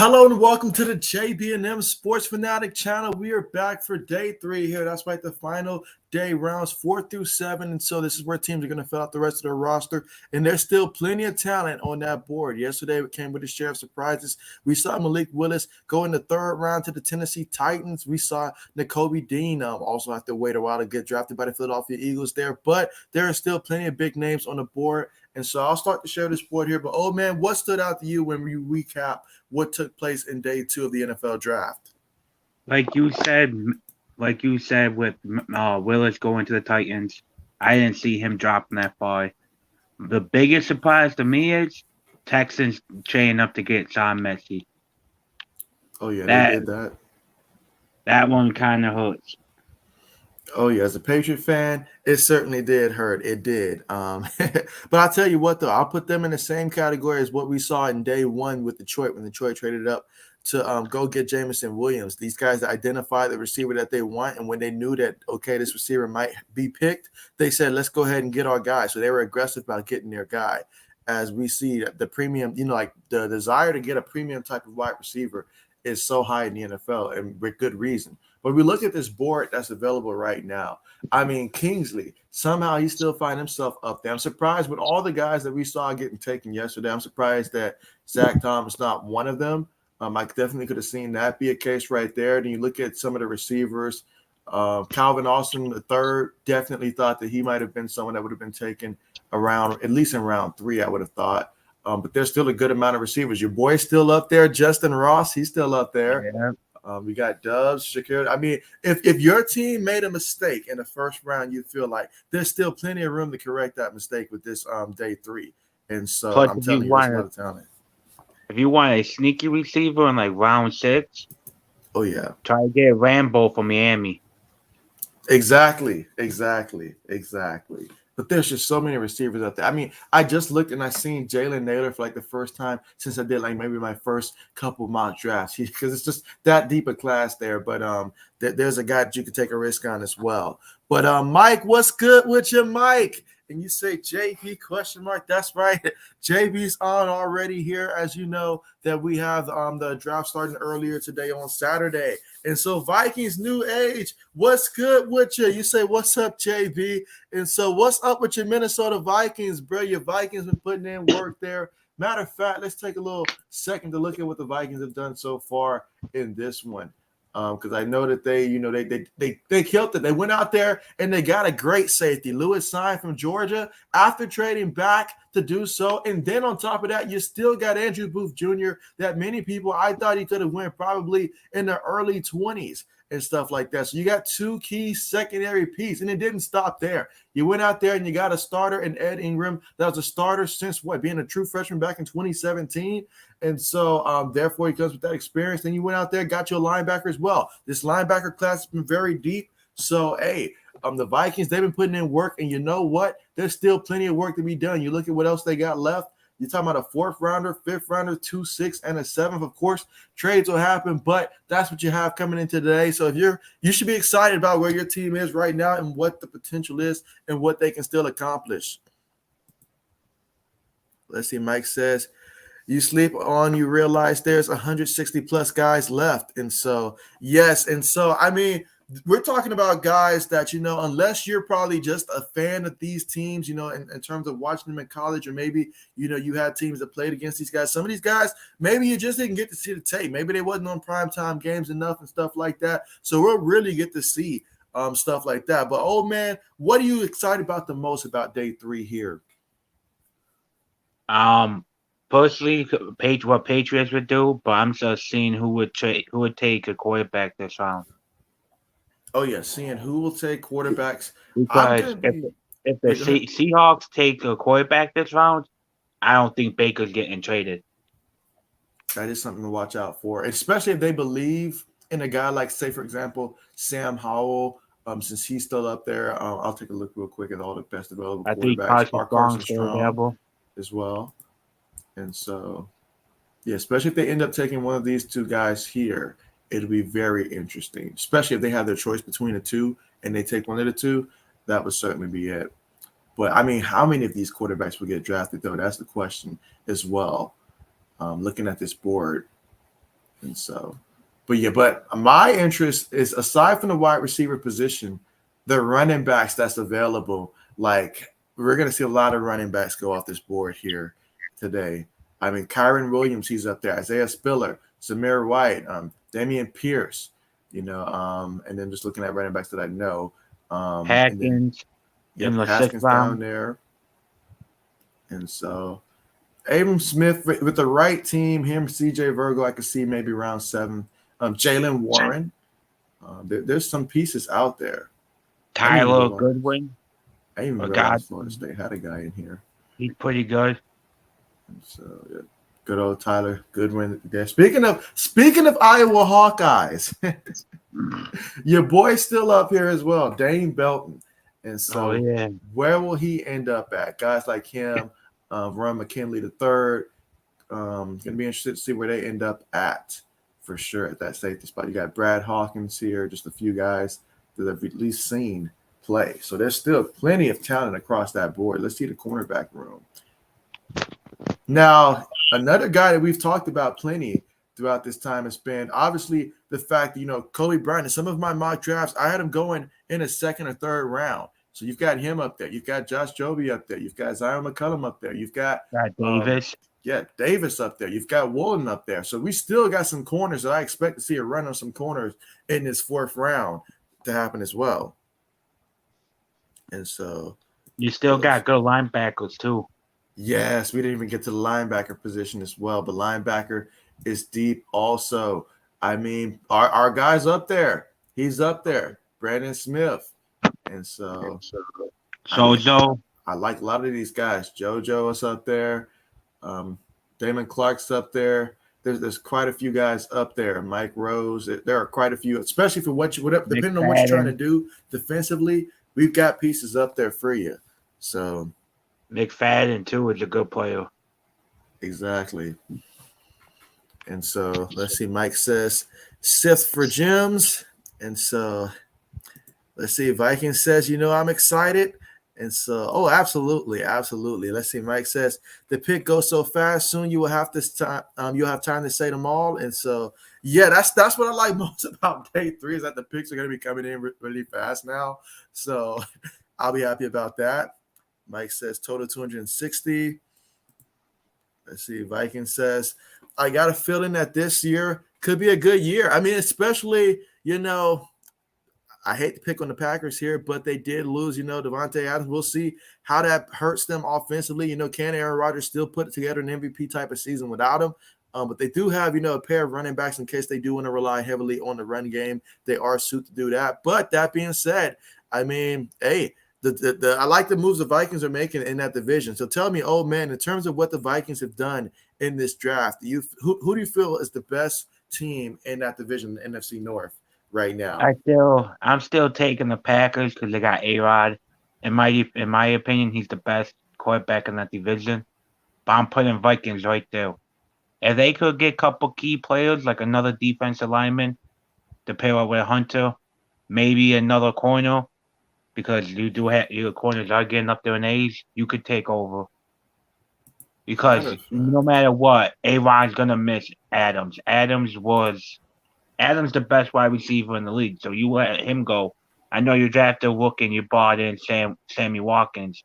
Hello and welcome to the JB&M Sports Fanatic channel. We are back for day 3 here. That's right, the final day, rounds 4 through 7. And so this is where teams are going to fill out the rest of their roster. And there's still plenty of talent on that board. Yesterday, it came with a share of surprises. We saw Malik Willis go in the 3rd round to the Tennessee Titans. We saw Nakobe Dean also have to wait a while to get drafted by the Philadelphia Eagles there. But there are still plenty of big names on the board. And so I'll start to share this board here. But, old man, what stood out to you when we recap what took place in day 2 of the NFL draft? Like you said with Willis going to the Titans, I didn't see him dropping that far. The biggest surprise to me is Texans trading up to get John Messi. Oh, yeah, they did that. That one kind of hurts. Oh, yeah, as a Patriot fan, it certainly did hurt. It did. But I'll tell you what, though, I'll put them in the same category as what we saw in day 1 with Detroit when Detroit traded up to go get Jameson Williams. These guys identified the receiver that they want, and when they knew that, okay, this receiver might be picked, they said, let's go ahead and get our guy. So they were aggressive about getting their guy. As we see the premium, like the desire to get a premium type of wide receiver is so high in the NFL, and with good reason. But we look at this board that's available right now. I mean, Kingsley, somehow he still finds himself up there. I'm surprised with all the guys that we saw getting taken yesterday. I'm surprised that Zach Thomas not one of them. I definitely could have seen that be a case right there. Then you look at some of the receivers. Calvin Austin, the third, definitely thought that he might have been someone that would have been taken around, at least in round 3, I would have thought. But there's still a good amount of receivers. Your boy's still up there. Justin Ross, he's still up there. Yeah. We got Doves, Shakir. I mean, if your team made a mistake in the first round, you feel like there's still plenty of room to correct that mistake with this day 3. And so Plus, I'm telling you, there's a lot of talent. If you want a sneaky receiver in like round 6, oh yeah, try to get Rambo from Miami. Exactly. But there's just so many receivers out there. I mean, I just looked and I seen Jalen Naylor for like the first time since I did like maybe my first couple mock drafts, because it's just that deep a class there. But there's a guy that you could take a risk on as well. But Mike, what's good with you, Mike? And you say JB question mark. That's right. JB's on already here. As you know, that we have the draft starting earlier today on Saturday. And so Vikings new age. What's good with you? You say, what's up, JB? And so what's up with your Minnesota Vikings, bro? Your Vikings been putting in work there. Matter of fact, let's take a little second to look at what the Vikings have done so far in this one. Because I know that they killed it. They went out there and they got a great safety, Lewis Sine from Georgia, after trading back to do so. And then on top of that, you still got Andrew Booth Jr. that many people, I thought he could have went probably in the early 20s and stuff like that. So you got 2 key secondary pieces, and it didn't stop there. You went out there and you got a starter in Ed Ingram that was a starter since being a true freshman back in 2017. And so, therefore, he comes with that experience. Then you went out there, got your linebacker as well. This linebacker class has been very deep. So, hey, the Vikings, they've been putting in work. And you know what? There's still plenty of work to be done. You look at what else they got left. You're talking about a 4th rounder, 5th rounder, 2 6, and a 7th. Of course, trades will happen, but that's what you have coming into today. So you should be excited about where your team is right now and what the potential is and what they can still accomplish. Let's see. Mike says, you sleep on, you realize there's 160 plus guys left. And so, yes. And so, I mean, we're talking about guys that, unless you're probably just a fan of these teams, in terms of watching them in college, or maybe, you had teams that played against these guys. Some of these guys, maybe you just didn't get to see the tape. Maybe they wasn't on primetime games enough and stuff like that. So we'll really get to see stuff like that. But, old man, what are you excited about the most about day 3 here? Personally, what Patriots would do, but I'm just seeing who would take a quarterback this round. Oh yeah, seeing who will take quarterbacks. Because if the Seahawks take a quarterback this round, I don't think Baker's getting traded. That is something to watch out for, especially if they believe in a guy like, say, for example, Sam Howell. Since he's still up there, I'll take a look real quick at all the best available quarterbacks. Carson Strong as well. And so, yeah, especially if they end up taking one of these 2 guys here, it'll be very interesting, especially if they have their choice between the 2 and they take one of the 2. That would certainly be it. But, I mean, how many of these quarterbacks will get drafted, though? That's the question as well. Looking at this board, And so, but my interest is aside from the wide receiver position, the running backs that's available. Like we're gonna see a lot of running backs go off this board here today. I mean, Kyron Williams, he's up there. Isaiah Spiller, Zamir White, Damian Pierce, and then just looking at running backs that I know. And then Haskins in yep, the sixth Haskins down round. there. And so Abram Smith with the right team, him, CJ Virgo, I could see maybe round 7. Jalen Warren. There's some pieces out there. Tyler Goodwin, I didn't even a guy. realize Florida State had a guy in here. He's pretty good. And so yeah, good old Tyler Goodwin there. Speaking of Iowa Hawkeyes, your boy's still up here as well, Dane Belton. And so where will he end up at? Guys like him, Ron McKinley III, going to be interested to see where they end up at for sure at that safety spot. You got Brad Hawkins here, just a few guys that I've at least seen play. So there's still plenty of talent across that board. Let's see the cornerback room. Now, another guy that we've talked about plenty throughout this time has been obviously the fact that, Kobe Bryant, in some of my mock drafts, I had him going in a second or third round. So you've got him up there. You've got Josh Jobe up there. You've got Zion McCullum up there. You've got Davis. Davis up there. You've got Woolen up there. So we still got some corners that I expect to see a run on some corners in this 4th round to happen as well. And so you still got good linebackers too. Yes, we didn't even get to the linebacker position as well, but linebacker is deep also. I mean, our guy's up there. He's up there, Brandon Smith. And so JoJo. I like a lot of these guys. JoJo is up there. Damon Clark's up there. There's quite a few guys up there. Mike Rose. There are quite a few, especially for depending on what you're trying to do defensively. We've got pieces up there for you. So McFadden too is a good player. Exactly. And so let's see. Mike says Sith for gems. And so let's see. Vikings says, I'm excited. And so, absolutely, absolutely. Let's see. Mike says the pick goes so fast. Soon you will have this time. You'll have time to say them all. And so, yeah, that's what I like most about day 3 is that the picks are going to be coming in really fast now. So I'll be happy about that. Mike says total 260. Let's see. Vikings says I got a feeling that this year could be a good year. I mean, especially I hate to pick on the Packers here, but they did lose, Devontae Adams. We'll see how that hurts them offensively. Can Aaron Rodgers still put together an MVP type of season without him? But they do have, a pair of running backs in case they do want to rely heavily on the run game. They are suited to do that. But that being said, I mean, hey, I like the moves the Vikings are making in that division. So tell me, old man, in terms of what the Vikings have done in this draft, who do you feel is the best team in that division, the NFC North? Right now, I'm still taking the Packers because they got A-Rod. In my opinion, he's the best quarterback in that division. But I'm putting Vikings right there. If they could get a couple key players like another defensive lineman to pair up with Hunter, maybe another corner, because you do have your corners are getting up there in age, you could take over. Because no matter what, A-Rod's gonna miss Adams. Adams the best wide receiver in the league, so you let him go. I know you drafted a rookie and you brought in Sammy Watkins,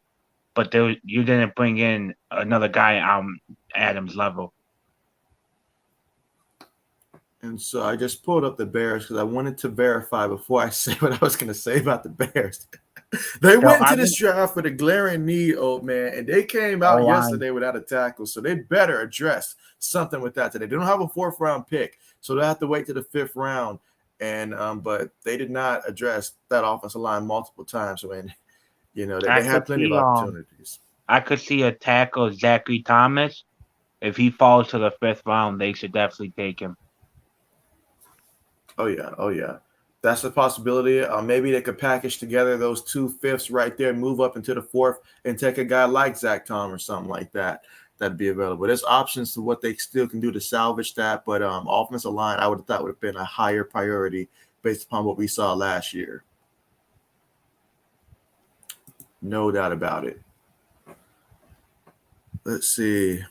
but you didn't bring in another guy on Adams' level. And so I just pulled up the Bears because I wanted to verify before I say what I was going to say about the Bears. They went into this draft with a glaring need, old man, and they came out yesterday without a tackle, so they better address something with that today. They don't have a 4th round pick, so they'll have to wait to the 5th round. And but they did not address that offensive line multiple times. So, they had plenty of opportunities. I could see a tackle, Zachary Thomas. If he falls to the 5th round, they should definitely take him. Oh yeah. That's a possibility. Maybe they could package together those 2 5ths right there, move up into the 4th, and take a guy like Zach Tom or something like that. That'd be available. There's options to what they still can do to salvage that, but offensive line, I would have thought would have been a higher priority based upon what we saw last year. No doubt about it. Let's see.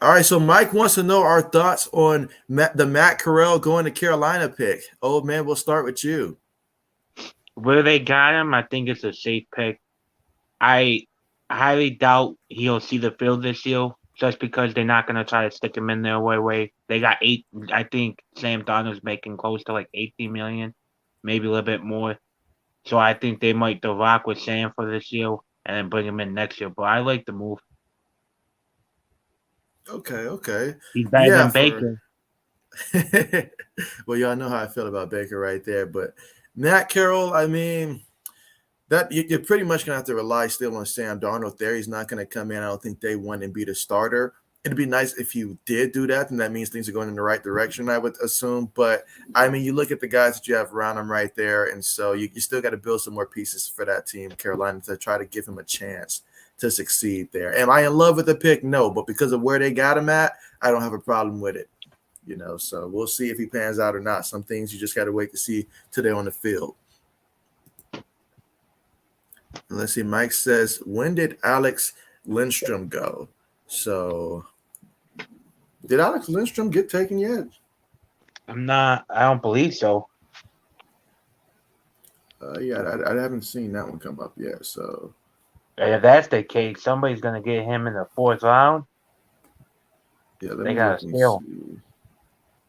All right, so Mike wants to know our thoughts on the Matt Corral going to Carolina pick. Old man, we'll start with you. Where they got him, I think it's a safe pick. I highly doubt he'll see the field this year, just because they're not going to try to stick him in there right away. They got eight. I think Sam Darnold's making close to like 18 million, maybe a little bit more. So I think they might do rock with Sam for this year and then bring him in next year. But I like the move. Okay. He's better Yeah, than for Baker. well, y'all know how I feel about Baker right there. But Matt Carroll, I mean, that you're pretty much gonna have to rely still on Sam Darnold there. He's not gonna come in, I don't think, day one and be the starter. It'd be nice if you did do that, and that means things are going in the right direction, I would assume. But I mean, you look at the guys that you have around him right there, and so you still got to build some more pieces for that team, Carolina, to try to give him a chance to succeed there. Am I in love with the pick? No, but because of where they got him at, I don't have a problem with it. So we'll see if he pans out or not. Some things you just got to wait to see today on the field. And let's see. Mike says, when did Alex Lindstrom go? So did Alex Lindstrom get taken yet? I don't believe so. Yeah, I haven't seen that one come up yet. So If that's the case, somebody's going to get him in the 4th round. yeah, let They me got look to and steal. see.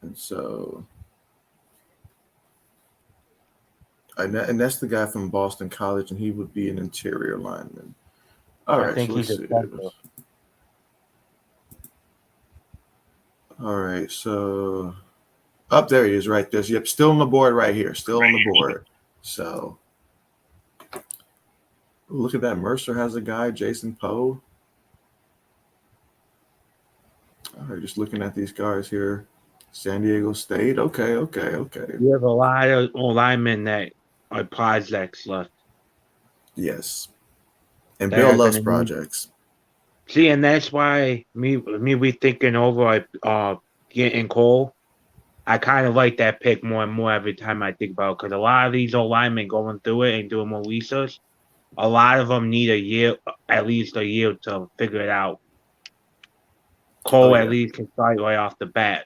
And so, and that's the guy from Boston College, and he would be an interior lineman. All I right, think so he's let's a see. center. All right, so up there he is right there. So, yep, still on the board right here. Still on the board. So look at that. Mercer has a guy, Jason Poe. All right, just looking at these guys here. San Diego State. Okay. You have a lot of linemen that are projects left. Yes. And That Bill are loves going to need. projects. See, and that's why we thinking over getting Cole. I kind of like that pick more and more every time I think about it, because a lot of these old linemen going through it and doing more research, a lot of them need a year, at least a year, to figure it out. Cole at Yeah. least can start right off the bat.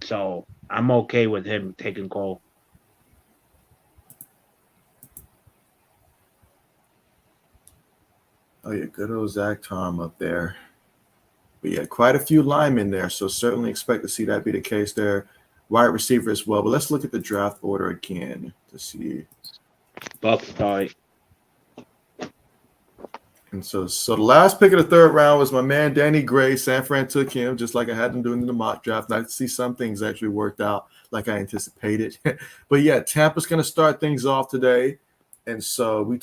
So I'm okay with him taking Cole. Oh, yeah, good old Zach Tom up there. But yeah, quite a few linemen there, so certainly expect to see that be the case there. Wide receiver as well. But let's look at the draft order again to see. Buck start. And so the last pick of the 3rd round was my man Danny Gray. San Fran took him, just like I had him doing in the mock draft. Nice to see some things actually worked out like I anticipated. But yeah, Tampa's going to start things off today. And so we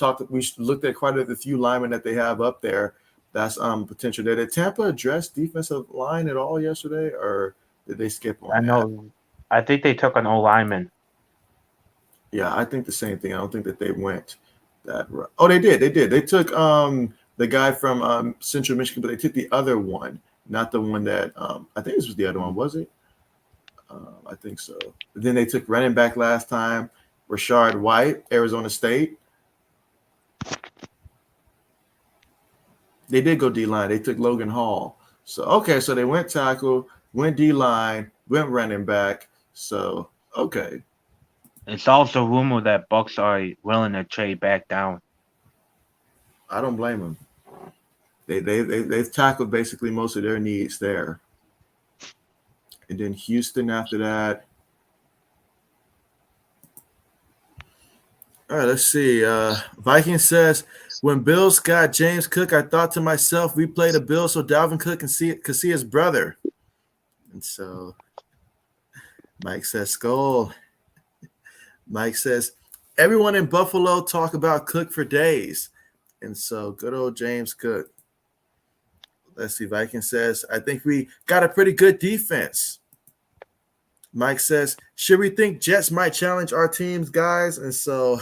looked at quite a few linemen that they have up there. That's potential there. Did Tampa address defensive line at all yesterday, or did they skip on I that? know. I think they took an old lineman. Yeah, I think the same thing. I don't think that they went that route. Oh, they did. They took the guy from Central Michigan, but they took the other one, not the one that I think this was the other one, was it? I think so. But then they took running back last time, Rashard White, Arizona State. They did go D-line. They took Logan Hall. So, okay, so they went tackle, went D-line, went running back. So, okay. It's also rumored that Bucks are willing to trade back down. I don't blame them. They've tackled basically most of their needs there. And then Houston after that. All right, let's see. Vikings says, when Bills got James Cook, I thought to myself, we play the Bills so Dalvin Cook could see his brother. And so Mike says, Skull. Mike says, everyone in Buffalo talk about Cook for days. And so good old James Cook. Let's see. Vikings says, I think we got a pretty good defense. Mike says, should we think Jets might challenge our teams, guys? And so,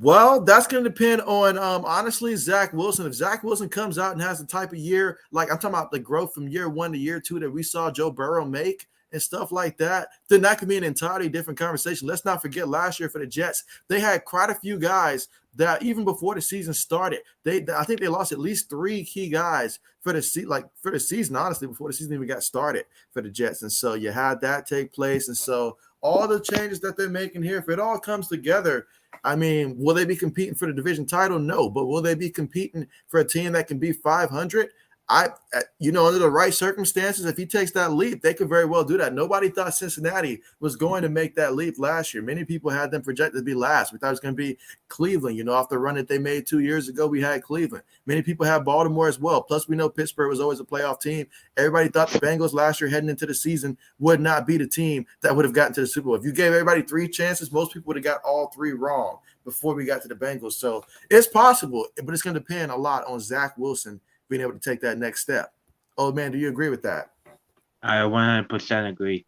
well, that's going to depend on, honestly, Zach Wilson. If Zach Wilson comes out and has the type of year, like I'm talking about the growth from year 1 to year 2 that we saw Joe Burrow make, and stuff like that, then that could be an entirely different conversation. Let's not forget last year for the Jets, they had quite a few guys that even before the season started, I think they lost at least 3 key guys for the season, honestly, before the season even got started for the Jets. And so you had that take place. And so all the changes that they're making here, if it all comes together, I mean, will they be competing for the division title? No, but will they be competing for a team that can be 500? Under the right circumstances, if he takes that leap, they could very well do that. Nobody thought Cincinnati was going to make that leap last year. Many people had them projected to be last. We thought it was going to be Cleveland. Off the run that they made 2 years ago, we had Cleveland. Many people had Baltimore as well. Plus, we know Pittsburgh was always a playoff team. Everybody thought the Bengals last year heading into the season would not be the team that would have gotten to the Super Bowl. If you gave everybody 3 chances, most people would have got all 3 wrong before we got to the Bengals. So it's possible, but it's going to depend a lot on Zach Wilson being able to take that next step. Old man, do you agree with that? I 100% agree.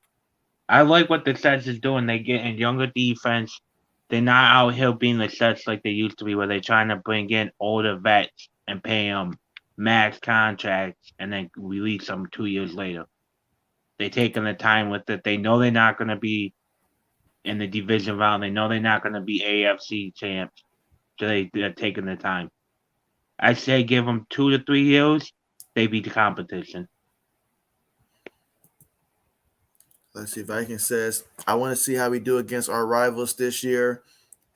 I like what the Jets is doing. They get in younger defense. They're not out here being the Jets like they used to be, where they're trying to bring in older vets and pay them max contracts and then release them 2 years later. They're taking the time with it. They know they're not going to be in the division round. They know they're not going to be AFC champs. So they're taking the time. I say give them 2 to 3 years, they beat the competition. Let's see. Vikings says, I want to see how we do against our rivals this year.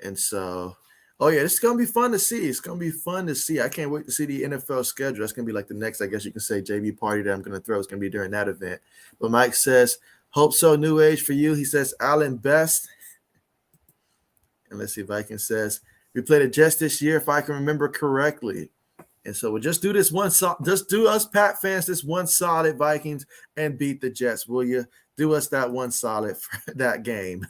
And so, this is going to be fun to see. It's going to be fun to see. I can't wait to see the NFL schedule. That's going to be like the next, I guess you can say, JB party that I'm going to throw. It's going to be during that event. But Mike says, hope so, new age for you. He says, Allen Best. And let's see. Vikings says, we played the Jets this year, if I can remember correctly. And so we'll just do this one. Just do us Pat fans this one solid, Vikings, and beat the Jets. Will you do us that one solid for that game?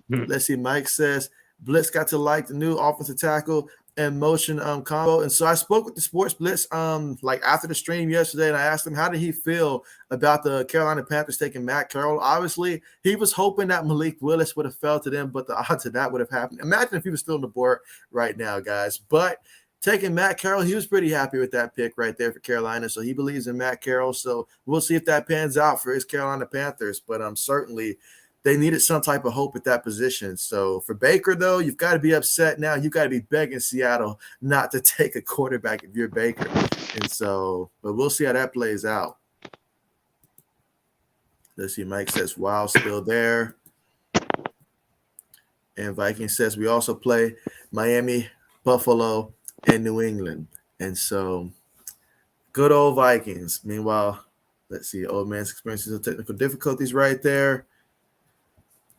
Let's see. Mike says Blitz got to like the new offensive tackle and motion combo. And so I spoke with the Sports Blitz like after the stream yesterday, and I asked him how did he feel about the Carolina Panthers taking Matt Carroll. Obviously, he was hoping that Malik Willis would have fell to them, but the odds of that would have happened. Imagine if he was still on the board right now, guys. But taking Matt Carroll, he was pretty happy with that pick right there for Carolina. So he believes in Matt Carroll. So we'll see if that pans out for his Carolina Panthers. But certainly they needed some type of hope at that position. So for Baker, though, you've got to be upset now. You've got to be begging Seattle not to take a quarterback if you're Baker. And so, but we'll see how that plays out. Let's see. Mike says, wow, still there. And Vikings says, we also play Miami, Buffalo, and New England. And so good old Vikings. Meanwhile, let's see, old man's experiences of technical difficulties right there.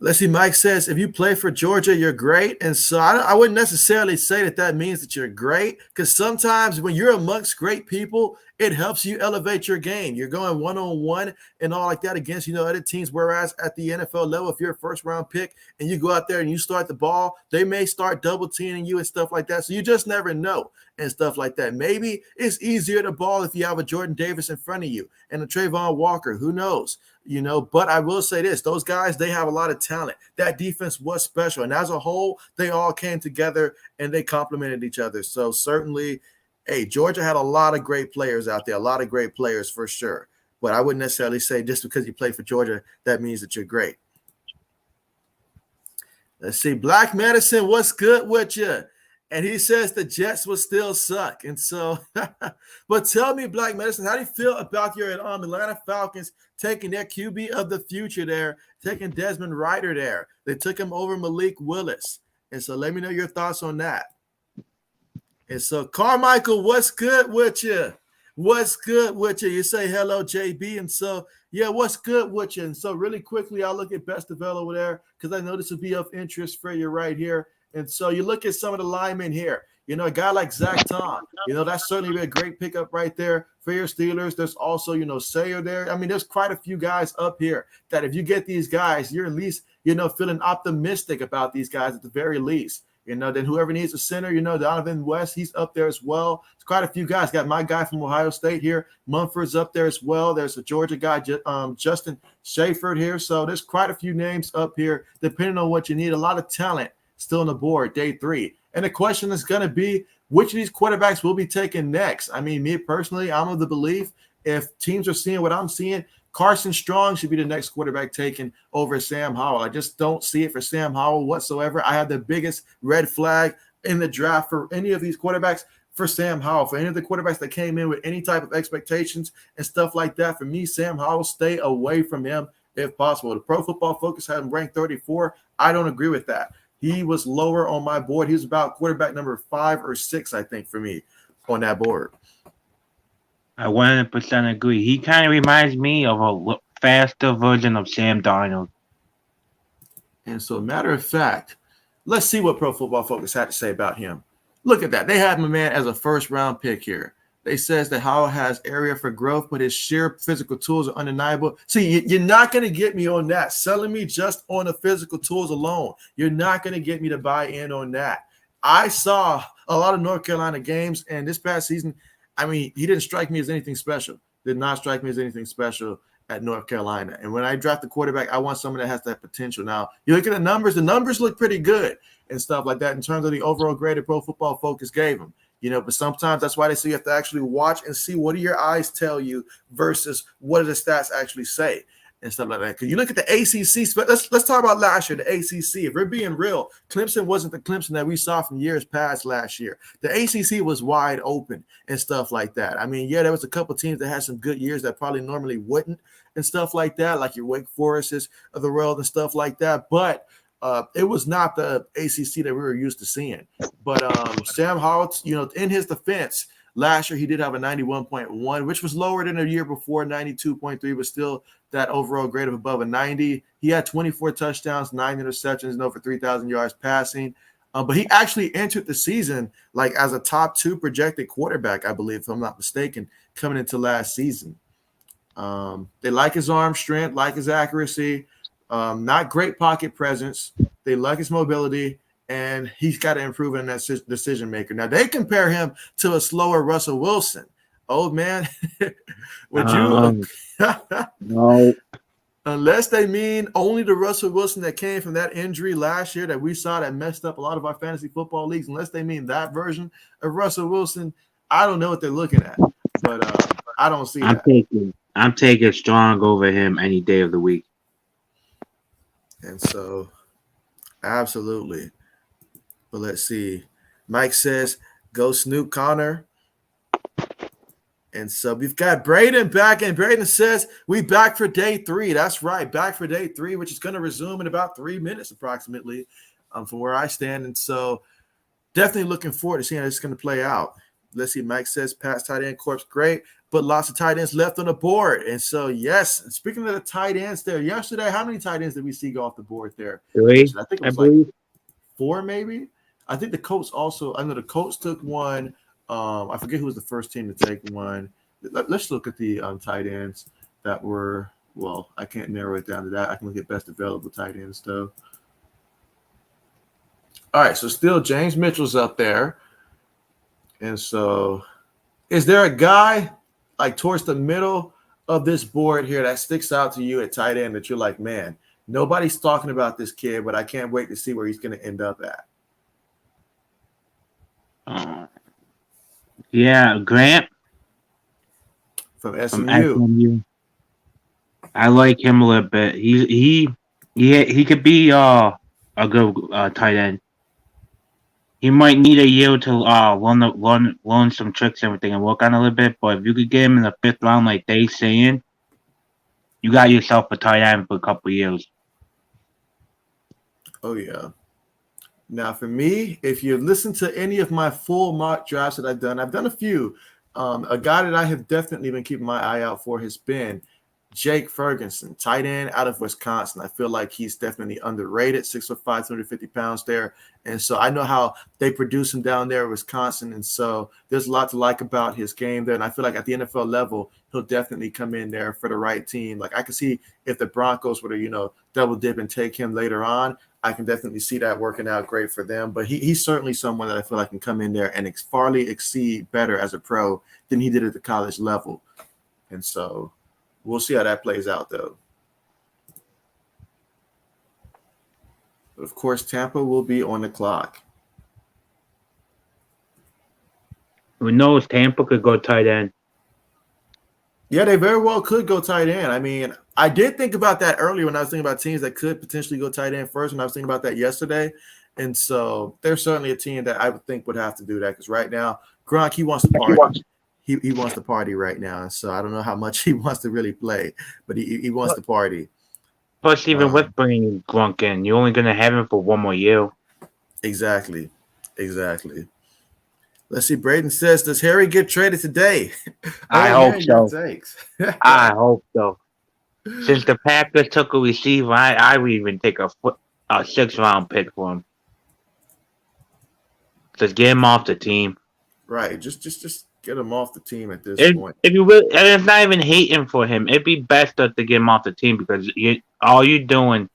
Let's see, Mike says, if you play for Georgia, you're great. And so I wouldn't necessarily say that means that you're great, because sometimes when you're amongst great people, it helps you elevate your game. You're going one-on-one and all like that against, other teams. Whereas at the NFL level, if you're a first-round pick and you go out there and you start the ball, they may start double-teaming you and stuff like that. So you just never know and stuff like that. Maybe it's easier to ball if you have a Jordan Davis in front of you and a Trayvon Walker. Who knows? But I will say this, those guys, they have a lot of talent. That defense was special. And as a whole, they all came together and they complemented each other. So certainly, hey, Georgia had a lot of great players out there, a lot of great players for sure. But I wouldn't necessarily say just because you play for Georgia, that means that you're great. Let's see. Black Medicine, what's good with you? And he says the Jets will still suck. And so, but tell me, Black Medicine, how do you feel about your Atlanta Falcons taking their QB of the future there, taking Desmond Ridder there? They took him over Malik Willis. And so let me know your thoughts on that. And so, Carmichael, what's good with you? What's good with you? You say hello, JB. And so, yeah, what's good with you? And so really quickly, I'll look at Best Devel over there because I know this would be of interest for you right here. And so you look at some of the linemen here. A guy like Zach Tom, that's certainly been a great pickup right there for your Steelers. There's also, Sayer there. I mean, there's quite a few guys up here that if you get these guys, you're at least, feeling optimistic about these guys at the very least. Then whoever needs a center, Donovan West, he's up there as well. It's quite a few guys. Got my guy from Ohio State here. Mumford's up there as well. There's a Georgia guy, Justin Shaford here. So there's quite a few names up here, depending on what you need. A lot of talent still on the board, day 3. And the question is going to be, which of these quarterbacks will be taken next? I mean, me personally, I'm of the belief if teams are seeing what I'm seeing, Carson Strong should be the next quarterback taken over Sam Howell. I just don't see it for Sam Howell whatsoever. I have the biggest red flag in the draft for any of these quarterbacks for Sam Howell. For any of the quarterbacks that came in with any type of expectations and stuff like that, for me, Sam Howell, stay away from him if possible. The Pro Football Focus had him ranked 34. I don't agree with that. He was lower on my board. He was about quarterback number 5 or 6, I think, for me on that board. I 100% agree. He kind of reminds me of a faster version of Sam Darnold. And so, matter of fact, let's see what Pro Football Focus had to say about him. Look at that. They have my man as a first-round pick here. They says that Howell has area for growth, but his sheer physical tools are undeniable. See, you're not going to get me on that. Selling me just on the physical tools alone. You're not going to get me to buy in on that. I saw a lot of North Carolina games, and this past season, I mean, he didn't strike me as anything special. Did not strike me as anything special at North Carolina. And when I draft the quarterback, I want someone that has that potential. Now, you look at the numbers look pretty good and stuff like that in terms of the overall grade that Pro Football Focus gave him. You know, but sometimes that's why they say you have to actually watch and see what do your eyes tell you versus what do the stats actually say and stuff like that. Because you look at the ACC, let's talk about last year, the ACC. If we're being real, Clemson wasn't the Clemson that we saw from years past last year. The ACC was wide open and stuff like that. I mean, yeah, there was a couple teams that had some good years that probably normally wouldn't and stuff like that, like your Wake Forests of the world and stuff like that. But it was not the ACC that we were used to seeing. But Sam Howell, you know, in his defense, last year he did have a 91.1, which was lower than the year before, 92.3, but still that overall grade of above a 90. He had 24 touchdowns, 9 interceptions, and over 3,000 yards passing. But he actually entered the season like as a top 2 projected quarterback, I believe, if I'm not mistaken, coming into last season. They like his arm strength, like his accuracy. Not great pocket presence. They like his mobility, and he's got to improve in that decision maker. Now, they compare him to a slower Russell Wilson. Old man, would you? No. Unless they mean only the Russell Wilson that came from that injury last year that we saw that messed up a lot of our fantasy football leagues, unless they mean that version of Russell Wilson, I don't know what they're looking at. But I don't see that. I'm taking Strong over him any day of the week. And so, absolutely. But let's see. Mike says, go Snoop Connor. And so we've got Braden back, and Braden says, we back for day 3. That's right, back for day 3, which is going to resume in about 3 minutes approximately from where I stand. And so definitely looking forward to seeing how this is going to play out. Let's see. Mike says, Pat's tight end corpse, great, but lots of tight ends left on the board. And so, yes, speaking of the tight ends there, yesterday, how many tight ends did we see go off the board there? 3, I think it was like 4 maybe. I think the Colts also, I know the Colts took one. I forget who was the first team to take one. Let's look at the tight ends that were, well, I can't narrow it down to that. I can look at best available tight ends, though. All right, so still James Mitchell's up there. And so is there a guy like towards the middle of this board here that sticks out to you at tight end that you're like, man, nobody's talking about this kid, but I can't wait to see where he's going to end up at? Yeah, Grant from SMU. I like him a little bit. He could be a good tight end. He might need a year to learn some tricks and everything and work on a little bit. But if you could get him in the 5th round, like they saying, you got yourself a tight end for a couple of years. Oh yeah. Now for me, if you listen to any of my full mock drafts that I've done a few. A guy that I have definitely been keeping my eye out for has been Jake Ferguson, tight end out of Wisconsin. I feel like he's definitely underrated, 6'5", 250 pounds there. And so I know how they produce him down there in Wisconsin. And so there's a lot to like about his game there. And I feel like at the NFL level, he'll definitely come in there for the right team. Like I can see if the Broncos were to, double dip and take him later on, I can definitely see that working out great for them. But he's certainly someone that I feel like can come in there and farly exceed better as a pro than he did at the college level. And so we'll see how that plays out, though. But of course, Tampa will be on the clock. Who knows? Tampa could go tight end. Yeah, they very well could go tight end. I mean, I did think about that earlier when I was thinking about teams that could potentially go tight end first, and I was thinking about that yesterday. And so there's certainly a team that I would think would have to do that because right now, Gronk, he wants to party. He wants to party right now. And so I don't know how much he wants to really play, but he wants to party. Plus, even with Um, bringing Grunk in, you're only gonna have him for one more year. exactly. Exactly. Let's see. Braden says, does Harry get traded today? I I want to hear hope your so. takes. I hope so. Since the Packers took a receiver, I would even take a 6th-round pick for him. Just get him off the team. Right. Just get him off the team at this point. If you really, and it's not even hating for him. It'd be best to get him off the team because all you're doing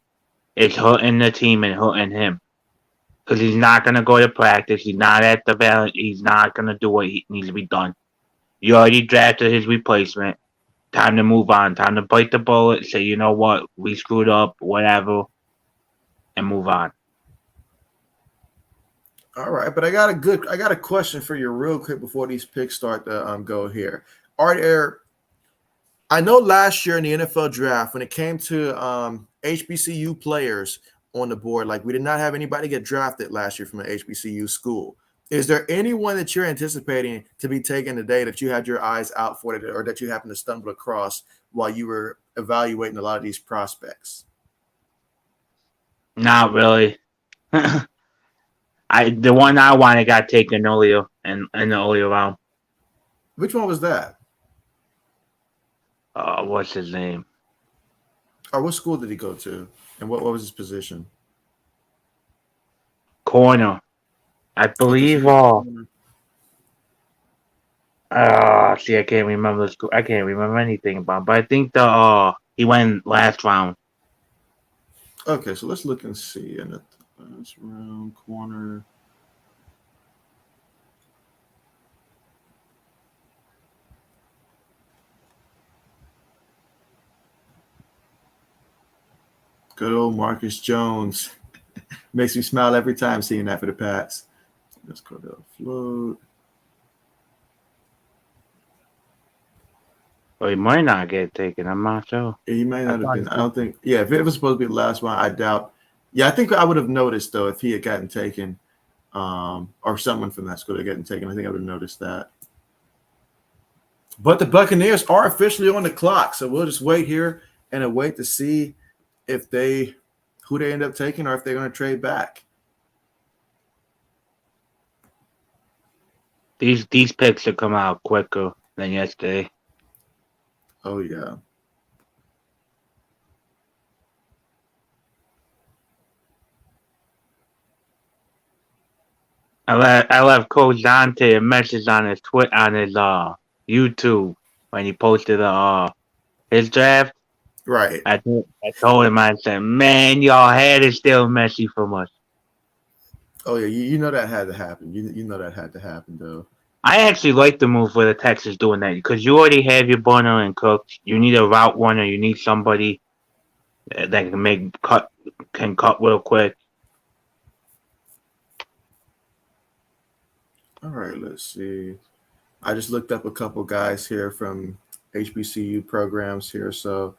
is hurting the team and hurting him. Because he's not gonna go to practice. He's not at the value. He's not gonna do what he needs to be done. You already drafted his replacement. Time to move on. Time to bite the bullet. Say, you know what, we screwed up, whatever, and move on. All right, but I got a question for you real quick before these picks start to go here. Are there I know last year in the NFL draft, when it came to HBCU players on the board, like we did not have anybody get drafted last year from an HBCU school. Is there anyone that you're anticipating to be taken today that you had your eyes out for it or that you happened to stumble across while you were evaluating a lot of these prospects? Not really. The one I wanted got taken earlier in the earlier round. Which one was that? What's his name? Or what school did he go to? And what was his position? Corner. I Okay, so believe. he was a corner. See, I can't remember the school. I can't remember anything about him, but I think he went last round. Okay, so let's look and see. And the last round corner. Good old Marcus Jones. Makes me smile every time seeing that for the Pats. Let's go to float. Or he might not get taken. I'm not sure. He may I not have thought been. I don't think. Yeah, if it was supposed to be the last one, I doubt. Yeah, I think I would have noticed though if he had gotten taken, or someone from that school had gotten taken. I think I would have noticed that. But the Buccaneers are officially on the clock, so we'll just wait here and wait to see if who they end up taking or if they're going to trade back. these picks should come out quicker than yesterday. Oh yeah. I left Coach Dante a message on his YouTube when he posted his draft. Right. I told him, I said, man, y'all head is still messy from us. Oh yeah, you know that had to happen. You know that had to happen though. I actually like the move for the Texans doing that because you already have your Bonner and Cook. You need a route runner. You need somebody that can cut real quick. All right, let's see. I just looked up a couple guys here from HBCU programs here. So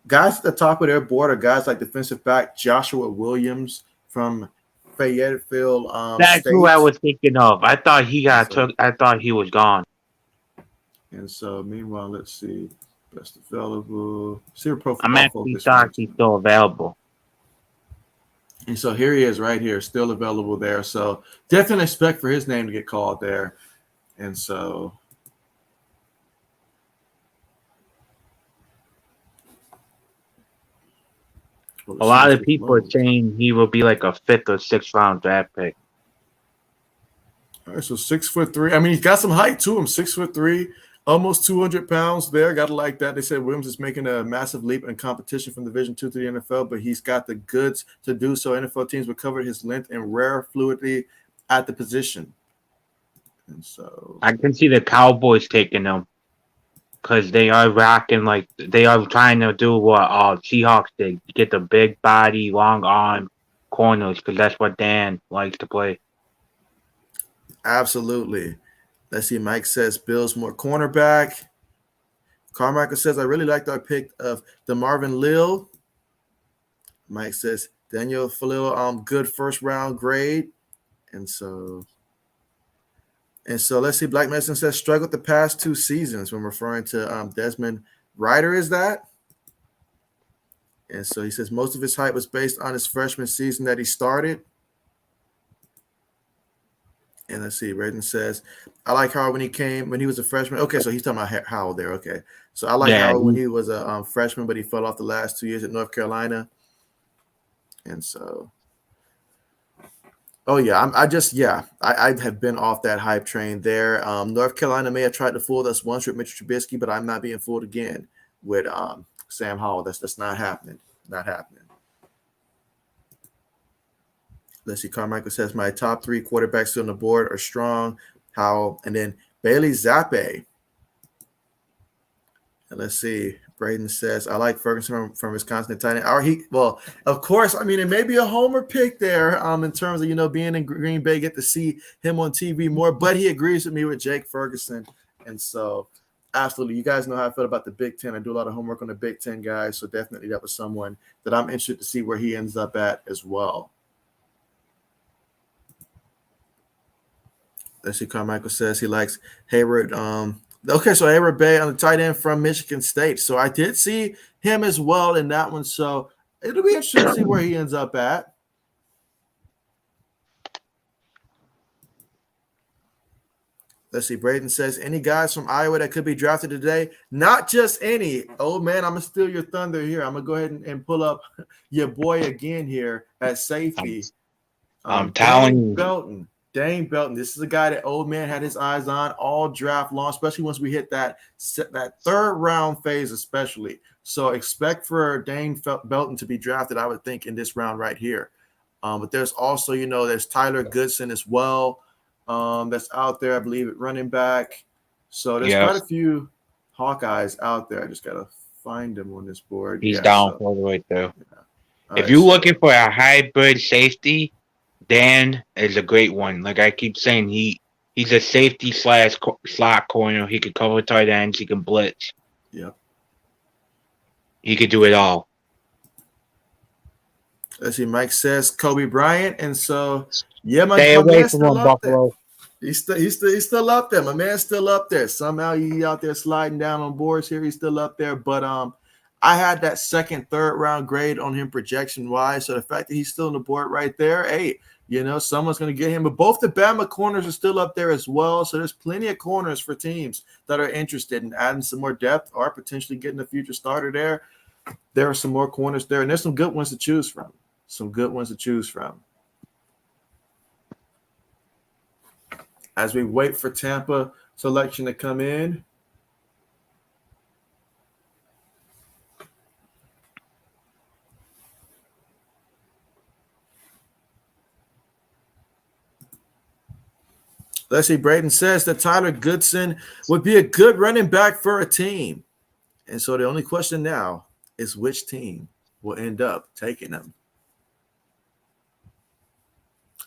guys at the top of their board are guys like defensive back Joshua Williams from Fayetteville That's State. who I was thinking of. I thought he got So- took. I thought he was gone. And so meanwhile, let's see. Best available. See your Pro I'm Football actually Focus. shocked he's still available. And so here he is right here, still available there. So definitely expect for his name to get called there. And so A lot of people are saying he will be like a 5th or 6th round draft pick. All right, so 6'3". I mean, he's got some height to him. 6'3", almost 200 pounds there. Gotta like that. They said Williams is making a massive leap in competition from Division II to the NFL, but he's got the goods to do so. NFL teams will cover his length and rare fluidity at the position. And so I can see the Cowboys taking him because they are rocking like they are trying to do what Seahawks did, get the big body, long arm corners because that's what Dan likes to play. absolutely. Let's see. Mike says Bills more cornerback. Carmichael says, I really liked our pick of the Marvin Lil. Mike says, Daniel Falil, good first round grade. And so let's see. Black Medicine says struggled the past 2 seasons when referring to Desmond Ryder. Is that? And so he says most of his hype was based on his freshman season that he started. And let's see. Raiden says, I like Howard when he was a freshman. Okay, so he's talking about Howard there. Okay, so I like Howard when he was a freshman, but he fell off the last 2 years at North Carolina. And so, oh yeah, I have been off that hype train there. North Carolina may have tried to fool us once with Mitchell Trubisky, but I'm not being fooled again with Sam Howell. That's not happening. Not happening. Let's see. Carmichael says my top 3 quarterbacks still on the board are Strong, Howell, and then Bailey Zappi. And let's see. Braden says, I like Ferguson from Wisconsin tight end. Well, of course, I mean, it may be a homer pick there in terms of, being in Green Bay, get to see him on TV more, but he agrees with me with Jake Ferguson. And so, absolutely, you guys know how I feel about the Big Ten. I do a lot of homework on the Big Ten guys, so definitely that was someone that I'm interested to see where he ends up at as well. Let's see, Carmichael says he likes Hayward. Okay, so Hayward Bay on the tight end from Michigan State. So I did see him as well in that one. So it'll be interesting to see where he ends up at. Let's see. Braden says, any guys from Iowa that could be drafted today? Not just any. Oh, man, I'm going to steal your thunder here. I'm going to go ahead and pull up your boy again here at safety. I'm telling you. Belton. Dane Belton. This is a guy that old man had his eyes on all draft long, especially once we hit that third round phase, especially. So expect for Dane Belton to be drafted, I would think, in this round right here. But there's also, there's Tyler Goodson as well that's out there, I believe, at running back. So there's quite a few Hawkeyes out there. I just got to find them on this board. He's down for the way, too. Yeah. If you're looking for a hybrid safety, Dan is a great one. Like I keep saying, he's a safety / slot corner. He can cover tight ends. He can blitz. Yep. He could do it all. Let's see. Mike says Kobe Bryant, and so my man's still up there. He's still up there. My man's still up there. Somehow he's out there sliding down on boards here. He's still up there, but I had that second, third round grade on him projection wise. So the fact that he's still on the board right there, hey. Someone's going to get him. But both the Bama corners are still up there as well. So there's plenty of corners for teams that are interested in adding some more depth or potentially getting a future starter there. There are some more corners there, and there's some good ones to choose from. As we wait for Tampa selection to come in. Let's see. Braden says that Tyler Goodson would be a good running back for a team. And so the only question now is which team will end up taking him.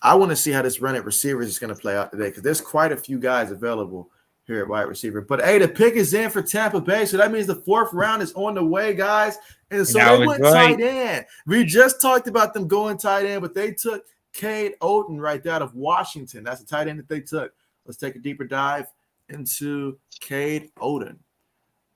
I want to see how this run at receivers is going to play out today because there's quite a few guys available here at wide receiver. But, hey, the pick is in for Tampa Bay, so that means the 4th round is on the way, guys. And so they went tight end. We just talked about them going tight end, but they took Cade Otton right there out of Washington. That's the tight end that they took. Let's take a deeper dive into Cade Otton.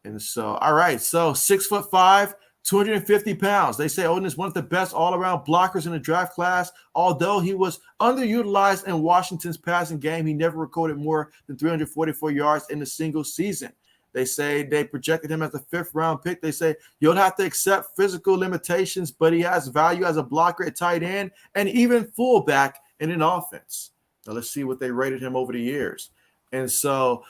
And so, all right, so 6'5", 250 pounds. They say Otton is one of the best all-around blockers in the draft class. Although he was underutilized in Washington's passing game, he never recorded more than 344 yards in a single season. They say they projected him as a 5th-round pick. They say you'll have to accept physical limitations, but he has value as a blocker at tight end and even fullback in an offense. Now, let's see what they rated him over the years. And so,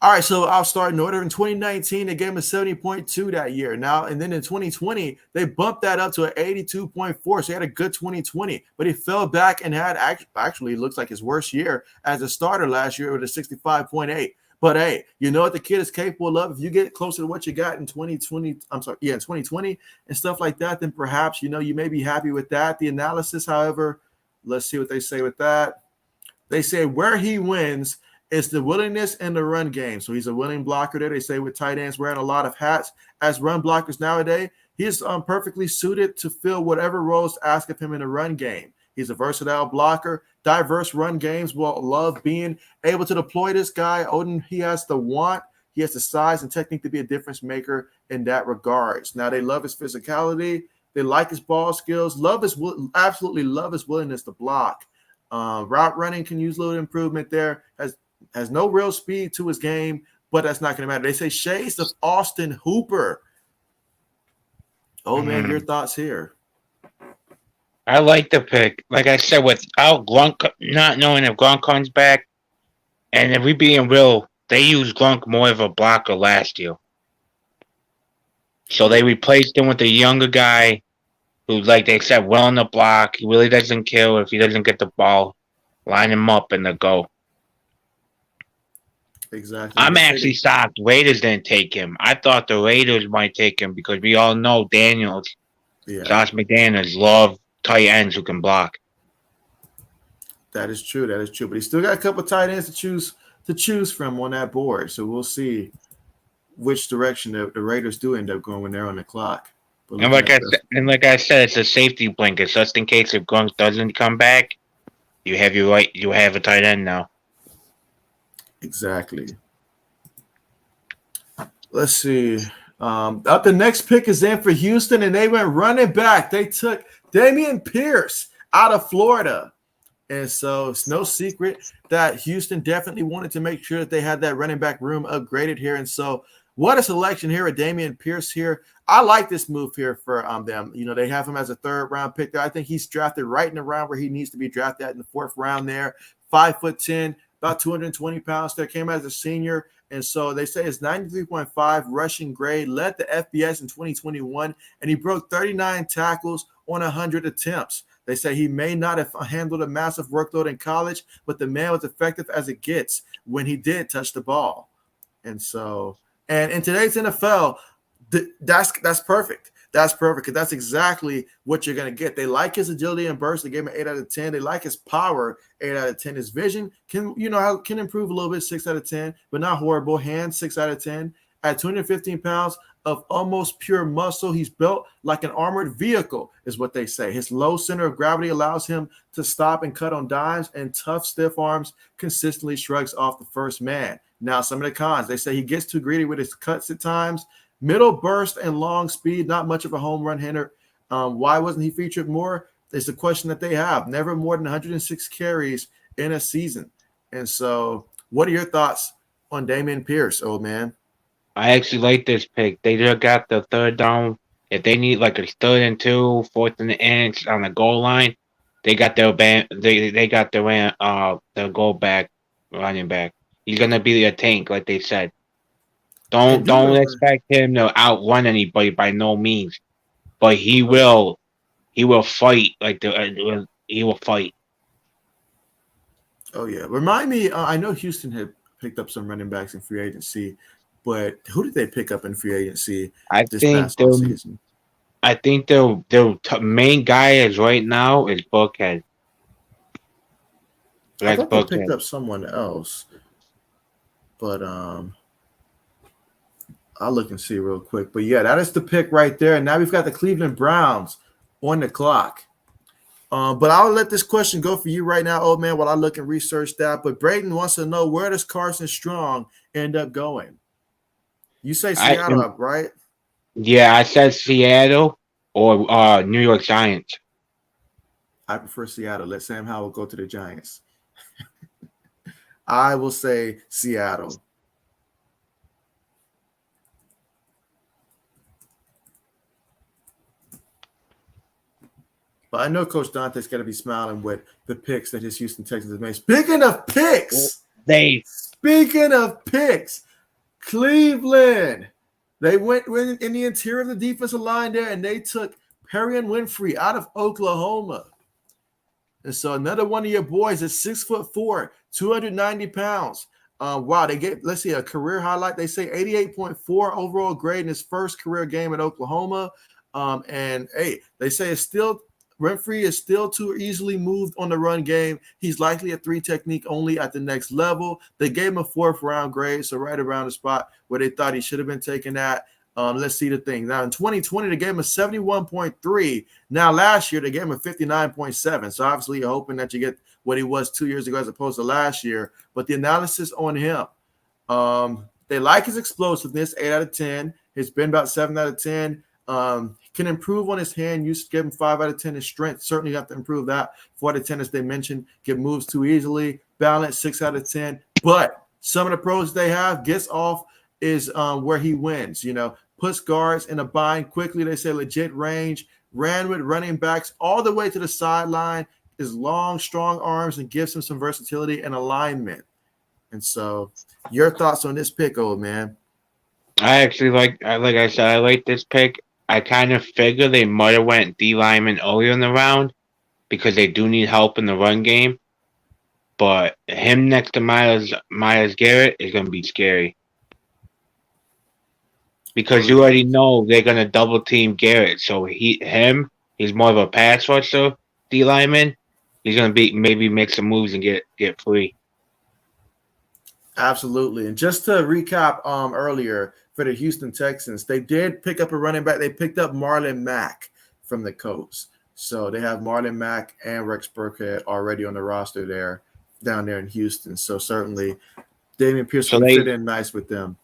all right, so I'll start in order. In 2019, they gave him a 70.2 that year. Now, and then in 2020, they bumped that up to an 82.4. So he had a good 2020, but he fell back and had actually looks like his worst year as a starter last year with a 65.8. But hey, you know what the kid is capable of? If you get closer to what you got in 2020, in 2020 and stuff like that, then perhaps, you may be happy with that. The analysis, however, let's see what they say with that. They say where he wins It's the willingness in the run game. So he's a willing blocker there. They say with tight ends wearing a lot of hats as run blockers nowadays, he's perfectly suited to fill whatever roles asked of him in the run game. He's a versatile blocker. Diverse run games will love being able to deploy this guy. Odin, he has the want. He has the size and technique to be a difference maker in that regards. Now, they love his physicality. They like his ball skills. Absolutely love his willingness to block. Route running can use a little improvement there. Has no real speed to his game, but that's not going to matter. They say shades of Austin Hooper. Oh, man, your thoughts here? I like the pick. Like I said, without Gronk, not knowing if Gronk comes back, and if we being real, they used Gronk more of a blocker last year. So they replaced him with a younger guy who, like they said, well on the block. He really doesn't kill if he doesn't get the ball. Line him up and they go. Exactly. I'm actually shocked Raiders didn't take him. I thought the Raiders might take him because we all know Josh McDaniels love tight ends who can block. That is true. But he's still got a couple of tight ends to choose from on that board. So we'll see which direction the Raiders do end up going when they're on the clock. And like I said, it's a safety blanket just in case if Gronk doesn't come back, you have a tight end now. Exactly. Let's see. Up the next pick is in for Houston, and they went running back. They took Dameon Pierce out of Florida. And so it's no secret that Houston definitely wanted to make sure that they had that running back room upgraded here. And so what a selection here with Dameon Pierce here. I like this move here for them. You know, they have him as a third-round pick there. I think he's drafted right in the round where he needs to be drafted at in the fourth round there. 5'10", about 220 pounds there, came as a senior. And so they say his 93.5 rushing grade led the FBS in 2021, and he broke 39 tackles on 100 attempts. They say he may not have handled a massive workload in college, but the man was effective as it gets when he did touch the ball. And so, and in today's NFL, that's perfect. That's perfect because that's exactly what you're going to get. They like his agility and burst. They gave him an 8 out of 10. They like his power, 8 out of 10. His vision can improve a little bit, 6 out of 10, but not horrible. Hands, 6 out of 10. At 215 pounds of almost pure muscle, he's built like an armored vehicle, is what they say. His low center of gravity allows him to stop and cut on dimes, and tough, stiff arms consistently shrugs off the first man. Now, some of the cons. They say he gets too greedy with his cuts at times. Middle burst and long speed, not much of a home run hitter. Why wasn't he featured more? It's the question that they have. Never more than 106 carries in a season. And so what are your thoughts on Dameon Pierce, old man? I actually like this pick. They just got the third down. If they need like a 3rd and 2, 4th and inch on the goal line, they got their goal back running back. He's gonna be a tank, like they said. Don't expect him to outrun anybody by no means, but he will fight he will fight. Oh yeah, remind me. I know Houston had picked up some running backs in free agency, but who did they pick up in free agency this past season? I think their main guy is right now is Buckhead. I thought they picked up someone else, but I'll look and see real quick. But yeah, that is the pick right there. And now we've got the Cleveland Browns on the clock. But I'll let this question go for you right now, old man, while I look and research that. But Braden wants to know, where does Carson Strong end up going? You say Seattle, right? Yeah, I said Seattle or New York Giants. I prefer Seattle. Let Sam Howell go to the Giants. I will say Seattle. But I know Coach Dante's got to be smiling with the picks that his Houston Texans have made. Speaking of picks, Cleveland, they went in the interior of the defensive line there, and they took Perrion Winfrey out of Oklahoma. And so another one of your boys is 6'4", 290 pounds. Wow, they get, let's see, a career highlight. They say 88.4 overall grade in his first career game at Oklahoma. And hey, they say it's still Winfrey is still too easily moved on the run game. He's likely a 3 technique only at the next level. They gave him a 4th round grade, so right around the spot where they thought he should have been taken at. Let's see the thing. Now, in 2020, they gave him a 71.3. Now, last year, they gave him a 59.7. So, obviously, you're hoping that you get what he was 2 years ago as opposed to last year. But the analysis on him, they like his explosiveness, 8 out of 10. He's been about 7 out of 10. Can improve on his hand. You give him 5 out of 10. His strength, certainly have to improve that. 4 out of 10, as they mentioned, get moves too easily. Balance, 6 out of 10. But some of the pros they have, gets off is where he wins, puts guards in a bind quickly. They say legit range, ran with running backs all the way to the sideline, is long, strong arms, and gives him some versatility and alignment. And so your thoughts on this pick, old man? I actually like I said, I like this pick. I kind of figure they might have went D lineman earlier in the round because they do need help in the run game. But him next to Myles Garrett is going to be scary. Because you already know they're gonna double team Garrett, so he's more of a pass rusher, D lineman. He's gonna maybe make some moves and get free. Absolutely. And just to recap earlier for the Houston Texans, they did pick up a running back. They picked up Marlon Mack from the Colts. So they have Marlon Mack and Rex Burkhead already on the roster down there in Houston. So certainly Damian Pierce will fit in nice with them.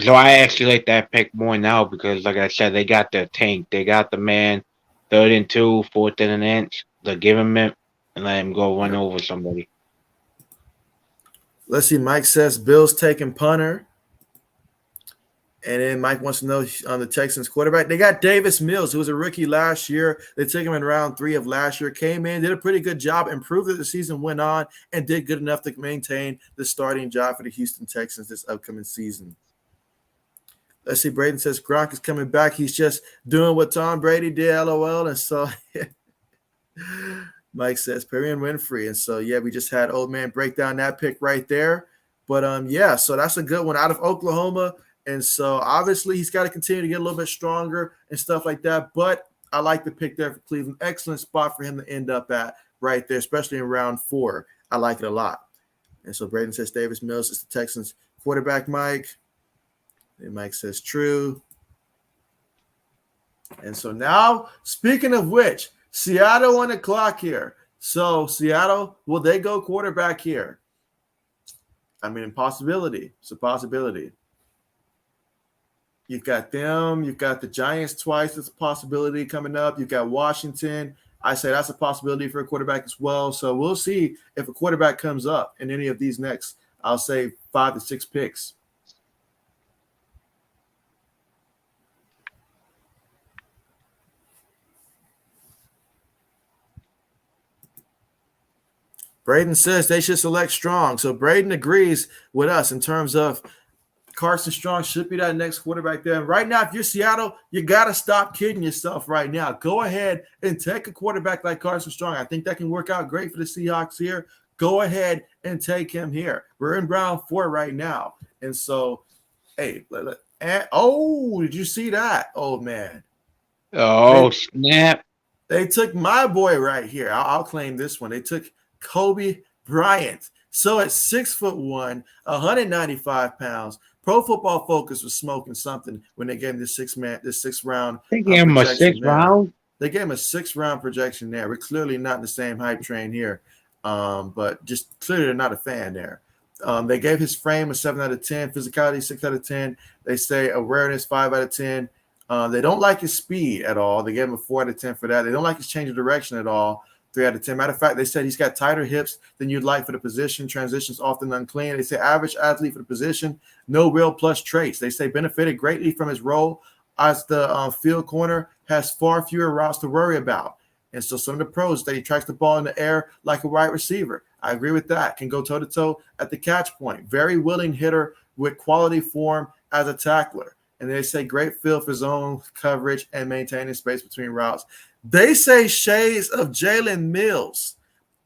So I actually like that pick more now because, like I said, they got their tank. They got the man, 3rd and 2, 4th and an inch. They'll give him it and let him go run over somebody. Let's see. Mike says Bills taking punter. And then Mike wants to know on the Texans quarterback. They got Davis Mills, who was a rookie last year. They took him in round 3 of last year. Came in, did a pretty good job, improved as the season went on, and did good enough to maintain the starting job for the Houston Texans this upcoming season. Let's see. Braden says Gronk is coming back. He's just doing what Tom Brady did, LOL. And so Mike says Perrion Winfrey. And so, yeah, we just had old man break down that pick right there. But, yeah, so that's a good one out of Oklahoma. And so, obviously, he's got to continue to get a little bit stronger and stuff like that. But I like the pick there for Cleveland. Excellent spot for him to end up at right there, especially in round 4. I like it a lot. And so, Braden says Davis Mills is the Texans quarterback, Mike. And Mike says true. And so now, speaking of which, Seattle on the clock here. So Seattle, will they go quarterback here? I mean, possibility. It's a possibility. You've got them. You've got the Giants twice. That's a possibility coming up. You've got Washington. I say that's a possibility for a quarterback as well. So we'll see if a quarterback comes up in any of these next, I'll say, 5 to 6 picks. Braden says they should select Strong. So Braden agrees with us in terms of Carson Strong should be that next quarterback there. Right now, if you're Seattle, you got to stop kidding yourself right now. Go ahead and take a quarterback like Carson Strong. I think that can work out great for the Seahawks here. Go ahead and take him here. We're in round 4 right now. And so, hey, did you see that? Oh, man. Oh, snap. They took my boy right here. I'll claim this one. They took Kobe Bryant. So at 6'1", 195 pounds, Pro Football Focus was smoking something when they gave him this 6th round. They gave him a 6th round. They gave him a 6th round projection there. We're clearly not in the same hype train here, but just clearly they're not a fan there. They gave his frame a 7 out of 10, physicality 6 out of 10. They say awareness 5 out of 10. They don't like his speed at all. They gave him a 4 out of 10 for that. They don't like his change of direction at all. 3 out of 10. Matter of fact, they said he's got tighter hips than you'd like for the position. Transitions often unclean. They say average athlete for the position. No real plus traits. They say benefited greatly from his role as the field corner. Has far fewer routes to worry about. And so some of the pros say he tracks the ball in the air like a wide receiver. I agree with that. Can go toe-to-toe at the catch point. Very willing hitter with quality form as a tackler. And they say great feel for zone coverage and maintaining space between routes. They say shades of Jalen Mills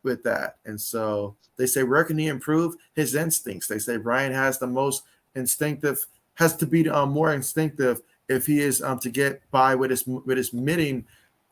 with that. And so they say, where can he improve his instincts? They say Bryant has the most instinctive, has to be more instinctive if he is to get by with his mitting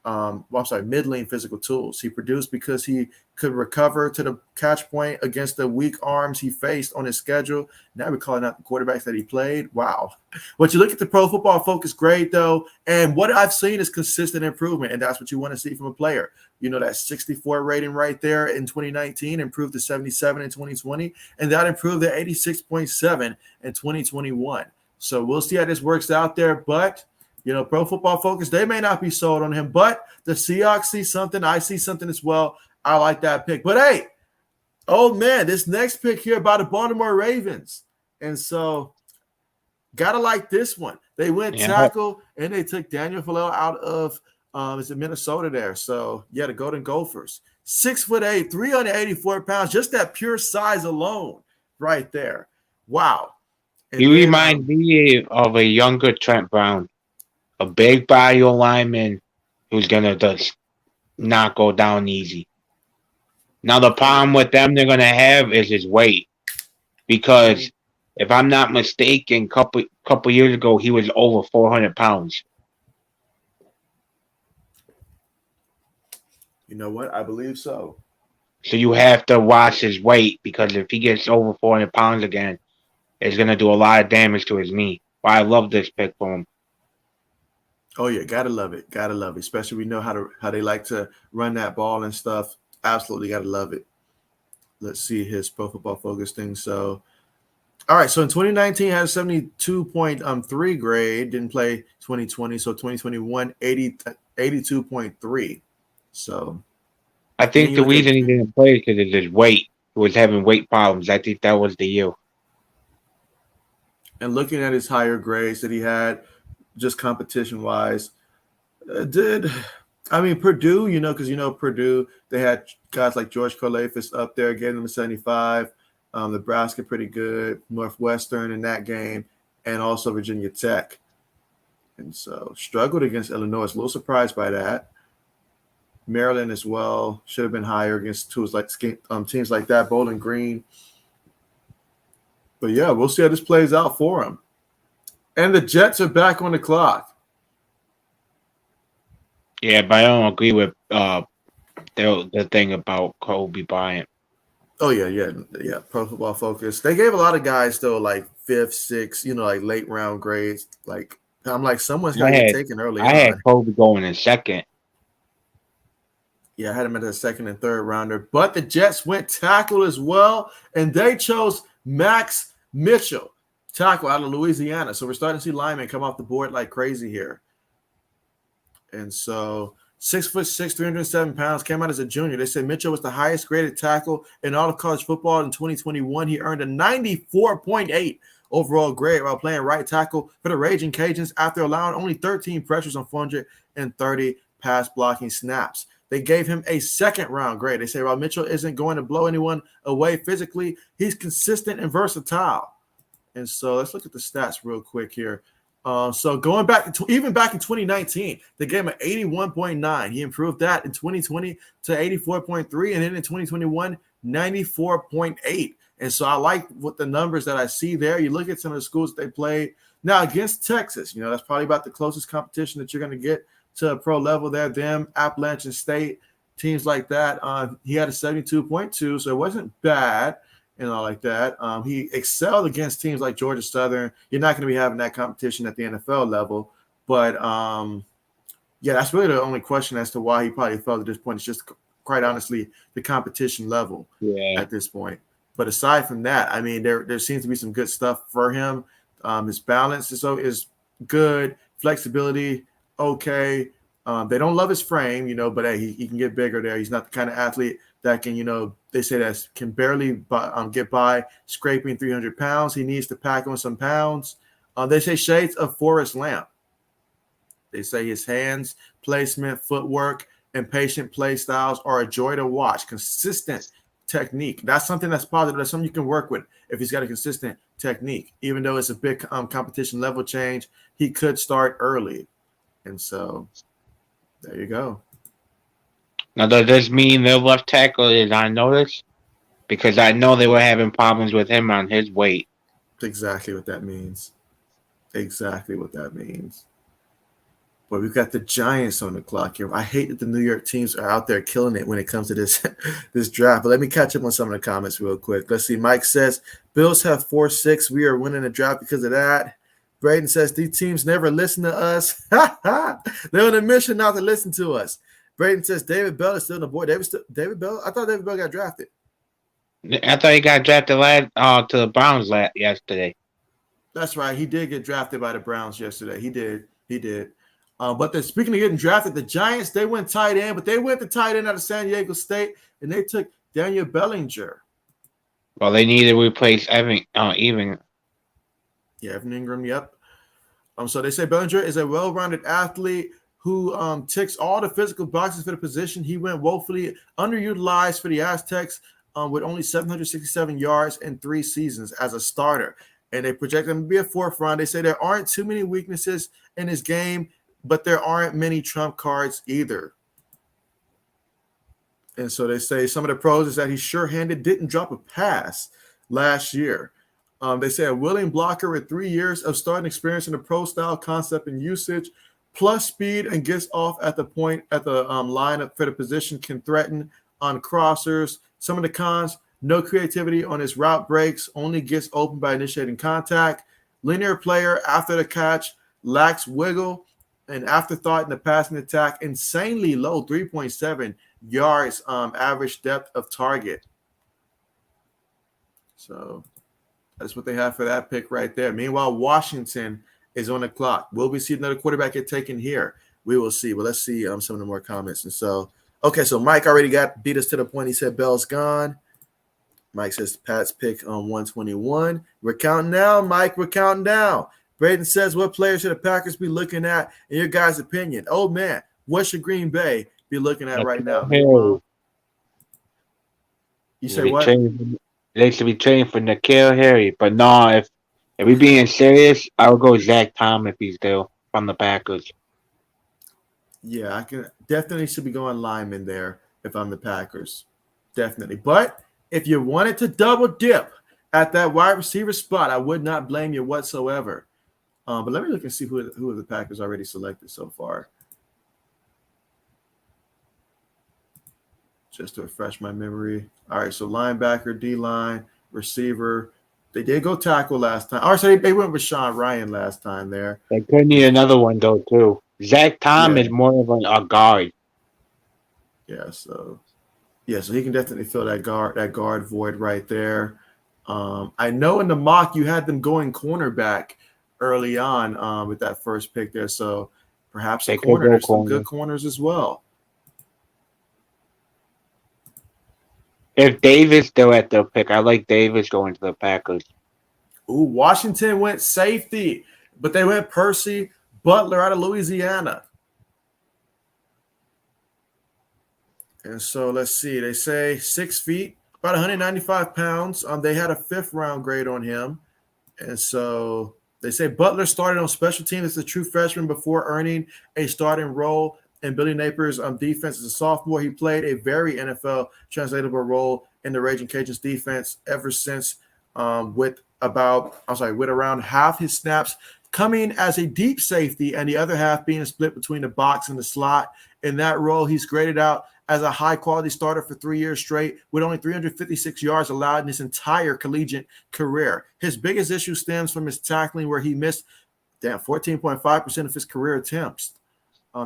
middling physical tools. He produced because he could recover to the catch point against the weak arms he faced on his schedule. Now we're calling out the quarterbacks that he played. Wow. But you look at the Pro Football Focus grade, though, and what I've seen is consistent improvement, and that's what you want to see from a player. You know, that 64 rating right there in 2019 improved to 77 in 2020, and that improved to 86.7 in 2021. So we'll see how this works out there, but you know, Pro Football Focus, they may not be sold on him, but the Seahawks see something. I see something as well. I like that pick. But hey, oh man, this next pick here by the Baltimore Ravens. And so, gotta like this one. They went tackle and they took Daniel Falel out of is it Minnesota there? So yeah, the Golden Gophers. 6'8", 384 pounds, just that pure size alone, right there. Wow. And he reminds me of a younger Trent Brown. A big bio lineman who's gonna just not go down easy. Now the problem with them they're gonna have is his weight, because if I'm not mistaken, couple years ago he was over 400 pounds. You know what? I believe so. So you have to watch his weight, because if he gets over 400 pounds again, it's gonna do a lot of damage to his knee. But I love this pick for him. Oh yeah, gotta love it. Gotta love it. Especially we know how they like to run that ball and stuff. Absolutely gotta love it. Let's see his Pro Football Focus thing. So, all right. So in 2019, had a 72.3 grade. Didn't play 2020. So 2021, 82.3. So I think the reason he didn't play is because of his weight. He was having weight problems. I think that was the year. And looking at his higher grades that he had, just competition-wise, Purdue, you know, because, you know, Purdue, they had guys like George Karlaftis up there getting them a 75. Nebraska pretty good, Northwestern in that game, and also Virginia Tech. And so struggled against Illinois. A little surprised by that. Maryland as well. Should have been higher against teams like that, Bowling Green. But, yeah, we'll see how this plays out for him. And the Jets are back on the clock. Yeah, but I don't agree with the thing about Kobe Bryant. Oh, yeah. Pro Football Focus. They gave a lot of guys, though, like 5th, 6th, you know, like late round grades. Like, I'm like, someone's got to get taken early on. I had Kobe going in second. Yeah, I had him at the 2nd and 3rd rounder. But the Jets went tackle as well, and they chose Max Mitchell, tackle out of Louisiana. So we're starting to see linemen come off the board like crazy here. And so 6'6", 307 pounds, came out as a junior. They said Mitchell was the highest graded tackle in all of college football in 2021. He earned a 94.8 overall grade while playing right tackle for the Raging Cajuns after allowing only 13 pressures on 430 pass blocking snaps. They gave him a 2nd round grade. They say while Mitchell isn't going to blow anyone away physically, he's consistent and versatile. And so let's look at the stats real quick here. So going back even back in 2019, they gave him an 81.9. He improved that in 2020 to 84.3, and then in 2021, 94.8. And so I like what the numbers that I see there. You look at some of the schools that they played. Now against Texas, you know, that's probably about the closest competition that you're going to get to a pro level there. Them, Appalachian State, teams like that. He had a 72.2, so it wasn't bad. And all like that. He excelled against teams like Georgia Southern. You're not going to be having that competition at the NFL level. But, yeah, that's really the only question as to why he probably fell at this point. It's just, quite honestly, the competition level at this point. But aside from that, I mean, there seems to be some good stuff for him. His balance is good. Flexibility, okay. They don't love his frame, you know, but hey, he can get bigger there. He's not the kind of athlete that can, you know, they say that can barely get by scraping 300 pounds. He needs to pack on some pounds. They say shades of Forrest Lamp. They say his hands, placement, footwork, and patient play styles are a joy to watch. Consistent technique. That's something that's positive. That's something you can work with if he's got a consistent technique. Even though it's a big competition level change, he could start early. And so there you go. Now, does this mean their left tackle is on notice? Because I know they were having problems with him on his weight. Exactly what that means. Exactly what that means. But we've got the Giants on the clock here. I hate that the New York teams are out there killing it when it comes to this this draft. But let me catch up on some of the comments real quick. Let's see. Mike says Bills have 4-6. We are winning the draft because of that. Braden says these teams never listen to us. They're on a mission not to listen to us. Braden says David Bell is still on the board. David Bell? I thought David Bell got drafted. I thought he got drafted to the Browns yesterday. That's right. He did get drafted by the Browns yesterday. He did. He did. But speaking of getting drafted, the Giants, they went tight end, but they went to tight end out of San Diego State, and they took Daniel Bellinger. Well, they need to replace Evan. Yeah, Evan Ingram, yep. So they say Bellinger is a well-rounded athlete who ticks all the physical boxes for the position. He went woefully underutilized for the Aztecs with only 767 yards in 3 seasons as a starter. And they project him to be a 4th round. They say there aren't too many weaknesses in his game, but there aren't many trump cards either. And so they say some of the pros is that he's sure-handed, didn't drop a pass last year. They say a willing blocker with 3 years of starting experience in the pro-style concept and usage, plus speed and gets off at the point at the lineup for the position, can threaten on crossers. Some of the cons, no creativity on his route breaks, only gets open by initiating contact. Linear player after the catch, lacks wiggle and afterthought in the passing attack. Insanely low, 3.7 yards average depth of target. So that's what they have for that pick right there. Meanwhile, Washington is on the clock. Will we see another quarterback get taken here? We will see. Well, let's see some of the more comments. And so, okay, so Mike already beat us to the point. He said Bell's gone. Mike says Pat's pick on 121. We're counting down, Mike. We're counting down. Braden says, what players should the Packers be looking at in your guys' opinion? Oh, man, what should Green Bay be looking at right now? Meanwhile, you say what? They should be trading for N'Keal Harry. But no, if we being serious, I would go Zach Tom if he's there from the Packers. Yeah, I can definitely should be going lineman there if I'm the Packers. Definitely. But if you wanted to double dip at that wide receiver spot, I would not blame you whatsoever. But let me look and see who the Packers already selected so far. Just to refresh my memory. All right, so linebacker, D-line, receiver. They did go tackle last time. Or so they went with Sean Ryan last time there. They could need another one, though, too. Zach Tom is more of a guard. Yeah, so he can definitely fill that guard void right there. I know in the mock you had them going cornerback early on with that first pick there, so perhaps a corner. There's some good corners as well. If Davis still at the pick, I like Davis going to the Packers. Ooh, Washington went safety, but they went Percy Butler out of Louisiana. And so let's see. They say 6 feet, about 195 pounds. They had a 5th round grade on him. And so they say Butler started on special teams as a true freshman before earning a starting role in Billy Napier's defense as a sophomore. He played a very NFL translatable role in the Raging Cajuns defense ever since with around half his snaps coming as a deep safety and the other half being split between the box and the slot. In that role, he's graded out as a high-quality starter for 3 years straight with only 356 yards allowed in his entire collegiate career. His biggest issue stems from his tackling, where he missed 14.5% of his career attempts.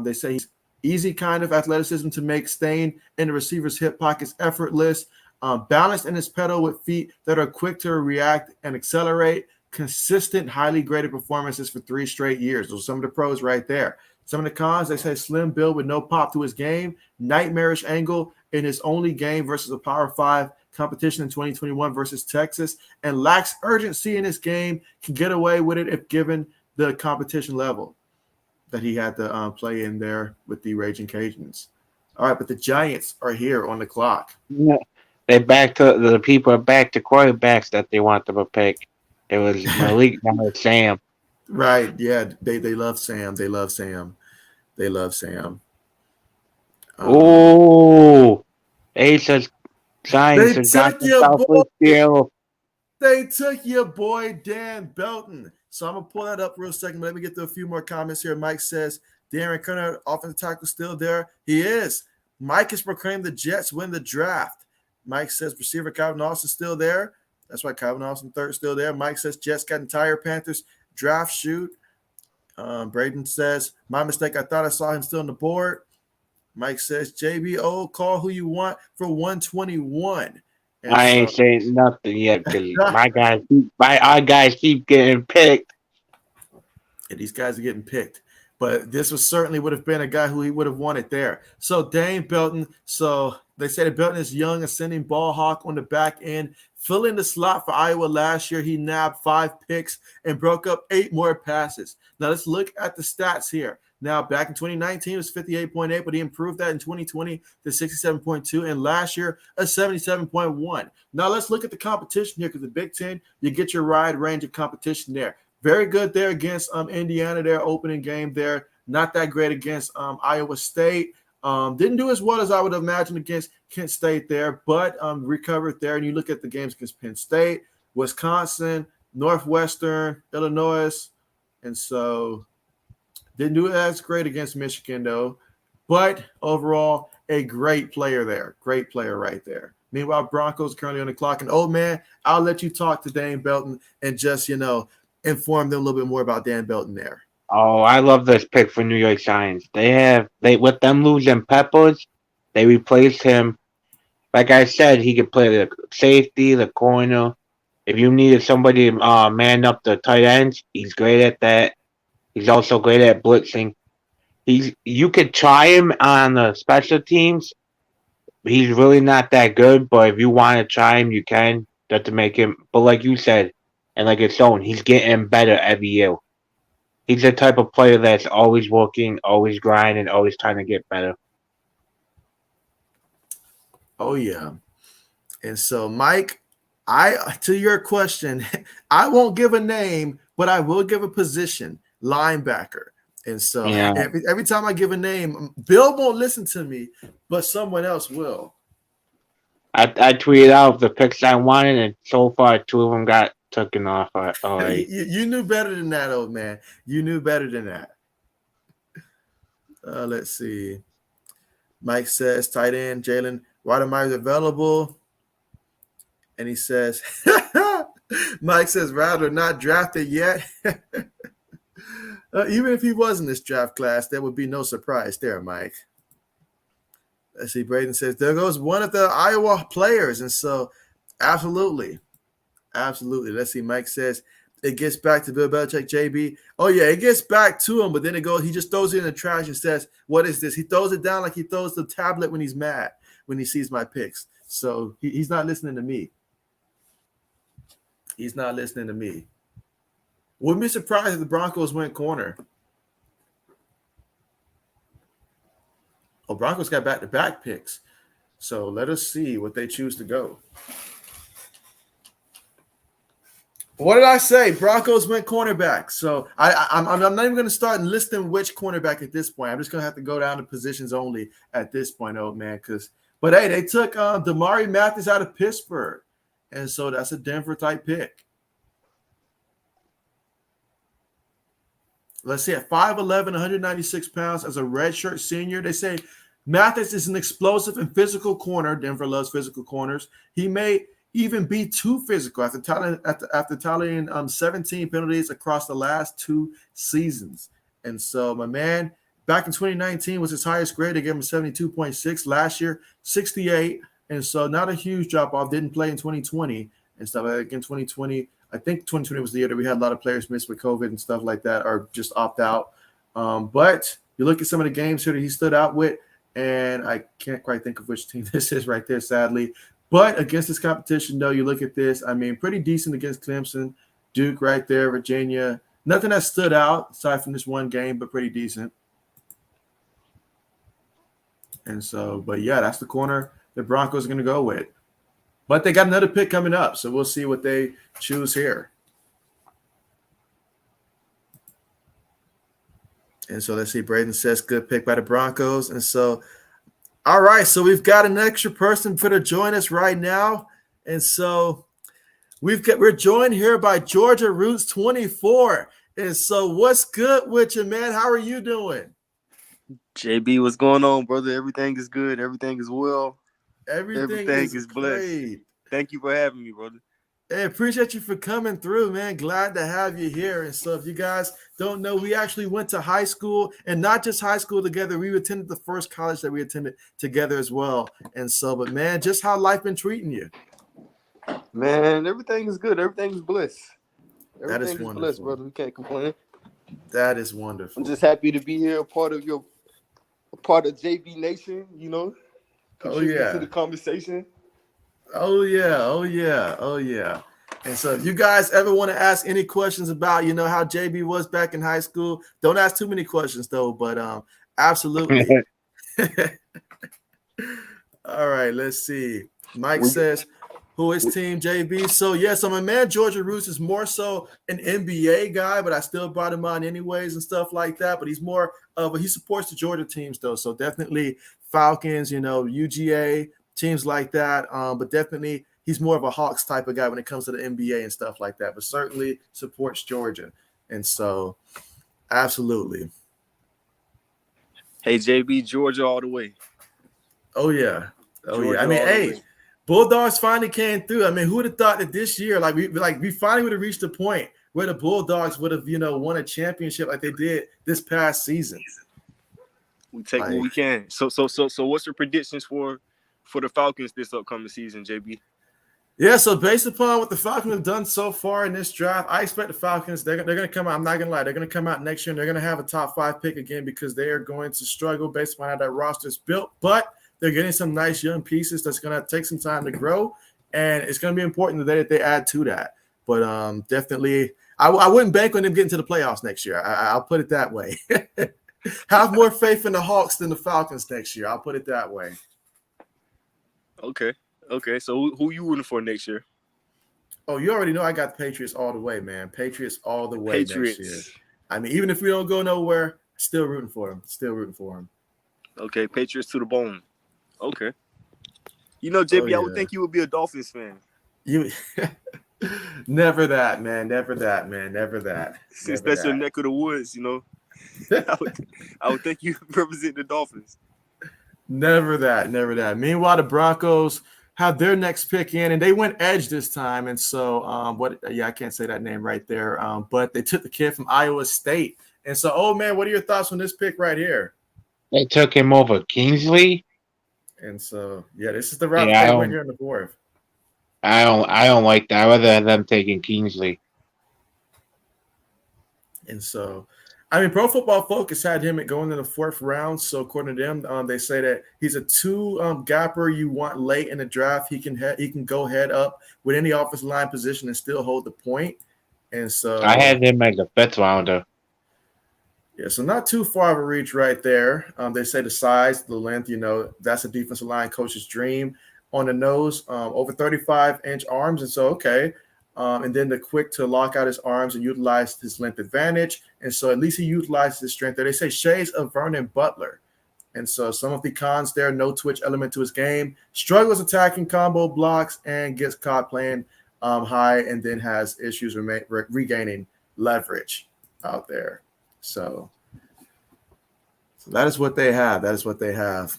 They say he's easy kind of athleticism to make, staying in the receiver's hip pockets effortless, balanced in his pedal with feet that are quick to react and accelerate, consistent, highly graded performances for 3 straight years. Those are some of the pros right there. Some of the cons, they say slim build with no pop to his game, nightmarish angle in his only game versus a Power 5 competition in 2021 versus Texas, and lacks urgency in his game, can get away with it if given the competition level that he had to play in there with the Raging Cajuns. All right, but the Giants are here on the clock. Yeah. The people are back to quarterbacks that they want them to pick. It was Malik, now it's Sam. Right, yeah, they love Sam. They love Sam. They love Sam. Aces, Giants, they took your boy Dan Belton. So I'm going to pull that up real second. Let me get to a few more comments here. Mike says Darren Kerner, offensive tackle, still there. He is. Mike has proclaimed the Jets win the draft. Mike says receiver Calvin Austin still there. That's why Calvin Austin third still there. Mike says Jets got entire Panthers draft shoot. Braden says, my mistake. I thought I saw him still on the board. Mike says, JBO, call who you want for 121. And I ain't saying nothing yet because our guys keep getting picked. And these guys are getting picked. But this was certainly would have been a guy who he would have wanted there. So Dane Belton. So they say that Belton is young, ascending ball hawk on the back end, filling the slot for Iowa last year. He nabbed 5 picks and broke up 8 more passes. Now let's look at the stats here. Now back in 2019 it was 58.8, but he improved that in 2020 to 67.2, and last year a 77.1. Now let's look at the competition here, because the Big Ten, you get your wide range of competition there. Very good there against Indiana, their opening game there. Not that great against Iowa State. Didn't do as well as I would have imagined against Kent State there, but recovered there. And you look at the games against Penn State, Wisconsin, Northwestern, Illinois. And so didn't do as great against Michigan, though. But overall, a great player there. Great player right there. Meanwhile, Broncos currently on the clock. And, man, I'll let you talk to Dane Belton and just, inform them a little bit more about Dan Belton there. Oh, I love this pick for New York Giants. They with them losing Peppers, they replaced him. Like I said, he could play the safety, the corner. If you needed somebody to man up the tight ends, he's great at that. He's also great at blitzing. You could try him on the special teams. He's really not that good, but if you want to try him, you can. Just to make him. But like you said, and like it's shown, he's getting better every year. He's the type of player that's always working, always grinding, always trying to get better. Oh, yeah. And so, Mike, to your question, I won't give a name, but I will give a position, linebacker. And so every time I give a name, Bill won't listen to me, but someone else will. I tweeted out the picks I wanted, and so far 2 of them got taken off. All right. You knew better than that, old man. You knew better than that. Let's see. Mike says, tight end, Jalen Wydermeyer's available. And he says, Mike says, Rattler not drafted yet. Even if he was in this draft class, there would be no surprise there, Mike. Let's see. Braden says, there goes one of the Iowa players. And so, absolutely. Absolutely. Let's see. Mike says it gets back to Bill Belichick, JB. Oh, yeah, it gets back to him, but then he just throws it in the trash and says, what is this? He throws it down like he throws the tablet when he's mad, when he sees my picks. So he's not listening to me. He's not listening to me. Wouldn't be surprised if the Broncos went corner. Oh, Broncos got back-to-back picks. So let us see what they choose to go. What did I say? Broncos went cornerback. So I'm not even going to start listing which cornerback at this point. I'm just going to have to go down to positions only at this point, old man. But hey, they took Damari Mathis out of Pittsburgh, and so that's a Denver type pick. Let's see, at 5'11", 196 pounds, as a redshirt senior, they say Mathis is an explosive and physical corner. Denver loves physical corners. He may even be too physical after tallying 17 penalties across the last 2 seasons. And so, my man, back in 2019 was his highest grade. They gave him 72.6. Last year, 68. And so, not a huge drop-off. Didn't play in 2020 and stuff. Again, 2020, I think 2020 was the year that we had a lot of players miss with COVID and stuff like that, or just opt out. But you look at some of the games here that he stood out with, and I can't quite think of which team this is right there, sadly. But against this competition, though, you look at this, I mean, pretty decent against Clemson, Duke right there, Virginia. Nothing that stood out aside from this one game, but pretty decent. And so, but yeah, that's the corner the Broncos are going to go with. But they got another pick coming up, so we'll see what they choose here. And so let's see, Braden says good pick by the Broncos. And so, all right, so we've got an extra person for to join us right now. And so we're joined here by Georgia Roots 24. And so what's good with you, man? How are you doing? JB, what's going on, brother? Everything is good. Everything is well. Everything Everything is is blessed. great. Thank you for having me, brother. Hey, appreciate you for coming through, man. Glad to have you here. And so, if you guys don't know, we actually went to high school, and not just high school together. We attended the first college that we attended together as well. And so, but man, just how life been treating you? Man, everything is good. Everything is blessed. That is Everything is blessed, wonderful. brother. We can't complain. That is I'm wonderful. just happy to be here, a part of JB Nation. Oh Contribute to yeah. the conversation. Oh yeah. Oh yeah. Oh yeah. And so, if you guys ever want to ask any questions about, how JB was back in high school, don't ask too many questions though. But absolutely. All right, let's see. Mike We, says, who is we Team JB? So, yes, I'm a man. Georgia Roots is more so an NBA guy, but I still brought him on anyways and stuff like that. But he's more of he supports the Georgia teams, though. So, definitely Falcons, UGA, teams like that. But definitely he's more of a Hawks type of guy when it comes to the NBA and stuff like that. But certainly supports Georgia. And so, absolutely. hey JB, Georgia all the way. Oh, yeah. Oh, yeah. I Georgia mean, all the hey. way. Bulldogs finally came through. I mean, who would have thought that this year, we finally would have reached a point where the Bulldogs would have, won a championship like they did this past season. We take what we can. So what's your predictions for the Falcons this upcoming season, JB? Yeah, so based upon what the Falcons have done so far in this draft, I expect the Falcons, they're going to come out. I'm not going to lie. They're going to come out next year and they're going to have a top 5 pick again because they are going to struggle based upon how that roster is built. But they're getting some nice young pieces that's going to take some time to grow. And it's going to be important that they add to that. But definitely, I wouldn't bank on them getting to the playoffs next year. I'll put it that way. Have more faith in the Hawks than the Falcons next year. I'll put it that way. Okay. So who you rooting for next year? Oh, you already know I got the Patriots all the way, man. Patriots all the way next year. Patriots. I mean, even if we don't go nowhere, still rooting for them. Still rooting for them. Okay, Patriots to the bone. Okay. JB, Oh, I would think you would be a Dolphins fan. You never that, man. Never that, man. Never that. Since Never that's your neck of the woods, I would think you represent the Dolphins. Never that. Never that. Meanwhile, the Broncos have their next pick in, and they went edge this time. And so, I can't say that name right there. But they took the kid from Iowa State. And so, oh man, what are your thoughts on this pick right here? They took him over Kingsley. And so, yeah, this is the route Yeah, they went here in the fourth. I don't like that. I'd rather have them taking Kingsley. And so, I mean, Pro Football Focus had him going in the 4th round. So according to them, they say that he's a 2 gapper you want late in the draft. He can go head up with any offensive line position and still hold the point. And so I had him as a 5th rounder. Yeah, so not too far of a reach right there. They say the size, the length, that's a defensive line coach's dream. On the nose, over 35-inch arms. And so, okay. And then the quick to lock out his arms and utilize his length advantage. And so at least he utilizes his strength there. They say shades of Vernon Butler. And so some of the cons there, no twitch element to his game, struggles attacking combo blocks and gets caught playing high and then has issues regaining leverage out there. So that is what they have. That is what they have.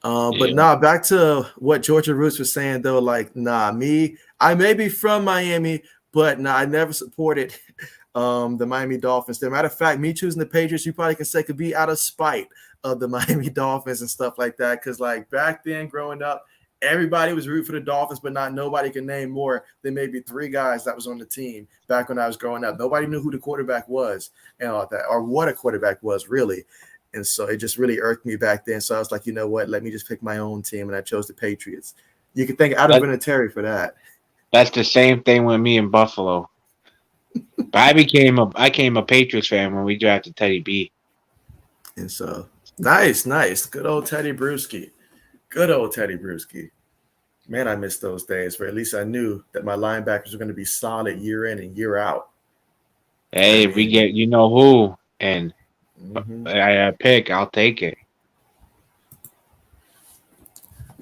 But back to what Georgia Roots was saying, though, I may be from Miami, but I never supported the Miami Dolphins. As a matter of fact, me choosing the Patriots, you probably can say could be out of spite of the Miami Dolphins and stuff like that. Because back then growing up, everybody was rooting for the Dolphins, but nobody can name more than maybe 3 guys that was on the team back when I was growing up. Nobody knew who the quarterback was and all that, or what a quarterback was really. And so it just really irked me back then. So I was like, you know what? Let me just pick my own team, and I chose the Patriots. You can thank Adam Vinatieri for that. That's the same thing with me in Buffalo. But I became a Patriots fan when we drafted Teddy B. And so nice. Good old Teddy Bruschi. Good old Teddy Bruschi. Man, I miss those days where at least I knew that my linebackers were going to be solid year in and year out. Hey, if we get who and I pick, I'll take it.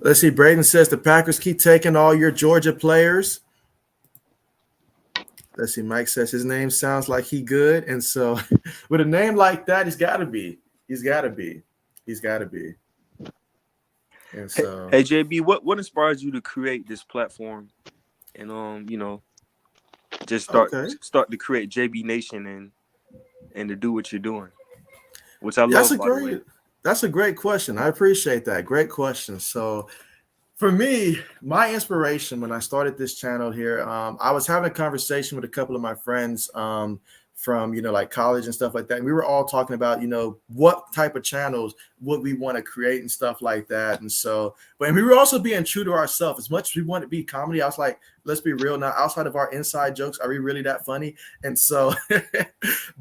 Let's see. Braden says the Packers keep taking all your Georgia players. Let's see. Mike says his name sounds like he good. And so with a name like that, he's got to be. He's got to be. He's got to be. And so, hey JB, what inspires you to create this platform and just start to create JB Nation and to do what you're doing, which I love, by the way. That's a great question. I appreciate that. Great question. So for me, my inspiration when I started this channel here, I was having a conversation with a couple of my friends from, like college and stuff like that. And we were all talking about, what type of channels would we want to create and stuff like that. And so, but we were also being true to ourselves. As much as we want to be comedy, I was like, let's be real now. Outside of our inside jokes, are we really that funny? And so,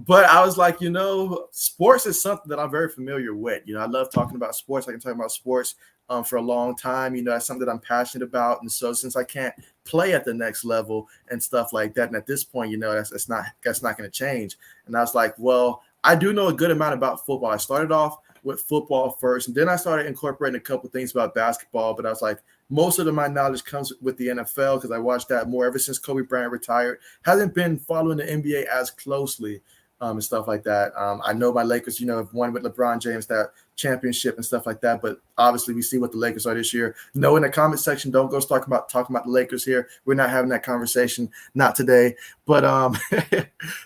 but I was like, sports is something that I'm very familiar with. I love talking about sports. I can talk about sports for a long time. That's something that I'm passionate about. And so since I can't play at the next level and stuff like that, and at this point, that's not going to change. And I was like, well, I do know a good amount about football. I started off with football first, and then I started incorporating a couple things about basketball. But I was like, most of my knowledge comes with the NFL because I watched that more ever since Kobe Bryant retired. Hasn't been following the NBA as closely and stuff like that. I know my Lakers, have won with LeBron James that championship and stuff like that. But obviously, we see what the Lakers are this year. No, in the comment section, don't go talking about the Lakers here. We're not having that conversation, not today. But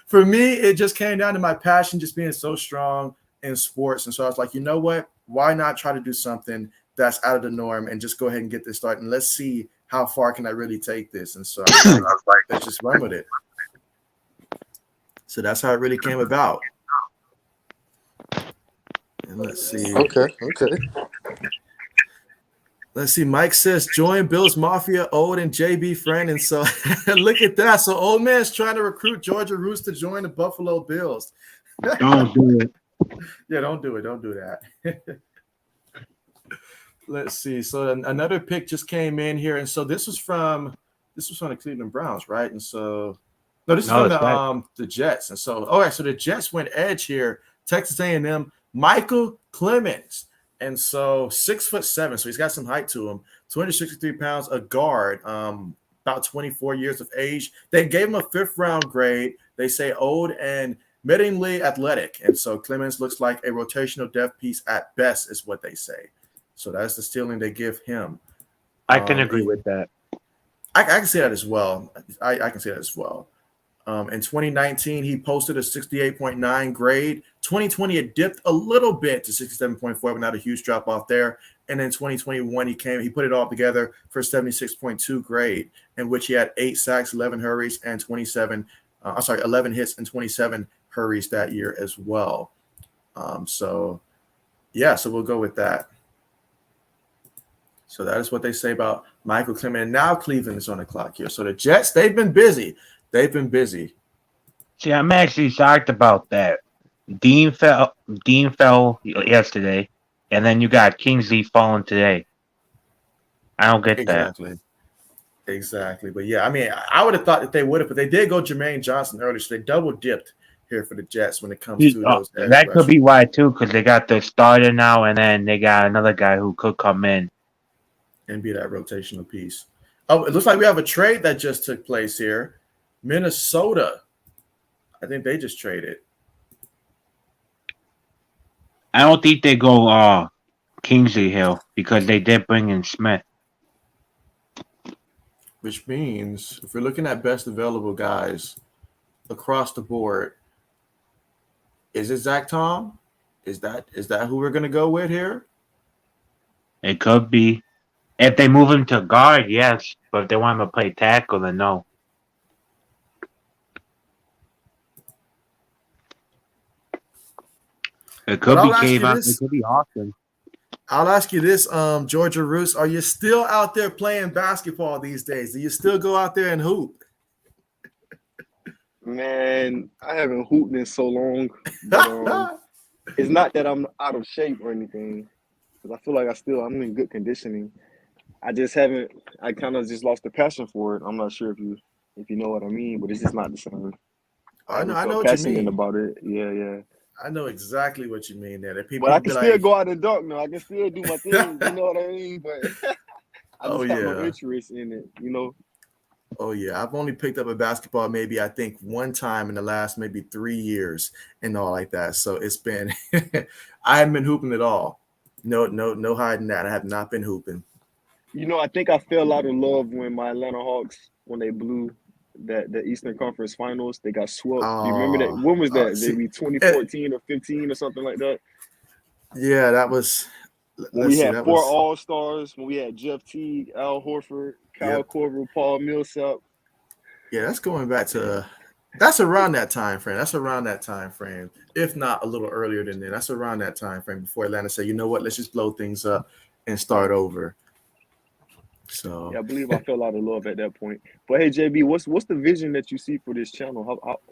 for me, it just came down to my passion just being so strong in sports. And so I was like, you know what? Why not try to do something that's out of the norm and just go ahead and get this started? And let's see how far can I really take this. And so I was like, let's just run with it. So that's how it really came about. And let's see. Okay. Let's see. Mike says, join Bills Mafia, Old and JB friend. And so look at that. So Old Man's trying to recruit Georgia Roots to join the Buffalo Bills. Don't do it. Yeah, don't do it. Don't do that. Let's see. So another pick just came in here. And so this was from the Cleveland Browns, right? And so no, this is from the Jets. And so, all right, so the Jets went edge here. Texas A&M, Michael Clemens. And so 6'7", so he's got some height to him. 263 pounds, a guard, about 24 years of age. They gave him a 5th round grade. They say old and mediumly athletic. And so Clemens looks like a rotational depth piece at best, is what they say. So that's the stealing they give him. I can agree with that. I can see that as well. I can see that as well. In 2019, he posted a 68.9 grade. 2020, it dipped a little bit to 67.4, but not a huge drop off there. And in 2021, he put it all together for a 76.2 grade, in which he had 8 sacks, 11 hurries, and 11 hits and 27 hurries that year as well. So we'll go with that. So that is what they say about Michael Clemens. And now Cleveland is on the clock here. So the Jets, they've been busy. See, I'm actually shocked about that. Dean fell yesterday, and then you got Kingsley falling today. I don't get that. Exactly. But yeah, I mean, I would have thought that they would have, but they did go Jermaine Johnson earlier, so they double dipped here for the Jets when it comes to those. That could be why too, because they got the starter now, and then they got another guy who could come in and be that rotational piece. Oh, it looks like we have a trade that just took place here. Minnesota, I think they just traded. I don't think they go Kingsley Hill because they did bring in Smith. Which means if we're looking at best available guys across the board, is it Zach Tom? Is that who we're going to go with here? It could be. If they move him to guard, yes. But if they want him to play tackle, then no. It could be Kayvon. It could be Austin. I'll ask you this, Georgia Roos. Are you still out there playing basketball these days? Do you still go out there and hoop? Man, I haven't hooped in so long. But, it's not that I'm out of shape or anything, because I feel like I'm in good conditioning. I just haven't. I kind of just lost the passion for it. I'm not sure if you know what I mean, but it's just not the same. I know what you mean about it. Yeah. I know exactly what you mean there. But I can still go out and dunk now. I can still do my thing. You know what I mean? But I just have no interest in it. Oh yeah, I've only picked up a basketball maybe I think one time in the last maybe 3 years and all like that. So it's been I haven't been hooping at all. No hiding that. I have not been hooping. I think I fell out of love when my Atlanta Hawks when they blew that the Eastern Conference Finals. They got swept. Do you remember that? Oh, When was that? see, Maybe it, 2014 or 15 or something like that. yeah, that was. When we Let's see, had that four was. All Stars, when we had Jeff Teague, Al Horford, Kyle Yep. Korver, Paul Millsap. Yeah, that's going back to. That's around that time frame. That's around that time frame, if not a little earlier than that. That's around that time frame before Atlanta said, you know what, let's just blow things up and start over. Yeah, So, I believe I fell out of love at that point. But hey, JB, what's the vision that you see for this channel?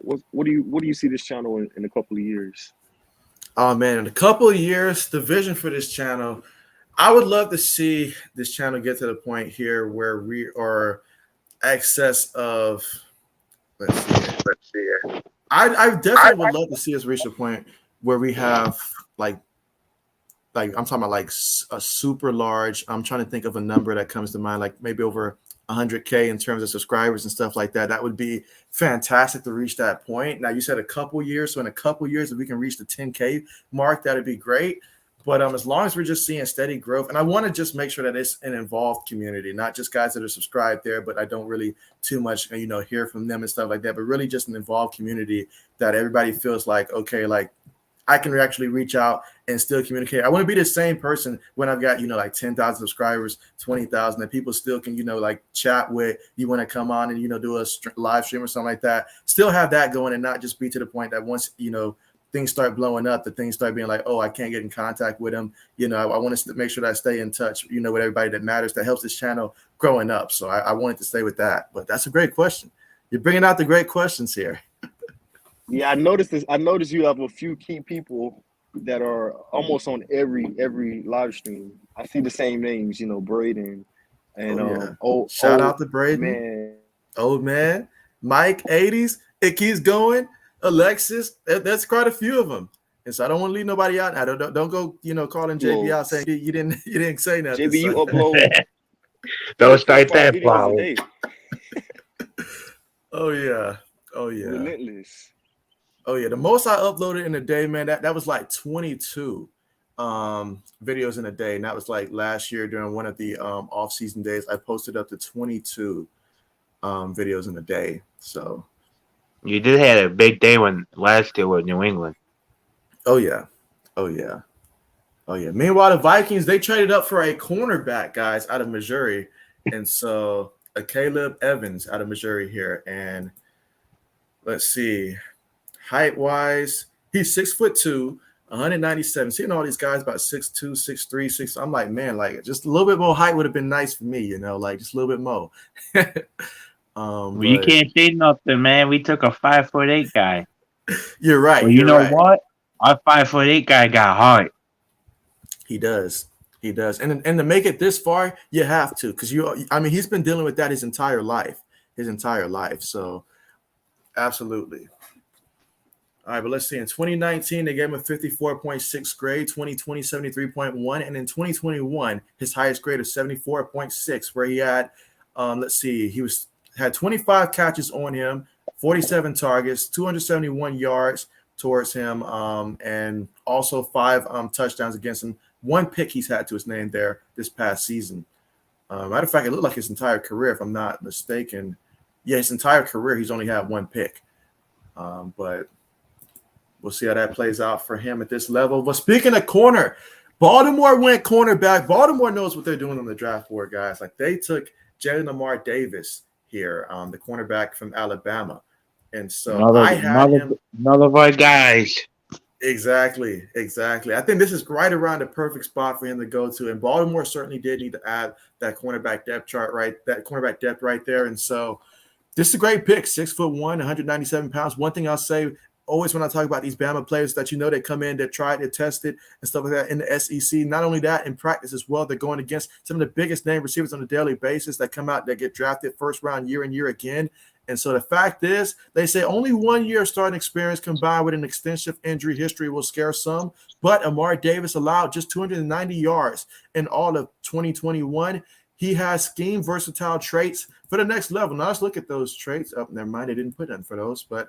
What do you see this channel in a couple of years? oh man, in a couple of years, the vision for this channel, I would love to see this channel get to the point here where we are excess of. Let's see it. I definitely would love to see us reach a point where we have like I'm talking about like a super large. I'm trying to think of a number that comes to mind, like maybe over 100K in terms of subscribers and stuff like that. That would be fantastic to reach that point. Now you said a couple years, so in a couple years, if we can reach the 10K mark, that'd be great. But as long as we're just seeing steady growth, and I want to just make sure that it's an involved community, not just guys that are subscribed there, but I don't really too much, hear from them and stuff like that, but really just an involved community that everybody feels like, okay, like I can actually reach out and still communicate. I want to be the same person when I've got, like 10,000 subscribers, 20,000 that people still can, like chat with. You want to come on and, do a live stream or something like that. Still have that going and not just be to the point that once, things start blowing up, the things start being like, oh, I can't get in contact with them. I want to make sure that I stay in touch, with everybody that matters, that helps this channel growing up. So I wanted to stay with that. But that's a great question. You're bringing out the great questions here. Yeah, I noticed this. I noticed you have a few key people that are almost on every live stream. I see the same names, Braden and Oh, yeah. oh Shout out to Braden. man. Old man, Mike, 80s. It keeps going. Alexis, that's quite a few of them. And so I don't want to leave nobody out. I don't go, calling JB out saying you didn't say nothing. JB, you So. upload Don't start that videos flower. a day. Oh yeah. Relentless. Oh yeah. The most I uploaded in a day, man, that was like 22 videos in a day. And that was like last year during one of the off-season days. I posted up to 22 videos in a day. So You did have a big day last year with New England. Oh yeah. Meanwhile, the Vikings, they traded up for a cornerback, guys, out of Missouri. And so a Caleb Evans out of Missouri here. And let's see, height-wise, he's 6'2", 197. Seeing all these guys about 6'2", 6'3", 6. I'm like, man, like just a little bit more height would have been nice for me, like just a little bit more. Well, you can't say nothing, man. We took a 5'8" guy. You're right. Well, you know what? Our 5'8" guy got heart. He does. And to make it this far, you have to, because he's been dealing with that his entire life. So absolutely. All right, but let's see. In 2019, they gave him a 54.6 grade, 2020, 73.1, and in 2021, his highest grade of 74.6, where he had, had 25 catches on him, 47 targets, 271 yards towards him, and also 5 touchdowns against him. 1 pick he's had to his name there this past season. Matter of fact, it looked like his entire career, if I'm not mistaken. Yeah, his entire career, he's only had 1 pick. But we'll see how that plays out for him at this level. But speaking of corner, Baltimore went cornerback. Baltimore knows what they're doing on the draft board, guys. Like they took Jalen Lamar Davis here, the cornerback from Alabama. And so I had him. None of our guys. Exactly. I think this is right around the perfect spot for him to go to. And Baltimore certainly did need to add that cornerback depth right there. And so this is a great pick. 6'1", 197 pounds. One thing I'll say always when I talk about these Bama players that they come in, they tried, they tested and stuff like that in the SEC. Not only that, in practice as well, they're going against some of the biggest name receivers on a daily basis that come out that get drafted first round year and year again. And so the fact is, they say only 1 year starting experience combined with an extensive injury history will scare some. But Amari Davis allowed just 290 yards in all of 2021. he has scheme versatile traits for the next level. Now let's look at those traits. Oh, never mind, they didn't put in for those. But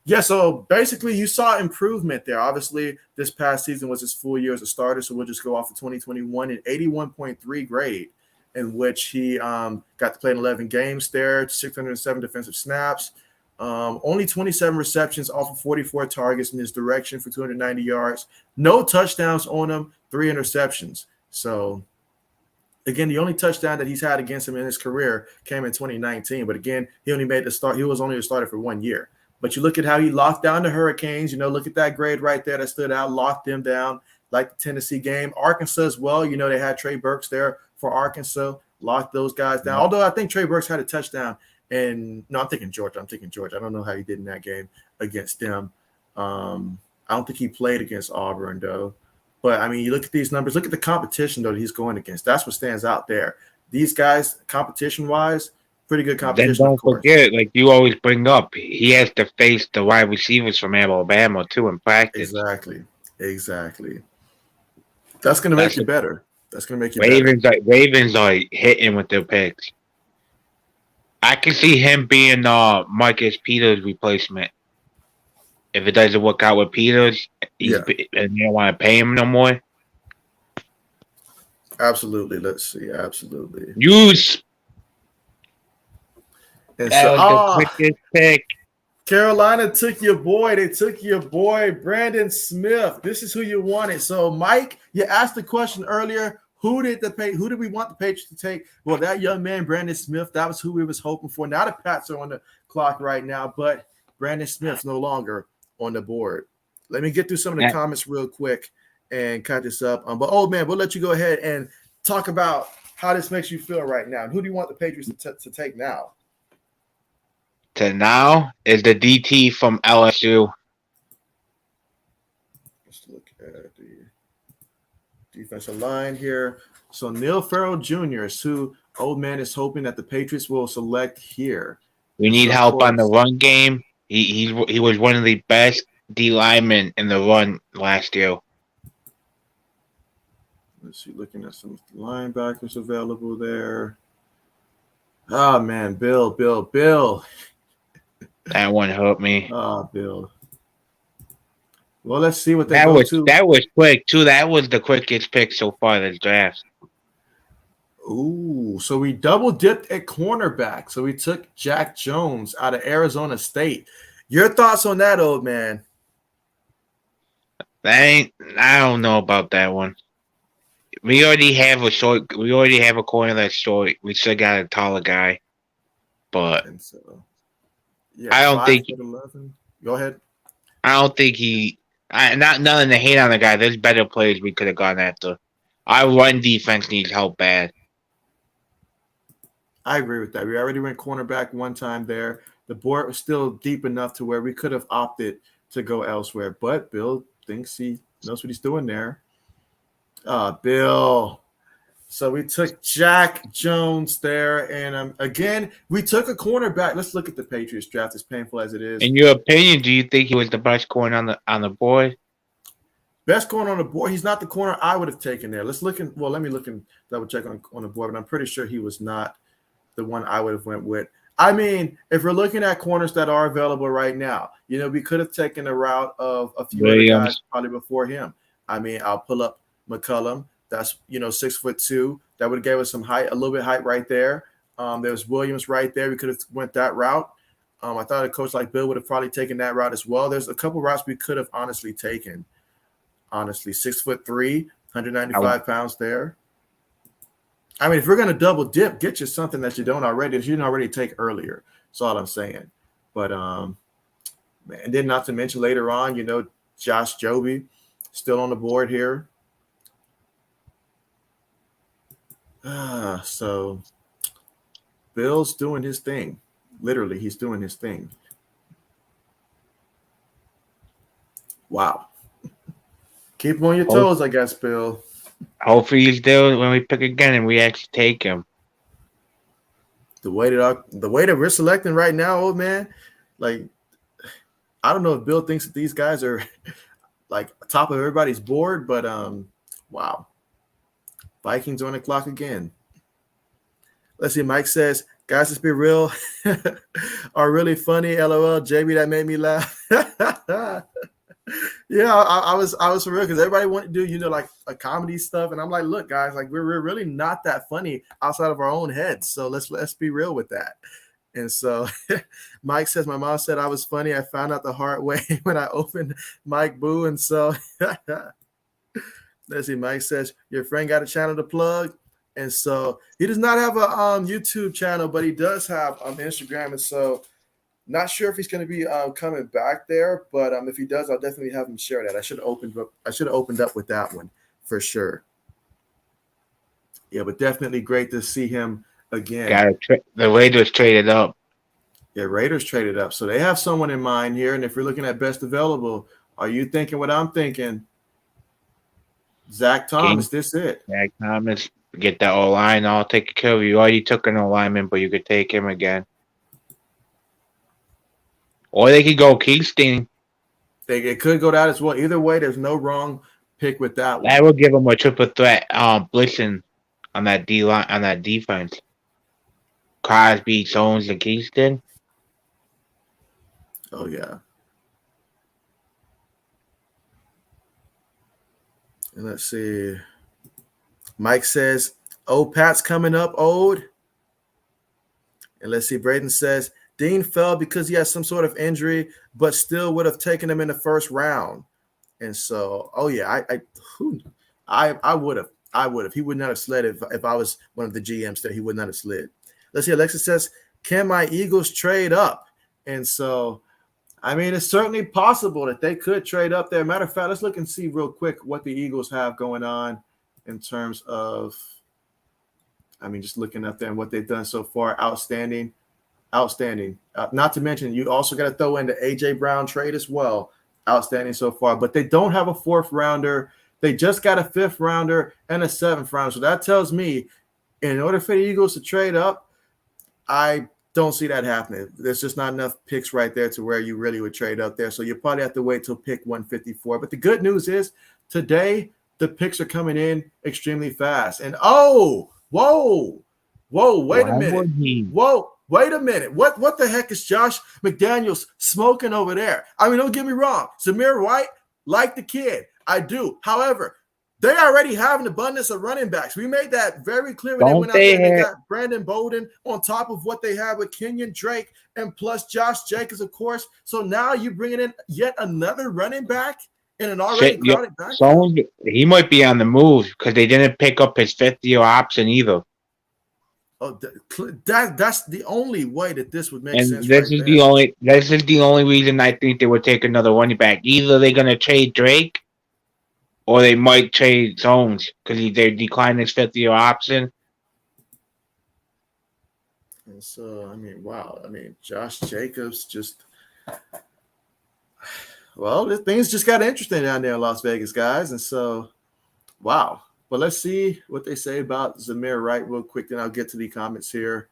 yeah, so basically you saw improvement there. Obviously, this past season was his full year as a starter, so we'll just go off of 2021 and 81.3 grade, in which he got to play in 11 games there, 607 defensive snaps, only 27 receptions off of 44 targets in his direction for 290 yards, no touchdowns on him, 3 interceptions. So again, the only touchdown that he's had against him in his career came in 2019. But again, he only made the start. He was only a starter for 1 year. But you look at how he locked down the Hurricanes. Look at that grade right there that stood out, locked them down, like the Tennessee game. Arkansas as well. They had Trey Burks there for Arkansas, locked those guys down. Although I think Trey Burks had a touchdown. I'm thinking Georgia. I don't know how he did in that game against them. I don't think he played against Auburn, though. But, I mean, you look at these numbers. Look at the competition, though, that he's going against. That's what stands out there. These guys, competition-wise, pretty good competition, Then don't of course. forget, like you always bring up, he has to face the wide receivers from Alabama, too, in practice. Exactly. That's going to make you better. That's going to make you better. Ravens are hitting with their picks. I can see him being Marcus Peters' replacement. If it doesn't work out with Peters, and you don't want to pay him no more. Absolutely. Let's see. Absolutely. Use. And that was the quickest pick. Carolina took your boy. They took your boy, Brandon Smith. This is who you wanted. So, Mike, you asked the question earlier. Who did we want the Patriots to take? Well, that young man, Brandon Smith, that was who we was hoping for. Now the Pats are on the clock right now, but Brandon Smith's no longer on the board. Let me get through some of the comments real quick and cut this up. But, man, we'll let you go ahead and talk about how this makes you feel right now. And who do you want the Patriots to take now? To now is the DT from LSU. Let's look at the defensive line here. So Neil Farrell Jr. is who old man is hoping that the Patriots will select here. We need help on the run game. He was one of the best D linemen in the run last year. Let's see, looking at some linebackers available there. Oh man, Bill. That one hurt me. Oh, Bill. Well, let's see what that was quick too. That was the quickest pick so far this draft. Ooh, so we double dipped at cornerback. So we took Jack Jones out of Arizona State. Your thoughts on that, old man? I don't know about that one. We already have a corner that's short. We still got a taller guy, but I don't think. 11. Go ahead. I don't think not nothing to hate on the guy. There's better players we could have gone after. Our run defense needs help bad. I agree with that. We already went cornerback one time there. The board was still deep enough to where we could have opted to go elsewhere. But Bill thinks he knows what he's doing there. Bill. So we took Jack Jones there. And again, we took a cornerback. Let's look at the Patriots draft, as painful as it is. In your opinion, do you think he was the best corner on the board? Best corner on the board. He's not the corner I would have taken there. Let me look and double check on the board, but I'm pretty sure he was not the one I would have went with. I mean, if we're looking at corners that are available right now, we could have taken the route of a few other guys probably before him. I mean, I'll pull up McCullum. That's 6'2". That would have gave us some height, a little bit height right there. There's Williams right there. We could have went that route. I thought a coach like Bill would have probably taken that route as well. There's a couple routes we could have honestly taken. Honestly, 6'3", 195 pounds there. I mean, if we're gonna double dip, get you something that you didn't already take earlier. That's all I'm saying. But man, and then not to mention later on, Josh Joby still on the board here. So Bill's doing his thing. Literally, he's doing his thing. Wow. Keep him on your toes, I guess, Bill. Hopefully he's there when we pick again and we actually take him. The way that we're selecting right now, old man, like, I don't know if Bill thinks that these guys are like top of everybody's board, but wow. Vikings on the clock again. Let's see. Mike says, guys, let's be real. Are really funny. LOL. JB, that made me laugh. Yeah, I was for real because everybody wanted to do, like a comedy stuff. And I'm like, look, guys, like we're really not that funny outside of our own heads. So let's be real with that. And so Mike says, my mom said I was funny. I found out the hard way when I opened Mike Boo. And so let's see. Mike says, your friend got a channel to plug. And so he does not have a YouTube channel, but he does have Instagram. And so not sure if he's going to be coming back there, but if he does, I'll definitely have him share that. I should have opened up with that one for sure. Yeah, but definitely great to see him again. The Raiders traded up. Yeah, Raiders traded up. So they have someone in mind here. And if you're looking at best available, are you thinking what I'm thinking? Zach Thomas, this it. Zach Thomas, get that O-line all taken care of. You already took an O-lineman, but you could take him again. Or they could go Keystone. It could go that as well. Either way, there's no wrong pick with that one. That would give them a triple threat blitzing on that D line, on that defense. Crosby, Jones, and Keystone. Oh yeah. And let's see. Mike says, "Oh, Pat's coming up, old." And let's see. Braden says, Dean fell because he has some sort of injury, but still would have taken him in the first round. And so, oh yeah, I would have. He would not have slid if I was one of the GMs there. He would not have slid. Let's see. Alexis says, can my Eagles trade up? And so, I mean, it's certainly possible that they could trade up there. Matter of fact, let's look and see real quick what the Eagles have going on in terms of, just looking up there and what they've done so far. Outstanding. Not to mention, you also got to throw in the A.J. Brown trade as well. Outstanding so far. But they don't have a fourth rounder. They just got a fifth rounder and a seventh rounder. So that tells me in order for the Eagles to trade up, I don't see that happening. There's just not enough picks right there to where you really would trade up there. So you probably have to wait till pick 154. But the good news is today the picks are coming in extremely fast. And wait a minute. What the heck is Josh McDaniels smoking over there? Don't get me wrong. Zamir White, like the kid. I do. However, they already have an abundance of running backs. We made that very clear when they went out there and they got Brandon Bolden on top of what they have with Kenyon Drake and plus Josh Jacobs, of course. So now you're bringing in yet another running back in an already crowded back. So he might be on the move because they didn't pick up his fifth-year option either. Oh, that's the only way that this would make sense. And this is the only reason I think they would take another running back. Either they're gonna trade Drake, or they might trade Jones because they declined his fifth-year option. And so, wow. Josh Jacobs things just got interesting down there in Las Vegas, guys. And so, wow. But let's see what they say about Zamir White real quick, then I'll get to the comments here.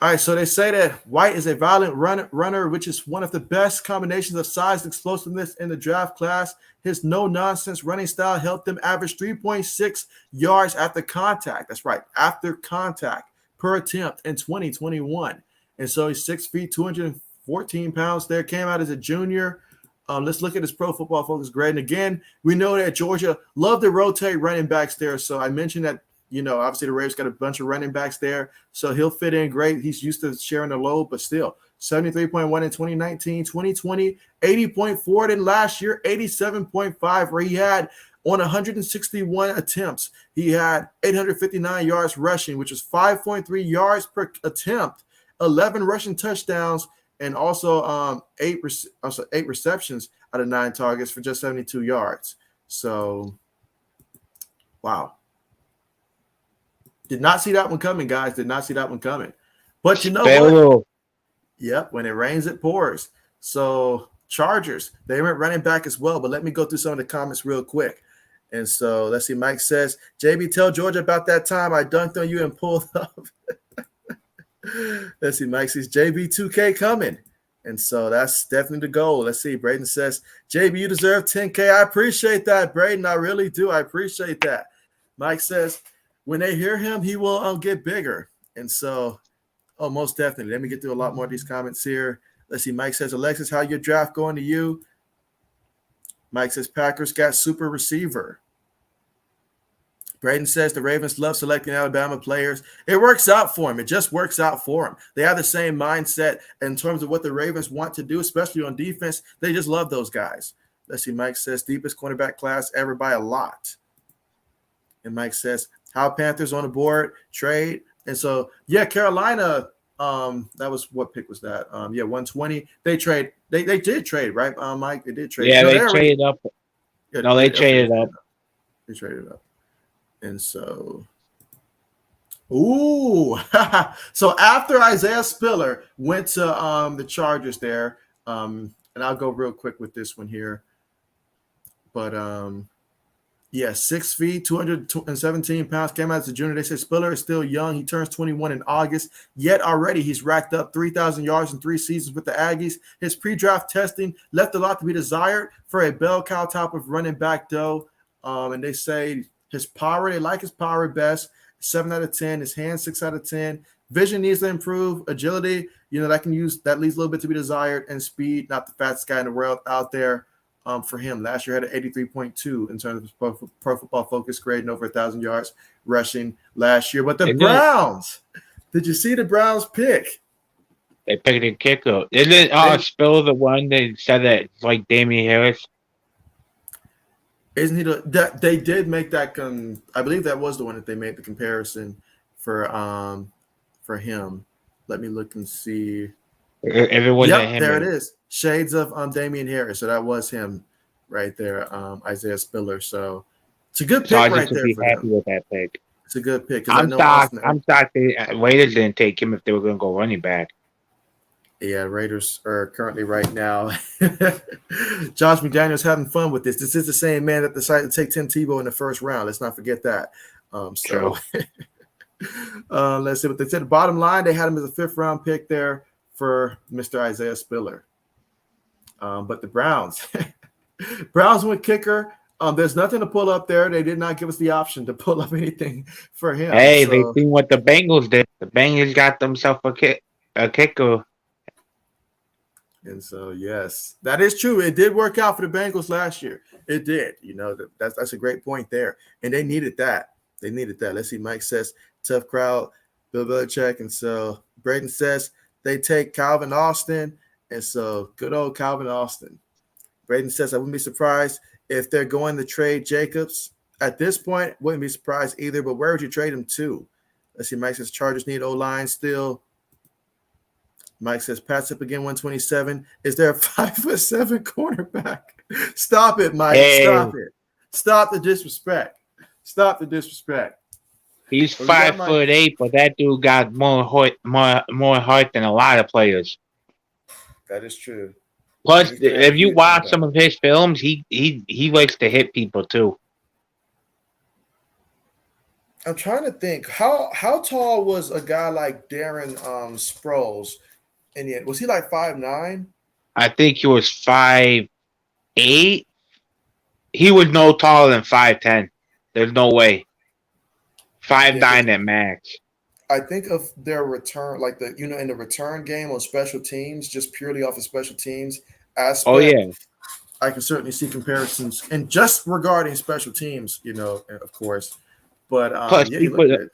All right, so they say that White is a violent runner, which is one of the best combinations of size and explosiveness in the draft class. His no-nonsense running style helped him average 3.6 yards after contact. That's right, after contact per attempt in 2021. And so he's 6 feet, 214 pounds there, came out as a junior. Let's look at his Pro Football Focus grade. And again, we know that Georgia loved to rotate running backs there. So I mentioned that, obviously the Ravens got a bunch of running backs there. So he'll fit in great. He's used to sharing the load, but still 73.1 in 2019, 2020, 80.4 in last year, 87.5, where he had on 161 attempts. He had 859 yards rushing, which was 5.3 yards per attempt, 11 rushing touchdowns, and also 8 receptions out of 9 targets for just 72 yards. So, wow. Did not see that one coming, guys. Did not see that one coming. But you know what? Yep, when it rains, it pours. So, Chargers, they went running back as well. But let me go through some of the comments real quick. And so, let's see. Mike says, JB, tell Georgia about that time I dunked on you and pulled up. Let's see. Mike says JB 2K coming. And so that's definitely the goal. Let's see. Braden says, JB, you deserve 10K. I appreciate that, Braden. I really do. I appreciate that. Mike says, when they hear him, he will get bigger. And so, most definitely. Let me get through a lot more of these comments here. Let's see. Mike says, Alexis, how your draft going to you? Mike says, Packers got super receiver. Braden says the Ravens love selecting Alabama players. It works out for them. It just works out for them. They have the same mindset in terms of what the Ravens want to do, especially on defense. They just love those guys. Let's see. Mike says, deepest cornerback class ever by a lot. And Mike says, how Panthers on the board, trade. And so, yeah, Carolina, that was, what pick was that? 120. They did trade, right, Mike? They did trade. Yeah, they traded up. Yeah, they traded up. They traded up. And so, so after Isaiah Spiller went to the Chargers there, and I'll go real quick with this one here. But 6 feet, 217 pounds, came out as a junior. They said Spiller is still young. He turns 21 in August, yet already he's racked up 3,000 yards in 3 seasons with the Aggies. His pre-draft testing left a lot to be desired for a bell cow type of running back, though. And they say his power, they like his power best, 7 out of 10. His hands, 6 out of 10. Vision needs to improve. Agility, that leaves a little bit to be desired. And speed, not the fastest guy in the world out there. For him, last year had an 83.2 in terms of Pro Football Focus grade and over 1,000 yards rushing last year. But the Browns, did you see the Browns pick? They picked a kicker. Isn't Spill the one that said that it's like Damian Harris? Isn't he that they did make that? I believe that was the one that they made the comparison for him. Let me look and see. Everyone. Yep, there it is. Shades of Damian Harris. So that was him right there, Isaiah Spiller. So it's a good pick right there. For happy with that pick. It's a good pick. I'm shocked the Raiders didn't take him if they were going to go running back. Yeah, Raiders are currently right now. Josh McDaniels having fun with this. This is the same man that decided to take Tim Tebow in the first round. Let's not forget that. Let's see what they said. The bottom line, they had him as a 5th round pick there for Mr. Isaiah Spiller. But the Browns went kicker. There's nothing to pull up there. They did not give us the option to pull up anything for him. Hey, they seen what the Bengals did. The Bengals got themselves a kicker. And so, yes, that is true. It did work out for the Bengals last year. It did. That's a great point there. And they needed that. Let's see. Mike says, tough crowd, Bill Belichick. And so Braden says they take Calvin Austin. And so good old Calvin Austin. Braden says, I wouldn't be surprised if they're going to trade Jacobs. At this point, wouldn't be surprised either. But where would you trade him to? Let's see. Mike says Chargers need O-line still. Mike says, Pat's up again, 127. Is there a 5'7" cornerback? Stop it, Mike. Hey. Stop it. Stop the disrespect. He's 5'8", but that dude got more heart than a lot of players. That is true. Plus, if you watch some of his films, he likes to hit people too. I'm trying to think. How tall was a guy like Darren Sproles? Was he like 5'9"? I think he was 5'8". He was no taller than 5'10". There's no way. 5'9" at max. I think of their return, like in the return game on special teams, just purely off of special teams aspect. Oh yeah, I can certainly see comparisons, and just regarding special teams, of course. But plus, people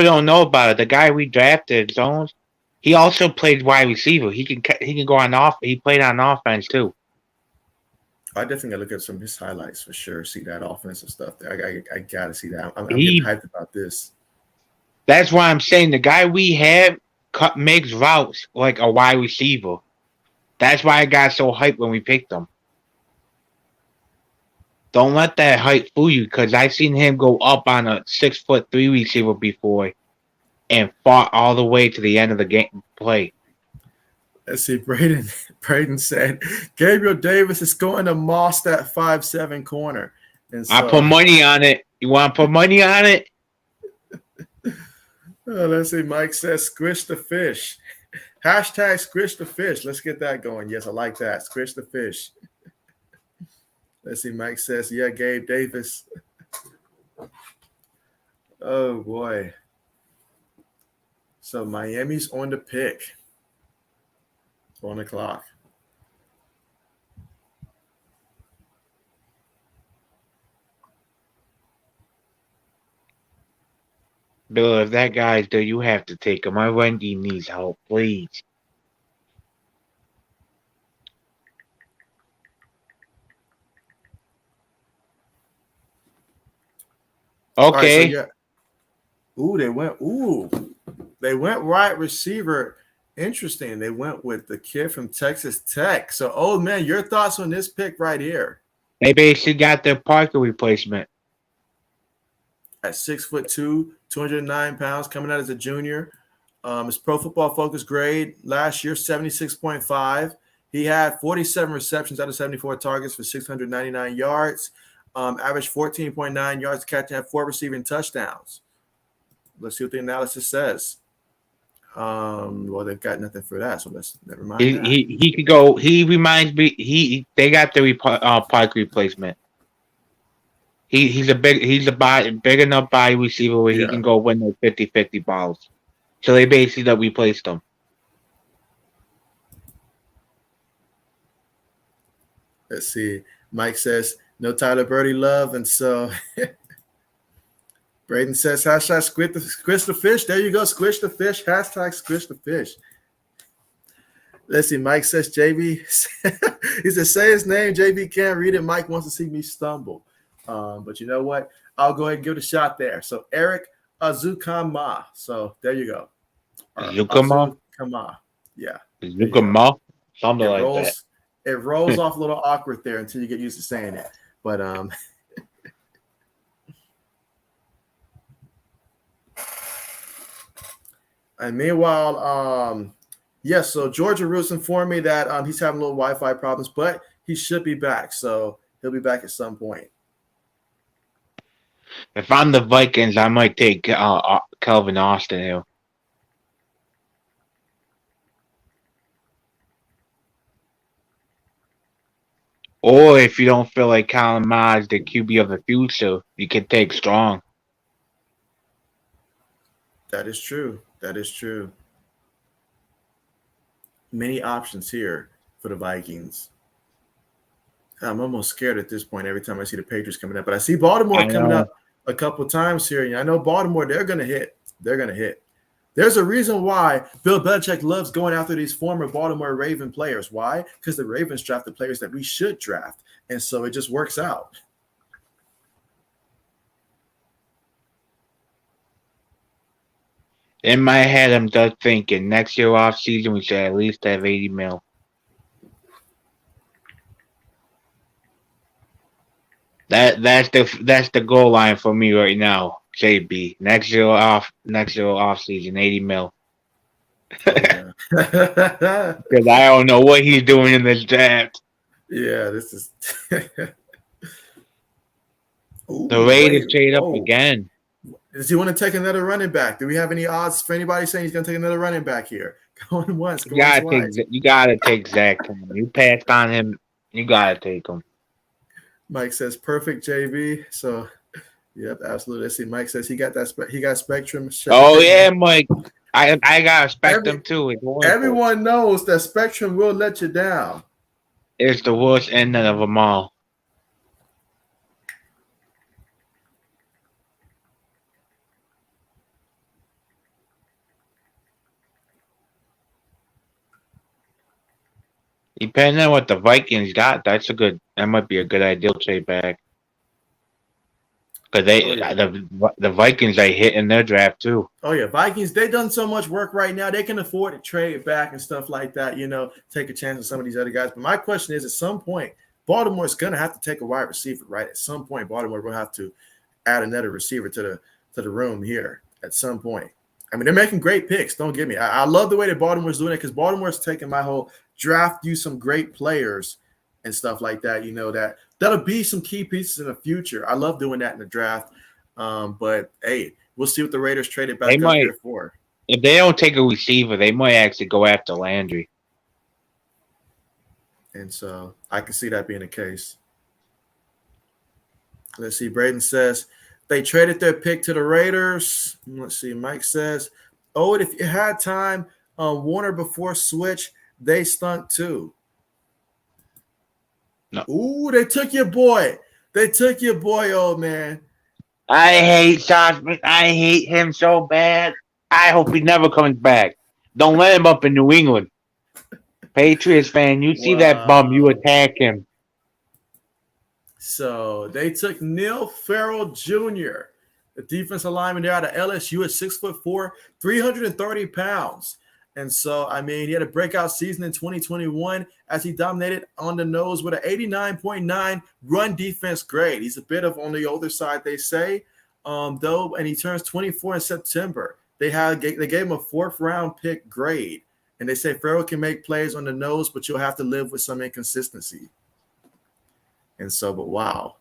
don't know about it. The guy we drafted, Jones, he also played wide receiver. He can go on off. He played on offense too. I definitely gotta look at some of his highlights for sure. See that offensive stuff there. I gotta see that. I'm getting hyped about this. That's why I'm saying the guy we have makes routes like a wide receiver. That's why I got so hyped when we picked him. Don't let that hype fool you, because I've seen him go up on a 6'3" receiver before and fought all the way to the end of the game play. Let's see. Braden said Gabriel Davis is going to moss that 5'7" corner. And so, I put money on it. You want to put money on it? Let's see. Mike says squish the fish. Hashtag squish the fish. Let's get that going. Yes, I like that. Squish the fish. Let's see. Mike says, yeah, Gabe Davis. Oh boy. So Miami's on the pick. 1 o'clock. Bill, if that guy's there, you have to take him. My Wendy needs help, please. All right, so Okay. yeah. They went wide receiver. Interesting. They went with the kid from Texas Tech. So, old man, your thoughts on this pick right here? They basically got their Parker replacement. At 6'2", 209 pounds, coming out as a junior. His Pro Football Focus grade last year 76.5. He had 47 receptions out of 74 targets for 699 yards. Averaged 14.9 yards catch and had 4 receiving touchdowns. Let's see what the analysis says. Well, they've got nothing for that, so let's never mind that. He could go. He reminds me. They got the Parker replacement. He's a big enough body receiver where he can go win those 50-50 balls. So they basically replaced him. Let's see. Mike says no Tyler Birdie love, and so Braden says hashtag squish the fish. There you go, squish the fish. Hashtag squish the fish. Let's see. Mike says JB. He says say his name. JB can't read it. Mike wants to see me stumble. But you know what? I'll go ahead and give it a shot there. So Eric Azukama. So there you go. Azukama? Yeah. Azukama? Something like that. It rolls off a little awkward there until you get used to saying it. But and meanwhile, yes, so Georgia Roots informed me that he's having a little Wi-Fi problems, but he should be back. So he'll be back at some point. If I'm the Vikings, I might take Calvin Austin here. Or if you don't feel like Colin Ma's the QB of the future, you can take Strong. That is true. Many options here for the Vikings. I'm almost scared at this point every time I see the Patriots coming up. But I see Baltimore coming up a couple of times here. And I know Baltimore, they're going to hit. There's a reason why Bill Belichick loves going after these former Baltimore Raven players. Why? Because the Ravens draft the players that we should draft. And so it just works out. In my head, I'm just thinking next year off season we should at least have 80 mil. That's the goal line for me right now, JB. Next year off season, 80 mil. Because I don't know what he's doing in this draft. Yeah, this is the Raiders trade up again. Does he want to take another running back? Do we have any odds for anybody saying he's going to take another running back here? Going once, going twice. You gotta take Zach. You passed on him. You gotta take him. Mike says perfect, JB. So, yep, absolutely. Let's see. Mike says he got Spectrum. Oh yeah, Mike. I got Spectrum too. Everyone knows that Spectrum will let you down. It's the worst ending of them all. Depending on what the Vikings got, that might be a good idea to trade back. Because the Vikings they hit in their draft too. Oh yeah, Vikings, they've done so much work right now. They can afford to trade back and stuff like that, take a chance on some of these other guys. But my question is, at some point, Baltimore's gonna have to take a wide receiver, right? At some point, Baltimore will have to add another receiver to the room here at some point. I mean, they're making great picks. Don't get me. I love the way that Baltimore's doing it because Baltimore's taking my whole draft you some great players and stuff like that, that'll be some key pieces in the future. I love doing that in the draft. But hey, we'll see what the Raiders traded back up here for. If they don't take a receiver, they might actually go after Landry. And so I can see that being the case. Let's see. Braden says They traded their pick to the Raiders. Let's see. Mike says, "Oh, if you had time, Warner before switch, they stunk too." No. Ooh, they took your boy. They took your boy, old man. I hate Josh. I hate him so bad. I hope he never comes back. Don't let him up in New England. Patriots fan, you see that bum, you Wow. attack him. So they took Neil Farrell Jr., the defensive lineman there out of LSU at 6'4", 330 pounds. And so, I mean, he had a breakout season in 2021 as he dominated on the nose with an 89.9 run defense grade. He's a bit of on the older side, they say, though, and he turns 24 in September. They gave him a 4th-round pick grade, and they say Farrell can make plays on the nose, but you'll have to live with some inconsistency. And so, but wow.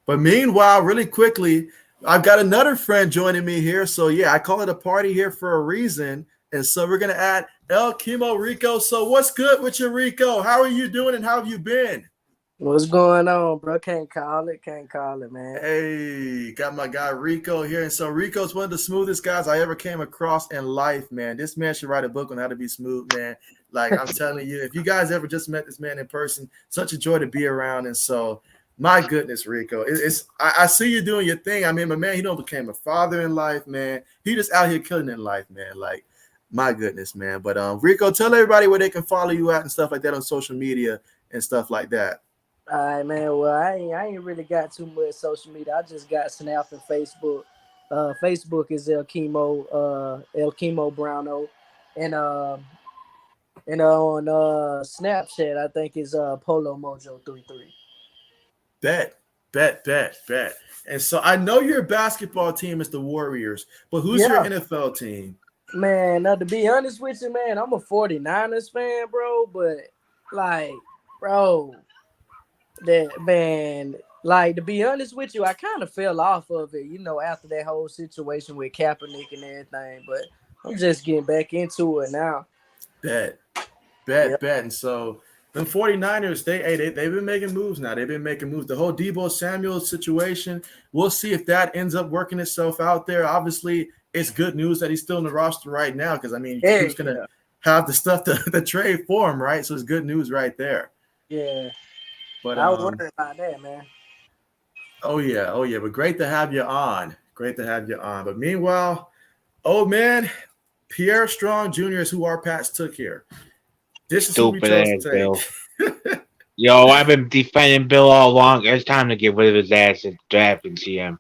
But meanwhile, really quickly, I've got another friend joining me here. So, yeah, I call it a party here for a reason. And so we're going to add El Chemo Rico. So what's good with you, Rico? How are you doing and how have you been? What's going on, bro? Can't call it, man. Hey, got my guy Rico here. And so Rico's one of the smoothest guys I ever came across in life, man. This man should write a book on how to be smooth, man. Like I'm telling you, if you guys ever just met this man in person, such a joy to be around. And so, my goodness, Rico, I see you doing your thing. I mean, my man, he became a father in life, man. He just out here killing in life, man. Like, my goodness, man. But Rico, tell everybody where they can follow you at and stuff like that on social media and stuff like that. All right, man. Well, I ain't really got too much social media. I just got Snap and Facebook. Facebook is El Chemo Browno, and on Snapchat I think is Polo Mojo 33. Bet. And so I know your basketball team is the Warriors, but who's your NFL team? Man, now to be honest with you, man, I'm a 49ers fan, bro. But like, bro, to be honest with you, I kind of fell off of it, after that whole situation with Kaepernick and everything. But I'm just getting back into it now. Bet. And so the 49ers, they've been making moves now. They've been making moves. The whole Deebo Samuel situation, we'll see if that ends up working itself out there. Obviously, it's good news that he's still in the roster right now because, I mean, he's going to have the stuff to trade for him, right? So it's good news right there. Yeah. But I was wondering about that, man. Oh, yeah. But great to have you on. But meanwhile, old man, Pierre Strong Jr. is who our Pats took here. This is Stupid who we chose ass to take. Bill. Yo, I've been defending Bill all along. It's time to get rid of his ass and draft and see him.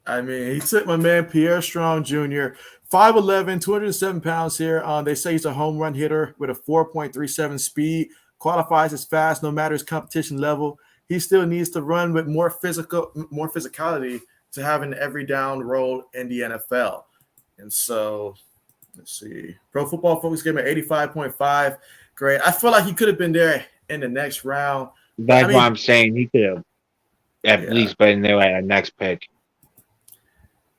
I mean, he took my man Pierre Strong Jr., 5'11", 207 pounds here. They say he's a home run hitter with a 4.37 speed, qualifies as fast no matter his competition level. He still needs to run with more physicality to have an every down role in the NFL. And so, let's see. Pro Football Focus gave him an 85.5 grade. I feel like he could have been there in the next round. That's what I'm saying. He could have at least been there at the next pick.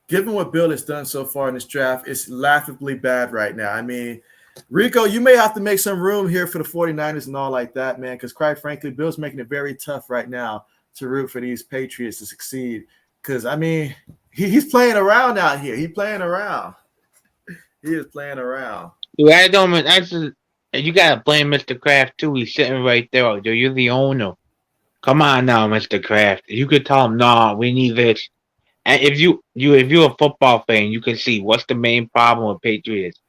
Given what Bill has done so far in this draft, it's laughably bad right now. I mean, Rico, you may have to make some room here for the 49ers and all like that, man, because quite frankly, Bill's making it very tough right now to root for these Patriots to succeed. Because, I mean, he's playing around out here. He's playing around. He is playing around. Dude, you got to blame Mr. Kraft, too. He's sitting right there. You're the owner. Come on now, Mr. Kraft. You could tell him, no, we need this. And if you're a football fan, you can see what's the main problem with Patriots.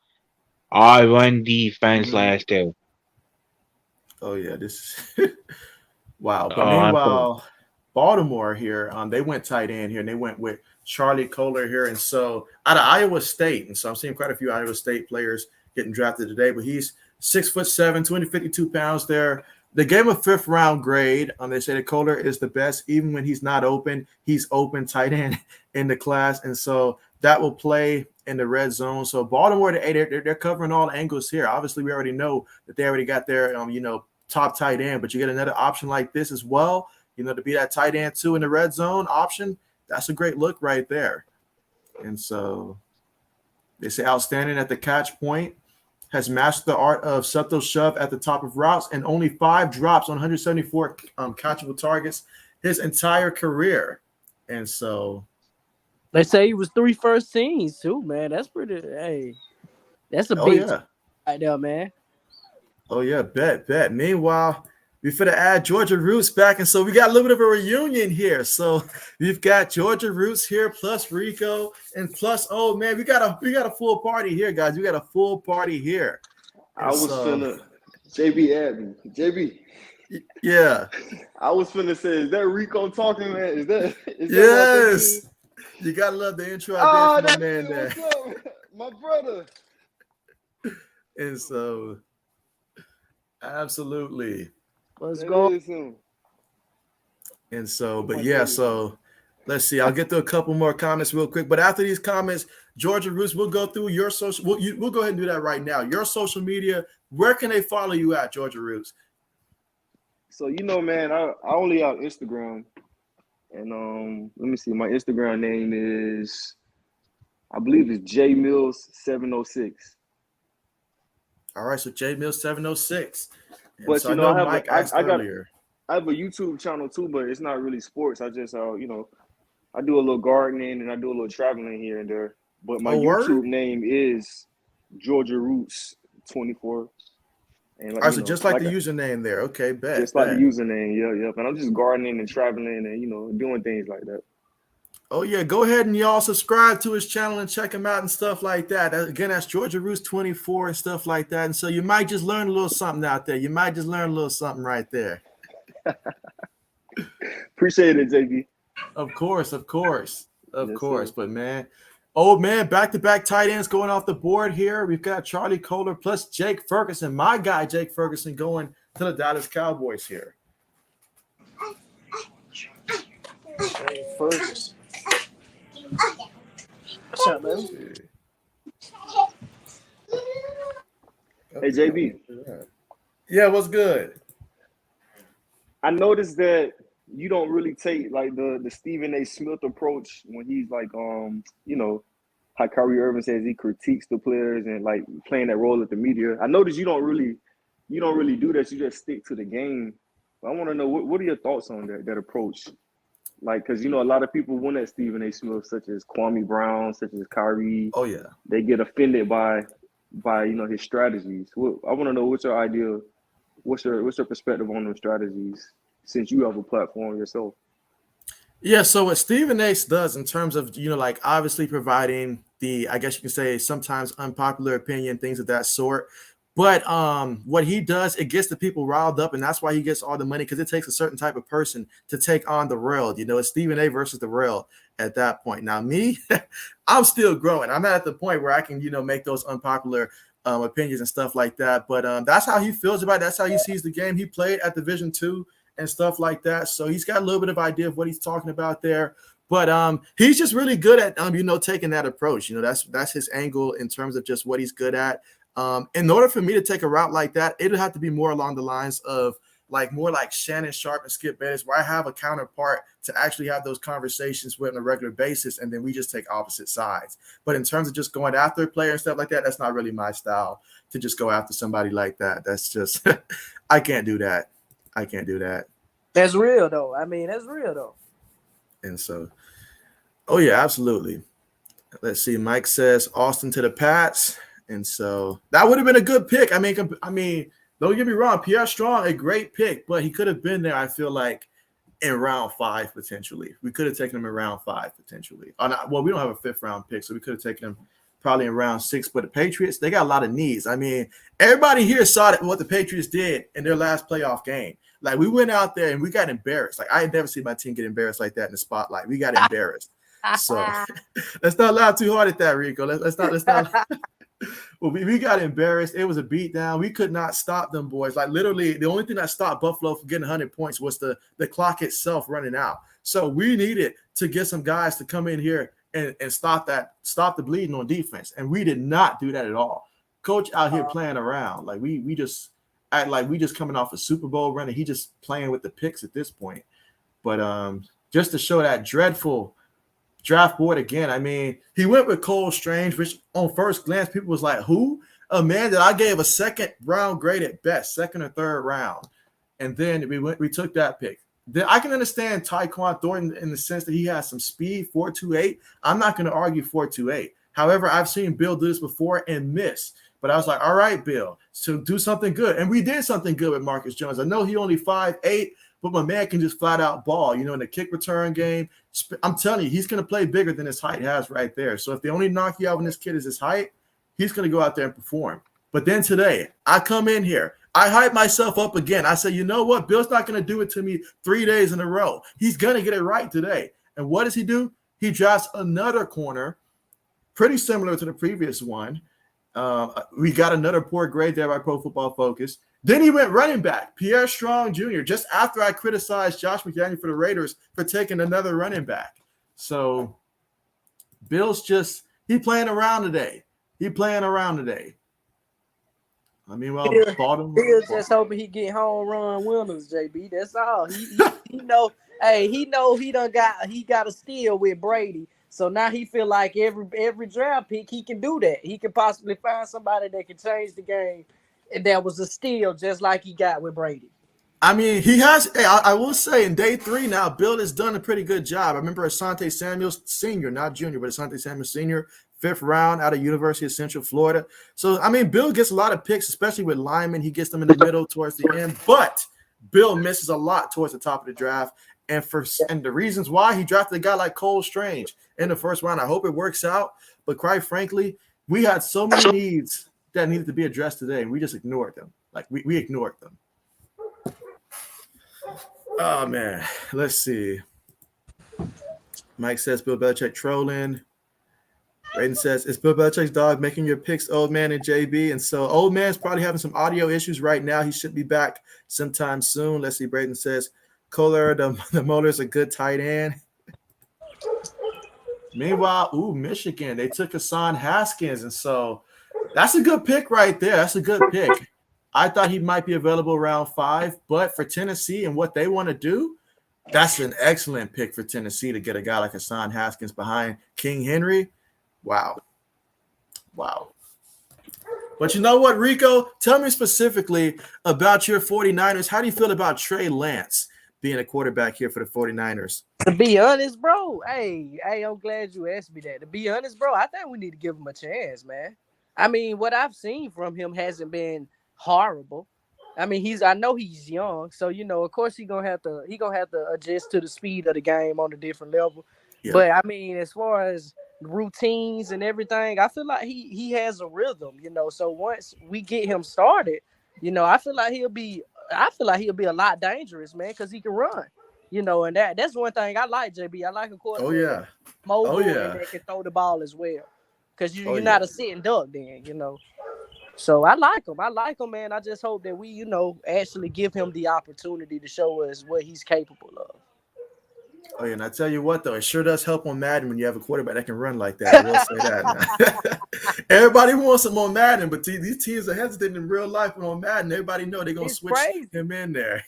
Our run defense last year. Oh yeah, this is wow. But meanwhile, Baltimore here, they went tight end here, and they went with Charlie Kohler here, and so out of Iowa State, and so I'm seeing quite a few Iowa State players getting drafted today. But he's 6'7", 252 pounds there. They gave him a 5th-round grade. They say that Kohler is the best, even when he's not open. He's open tight end in the class, and so that will play in the red zone. So Baltimore, they're covering all angles here. Obviously, we already know that they already got their top tight end, but you get another option like this as well. To be that tight end too in the red zone option. That's a great look right there. And so they say outstanding at the catch point. Has mastered the art of subtle shove at the top of routes and only 5 drops on 174 catchable targets his entire career. And so They say he was 3 first teams too, man. That's pretty. Hey, that's a Oh big yeah. right there, man. Oh yeah, bet. Meanwhile, we finna add Georgia Roots back, and so we got a little bit of a reunion here. So we've got Georgia Roots here, plus Rico, and plus man, we got a full party here, guys. We got a full party here. I And was so, finna JB at me. JB. yeah. I was finna say, is that Rico talking, man? Is that what I'm Yes. thinking? You gotta love the intro I did for my That's man it. there. What's up? My brother. And so absolutely. Let's That go. is him. And so, but my yeah, goodness. so let's see. I'll get to a couple more comments real quick. But after these comments, Georgia Roots, we'll go through your social. We'll go ahead and do that right now. Your social media. Where can they follow you at, Georgia Roots? So man, I only have Instagram, and let me see. My Instagram name is, I believe it's JMills706. All right, so J Mills 706. But so I know Mike asked I earlier. have a YouTube channel too, but it's not really sports. I just I do a little gardening and I do a little traveling here and there. But my YouTube name is Georgia Roots 24. And All right, so just like the username there. Okay, bet. Just like the username, yep. And I'm just gardening and traveling and doing things like that. Oh yeah, go ahead and y'all subscribe to his channel and check him out and stuff like that. Again, that's Georgia Roots 24 and stuff like that. And so you might just learn a little something out there. You might just learn a little something right there. Appreciate it, JB. Of course. Yes, sir. But man, back-to-back tight ends going off the board here. We've got Charlie Kohler plus Jake Ferguson, my guy Jake Ferguson, going to the Dallas Cowboys here. Ferguson. What's up, man? Hey, JB. Yeah, what's good? I noticed that you don't really take like the Stephen A. Smith approach when he's like how Kyrie Irving says he critiques the players and like playing that role at the media. I noticed you don't really do that. You just stick to the game. I want to know what are your thoughts on that approach? Like, because a lot of people went at Stephen A. Smith, such as Kwame Brown, such as Kyrie. Oh yeah, they get offended by his strategies. I want to know what's your idea. What's your perspective on those strategies since you have a platform yourself? Yeah, so what Stephen A. does in terms of, like obviously providing the, I guess you can say sometimes unpopular opinion, things of that sort. But what he does, it gets the people riled up, and that's why he gets all the money, because it takes a certain type of person to take on the rail. It's Stephen A. versus the rail at that point. Now, me, I'm still growing. I'm not at the point where I can, make those unpopular opinions and stuff like that. But that's how he feels about it. That's how he sees the game. He played at Division II and stuff like that. So he's got a little bit of idea of what he's talking about there. But he's just really good at, taking that approach. That's his angle in terms of just what he's good at. In order for me to take a route like that, it'll have to be more along the lines of more like Shannon Sharp and Skip Bayless, where I have a counterpart to actually have those conversations with on a regular basis, and then we just take opposite sides. But in terms of just going after a player and stuff like that, that's not really my style to just go after somebody like that. That's just I can't do that. That's real though. That's real though. And so, oh yeah, absolutely. Let's see. Mike says Austin to the Pats. And so that would have been a good pick. I mean, don't get me wrong, Pierre Strong, a great pick, but he could have been there, I feel like, in round 5 potentially. We could have taken him in round 5 potentially. Well, we don't have a 5th round pick, so we could have taken him probably in round 6. But the Patriots, they got a lot of needs. Everybody here saw what the Patriots did in their last playoff game. Like, we went out there and we got embarrassed. Like, I had never seen my team get embarrassed like that in the spotlight. We got embarrassed. So let's not laugh too hard at that, Rico. Let's not. Well, we got embarrassed. It was a beatdown. We could not stop them boys. Like, literally, the only thing that stopped Buffalo from getting 100 points was the clock itself running out. So we needed to get some guys to come in here and stop the bleeding on defense. And we did not do that at all. Coach out here playing around. Like, we just act like we just coming off a Super Bowl run, and he just playing with the picks at this point. But just to show that dreadful draft board again. He went with Cole Strange, which on first glance, people was like, who? A man that I gave a 2nd round grade at best, 2nd or 3rd round. And then we took that pick. I can understand Tyquan Thornton in the sense that he has some speed, 4.28. I'm not going to argue 4.28. However, I've seen Bill do this before and miss. But I was like, all right, Bill, so do something good. And we did something good with Marcus Jones. I know he only 5'8", but my man can just flat out ball. You know, in the kick return game, I'm telling you, he's going to play bigger than his height has right there. So if the only knock you out when this kid is his height, he's going to go out there and perform. But then today, I come in here. I hype myself up again. I say, you know what? Bill's not going to do it to me 3 days in a row. He's going to get it right today. And what does he do? He drafts another corner, pretty similar to the previous one. We got another poor grade there by Pro Football Focus. Then he went running back, Pierre Strong Jr., just after I criticized Josh McDaniel for the Raiders for taking another running back. So Bill's he playing around today. I mean, well, Baltimore. Bill's just hoping he get home run winners, JB. That's all. He know. Hey, he got a steal with Brady. So now he feel like every draft pick he can do that. He can possibly find somebody that can change the game, and that was a steal just like he got with Brady. I mean, he has. Hey, I will say in day 3 now, Bill has done a pretty good job. I remember Asante Samuels Sr., not Junior, but Asante Samuels Sr., 5th round out of University of Central Florida. So, I mean, Bill gets a lot of picks, especially with linemen. He gets them in the middle towards the end, but Bill misses a lot towards the top of the draft. And the reasons why, he drafted a guy like Cole Strange in the 1st round. I hope it works out. But quite frankly, we had so many needs that needed to be addressed today, and we just ignored them. Like, we ignored them. Oh, man. Let's see. Mike says Bill Belichick trolling. Braden says, is Bill Belichick's dog making your picks, old man and JB? And so old man's probably having some audio issues right now. He should be back sometime soon. Let's see. Braden says, Kohler, the Motor's a good tight end. Meanwhile, Michigan, they took Hassan Haskins. And so that's a good pick right there. That's a good pick. I thought he might be available around 5, but for Tennessee and what they want to do, that's an excellent pick for Tennessee to get a guy like Hassan Haskins behind King Henry. Wow. But you know what, Rico? Tell me specifically about your 49ers. How do you feel about Trey Lance being a quarterback here for the 49ers? To be honest, bro, hey, I'm glad you asked me that. To be honest, bro, I think we need to give him a chance, man. I mean, what I've seen from him hasn't been horrible. I mean, I know he's young, so you know, of course he's gonna have to adjust to the speed of the game on a different level. Yeah. But I mean, as far as routines and everything, I feel like he has a rhythm, you know. So once we get him started, you know, I feel like he'll be a lot dangerous, man, because he can run, you know. And that's one thing I like, JB. I like a quarterback mobile and that can throw the ball as well, because you're not a sitting duck then, you know. So I like him, man. I just hope that we, you know, actually give him the opportunity to show us what he's capable of. Oh, yeah, and I tell you what, though, it sure does help on Madden when you have a quarterback that can run like that. I will say that. Everybody wants him on Madden, but these teams are hesitant in real life when on Madden. Everybody know they're going to switch him in there.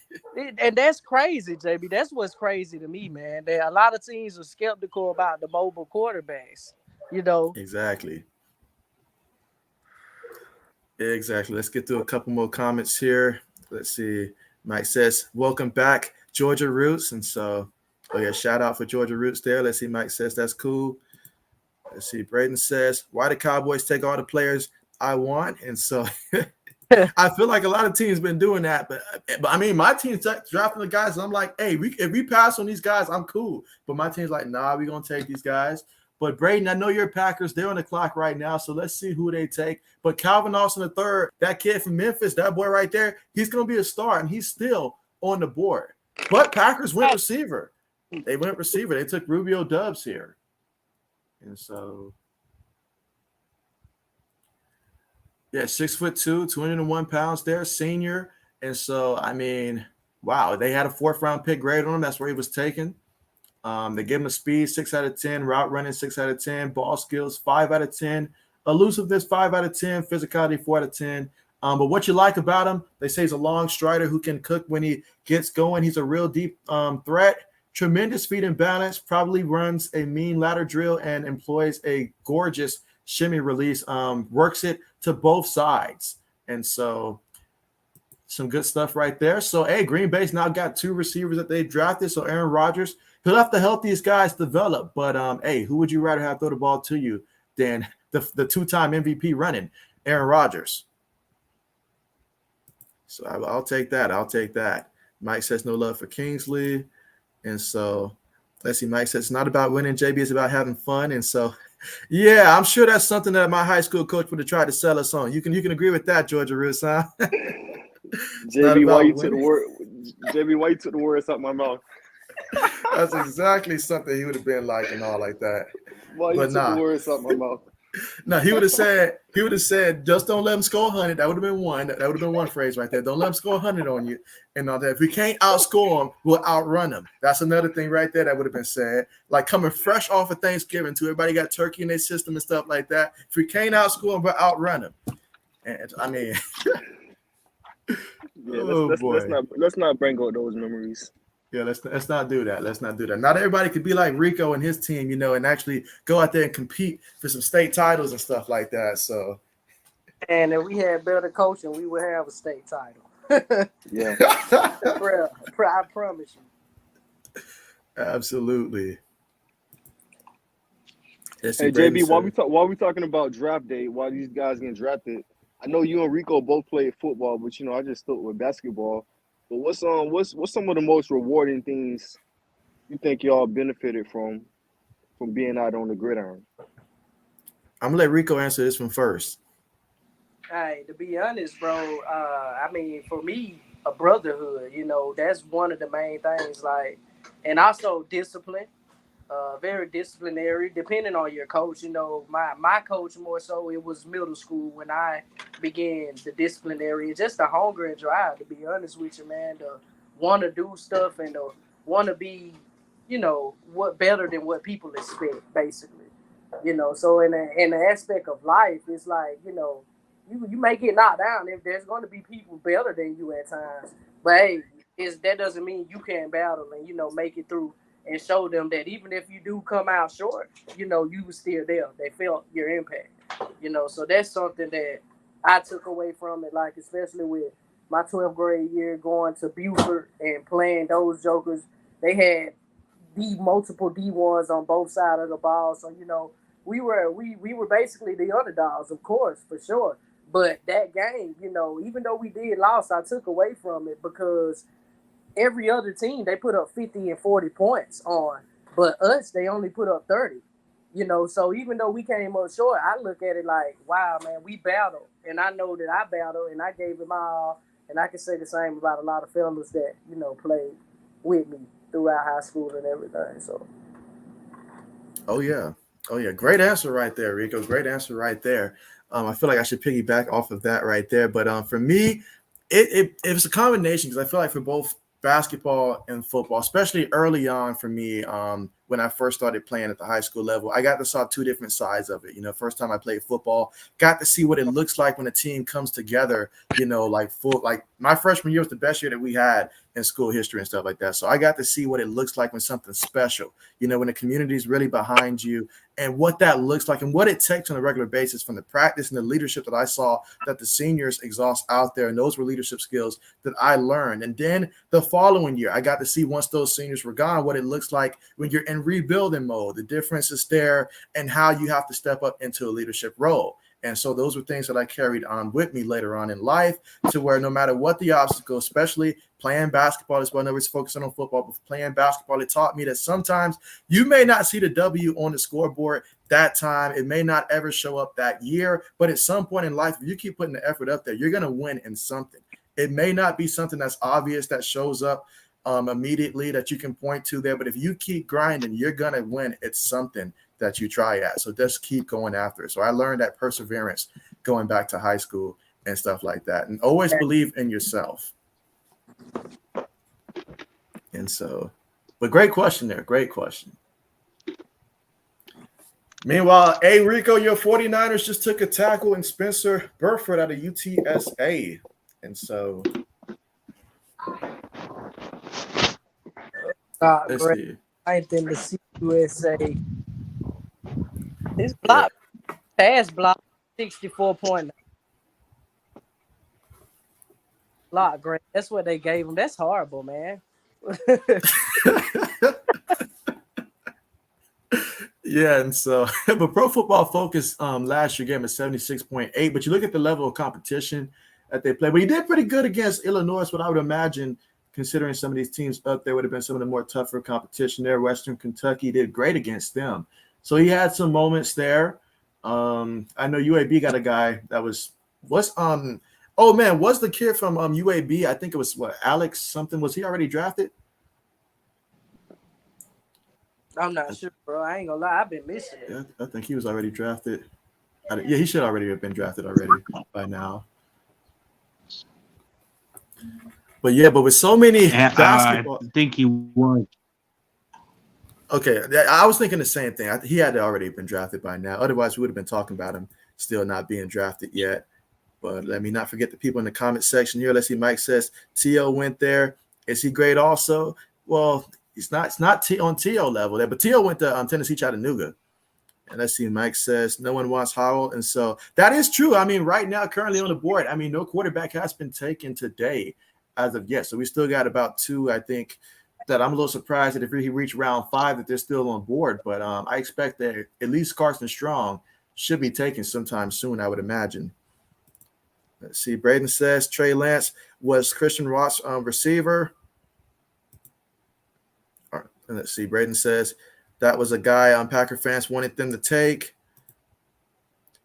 And that's crazy, JB. That's what's crazy to me, man. A lot of teams are skeptical about the mobile quarterbacks, you know. Exactly. Let's get through a couple more comments here. Let's see. Mike says, welcome back, Georgia Roots. And so, shout out for Georgia Roots there. Let's see. Mike says, that's cool. Let's see. Braden says, why the Cowboys take all the players I want? And so I feel like a lot of teams been doing that. But I mean, my team's drafting the guys. And I'm like, hey, if we pass on these guys, I'm cool. But my team's like, nah, we're going to take these guys. But Braden, I know you're Packers. They're on the clock right now, so let's see who they take. But Calvin Austin III, that kid from Memphis, that boy right there, he's going to be a star, and he's still on the board. But Packers went receiver. They went receiver. They took Rubio Dubs here. And so, 6'2", 201 pounds there, senior. And so, I mean, wow, they had a 4th-round pick grade on him. That's where he was taken. They gave him a speed 6 out of 10, route running 6 out of 10, ball skills 5 out of 10, elusiveness 5 out of 10, physicality 4 out of 10. But what you like about him, they say he's a long strider who can cook when he gets going. He's a real deep threat, tremendous feet and balance, probably runs a mean ladder drill and employs a gorgeous shimmy release, works it to both sides. And so some good stuff right there. So, hey, Green Bay's now got 2 receivers that they drafted. So, Aaron Rodgers, he'll let the healthiest guys develop. But, hey, who would you rather have throw the ball to you than the 2-time MVP running, Aaron Rodgers? So, I'll take that. I'll take that. Mike says no love for Kingsley. And so, let's see. Mike says it's not about winning, JB. It's about having fun. And so, yeah, I'm sure that's something that my high school coach would have tried to sell us on. You can agree with that, Georgia Roots, huh? JB, why you took the word? JB, why you took the words out my mouth? That's exactly something he would have been like and all like that. Why you took the words out my mouth? No, he would have said, just don't let him score 100. That would have been one. That would have been one phrase right there. Don't let him score 100 on you and all that. If we can't outscore him, we'll outrun him. That's another thing right there that would have been said. Like coming fresh off of Thanksgiving too. Everybody got turkey in their system and stuff like that. If we can't outscore him, we'll outrun him. And I mean, yeah, let's not bring out those memories. Yeah, let's not do that. Let's not do that. Not everybody could be like Rico and his team, and actually go out there and compete for some state titles and stuff like that. So, and if we had better coaching, we would have a state title. Yeah, I promise you. Absolutely. Hey JB, while we talking about draft day, while these guys getting drafted, I know you and Rico both played football, but I just stuck with basketball. But what's some of the most rewarding things you think y'all benefited from being out on the gridiron? I'm gonna let Rico answer this one first. Hey, to be honest, bro, I mean, for me, a brotherhood, that's one of the main things. Like, and also discipline. Very disciplinary, depending on your coach. My coach more so, it was middle school when I began the disciplinary. Just the hunger and drive, to be honest with you, man. To want to do stuff and to want to be, what better than what people expect, basically. So in the aspect of life, it's like, you may get knocked down if there's going to be people better than you at times. But hey, that doesn't mean you can't battle and, make it through. And show them that even if you do come out short, you were still there. They felt your impact, So that's something that I took away from it, like especially with my 12th grade year going to Buford and playing those jokers. They had multiple D1s on both sides of the ball. So, we were basically the underdogs, of course, for sure. But that game, even though we did lose, I took away from it because every other team, they put up 50 and 40 points on, but us, they only put up 30, so even though we came up short, I look at it like, wow, man, we battled, and I know that I battled, and I gave it my all, and I can say the same about a lot of fellas that, played with me throughout high school and everything, so. Oh, yeah. Great answer right there, Rico. Great answer right there. I feel like I should piggyback off of that right there, but for me, it was a combination because I feel like for both basketball and football, especially early on for me, when I first started playing at the high school level, I got to saw 2 different sides of it. First time I played football, got to see what it looks like when a team comes together, like my freshman year was the best year that we had in school history and stuff like that. So I got to see what it looks like when something's special, when the community is really behind you and what that looks like and what it takes on a regular basis from the practice and the leadership that I saw that the seniors exhaust out there. And those were leadership skills that I learned. And then the following year, I got to see once those seniors were gone, what it looks like when you're in rebuilding mode. The difference is there and how you have to step up into a leadership role. And so those were things that I carried on with me later on in life to where no matter what the obstacle, especially playing basketball as well, I know it's focusing on football, but playing basketball, it taught me that sometimes you may not see the W on the scoreboard that time. It may not ever show up that year, but at some point in life, if you keep putting the effort up there, you're going to win in something. It may not be something that's obvious that shows up immediately that you can point to there, but if you keep grinding, you're going to win at something that you try at. So just keep going after it. So I learned that perseverance going back to high school and stuff like that. And always believe in yourself. And so, but great question there. Great question. Meanwhile, hey, Rico, your 49ers just took a tackle in Spencer Burford out of UTSA. And so, let's see. I think the CUSA. His block, pass block, 64.9. Lot grant. That's what they gave him. That's horrible, man. Yeah, and so but Pro Football Focus last year gave him a 76.8. But you look at the level of competition that they play. But he did pretty good against Illinois, what I would imagine, considering some of these teams up there would have been some of the more tougher competition there. Western Kentucky did great against them. So he had some moments there. I know UAB got a guy that was the kid from UAB? I think it was Alex something. Was he already drafted? I'm not sure, bro. I ain't gonna lie. I've been missing it. Yeah, I think he was already drafted. Yeah, he should already have been drafted already by now. But with so many basketball, I think he was. Okay, I was thinking the same thing. He had already been drafted by now. Otherwise, we would have been talking about him still not being drafted yet. But let me not forget the people in the comment section here. Let's see. Mike says T.O. went there. Is he great also? Well, it's not on T.O. level there, but T.O. went to Tennessee Chattanooga. And let's see. Mike says no one wants Howell. And so that is true. I mean, right now, currently on the board, I mean, no quarterback has been taken today as of yet. So we still got about two, I think, that I'm a little surprised that if he reached round 5 that they're still on board. But I expect that at least Carson Strong should be taken sometime soon, I would imagine. Let's see. Braden says Trey Lance was Christian Ross receiver. All right. And let's see. Braden says that was a guy Packer fans wanted them to take.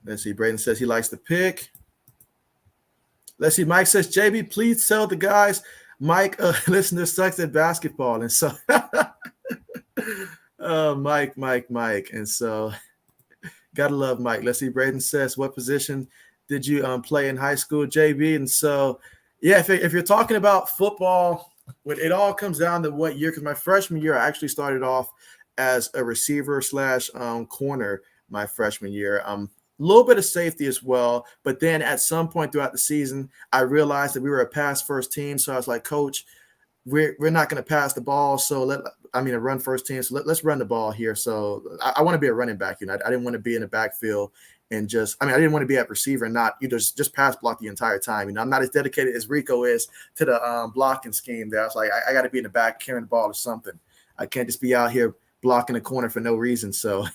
Let's see. Braden says he likes the pick. Let's see. Mike says, JB, please tell the guys Mike, listener sucks at basketball. And so Mike. And so gotta love Mike. Let's see. Braden says, what position did you play in high school, JB? And so, yeah, if you're talking about football, it all comes down to what year, because my freshman year, I actually started off as a receiver / corner my freshman year. A little bit of safety as well. But then at some point throughout the season, I realized that we were a pass-first team. So I was like, Coach, we're not going to pass the ball. So a run first team. So let's run the ball here. So I want to be a running back. I didn't want to be in the backfield and I didn't want to be at receiver and not just pass block the entire time. I'm not as dedicated as Rico is to the blocking scheme there. I was like, I got to be in the back carrying the ball or something. I can't just be out here blocking the corner for no reason. So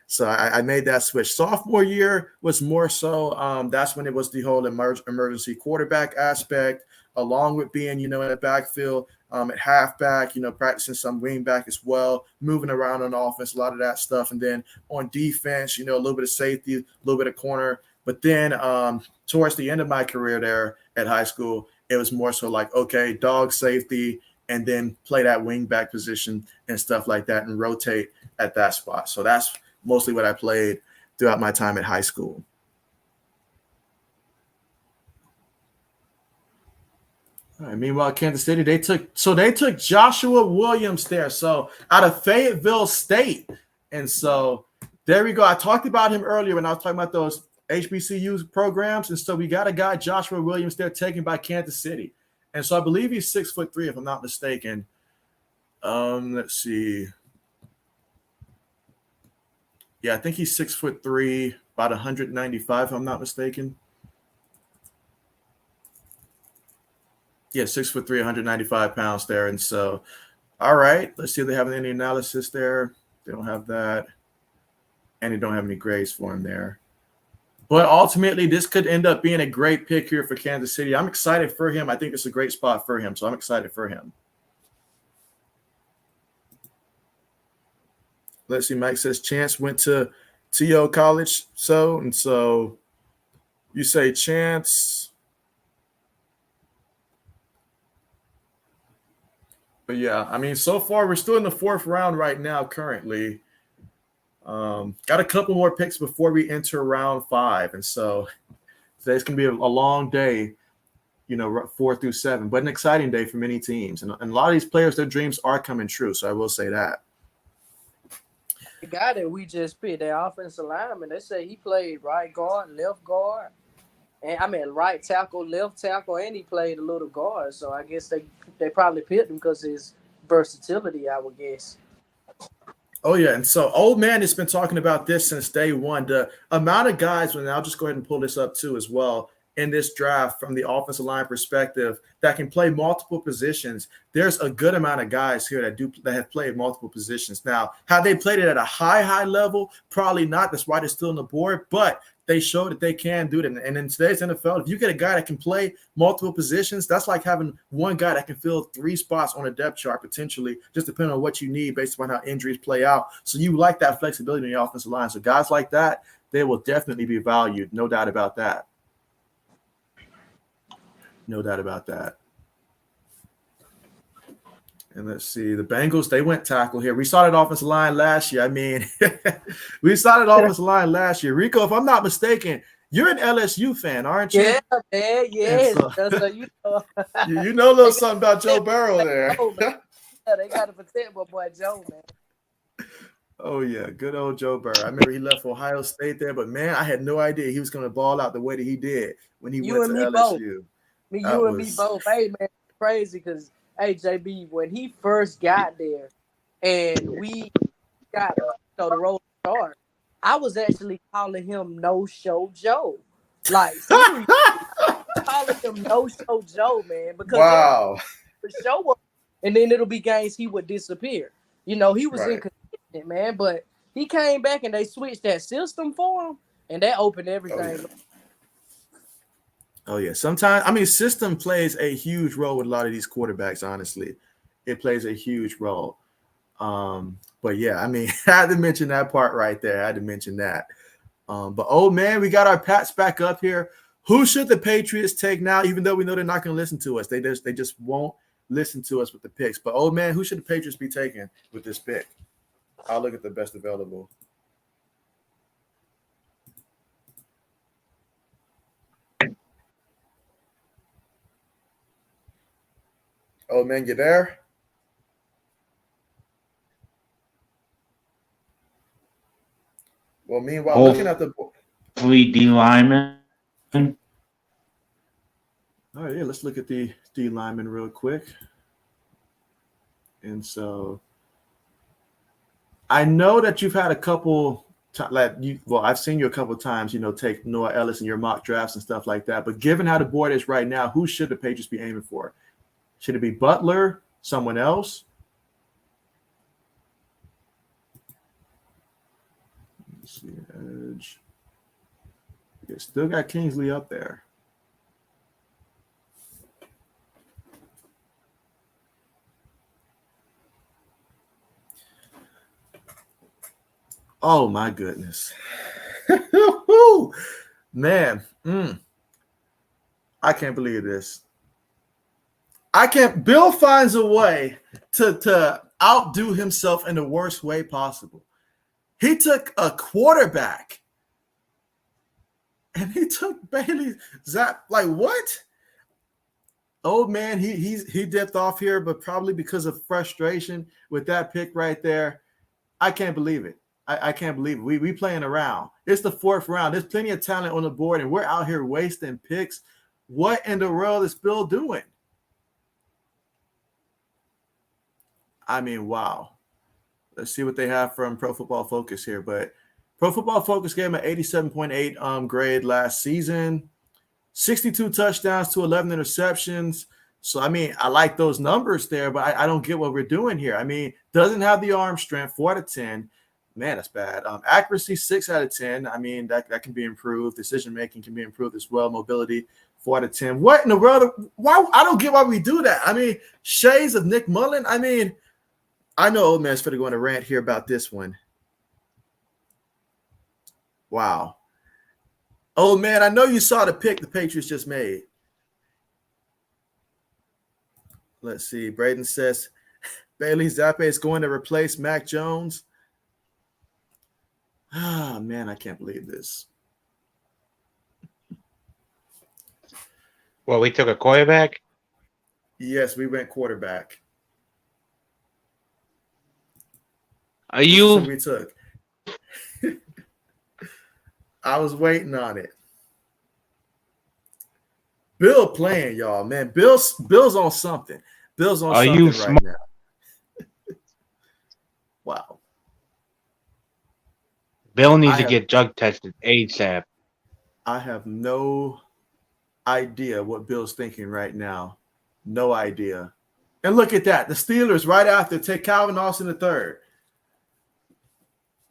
so I made that switch. Sophomore year was more so that's when it was the whole emergency quarterback aspect, along with being, in the backfield at halfback, practicing some wing back as well, moving around on offense, a lot of that stuff. And then on defense, a little bit of safety, a little bit of corner. But then towards the end of my career there at high school, it was more so like, okay, dog safety, and then play that wing back position and stuff like that and rotate at that spot. So that's mostly what I played throughout my time at high school. All right, meanwhile, Kansas City, they took Joshua Williams there. So out of Fayetteville State. And so there we go. I talked about him earlier when I was talking about those HBCU programs. And so we got a guy, Joshua Williams, there taken by Kansas City. And so I believe he's 6'3", if I'm not mistaken. Let's see. Yeah, I think he's 6'3", about 195, if I'm not mistaken. Yeah, 6'3", 195 pounds there. And so, all right, let's see if they have any analysis there. They don't have that. And they don't have any grades for him there. But ultimately, this could end up being a great pick here for Kansas City. I'm excited for him. I think it's a great spot for him, so I'm excited for him. Let's see. Mike says Chance went to T.O. College. So you say Chance. But yeah, so far we're still in the 4th round right now currently. Got a couple more picks before we enter round 5. And so today's going to be a long day, 4 through 7, but an exciting day for many teams. And a lot of these players, their dreams are coming true. So I will say that. The guy that we just picked, their offensive lineman, they say he played right guard, left guard, and right tackle, left tackle, and he played a little guard. So I guess they probably picked him because of his versatility, I would guess. Oh, yeah. And so Old Man has been talking about this since day one. The amount of guys, and I'll just go ahead and pull this up too as well, in this draft from the offensive line perspective that can play multiple positions. There's a good amount of guys here that have played multiple positions. Now, have they played it at a high level? Probably not. That's why they're still on the board, but they show that they can do it. And in today's NFL, if you get a guy that can play multiple positions, that's like having one guy that can fill 3 spots on a depth chart potentially, just depending on what you need based on how injuries play out. So you like that flexibility in the offensive line. So guys like that, they will definitely be valued. No doubt about that. No doubt about that. And let's see, the Bengals, they went tackle here. We saw that offensive line last year. I mean, we saw that offensive line last year. Rico, if I'm not mistaken, you're an LSU fan, aren't you? Yeah, man. Yes. So, you know a little something about Joe Burrow there. Yeah, they got to protect my boy Joe, man. Oh, yeah, good old Joe Burrow. I remember he left Ohio State there, but, man, I had no idea he was going to ball out the way that he did when he went to LSU. And me both. Hey, man, crazy because, hey, JB, when he first got there and we got the Rolling Stars, I was actually calling him No-Show Joe. Like, seriously, calling him No-Show Joe, man. Because the show up, and then it'll be games he would disappear. You know, he was inconsistent, man, but he came back and they switched that system for him, and that opened everything. Oh, yeah. Sometimes, I mean, system plays a huge role with a lot of these quarterbacks, honestly. It plays a huge role. But, yeah, I mean, I had to mention that part right there. I had to mention that. But, oh, man, we got our Pats back up here. Who should the Patriots take now, even though we know they're not going to listen to us? They just won't listen to us with the picks. But, oh, man, who should the Patriots be taking with this pick? I'll look at the best available. Oh, man, you there? Well, meanwhile, looking at the D lineman. All right, yeah, let's look at the D lineman real quick. And so I know that you've had a couple I've seen you a couple of times, take Noah Ellis in your mock drafts and stuff like that. But given how the board is right now, who should the Patriots be aiming for? Should it be Butler? Someone else? Let's see, edge. Yeah, still got Kingsley up there. Oh my goodness. Man, I can't believe this. Bill finds a way to outdo himself in the worst way possible. He took a quarterback and he took Bailey Zapp. Like, what? Oh man, he dipped off here, but probably because of frustration with that pick right there. I can't believe it. I can't believe it. We playing around. It's the 4th round. There's plenty of talent on the board, and we're out here wasting picks. What in the world is Bill doing? I mean, wow. Let's see what they have from Pro Football Focus here. But Pro Football Focus gave him an 87.8 grade last season. 62 touchdowns to 11 interceptions. So, I mean, I like those numbers there, but I don't get what we're doing here. I mean, doesn't have the arm strength, 4 out of 10. Man, that's bad. Accuracy, 6 out of 10. I mean, that can be improved. Decision-making can be improved as well. Mobility, 4 out of 10. What in the world? Why? I don't get why we do that. I mean, shades of Nick Mullen. I mean, I know old man's going to go on a rant here about this one. Wow. Old man, I know you saw the pick the Patriots just made. Let's see. Braden says Bailey Zappe is going to replace Mac Jones. Ah, man, I can't believe this. Well, we took a quarterback? Yes, we went quarterback. Are you? We took. I was waiting on it. Bill playing, y'all, man. Bill's on something. Bill's on something right now. Wow. Bill needs to get drug tested ASAP. I have no idea what Bill's thinking right now. No idea. And look at that. The Steelers right after take Calvin Austin the third.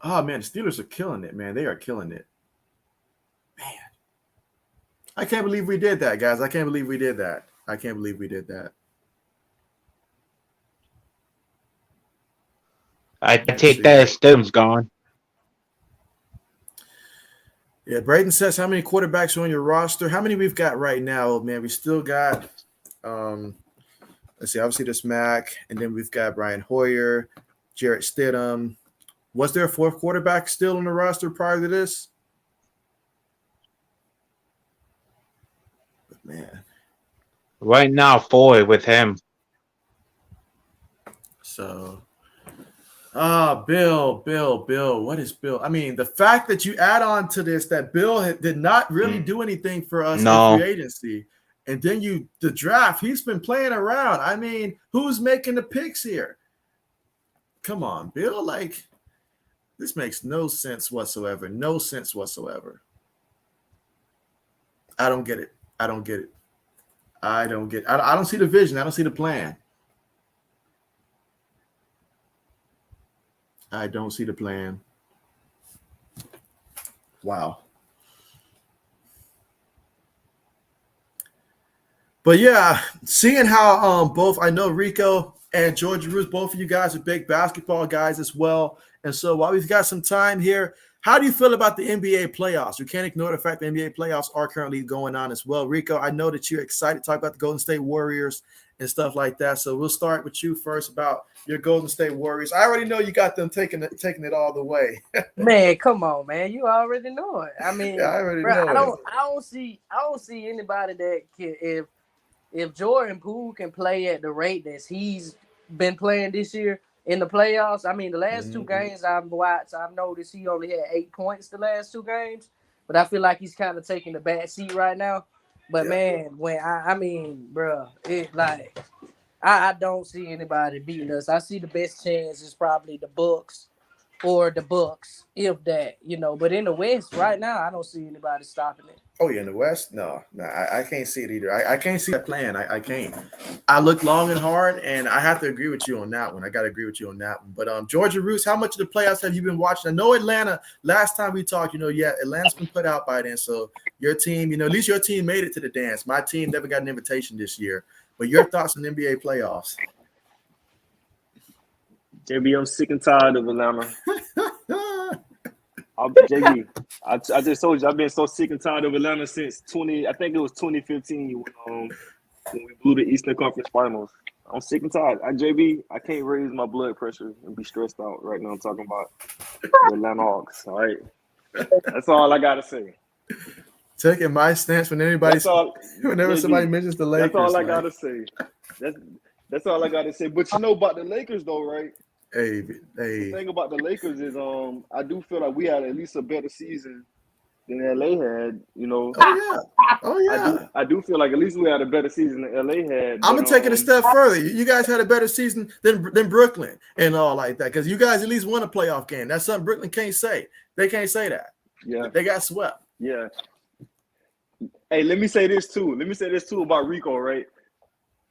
Oh, man, the Steelers are killing it, man. They are killing it. Man. I can't believe we did that, guys. I can't believe we did that. I can't believe we did that. I take that as Stidham's gone. Yeah, Braden says, how many quarterbacks are on your roster? How many we've got right now, man? We still got, let's see, obviously there's Mac, and then we've got Brian Hoyer, Jarrett Stidham. Was there a fourth quarterback still on the roster prior to this? But man. Right now, 4 with him. So, Bill. What is Bill? I mean, the fact that you add on to this that Bill did not really do anything for us in free agency, and then the draft, he's been playing around. I mean, who's making the picks here? Come on, Bill. Like, this makes no sense whatsoever. No sense whatsoever. I don't get it. I don't see the vision. I don't see the plan. I don't see the plan. Wow. But yeah, seeing how both, I know Rico and George Ruth, both of you guys are big basketball guys as well. And so while we've got some time here, how do you feel about the NBA playoffs? We can't ignore the fact the NBA playoffs are currently going on as well. Rico, I know that you're excited to talk about the Golden State Warriors and stuff like that. So we'll start with you first about your Golden State Warriors. I already know you got them taking it all the way. Man, come on, man. You already know it. I mean, yeah, I already know I don't see anybody that can, if Jordan Poole can play at the rate that he's been playing this year in the playoffs. I mean, the last two games I've watched, I've noticed he only had 8 points the last two games, but I feel like he's kind of taking the back seat right now. But man, when I mean, bro, it like I don't see anybody beating us. I see the best chance is probably the Bucks or the Bucks, if that, But in the West right now, I don't see anybody stopping it. Oh, yeah, in the West? No, I can't see it either. I can't see that plan. I can't. I look long and hard, and I have to agree with you on that one. I got to agree with you on that one. But Georgia Roos, how much of the playoffs have you been watching? I know Atlanta, last time we talked, Atlanta's been put out by then. So your team, at least your team made it to the dance. My team never got an invitation this year. But your thoughts on NBA playoffs? JB, I'm sick and tired of Atlanta. JB, I just told you I've been so sick and tired of Atlanta since 2015 when we blew the Eastern Conference Finals. I'm sick and tired. JB, I can't raise my blood pressure and be stressed out right now. I'm talking about the Atlanta Hawks. All right, that's all I gotta say. Taking my stance whenever somebody mentions the Lakers. That's all I gotta say. That's all I gotta say. But about the Lakers though, right? Hey. The thing about the Lakers is, I do feel like we had at least a better season than LA had. Oh yeah. I do feel like at least we had a better season than LA had. I'm gonna take it a step further. You guys had a better season than Brooklyn and all like that, because you guys at least won a playoff game. That's something Brooklyn can't say. They can't say that. Yeah, they got swept. Yeah. Hey, let me say this too about Rico. Right,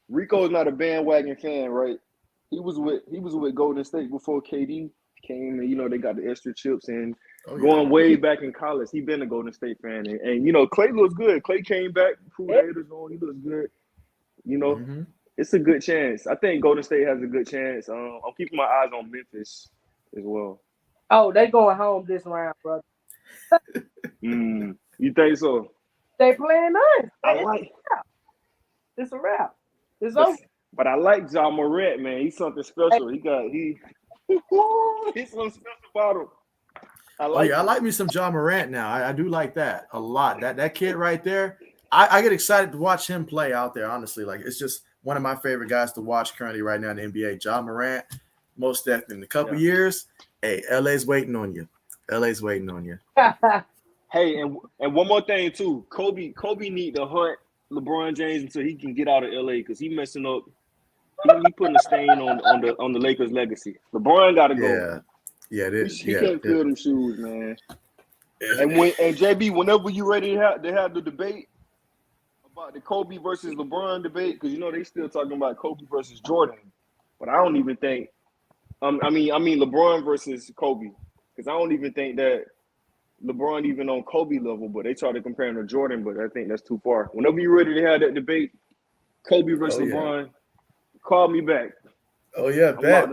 Rico is not a bandwagon fan, right? He was with Golden State before KD came, and they got the extra chips and going way back in college. He been a Golden State fan, and Clay looks good. Clay came back, proved haters on. He looks good. It's a good chance. I think Golden State has a good chance. I'm keeping my eyes on Memphis as well. Oh, they going home this round, brother. You think so? They playing us. It's a wrap. It's over. But I like Ja Morant, man. He's something special. He's something special about him. I like me some Ja Morant now. I do like that a lot. That kid right there, I get excited to watch him play out there, honestly. Like, it's just one of my favorite guys to watch currently right now in the NBA. Ja Morant, most definitely. In a couple years, hey, LA's waiting on you. LA's waiting on you. Hey, and one more thing too. Kobe need to hunt LeBron James until he can get out of LA, because he messing up. He putting a stain on the Lakers' legacy. LeBron got to go. Yeah, it is. He can't fill them shoes, man. And JB, whenever you ready to have the debate about the Kobe versus LeBron debate because they still talking about Kobe versus Jordan, but I don't even think. I mean LeBron versus Kobe because I don't even think that LeBron even on Kobe level, but they try to compare him to Jordan, but I think that's too far. Whenever you're ready to have that debate, Kobe versus LeBron, call me back. Oh yeah, bet.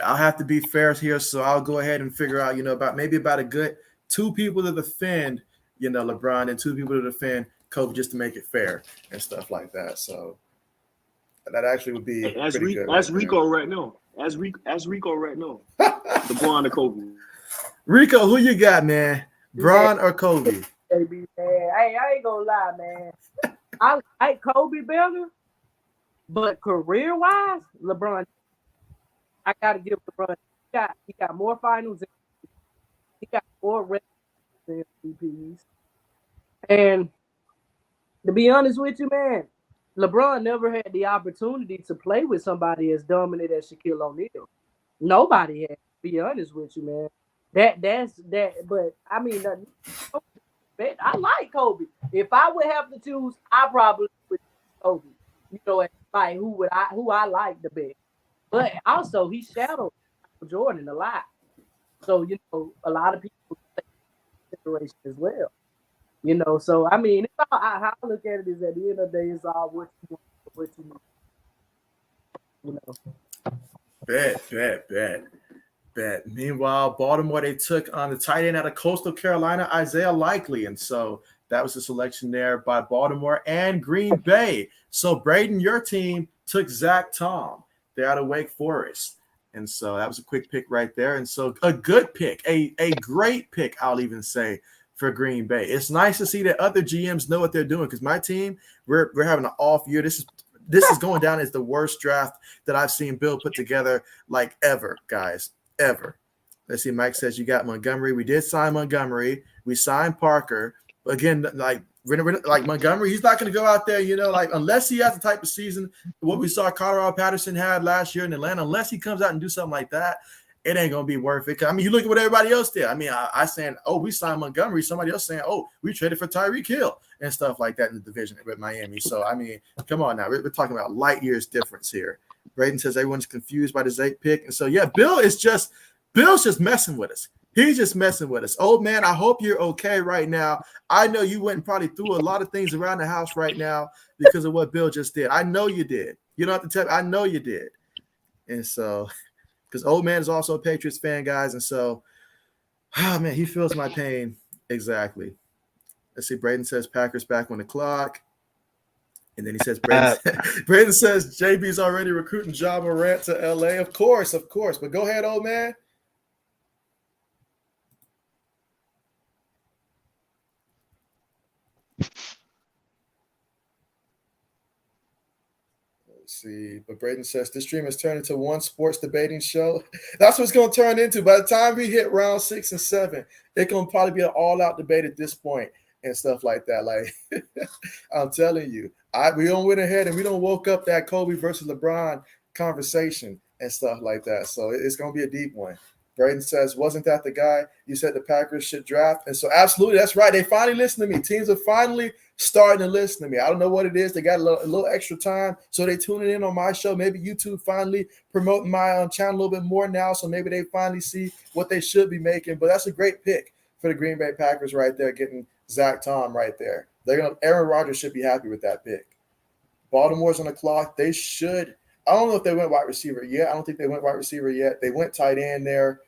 I'll have to be fair here, so I'll go ahead and figure out, about a good 2 people to defend, LeBron and 2 people to defend Kobe just to make it fair and stuff like that. So that actually would be pretty good. Ask Rico right now. Ask Rico right now. LeBron or Kobe. Rico, who you got, man? Bron or Kobe? Baby, man. Hey, I ain't gonna lie, man. I like Kobe better, but career-wise, LeBron. I gotta give LeBron. He got more finals. He got more MVPs. And to be honest with you, man, LeBron never had the opportunity to play with somebody as dominant as Shaquille O'Neal. Nobody had. To be honest with you, man. That's that. But I mean, I like Kobe. If I would have to choose, I probably would choose Kobe. Like who I like the best. But also he shadowed Jordan a lot. So a lot of people take consideration as well. So I mean, it's all, how I look at it is at the end of the day, it's all what you want, Bet. Meanwhile, Baltimore, they took on the tight end out of Coastal Carolina, Isaiah Likely. And so that was the selection there by Baltimore and Green Bay. So Braden, your team took Zach Tom. They're out of Wake Forest. And so that was a quick pick right there. And so a good pick, a great pick, I'll even say, for Green Bay. It's nice to see that other GMs know what they're doing because my team, we're having an off year. This is going down as the worst draft that I've seen Bill put together like ever, guys, ever. Let's see. Mike says you got Montgomery. We did sign Montgomery. We signed Parker. But again, like Montgomery, he's not going to go out there, unless he has the type of season what we saw Colorado Patterson had last year in Atlanta. Unless he comes out and do something like that, it ain't going to be worth it. I mean, you look at what everybody else did. I mean, I saying, oh, we signed Montgomery. Somebody else saying, oh, we traded for Tyreek Hill and stuff like that in the division with Miami. So, I mean, come on now. We're talking about light years difference here. Braden says everyone's confused by the Zake pick. And so, yeah, Bill's just messing with us. He's just messing with us. Old man, I hope you're okay right now. I know you went and probably threw a lot of things around the house right now because of what Bill just did. I know you did. You don't have to tell me. I know you did. And so – because old man is also a Patriots fan, guys. And so, man, he feels my pain. Exactly. Let's see. Braden says Packers back on the clock. And then he says, Braden says JB's already recruiting Ja Morant to LA. Of course. But go ahead, old man. See, but Braden says this stream has turned into one sports debating show. That's what it's going to turn into. By the time we hit round 6 and 7, it's going to probably be an all-out debate at this point and stuff like that. Like, I'm telling you, we don't went ahead and we don't woke up that Kobe versus LeBron conversation and stuff like that. So it's going to be a deep one. Braden says, wasn't that the guy you said the Packers should draft? And so absolutely, that's right. They finally listen to me. Teams are finally starting to listen to me. I don't know what it is. They got a little extra time, so they tuning in on my show. Maybe YouTube finally promoting my channel a little bit more now, so maybe they finally see what they should be making. But that's a great pick for the Green Bay Packers right there, getting Zach Tom right there. Aaron Rodgers should be happy with that pick. Baltimore's on the clock. They should. I don't know if they went wide receiver yet. I don't think they went wide receiver yet. They went tight end there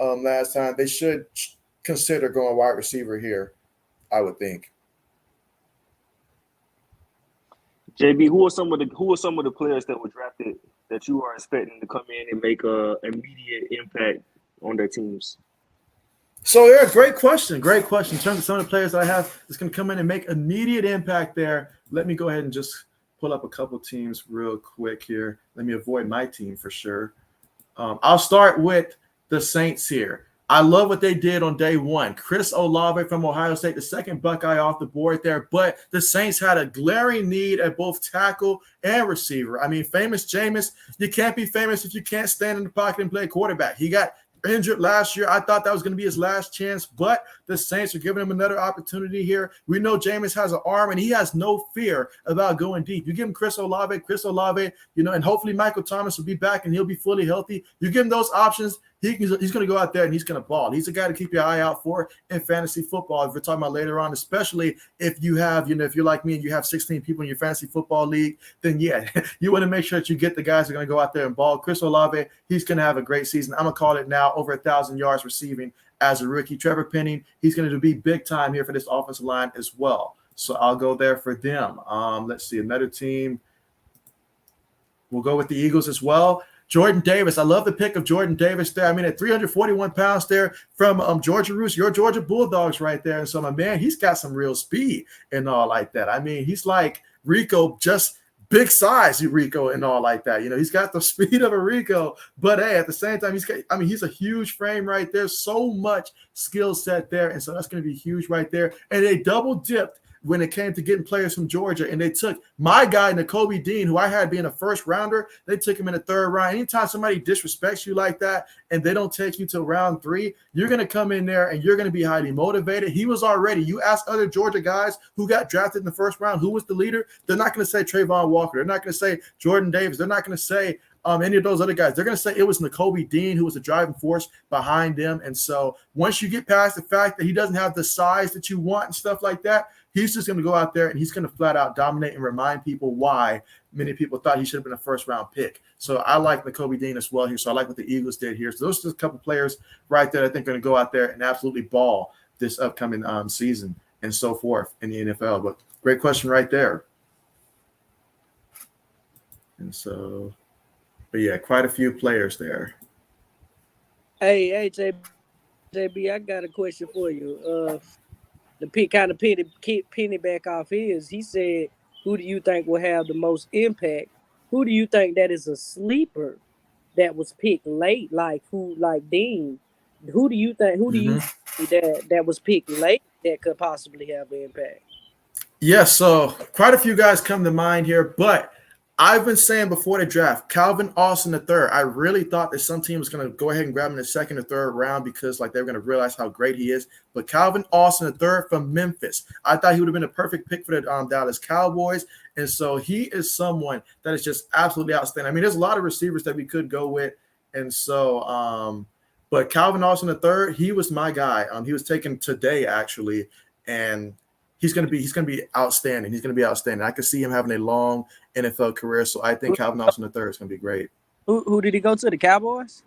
last time. They should consider going wide receiver here, I would think. JB, who are some of the players that were drafted that you are expecting to come in and make a immediate impact on their teams? So yeah, great question. In terms of some of the players that I have that's going to come in and make immediate impact there, let me go ahead and just pull up a couple teams real quick here. Let me avoid my team for sure. I'll start with the Saints here. I love what they did on day one. Chris Olave from Ohio State, the second Buckeye off the board there. But the Saints had a glaring need at both tackle and receiver. I mean, famous Jameis, you can't be famous if you can't stand in the pocket and play quarterback. He got injured last year. I thought that was going to be his last chance, but the Saints are giving him another opportunity here. We know Jameis has an arm, and he has no fear about going deep. You give him Chris Olave, and hopefully Michael Thomas will be back and he'll be fully healthy. You give him those options, he's going to go out there and he's going to ball. He's a guy to keep your eye out for in fantasy football. If we're talking about later on, especially if you have, if you're like me and you have 16 people in your fantasy football league, then yeah, you want to make sure that you get the guys who are going to go out there and ball. Chris Olave, he's going to have a great season. I'm going to call it now, over 1,000 yards receiving as a rookie. Trevor Penning, he's going to be big time here for this offensive line as well. So I'll go there for them. Let's see, another team. We'll go with the Eagles as well. Jordan Davis. I love the pick of Jordan Davis there. I mean, at 341 pounds there from Georgia Roots, your Georgia Bulldogs right there. And so, my man, he's got some real speed and all like that. I mean, he's like Rico, just big size Rico and all like that. He's got the speed of a Rico, but hey, at the same time, he's a huge frame right there. So much skill set there. And so that's going to be huge right there. And they double dipped when it came to getting players from Georgia, and they took my guy, Nakobe Dean, who I had being a first rounder. They took him in the third round. Anytime somebody disrespects you like that and they don't take you to round 3, you're going to come in there and you're going to be highly motivated. He was already. You ask other Georgia guys who got drafted in the first round, who was the leader, they're not going to say Trayvon Walker. They're not going to say Jordan Davis. They're not going to say any of those other guys. They're going to say it was Nakobe Dean who was the driving force behind them. And so once you get past the fact that he doesn't have the size that you want and stuff like that, he's just going to go out there and he's going to flat out dominate and remind people why many people thought he should have been a first-round pick. So I like Nakobe Dean as well here. So I like what the Eagles did here. So those are just a couple players right there I think are going to go out there and absolutely ball this upcoming season and so forth in the NFL. But great question right there. And so, but yeah, quite a few players there. Hey, JB, I got a question for you. The penny back off his. He said, "Who do you think will have the most impact? Who do you think that is a sleeper that was picked late, like Dean? Who do you think? Who do you think that was picked late that could possibly have an impact?" Yeah, so quite a few guys come to mind here, but I've been saying before the draft, Calvin Austin III. I really thought that some team was going to go ahead and grab him in the second or third round because they were going to realize how great he is. But Calvin Austin III from Memphis, I thought he would have been a perfect pick for the Dallas Cowboys. And so he is someone that is just absolutely outstanding. I mean, there's a lot of receivers that we could go with. And so, but Calvin Austin III, he was my guy. He was taken today, actually. And he's going to be outstanding. He's going to be outstanding. I could see him having a long NFL career. So I think Calvin Austin III is going to be great. Who did he go to? The Cowboys?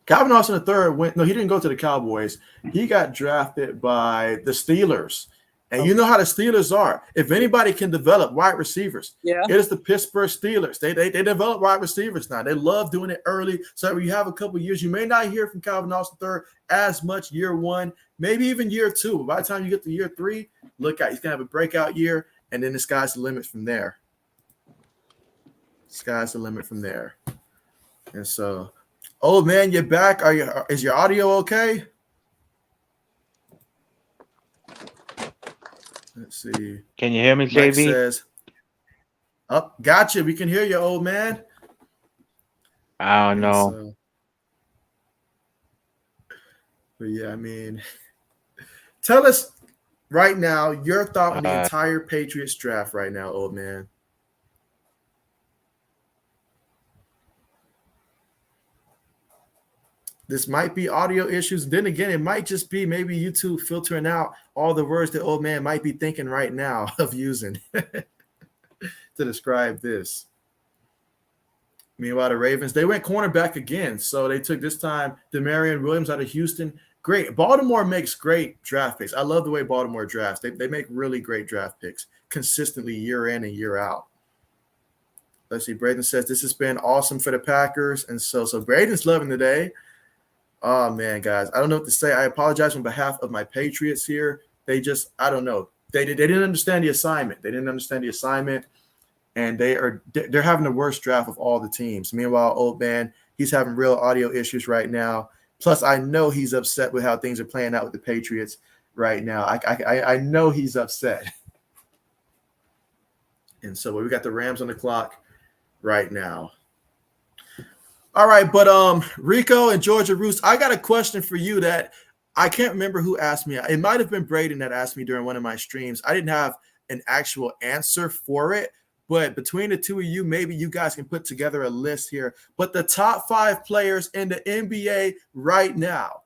Calvin Austin III he didn't go to the Cowboys. He got drafted by the Steelers. And you know how the Steelers are. If anybody can develop wide receivers, it is the Pittsburgh Steelers. They develop wide receivers now. They love doing it early. So you have a couple of years. You may not hear from Calvin Austin III as much year 1, maybe even year 2. But by the time you get to year 3, look out. He's going to have a breakout year, and then the sky's the limit from there. Sky's the limit from there. And so, old man, you're back. Is your audio okay? Let's see. Can you hear me, Mike JB? says, gotcha. We can hear you, old man. I don't know. So, but yeah, I mean, tell us right now your thought on the entire Patriots draft right now, old man. This might be audio issues. Then again, it might just be maybe YouTube filtering out all the words that old man might be thinking right now of using to describe this. Meanwhile, the Ravens, they went cornerback again. So they took this time Demarion Williams out of Houston. Great. Baltimore makes great draft picks. I love the way Baltimore drafts. They make really great draft picks consistently year in and year out. Let's see. Braden says this has been awesome for the Packers. And so Braden's loving the day. Oh, man, guys, I don't know what to say. I apologize on behalf of my Patriots here. They just, I don't know. They didn't understand the assignment. And they're having the worst draft of all the teams. Meanwhile, old man, he's having real audio issues right now. Plus, I know he's upset with how things are playing out with the Patriots right now. I know he's upset. And so we got the Rams on the clock right now. All right, but Rico and Georgia Roost, I got a question for you that I can't remember who asked me. It might have been Braden that asked me during one of my streams. I didn't have an actual answer for it, but between the two of you, maybe you guys can put together a list here. But the top 5 players in the NBA right now.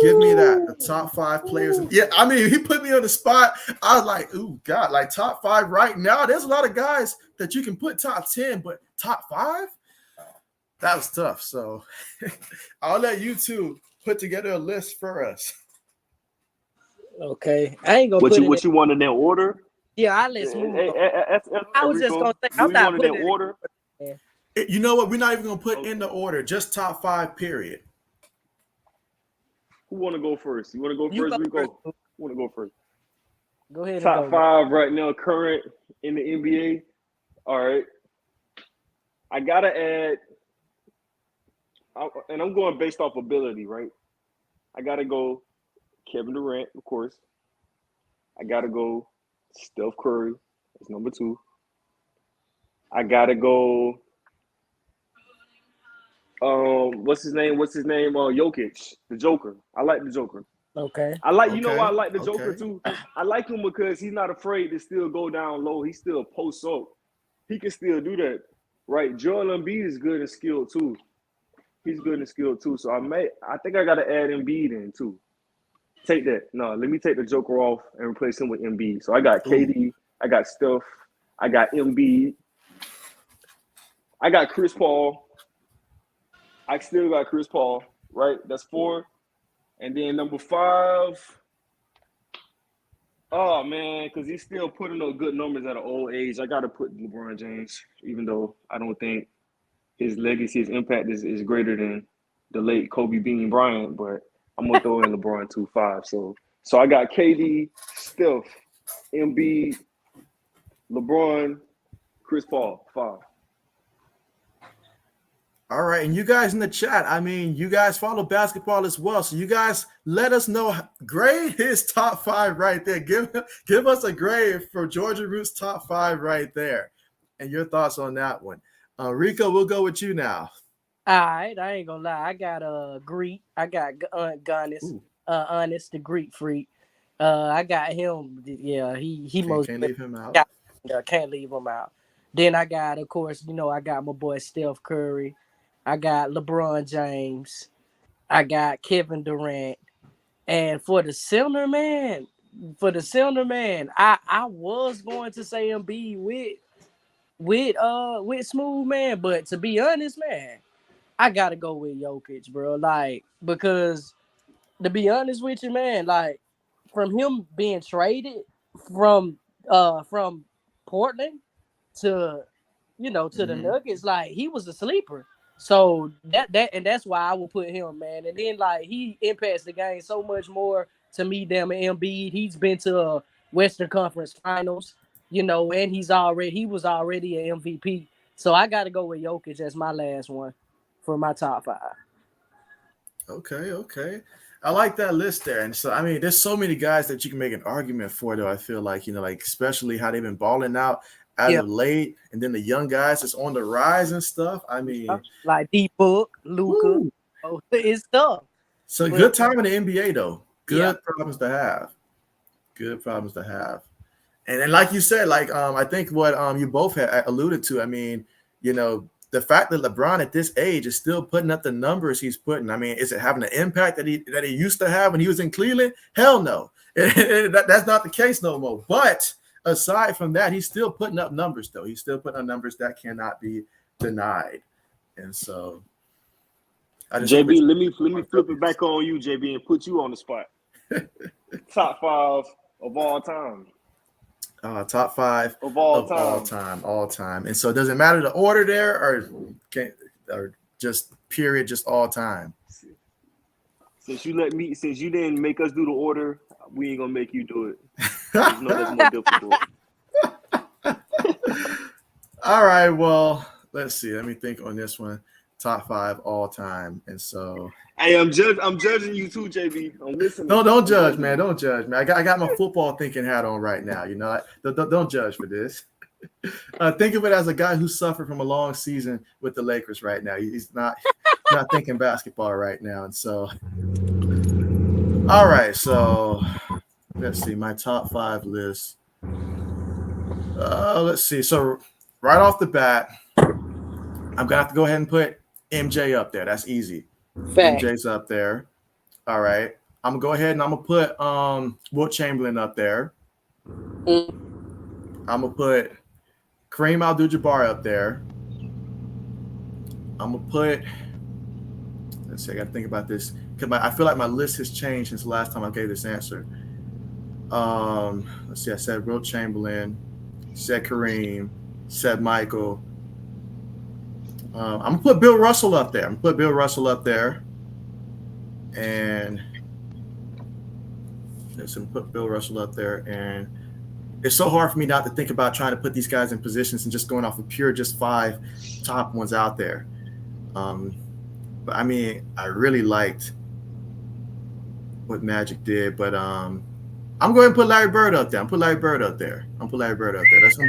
Give me that. The top 5 players. Yeah, I mean, he put me on the spot. I was like, ooh, God, like top 5 right now. There's a lot of guys that you can put top 10, but top 5? That was tough. So I'll let you two put together a list for us. Okay, I ain't gonna What put you it. what you want in that order? Yeah, I let's move. I was just Rico, gonna say do I'm you not want in that putting it. order? You know what? We're not even going to put in the order, just top 5, period. Who want to go first? You want to go You first, go Rico? first. Who want to go first? Go ahead and Top go. 5 right now, current in the NBA. All right. I gotta add, and I'm going based off ability, right? I gotta go Kevin Durant, of course. I gotta go Steph Curry. That's number 2. I gotta go. What's his name? Jokic, the Joker. I like the Joker. Okay. I like. You know Okay, why I like the Joker okay. too? I like him because he's not afraid to still go down low. He still posts up. He can still do that, right? Joel Embiid is good and skilled too. He's good and skilled too. So I think I gotta add Embiid in too. Take that. No, let me take the Joker off and replace him with Embiid. So I got KD. I got Steph. I got Embiid. I got Chris Paul. I still got Chris Paul, right? That's 4. And then number 5, oh, man, because he's still putting up good numbers at an old age. I got to put LeBron James, even though I don't think his legacy, his impact is greater than the late Kobe Bean Bryant, but I'm going to throw in LeBron 5. So I got KD, Steph, Embiid, LeBron, Chris Paul, 5. All right, and you guys in the chat, I mean, you guys follow basketball as well, so you guys let us know. Grade his top 5 right there. Give us a grade for Georgia Root's top 5 right there, and your thoughts on that one. Rico, we'll go with you now. All right, I ain't gonna lie. I got Greek. I got Honest, the Greek freak. I got him. Yeah, he most Can't leave him out. Can't leave him out. Then I got, of course, I got my boy Steph Curry. I got LeBron James. I got Kevin Durant. And for the center man, I was going to say Embiid with Smooth Man, but to be honest, man, I gotta go with Jokic, bro. Like, because to be honest with you, man, like from him being traded from Portland to the Nuggets, like he was a sleeper. So that's why I would put him, man. And then like he impacts the game so much more to me than Embiid. He's been to Western Conference Finals, and he was already an MVP. So I got to go with Jokic as my last one for my top 5. Okay. I like that list there. And so, I mean, there's so many guys that you can make an argument for, though. I feel like, like especially how they've been balling out of late, and then the young guys that's on the rise and stuff. I mean, like D-Book, Luka. Oh, it's tough. So good time in the NBA, though. Good problems to have. Good problems to have. And like you said, like I think what you both had alluded to, I mean, the fact that LeBron at this age is still putting up the numbers he's putting. I mean, is it having the impact that he used to have when he was in Cleveland? Hell no. That's not the case no more. But aside from that, he's still putting up numbers, though. He's still putting up numbers that cannot be denied. And so JB, let me flip it back on you, JB, and put you on the spot. Top 5 of all time. Top 5 of all time. And so does it matter the order there or just period, just all time? Since you didn't make us do the order, we ain't gonna make you do it. That's more difficult. All right, well, let's see. Let me think on this one. Top 5 all time. And so hey, I'm judging you too, JB. I'm listening. Don't judge, man. Don't judge, man. I got my football thinking hat on right now. Don't judge for this. Think of it as a guy who suffered from a long season with the Lakers right now. He's not thinking basketball right now. And so, all right. So let's see my top 5 list. Let's see. So right off the bat, I'm gonna have to go ahead and put MJ up there. That's easy. Fact. MJ's up there. All right. I'm gonna go ahead and I'm gonna put Wilt Chamberlain up there. Mm. I'm gonna put Kareem Abdul-Jabbar up there. I'm gonna put. Let's see. I gotta think about this because I feel like my list has changed since the last time I gave this answer. Let's see. I said Wilt Chamberlain, said Kareem, said Michael. I'm gonna put Bill Russell up there. And let's put Bill Russell up there. And it's so hard for me not to think about trying to put these guys in positions and just going off of pure just 5 top ones out there. But I mean, I really liked what Magic did, but I'm going to put Larry Bird up there. That's going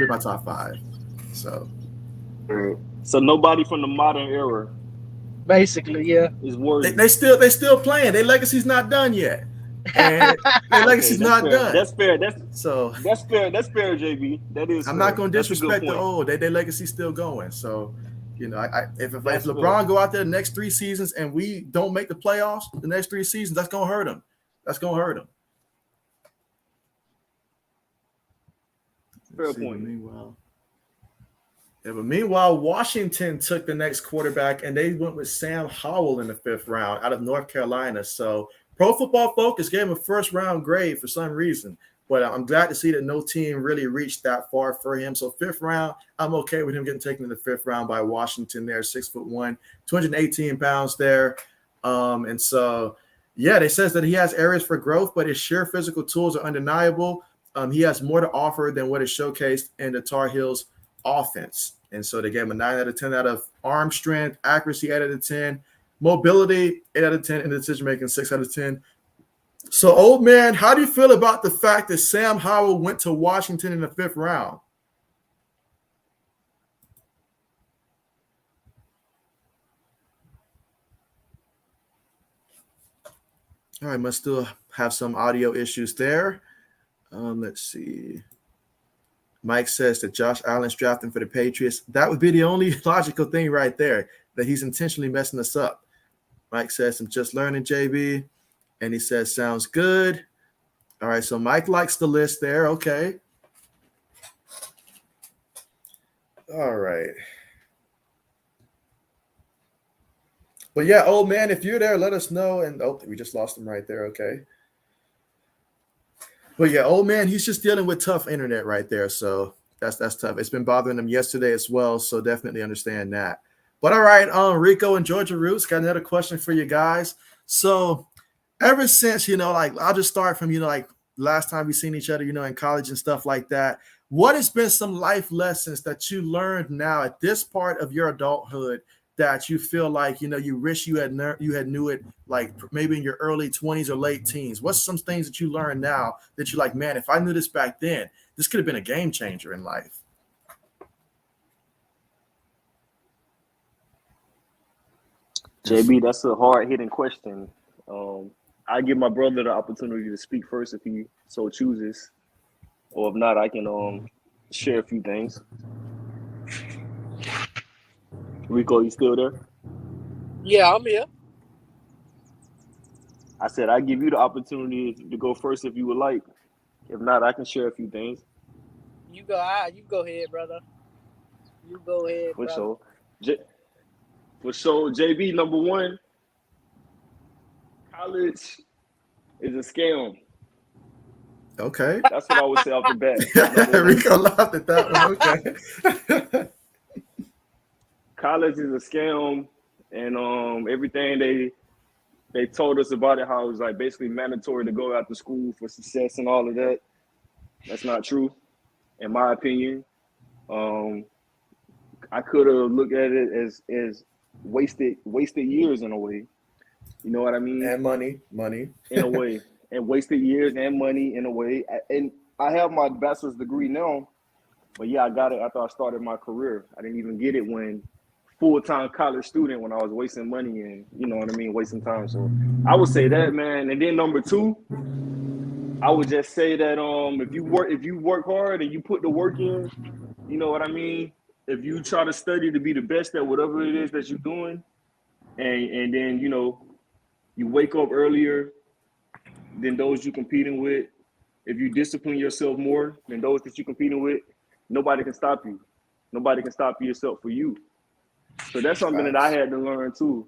to be my top 5. So nobody from the modern era, Basically, yeah. is worthy. They still playing. Their legacy's not done yet. And their legacy's not fair. done. That's fair. That's fair, JB. That is. I'm fair. not going to disrespect the old. Their legacy's still going. So, if LeBron go out there the next 3 seasons and we don't make the playoffs the next 3 seasons, that's going to hurt him. Fair point. Meanwhile, Washington took the next quarterback and they went with Sam Howell in the 5th round out of North Carolina. So Pro Football Focus gave him a 1st-round grade for some reason. But I'm glad to see that no team really reached that far for him. So 5th round, I'm okay with him getting taken in the 5th round by Washington there, 6'1", 218 pounds there. And so, yeah, they says that he has areas for growth, but his sheer physical tools are undeniable. He has more to offer than what is showcased in the Tar Heels offense. And so they gave him a 9 out of 10 out of arm strength, accuracy 8 out of 10, mobility 8 out of 10, and decision-making 6 out of 10. So, old man, how do you feel about the fact that Sam Howell went to Washington in the 5th round? All right, must still have some audio issues there. Let's see. Mike says that Josh Allen's drafting for the Patriots. That would be the only logical thing right there, that he's intentionally messing us up. Mike says, I'm just learning, JB. And he says, sounds good. All right, so Mike likes the list there. Okay. All right. But yeah, old man, if you're there, let us know. And we just lost him right there. Okay. But yeah, old man, he's just dealing with tough internet right there. So that's tough. It's been bothering him yesterday as well. So definitely understand that. But all right, Rico and Georgia Roots, got another question for you guys. So ever since, I'll just start from, last time we seen each other, in college and stuff like that. What has been some life lessons that you learned now at this part of your adulthood that you feel like, you wish you had knew it, like maybe in your early 20s or late teens? What's some things that you learn now that you're like, man, if I knew this back then, this could have been a game changer in life? JB, that's a hard-hitting question. I give my brother the opportunity to speak first if he so chooses, or if not, I can share a few things. Rico, you still there? Yeah, I'm here. I said I give you the opportunity to go first if you would like. If not, I can share a few things. You go ahead, brother. You go ahead, For brother. sure, JB, number one, college is a scam. Okay. That's what I would say off the bat. Rico laughed at that one. Okay. College is a scam, and everything they told us about it, how it was like basically mandatory to go after school for success and all of that. That's not true, in my opinion. I could have looked at it as wasted years in a way. You know what I mean? And money. In a way. And wasted years and money in a way. And I have my bachelor's degree now But yeah, I got it after I started my career. I didn't even get it when full-time college student when I was wasting money and you know what I mean, wasting time. So I would say that, man. And then number two, I would just say that if you work hard and you put the work in, you know what I mean? If you try to study to be the best at whatever it is that you're doing, and then you know you wake up earlier than those you're competing with, if you discipline yourself more than those that you're competing with, nobody can stop you. Nobody can stop you except for you. So that's something that I Facts. had to learn too.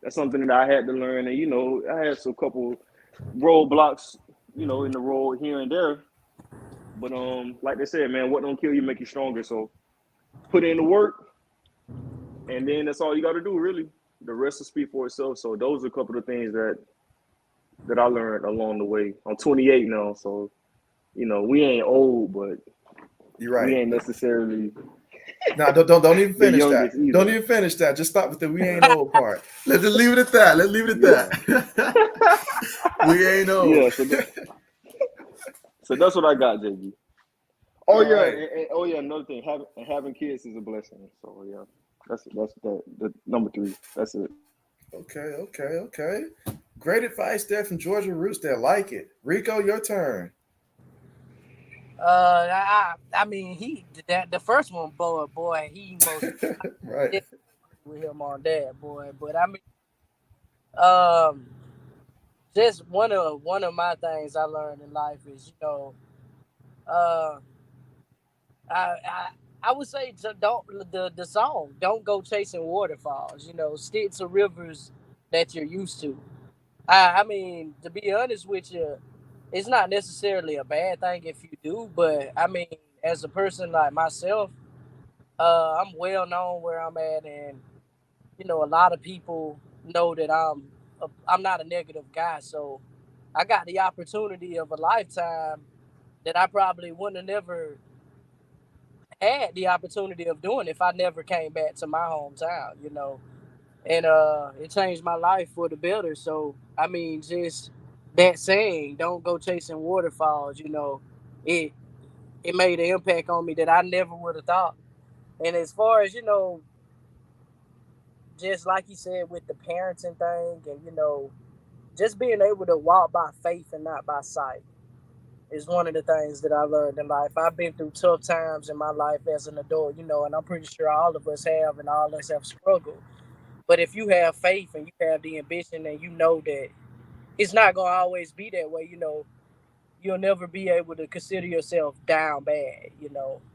That's something that I had to learn, and you know, I had some couple roadblocks, you know, in the road here and there. But like they said, man, what don't kill you make you stronger. So put in the work, and then that's all you got to do, really. The rest will speak for itself. So those are a couple of things that I learned along the way. I'm 28 now, so you know we ain't old, but You're we right. ain't necessarily No, don't even the finish that. youngest either. Don't even finish that. Just stop with the we ain't old part. Let's just leave it at that. Let's leave it at that. We ain't old. Yeah, so that's what I got, JB. Oh All yeah, right. oh yeah. Another thing, having kids is a blessing. So yeah, that's the number three. That's it. Okay. Great advice there from Georgia Roots there. Like it. Rico, your turn. I mean, the first one, boy, he most Right. definitely with him on that, boy. But I mean, um, just one of my things I learned in life is, uh, I I would say don't the song "Don't Go Chasing Waterfalls." Stick to rivers that you're used to. I mean, to be honest with you, it's not necessarily a bad thing if you do, but I mean, as a person like myself, I'm well known where I'm at, and a lot of people know that I'm not a negative guy, so I got the opportunity of a lifetime that I probably wouldn't have never had the opportunity of doing if I never came back to my hometown. And it changed my life for the better. So I mean, just that saying, "Don't go chasing waterfalls," it it made an impact on me that I never would have thought. And as far as just like you said with the parenting thing, and just being able to walk by faith and not by sight is one of the things that I learned in life. I've been through tough times in my life as an adult, and I'm pretty sure all of us have, and all of us have struggled. But if you have faith and you have the ambition, and you know that it's not gonna always be that way, you'll never be able to consider yourself down bad.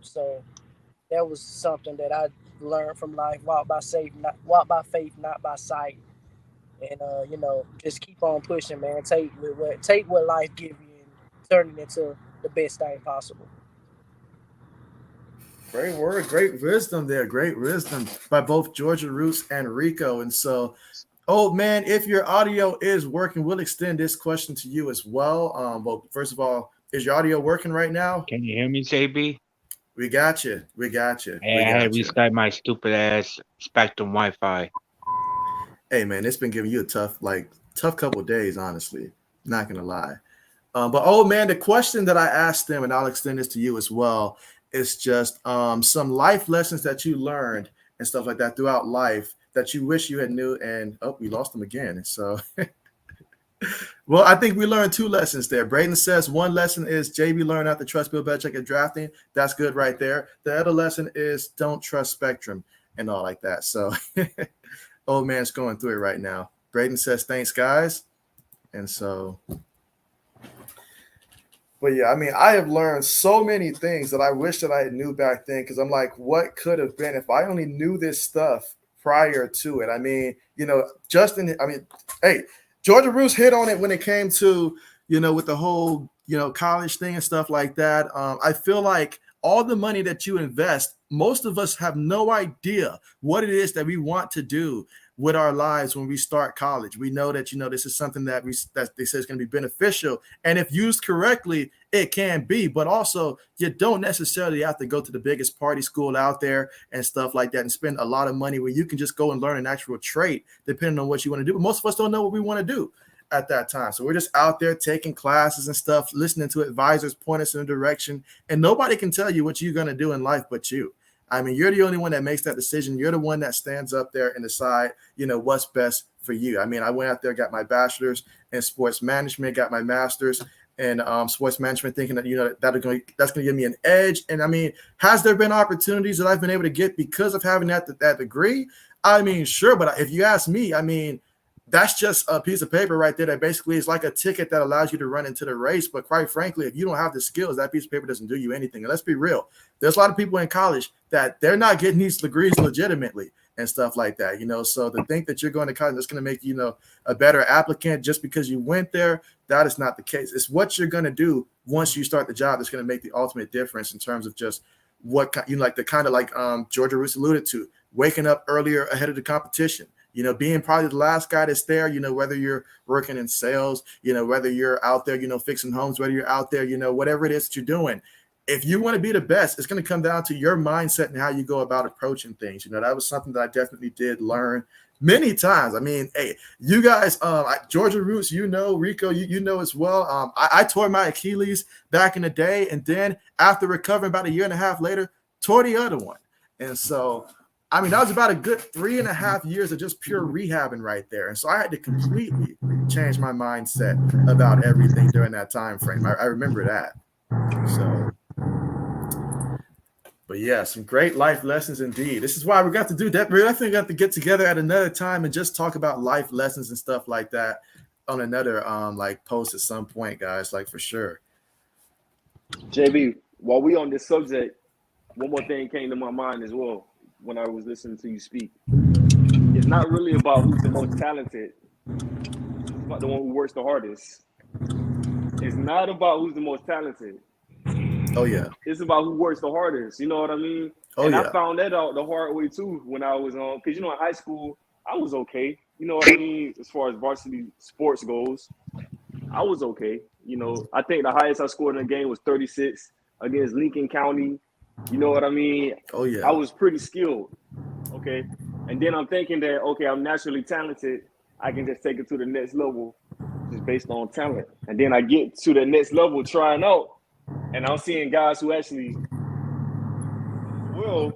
So that was something that I learned from life. Walk by faith, not by sight. And just keep on pushing, man. Take what life give you and turn it into the best thing possible. Great word, great wisdom there. Great wisdom by both Georgia Roots and Rico. And so, old man, if your audio is working, we'll extend this question to you as well. Well, first of all, is your audio working right now? Can you hear me, JB? We got you. We got you. Hey, We I had to got you. restart my stupid ass Spectrum Wi-Fi. Hey, man, it's been giving you a tough couple of days, honestly. Not gonna lie. But old man, the question that I asked them, and I'll extend this to you as well, is just some life lessons that you learned and stuff like that throughout life that you wish you had knew. And we lost them again. So, well, I think we learned two lessons there. Braden says one lesson is JB learned not to trust Bill Belichick at drafting. That's good right there. The other lesson is don't trust Spectrum and all like that. So, old man's going through it right now. Braden says thanks, guys. And so. But yeah, I mean, I have learned so many things that I wish that I knew back then because I'm like, what could have been if I only knew this stuff prior to it? I mean, hey, Georgia Bruce hit on it when it came to, with the whole, college thing and stuff like that. I feel like all the money that you invest, most of us have no idea what it is that we want to do with our lives when we start college. We know that, this is something that they say is going to be beneficial. And if used correctly, it can be. But also, you don't necessarily have to go to the biggest party school out there and stuff like that and spend a lot of money where you can just go and learn an actual trade depending on what you want to do. But most of us don't know what we want to do. at that time. So we're just out there taking classes and stuff, listening to advisors point us in a direction, and nobody can tell you what you're going to do in life but you. I mean, you're the only one that makes that decision. You're the one that stands up there and decide, what's best for you. I mean, I went out there, got my bachelor's in sports management, got my master's in sports management, thinking that, that's going to give me an edge. And I mean, has there been opportunities that I've been able to get because of having that degree? I mean, sure. But if you ask me, I mean, that's just a piece of paper right there that basically is like a ticket that allows you to run into the race. But quite frankly, if you don't have the skills, that piece of paper doesn't do you anything. And let's be real. There's a lot of people in college that they're not getting these degrees legitimately and stuff like that, So to think that you're going to college that's going to make you, a better applicant just because you went there, that is not the case. It's what you're going to do once you start the job that's going to make the ultimate difference in terms of just what, like the kind of like Georgia Roos alluded to, waking up earlier ahead of the competition. Being probably the last guy that's there, whether you're working in sales, whether you're out there, fixing homes, whether you're out there, whatever it is that you're doing. If you want to be the best, it's going to come down to your mindset and how you go about approaching things. That was something that I definitely did learn many times. I mean, hey, you guys, Georgia Roots, Rico, you know as well. I tore my Achilles back in the day. And then after recovering about a year and a half later, tore the other one. And so I mean, that was about a good 3.5 years of just pure rehabbing right there. And so I had to completely change my mindset about everything during that time frame. I remember that. So, but yeah, some great life lessons indeed. This is why we got to do that. We definitely got to get together at another time and just talk about life lessons and stuff like that on another like post at some point, guys, like for sure. JB, while we on this subject, one more thing came to my mind as well when I was listening to you speak. It's not really about who's the most talented. It's about the one who works the hardest. It's not about who's the most talented. Oh, yeah. It's about who works the hardest. You know what I mean? Oh, and yeah. I found that out the hard way, too, when I was on. Because, in high school, I was okay. You know what I mean? As far as varsity sports goes, I was okay. I think the highest I scored in a game was 36 against Lincoln County. You know what I mean? Oh, yeah. I was pretty skilled, okay? And then I'm thinking that, okay, I'm naturally talented. I can just take it to the next level just based on talent. And then I get to the next level trying out, and I'm seeing guys who actually will,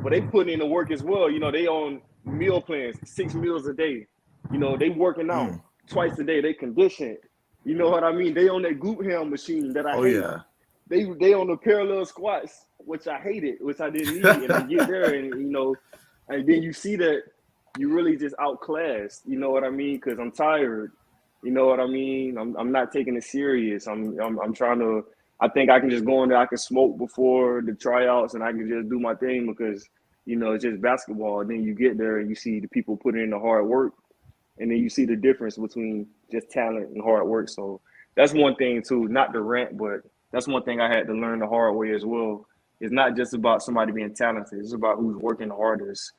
but they put in the work as well. They on meal plans, 6 meals a day. They working out twice a day. They conditioned. You know what I mean? They on that glute ham machine that I hate. Yeah. They on the parallel squats, which I hated, which I didn't need. And I get there and, and then you see that you really just outclassed, you know what I mean? Because I'm tired, you know what I mean? I'm not taking it serious. I'm trying to, I think I can just go in there, I can smoke before the tryouts and I can just do my thing because, it's just basketball. And then you get there and you see the people putting in the hard work and then you see the difference between just talent and hard work. So that's one thing too, not the rant, but that's one thing I had to learn the hard way as well. It's not just about somebody being talented. It's about who's working the hardest.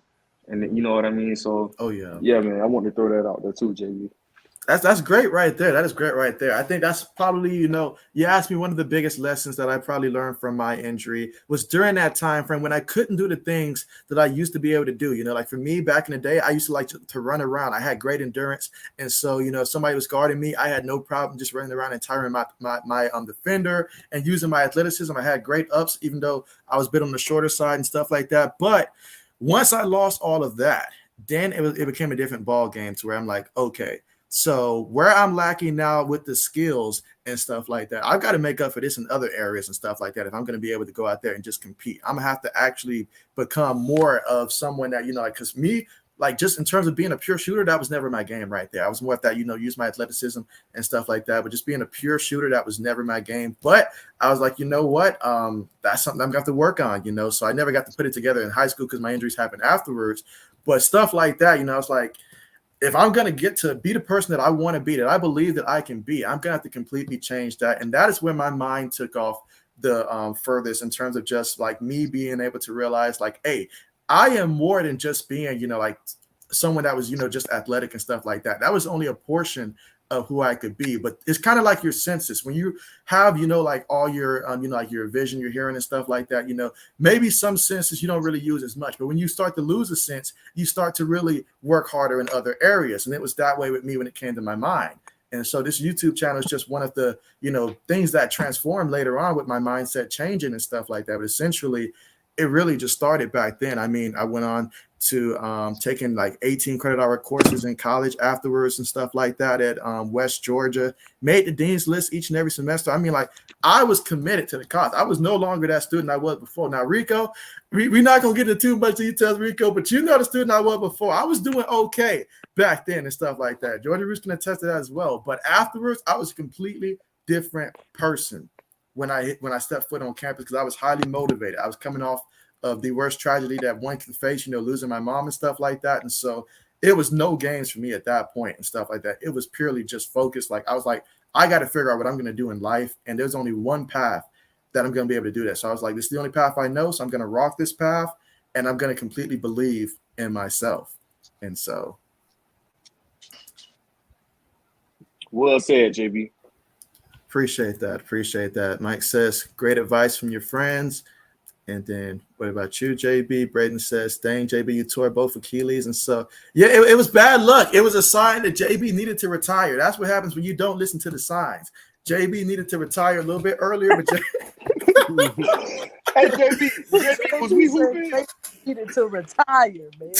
And you know what I mean? So, yeah, man, I want to throw that out there too, JB. That's great right there. That is great right there. I think that's probably, you asked me, one of the biggest lessons that I probably learned from my injury was during that time frame when I couldn't do the things that I used to be able to do. Like for me back in the day, I used to like to run around. I had great endurance. And so, if somebody was guarding me, I had no problem just running around and tiring my defender and using my athleticism. I had great ups, even though I was a bit on the shorter side and stuff like that. But once I lost all of that, then it became a different ball game to where I'm like, okay, so where I'm lacking now with the skills and stuff like that, I've got to make up for this in other areas and stuff like that. If I'm going to be able to go out there and just compete, I'm gonna have to actually become more of someone that, because me, like just in terms of being a pure shooter, that was never my game right there. I was more of that, use my athleticism and stuff like that. But just being a pure shooter, that was never my game. But I was like, you know what? That's something I'm going to have to work on, So I never got to put it together in high school because my injuries happened afterwards. But stuff like that, it's like, if I'm going to get to be the person that I want to be, that I believe that I can be, I'm going to have to completely change that. And that is where my mind took off the furthest in terms of just like me being able to realize like, hey, I am more than just being, like someone that was, just athletic and stuff like that. That was only a portion of who I could be. But it's kind of like your senses. When you have, like all your, like your vision, your hearing and stuff like that, maybe some senses you don't really use as much. But when you start to lose a sense, you start to really work harder in other areas. And it was that way with me when it came to my mind. And so this YouTube channel is just one of the, things that transformed later on with my mindset changing and stuff like that. But essentially, it really just started back then. I mean, I went on to taking like 18 credit hour courses in college afterwards and stuff like that at West Georgia, made the dean's list each and every semester. I mean, like, I was committed to the cause. I was no longer that student I was before. Now, Rico, we're not going to get into too much details, Rico, but you know the student I was before. I was doing okay back then and stuff like that. Georgia Roots can attest to that as well. But afterwards, I was a completely different person when I stepped foot on campus, because I was highly motivated. I was coming off of the worst tragedy that one can face, losing my mom and stuff like that. And so it was no games for me at that point and stuff like that. It was purely just focused. Like, I was like, I got to figure out what I'm going to do in life. And there's only one path that I'm going to be able to do that. So I was like, this is the only path I know. So I'm going to rock this path, and I'm going to completely believe in myself. And so. Well said, JB. Appreciate that. Mike says, great advice from your friends. And then what about you, JB? Braden says, dang, JB, you tore both Achilles. And so, yeah, it was bad luck. It was a sign that JB needed to retire. That's what happens when you don't listen to the signs. JB needed to retire a little bit earlier, but hey, JB, was we hooping? Needed to retire, man.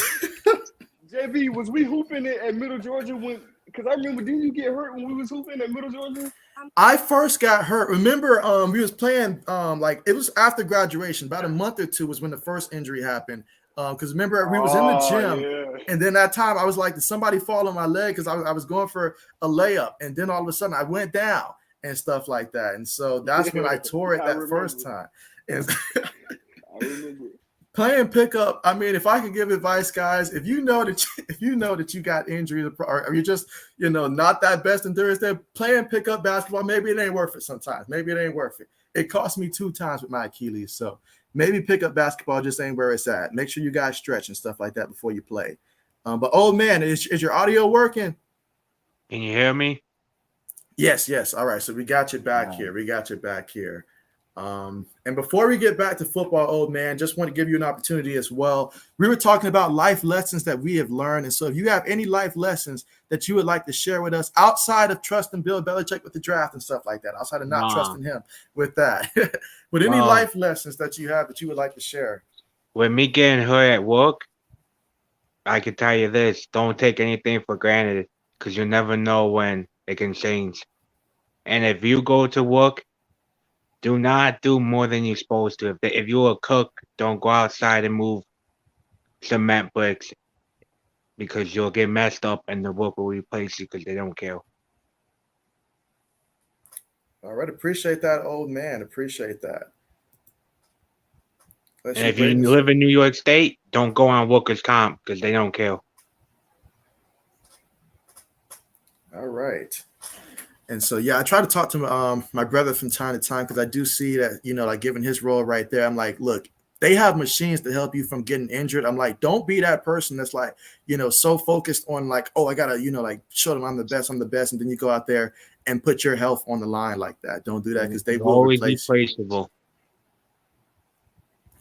JB, was we hooping at Middle Georgia when? Because I remember, didn't you get hurt when we was hooping at Middle Georgia? I first got hurt. Remember, we was playing like it was after graduation. About a month or two was when the first injury happened. Because remember, we was in the gym, and then that time I was like, did somebody fall on my leg? Because I was going for a layup, and then all of a sudden I went down and stuff like that. And so that's when I tore it that first time. And I remember. Playing pickup. I mean, if I could give advice, guys, if you know that you got injuries or you're just not that best endurance, then playing pickup basketball, maybe it ain't worth it. Sometimes maybe it ain't worth it. It cost me 2 times with my Achilles, so maybe pickup basketball just ain't where it's at. Make sure you guys stretch and stuff like that before you play. But old man, is your audio working? Can you hear me? Yes. All right, so we got you back here. And before we get back to football, old man, just want to give you an opportunity as well. We were talking about life lessons that we have learned. And so if you have any life lessons that you would like to share with us outside of trusting Bill Belichick with the draft and stuff like that, outside of not trusting him with that, with any life lessons that you have that you would like to share. With me getting hurt at work, I can tell you this: don't take anything for granted, because you never know when it can change. And if you go to work, do not do more than you're supposed to. If you're a cook, don't go outside and move cement bricks, because you'll get messed up and the work will replace you because they don't care. All right. Appreciate that, old man. Appreciate that. And if you live in New York State, don't go on workers' comp because they don't care. All right. And so, yeah, I try to talk to my brother from time to time, because I do see that, like given his role right there, I'm like, look, they have machines to help you from getting injured. I'm like, don't be that person that's like, so focused on like, oh, I got to, like show them I'm the best. And then you go out there and put your health on the line like that. Don't do that, because they will always replace replaceable.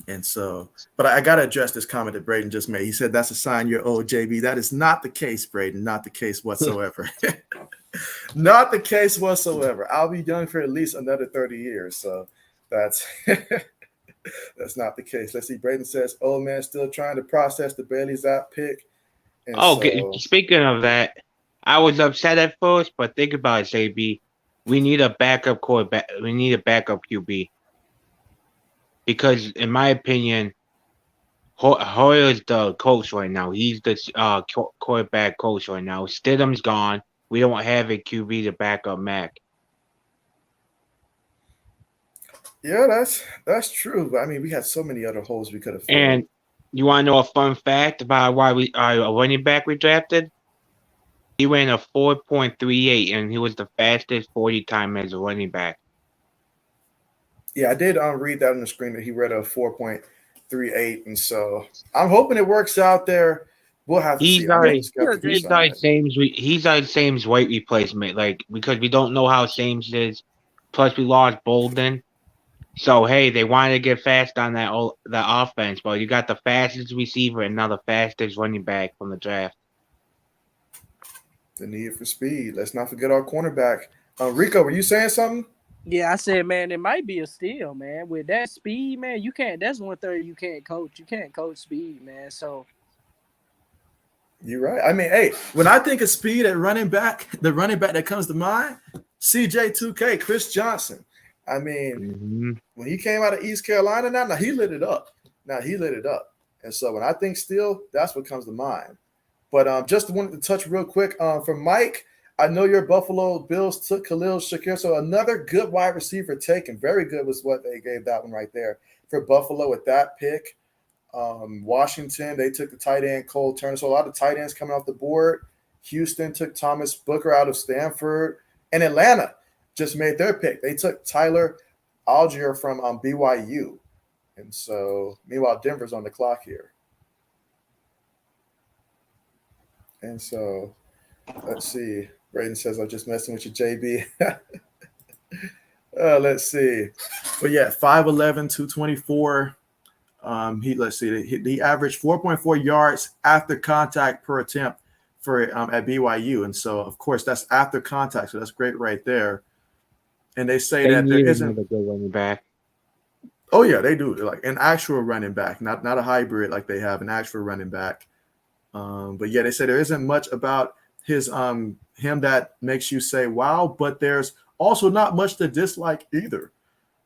And so, but I got to address this comment that Braden just made. He said, that's a sign you're old, JB. That is not the case, Braden. Not the case whatsoever. Not the case whatsoever. I'll be young for at least another 30 years. So that's that's not the case. Let's see. Braden says, old man still trying to process the Bailey Zapp pick. And speaking of that, I was upset at first, but think about it, JB. We need a backup quarterback. We need a backup QB. Because, in my opinion, Hoyer's the coach right now. He's the quarterback coach right now. Stidham's gone. We don't have a QB to back up Mac. Yeah, that's true. But I mean, we had so many other holes we could have filled. And you want to know a fun fact about why a running back we drafted? He ran a 4.38, and he was the fastest 40 time as a running back. Yeah, I did read that on the screen that he read a 4.38, and so I'm hoping it works out there. We'll have to see. He's our Sames White replacement, like, because we don't know how Sames is. Plus, we lost Bolden, so hey, they wanted to get fast on that offense, but you got the fastest receiver and now the fastest running back from the draft. The need for speed. Let's not forget our cornerback. Rico, were you saying something? Yeah, I said, man, it might be a steal, man. With that speed, man, you can't. That's one thing you can't coach. You can't coach speed, man. So You're right. I mean, hey, when I think of speed at running back, the running back that comes to mind, CJ2K, Chris Johnson. I mean, when he came out of East Carolina, now he lit it up. And so when I think steal, that's what comes to mind. But just wanted to touch real quick for Mike. I know your Buffalo Bills took Khalil Shakir, so another good wide receiver taken. Very good was what they gave that one right there for Buffalo with that pick. Washington, they took the tight end Cole Turner. So a lot of tight ends coming off the board. Houston took Thomas Booker out of Stanford. And Atlanta just made their pick. They took Tyler Algier from BYU. And so, meanwhile, Denver's on the clock here. And so, let's see. Braden says, I'm just messing with you, JB. Let's see. But yeah, 5'11", 224. He averaged 4.4 yards after contact per attempt for at BYU. And so, of course, that's after contact. So that's great right there. And they say that there isn't a good running back. Oh, yeah, they do. Like an actual running back, not a hybrid like they have, an actual running back. But yeah, they say there isn't much about his him that makes you say, wow, but there's also not much to dislike either.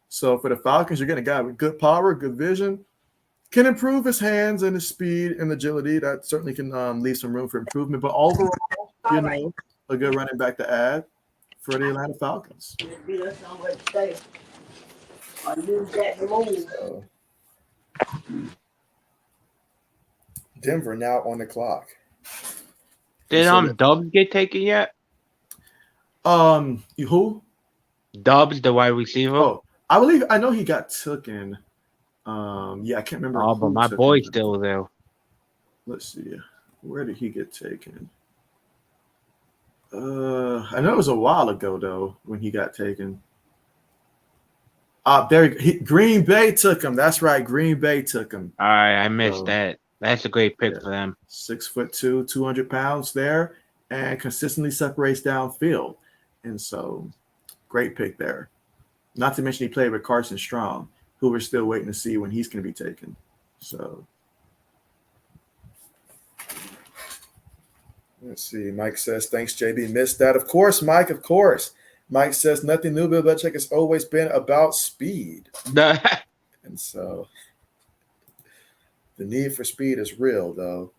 So for the Falcons, you're getting a guy with good power, good vision, can improve his hands and his speed and agility. That certainly can leave some room for improvement. But overall, a good running back to add for the Atlanta Falcons. Denver now on the clock. Did Dubs get taken yet? Who? Dubs, the wide receiver. Oh, I know he got taken. Yeah, I can't remember. Oh, but my boy's still there. Let's see. Where did he get taken? I know it was a while ago though when he got taken. Green Bay took him. That's right. Green Bay took him. All right, I missed that. That's a great pick for them. 6'2", 200 pounds there, and consistently separates downfield. And so, great pick there. Not to mention he played with Carson Strong, who we're still waiting to see when he's going to be taken. So, let's see. Mike says, thanks, JB. Missed that. Of course, Mike, of course. Mike says, nothing new. Bill Belichick has always been about speed. And so, the need for speed is real, though.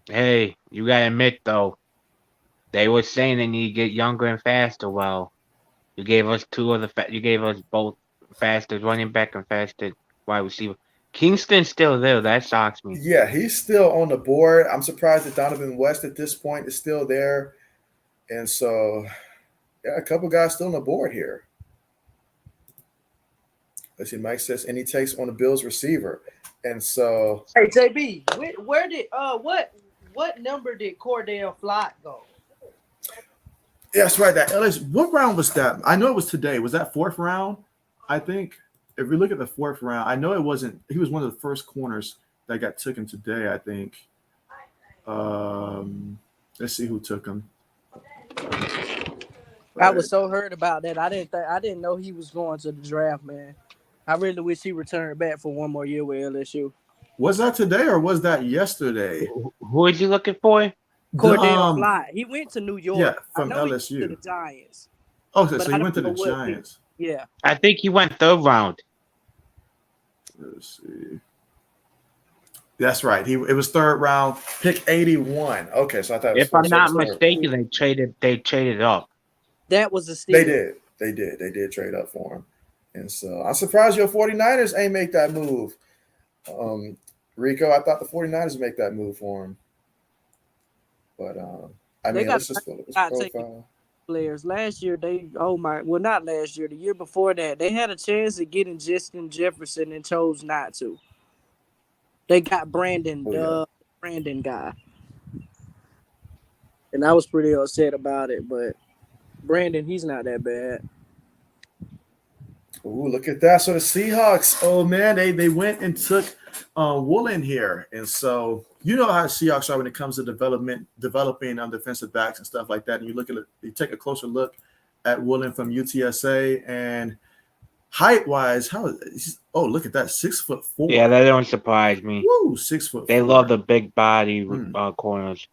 Hey, you got to admit, though, they were saying they need to get younger and faster. Well, you gave us you gave us both fastest running back and fastest wide receiver. Kingston's still there. That shocks me. Yeah, he's still on the board. I'm surprised that Donovan West at this point is still there. And so, yeah, a couple guys still on the board here. Let's see. Mike says any takes on the Bills receiver. And so, hey JB, where did what number did Cordell Flott go? yeah, that's right. That LS. What round was that? I know it was today. Was that fourth round? I think if we look at the fourth round, I know it wasn't. He was one of the first corners that got taken today. I think. Let's see who took him. I was so hurt about that. I didn't know he was going to the draft, man. I really wish he returned back for one more year with LSU. Was that today or was that yesterday? Who is you looking for? Cordell Flott. He went to New York. Yeah, from I know LSU. He went to the Giants. Okay, so he went to the Giants. Yeah. I think he went third round. Let's see. That's right. It was third round, pick 81. Okay, so I thought. If I'm not mistaken, they traded up. That was a steal. They did trade up for him. And so I'm surprised your 49ers ain't make that move. Rico, I thought the 49ers would make that move for him. But I mean, let's just pull up his profile. Players last year, not last year, the year before that, they had a chance of getting Justin Jefferson and chose not to. They got Brandon guy. And I was pretty upset about it, but Brandon, he's not that bad. Ooh, look at that. So the Seahawks, oh man, they went and took Woolen here. And so you know how the Seahawks are when it comes to developing defensive backs and stuff like that. And you look at it, you take a closer look at Woolen from UTSA, and height wise, look at that, 6'4". Yeah, that don't surprise me. Woo, 6'4". They love the big body corners.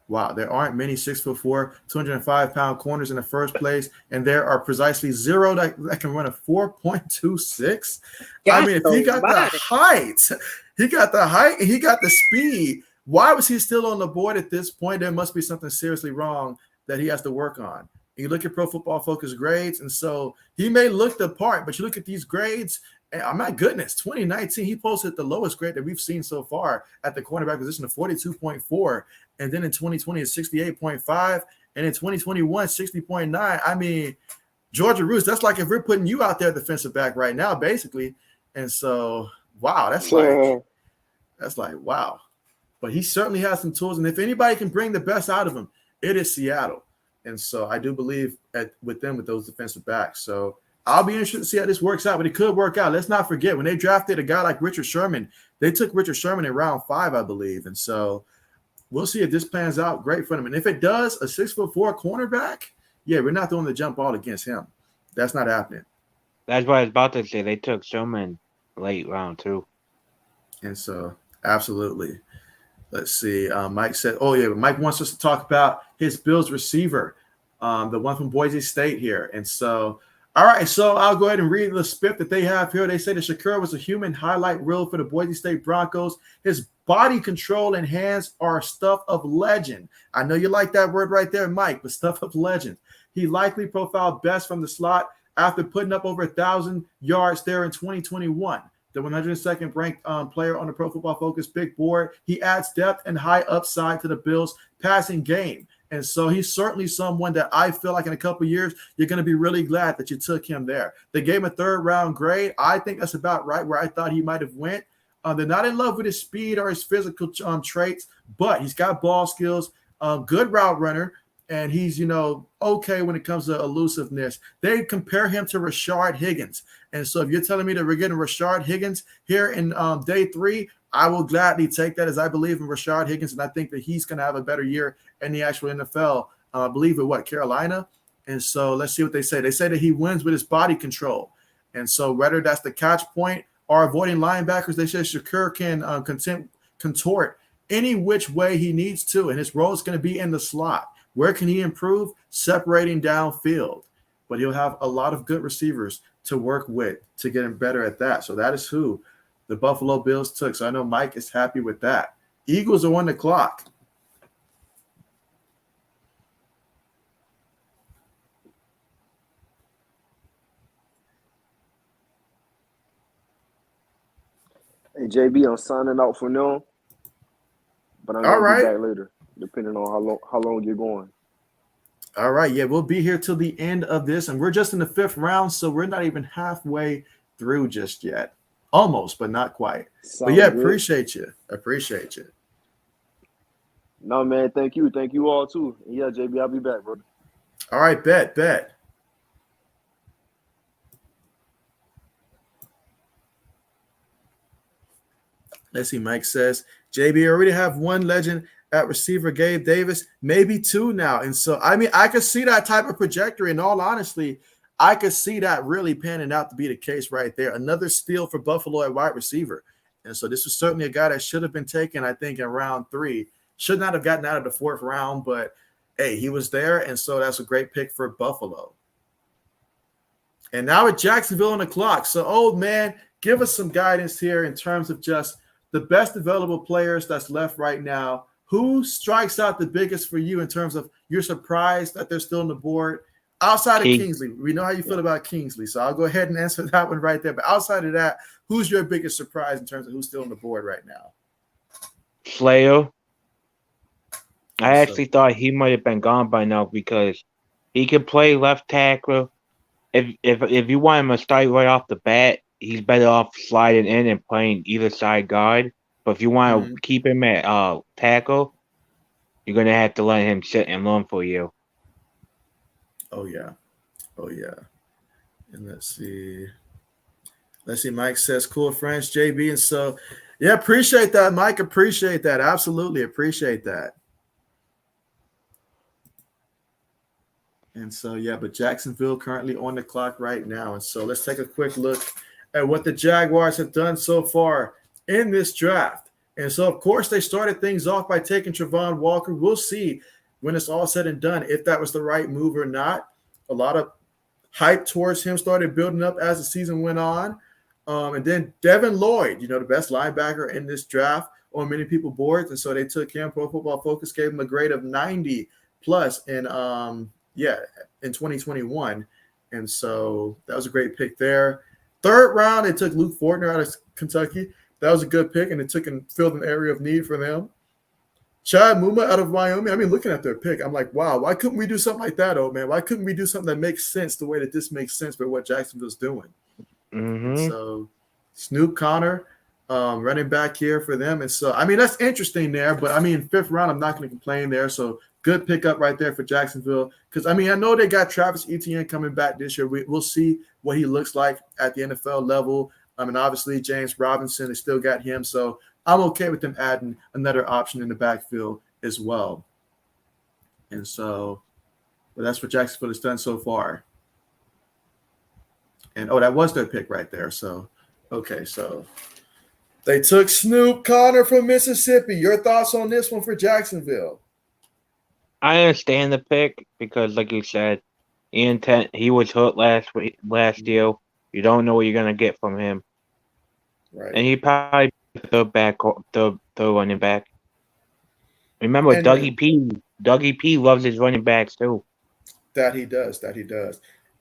Wow, there aren't many 6'4", 205-pound corners in the first place, and there are precisely zero that can run a 4.26. I mean, if he got the height, and he got the speed. Why was he still on the board at this point? There must be something seriously wrong that he has to work on. You look at Pro Football Focus grades, and so he may look the part, but you look at these grades, and oh my goodness, 2019, he posted the lowest grade that we've seen so far at the cornerback position of 42.4, and then in 2020, it's 68.5, and in 2021, 60.9. I mean, Georgia Roos, that's like if we're putting you out there defensive back right now, basically. And so, wow, that's like, wow. But he certainly has some tools, and if anybody can bring the best out of him, it is Seattle. And so I do believe with those defensive backs. So I'll be interested to see how this works out, but it could work out. Let's not forget, when they drafted a guy like Richard Sherman, they took Richard Sherman in round 5, I believe. And so we'll see if this plans out great for them. And if it does, a 6'4" cornerback, yeah, we're not throwing the jump ball against him. That's not happening. That's what I was about to say. They took Sherman late round 2. And so, absolutely. Let's see. Mike said, oh, yeah, Mike wants us to talk about his Bills receiver, the one from Boise State here. And so, all right, so I'll go ahead and read the spit that they have here. They say that Shakur was a human highlight reel for the Boise State Broncos. His body control and hands are stuff of legend. I know you like that word right there, Mike, but stuff of legend. He likely profiled best from the slot after putting up over 1,000 yards there in 2021. The 102nd ranked player on the Pro Football Focus big board. He adds depth and high upside to the Bills' passing game. And so he's certainly someone that I feel like in a couple of years, you're going to be really glad that you took him there. They gave him a 3rd-round grade. I think that's about right where I thought he might have went. They're not in love with his speed or his physical traits, but he's got ball skills, good route runner, and he's, okay when it comes to elusiveness. They compare him to Rashard Higgins. And so if you're telling me that we're getting Rashard Higgins here in day 3, I will gladly take that, as I believe in Rashard Higgins, and I think that he's going to have a better year in the actual NFL. I believe in Carolina. And so let's see what they say. They say that he wins with his body control. And so whether that's the catch point or avoiding linebackers, they say Shakur can contort any which way he needs to, and his role is going to be in the slot. Where can he improve? Separating downfield. But he'll have a lot of good receivers to work with to get him better at that. So that is who the Buffalo Bills took. So I know Mike is happy with that. Eagles are on the clock. Hey, JB, I'm signing out for now, but I'm going to be back later, depending on how long you're going. All right. Yeah, we'll be here till the end of this, and we're just in the 5th round, so we're not even halfway through just yet. Almost, but not quite. But yeah, good. Appreciate you. No, man, thank you. Thank you all, too. And yeah, JB, I'll be back, brother. All right, bet. Let's see, Mike says, JB, I already have one legend at receiver, Gabe Davis, maybe 2 now. And so, I mean, I could see that type of trajectory. In all honesty, I could see that really panning out to be the case right there. Another steal for Buffalo at wide receiver. And so this was certainly a guy that should have been taken, I think, in round 3. Should not have gotten out of the 4th round, but, hey, he was there, and so that's a great pick for Buffalo. And now at Jacksonville on the clock. So, old man, give us some guidance here in terms of just the best available players that's left right now. Who strikes out the biggest for you in terms of you're surprised that they're still on the board? Outside of Kingsley, we know how you feel about Kingsley, so I'll go ahead and answer that one right there. But outside of that, who's your biggest surprise in terms of who's still on the board right now? Slayer. I actually thought he might have been gone by now because he can play left tackle. If you want him to start right off the bat, he's better off sliding in and playing either side guard. But if you want to keep him at tackle, you're going to have to let him sit and learn for you. Oh, yeah. And let's see. Let's see. Mike says, cool friends, JB. And so, yeah, appreciate that, Mike. Appreciate that. Absolutely appreciate that. And so, yeah, but Jacksonville currently on the clock right now. And so let's take a quick look at what the Jaguars have done so far in this draft. And so, of course, they started things off by taking Travon Walker. We'll see when it's all said and done if that was the right move or not. A lot of hype towards him started building up as the season went on. And then Devin Lloyd, the best linebacker in this draft on many people's boards. And so they took him. Pro Football Focus gave him a grade of 90 plus in 2021. And so that was a great pick there. Third round, they took Luke Fortner out of Kentucky. That was a good pick, and it took and filled an area of need for them. Chad Muma out of Wyoming. I mean, looking at their pick, I'm like, wow, why couldn't we do something like that, old man? Why couldn't we do something that makes sense the way that this makes sense for what Jacksonville's doing? Mm-hmm. So Snoop Connor, running back here for them. And so, I mean, that's interesting there. But, I mean, fifth round, I'm not going to complain there. So good pickup right there for Jacksonville. Because, I mean, I know they got Travis Etienne coming back this year. We'll see what he looks like at the NFL level. I mean, obviously, James Robinson, they still got him. So I'm okay with them adding another option in the backfield as well. And so, well, that's what Jacksonville has done so far. And, that was their pick right there. So, okay, so they took Snoop Connor from Mississippi. Your thoughts on this one for Jacksonville? I understand the pick because, like you said, he was hurt last year. You don't know what you're gonna get from him, right? And he probably the running back. Remember, and Dougie P loves his running backs too. That he does.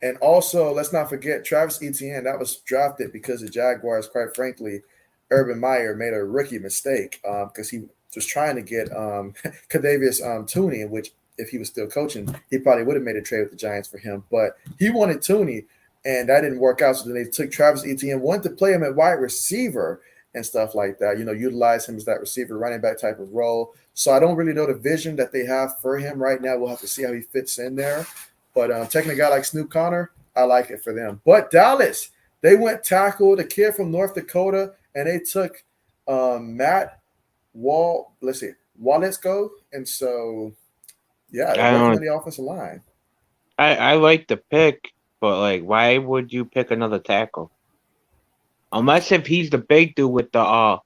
And also, let's not forget Travis Etienne. That was drafted because the Jaguars, quite frankly, Urban Meyer made a rookie mistake because he was trying to get Kadarius Tooney, which if he was still coaching, he probably would have made a trade with the Giants for him. But he wanted Tooney, and that didn't work out. So then they took Travis Etienne, wanted to play him at wide receiver and stuff like that, utilize him as that receiver running back type of role. So I don't really know the vision that they have for him right now. We'll have to see how he fits in there. But taking a guy like Snoop Connor, I like it for them. But Dallas, they went tackle, the kid from North Dakota, and they took Matt Waletzko. And so, yeah, they're working on the offensive line. I like the pick, but, like, why would you pick another tackle? Unless if he's the big dude with the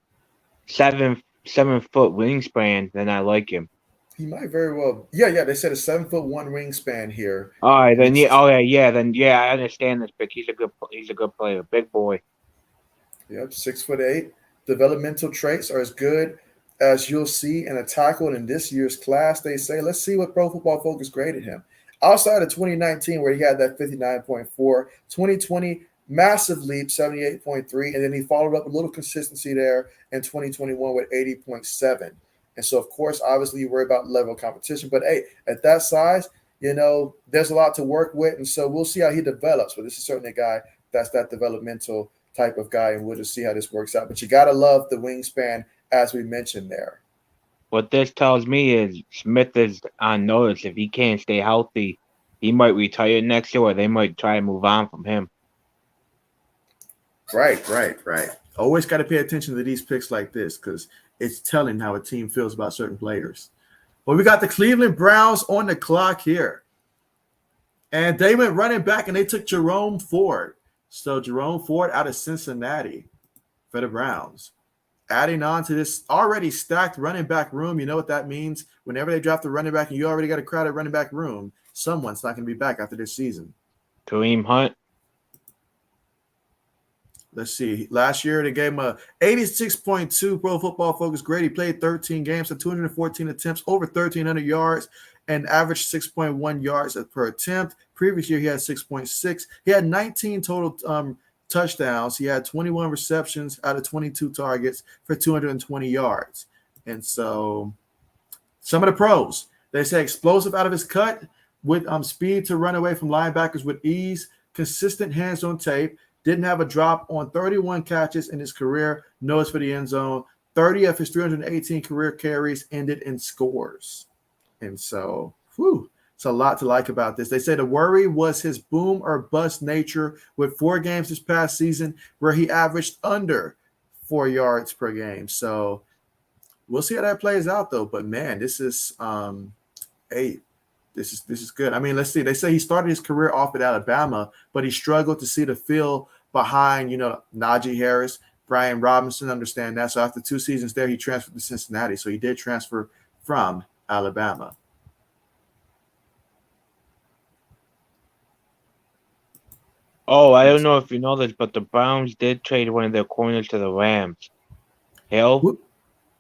7 foot wingspan, then I like him. He might very well. Yeah. They said a 7'1" wingspan here. All right, then I understand this pick. He's a good player, big boy. Yep, 6'8". Developmental traits are as good as you'll see in a tackle in this year's class. They say. Let's see what Pro Football Focus graded him. Outside of 2019, where he had that 59.4, 2020 massive leap, 78.3, and then he followed up a little consistency there in 2021 with 80.7. And so, of course, obviously you worry about level of competition. But, hey, at that size, there's a lot to work with. And so we'll see how he develops. But this is certainly a guy that's that developmental type of guy, and we'll just see how this works out. But you got to love the wingspan, as we mentioned there. What this tells me is Smith is on notice. If he can't stay healthy, he might retire next year, or they might try to move on from him. Right. Always got to pay attention to these picks like this because it's telling how a team feels about certain players. But we got the Cleveland Browns on the clock here. And they went running back, and they took Jerome Ford. So Jerome Ford out of Cincinnati for the Browns. Adding on to this already stacked running back room, you know what that means? Whenever they draft a running back and you already got a crowded running back room, someone's not going to be back after this season. Kareem Hunt. Let's see. Last year, they gave him a 86.2 Pro Football Focus grade. He played 13 games, so 214 attempts, over 1,300 yards, and averaged 6.1 yards per attempt. Previous year, he had 6.6. He had 19 total touchdowns. He had 21 receptions out of 22 targets for 220 yards. And so some of the pros, they say explosive out of his cut with speed to run away from linebackers with ease, consistent hands on tape, didn't have a drop on 31 catches in his career, nose for the end zone. 30 of his 318 career carries ended in scores. And so, It's a lot to like about this. They say the worry was his boom or bust nature with 4 games this past season where he averaged under 4 yards per game. So we'll see how that plays out, though. But man, this is this is good. I mean, let's see. They say he started his career off at Alabama, but he struggled to see the field behind, Najee Harris, Brian Robinson. Understand that. So after 2 seasons there, he transferred to Cincinnati. So he did transfer from Alabama. Oh, I don't know if you know this, but the Browns did trade one of their corners to the Rams. Hill?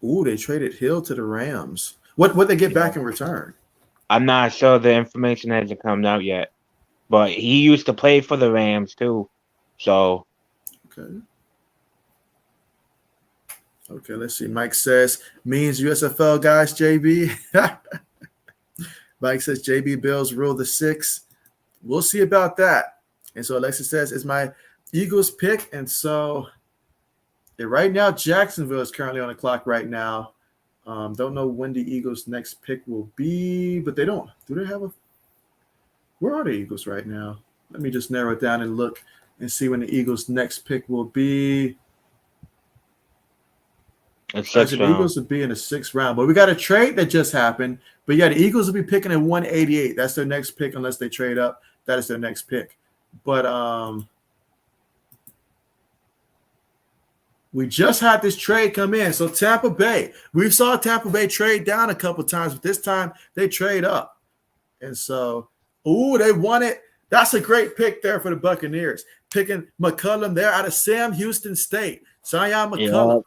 Ooh, they traded Hill to the Rams. What they get back in return? I'm not sure. The information hasn't come out yet. But he used to play for the Rams, too. So. Okay, let's see. Mike says, means USFL guys, JB. Mike says, JB Bills rule the 6. We'll see about that. And so Alexis says, it's my Eagles pick. And so right now, Jacksonville is currently on the clock right now. Don't know when the Eagles' next pick will be, but they don't. Do they have where are the Eagles right now? Let me just narrow it down and look and see when the Eagles' next pick will be. The Eagles would be in the 6th round, but we got a trade that just happened. But yeah, the Eagles will be picking at 188. That's their next pick unless they trade up. That is their next pick. But we just had this trade come in. So Tampa Bay, we saw Tampa Bay trade down a couple times, but this time they trade up. And so, they won it. That's a great pick there for the Buccaneers. Picking McCullum there out of Sam Houston State. Zion McCullum,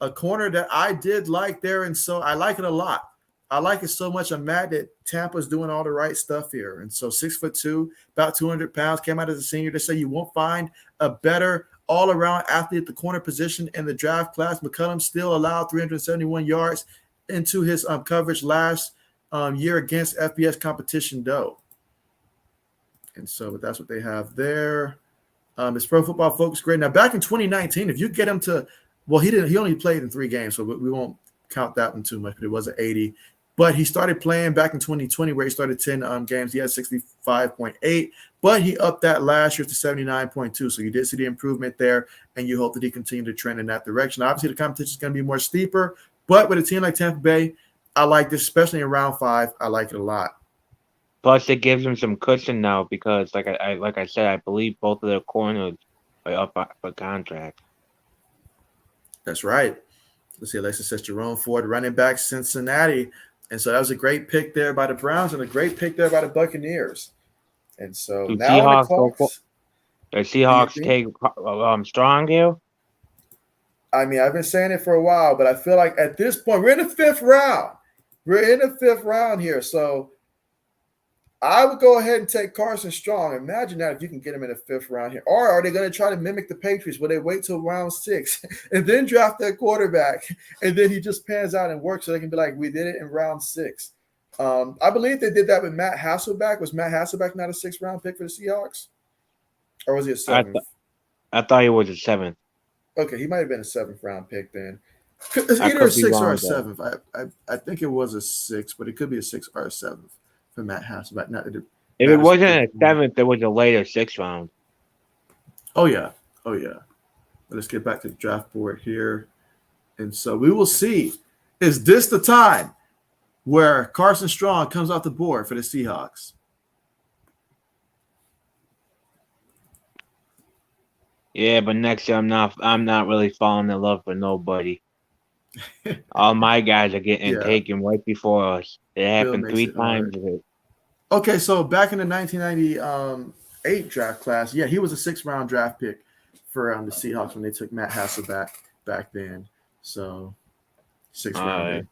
a corner that I did like there. And so I like it a lot. I like it so much. I'm mad that Tampa's doing all the right stuff here. And so 6'2", about 200 pounds, came out as a senior. They say you won't find a better all-around athlete at the corner position in the draft class. McCullum still allowed 371 yards into his coverage last year against FBS competition, though. And so that's what they have there. It's Pro Football Focus grade. Now, back in 2019, if you get him to – well, he only played in 3 games, so we won't count that one too much, but it was an 80. But he started playing back in 2020 where he started 10 games. He had 65.8, but he upped that last year to 79.2. So you did see the improvement there, and you hope that he continue to trend in that direction. Obviously, the competition is going to be more steeper, but with a team like Tampa Bay, I like this, especially in round 5. I like it a lot. Plus, it gives him some cushion now because, like I said, I believe both of their corners are up for contract. That's right. Let's see. Alexis says Jerome Ford, running back, Cincinnati. And so that was a great pick there by the Browns and a great pick there by the Buccaneers. And so now the Seahawks take Strong here? I mean, I've been saying it for a while, but I feel like at this point, we're in the 5th round. We're in the 5th round here. So I would go ahead and take Carson Strong. Imagine that if you can get him in the 5th round here. Or are they going to try to mimic the Patriots where they wait till round 6 and then draft their quarterback and then he just pans out and works so they can be like, we did it in round 6. I believe they did that with Matt Hasselbeck. Was Matt Hasselbeck not a 6th round pick for the Seahawks? Or was he a 7th? I thought he was a 7th. Okay, he might have been a 7th round pick then. It's either a 6th or a 7th. I think it was a 6th, but it could be a 6th or a 7th. For Matt Hasselbeck. If it wasn't a 7th, it was a later 6th round. Oh, yeah. But let's get back to the draft board here. And so we will see. Is this the time where Carson Strong comes off the board for the Seahawks? Yeah, but next year I'm not really falling in love with nobody. All my guys are getting taken right before us. It happened 3 times. Okay, so back in the 1998 draft class, he was a 6th round draft pick for the Seahawks when they took Matt Hasselbeck back then. So 6th round. Right.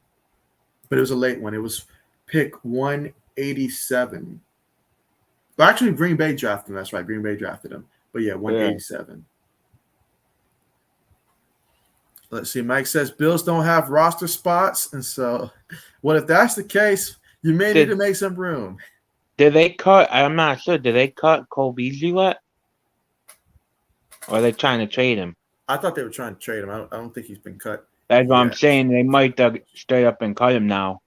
But it was a late one. It was pick 187. Well, actually, Green Bay drafted him. That's right. Green Bay drafted him. But 187. Yeah. Let's see. Mike says Bills don't have roster spots. And so, if that's the case, you may need to make some room. Did they cut? I'm not sure. Did they cut Cole Beasley yet? Or are they trying to trade him? I thought they were trying to trade him. I don't think he's been cut. That's what I'm saying. They might straight up and cut him now.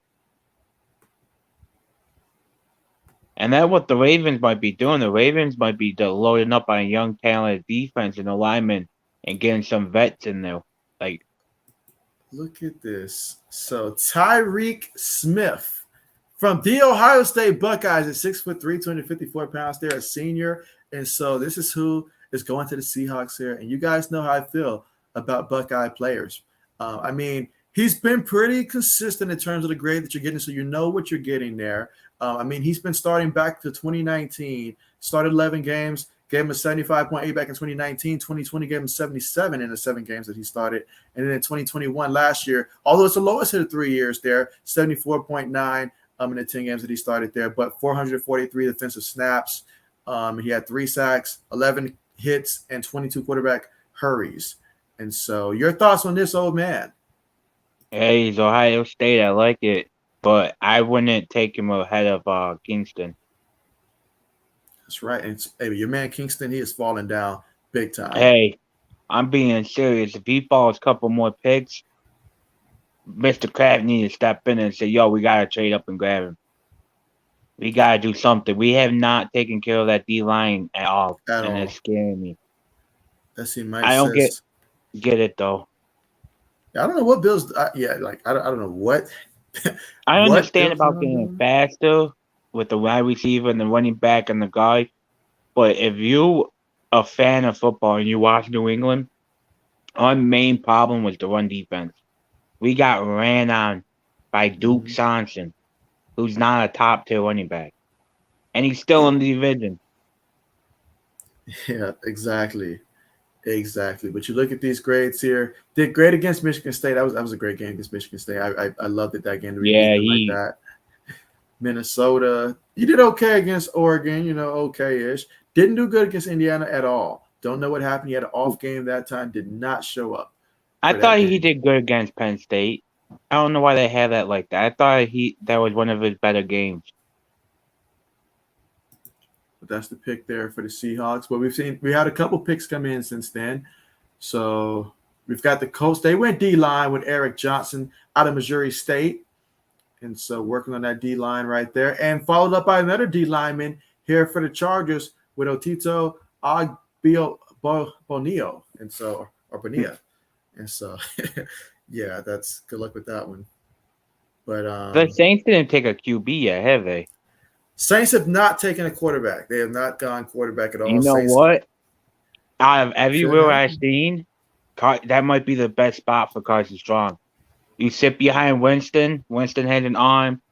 And that's what the Ravens might be doing. The Ravens might be loading up on a young, talented defense and alignment and getting some vets in there. Like, Look at this. So Tyreek Smith from the Ohio State Buckeyes at 6'3", 254 pounds. They're a senior. And so this is who is going to the Seahawks here. And you guys know how I feel about Buckeye players. I mean, he's been pretty consistent in terms of the grade that you're getting, so you know what you're getting there. I mean, he's been starting back to 2019, started 11 games, gave him a 75.8 back in 2019. 2020 gave him 77 in the 7 games that he started. And then in 2021 last year, although it's the lowest of the 3 years there, 74.9 in the 10 games that he started there, but 443 defensive snaps. He had 3 sacks, 11 hits, and 22 quarterback hurries. And so your thoughts on this old man? hey, he's Ohio State. I like it. But I wouldn't take him ahead of Kingston. That's right. And hey, your man Kingston, he is falling down big time. Hey, I'm being serious. If he falls a couple more picks, Mr. Kraft needs to step in and say, yo, we got to trade up and grab him. We got to do something. We have not taken care of that D-line at all. It's scaring me. Let's see, Mike I don't says, get it, though. I don't know what Bills I don't know what. I what understand Bills about are getting doing. faster with the wide receiver and the running back and the guy. But if you a fan of football and you watch New England, our main problem was the run defense. We got ran on by Duke Johnson, who's not a top tier running back. And he's still in the division. Yeah, exactly. Exactly. But you look at these grades here. Did great against Michigan State. That was a great game against Michigan State. I loved it that game to be beaten like that. Minnesota. You did okay against Oregon, okay-ish. Didn't do good against Indiana at all. Don't know what happened. He had an off game that time. Did not show up. I thought he did good against Penn State. I don't know why they have that like that. I thought that was one of his better games. But that's the pick there for the Seahawks. But we had a couple picks come in since then. So we've got the Colts. They went D-line with Eric Johnson out of Missouri State. And so working on that D-line right there. And followed up by another D-lineman here for the Chargers with Otito Bonilla. And so, or Bonilla. And so, yeah, that's good luck with that one. But the Saints didn't take a QB yet, have they? Saints have not taken a quarterback. They have not gone quarterback at all. You know Saints, what? Out of everywhere I've seen, that might be the best spot for Carson Strong. You sit behind Winston. Winston had an arm.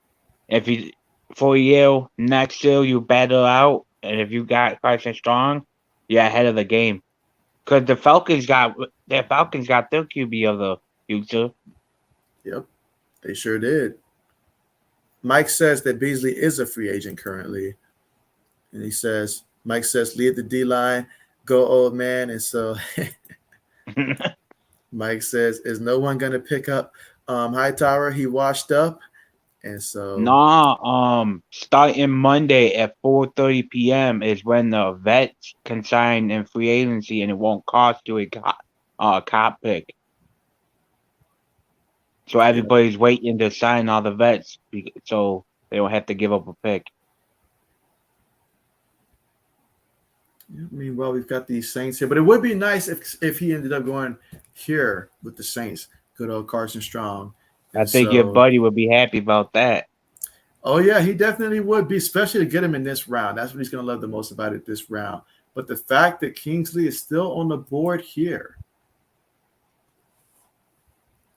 If you for you next year you battle out, and if you got Carson Strong, you're ahead of the game. Because the Falcons got their QB of the future. Yep, they sure did. Mike says that Beasley is a free agent currently. And Mike says, lead the D-line, go old man. And so Mike says, is no one going to pick up Hightower? He washed up. And so starting Monday at 4:30 p.m. is when the vets can sign in free agency, and it won't cost you a cop pick. So everybody's waiting to sign all the vets, so they don't have to give up a pick. I mean, well, we've got these Saints here, but it would be nice if he ended up going here with the Saints. Good old Carson Strong. I think your buddy would be happy about that. Oh, yeah, he definitely would be, especially to get him in this round. That's what he's going to love the most about it this round. But the fact that Kingsley is still on the board here.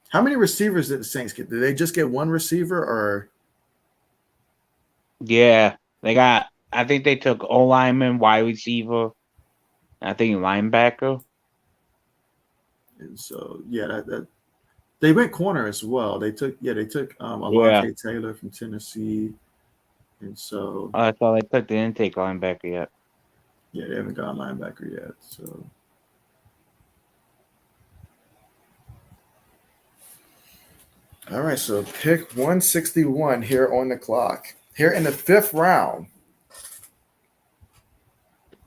How many receivers did the Saints get? Did they just get one receiver or? Yeah, I think they took O-lineman, wide receiver, I think linebacker. And so, yeah, that they went corner as well. They took Alontae Taylor from Tennessee. And so I thought they took the intake linebacker yet. Yeah, they haven't gone linebacker yet. So all right, so pick 161 here on the clock. Here in the 5th round.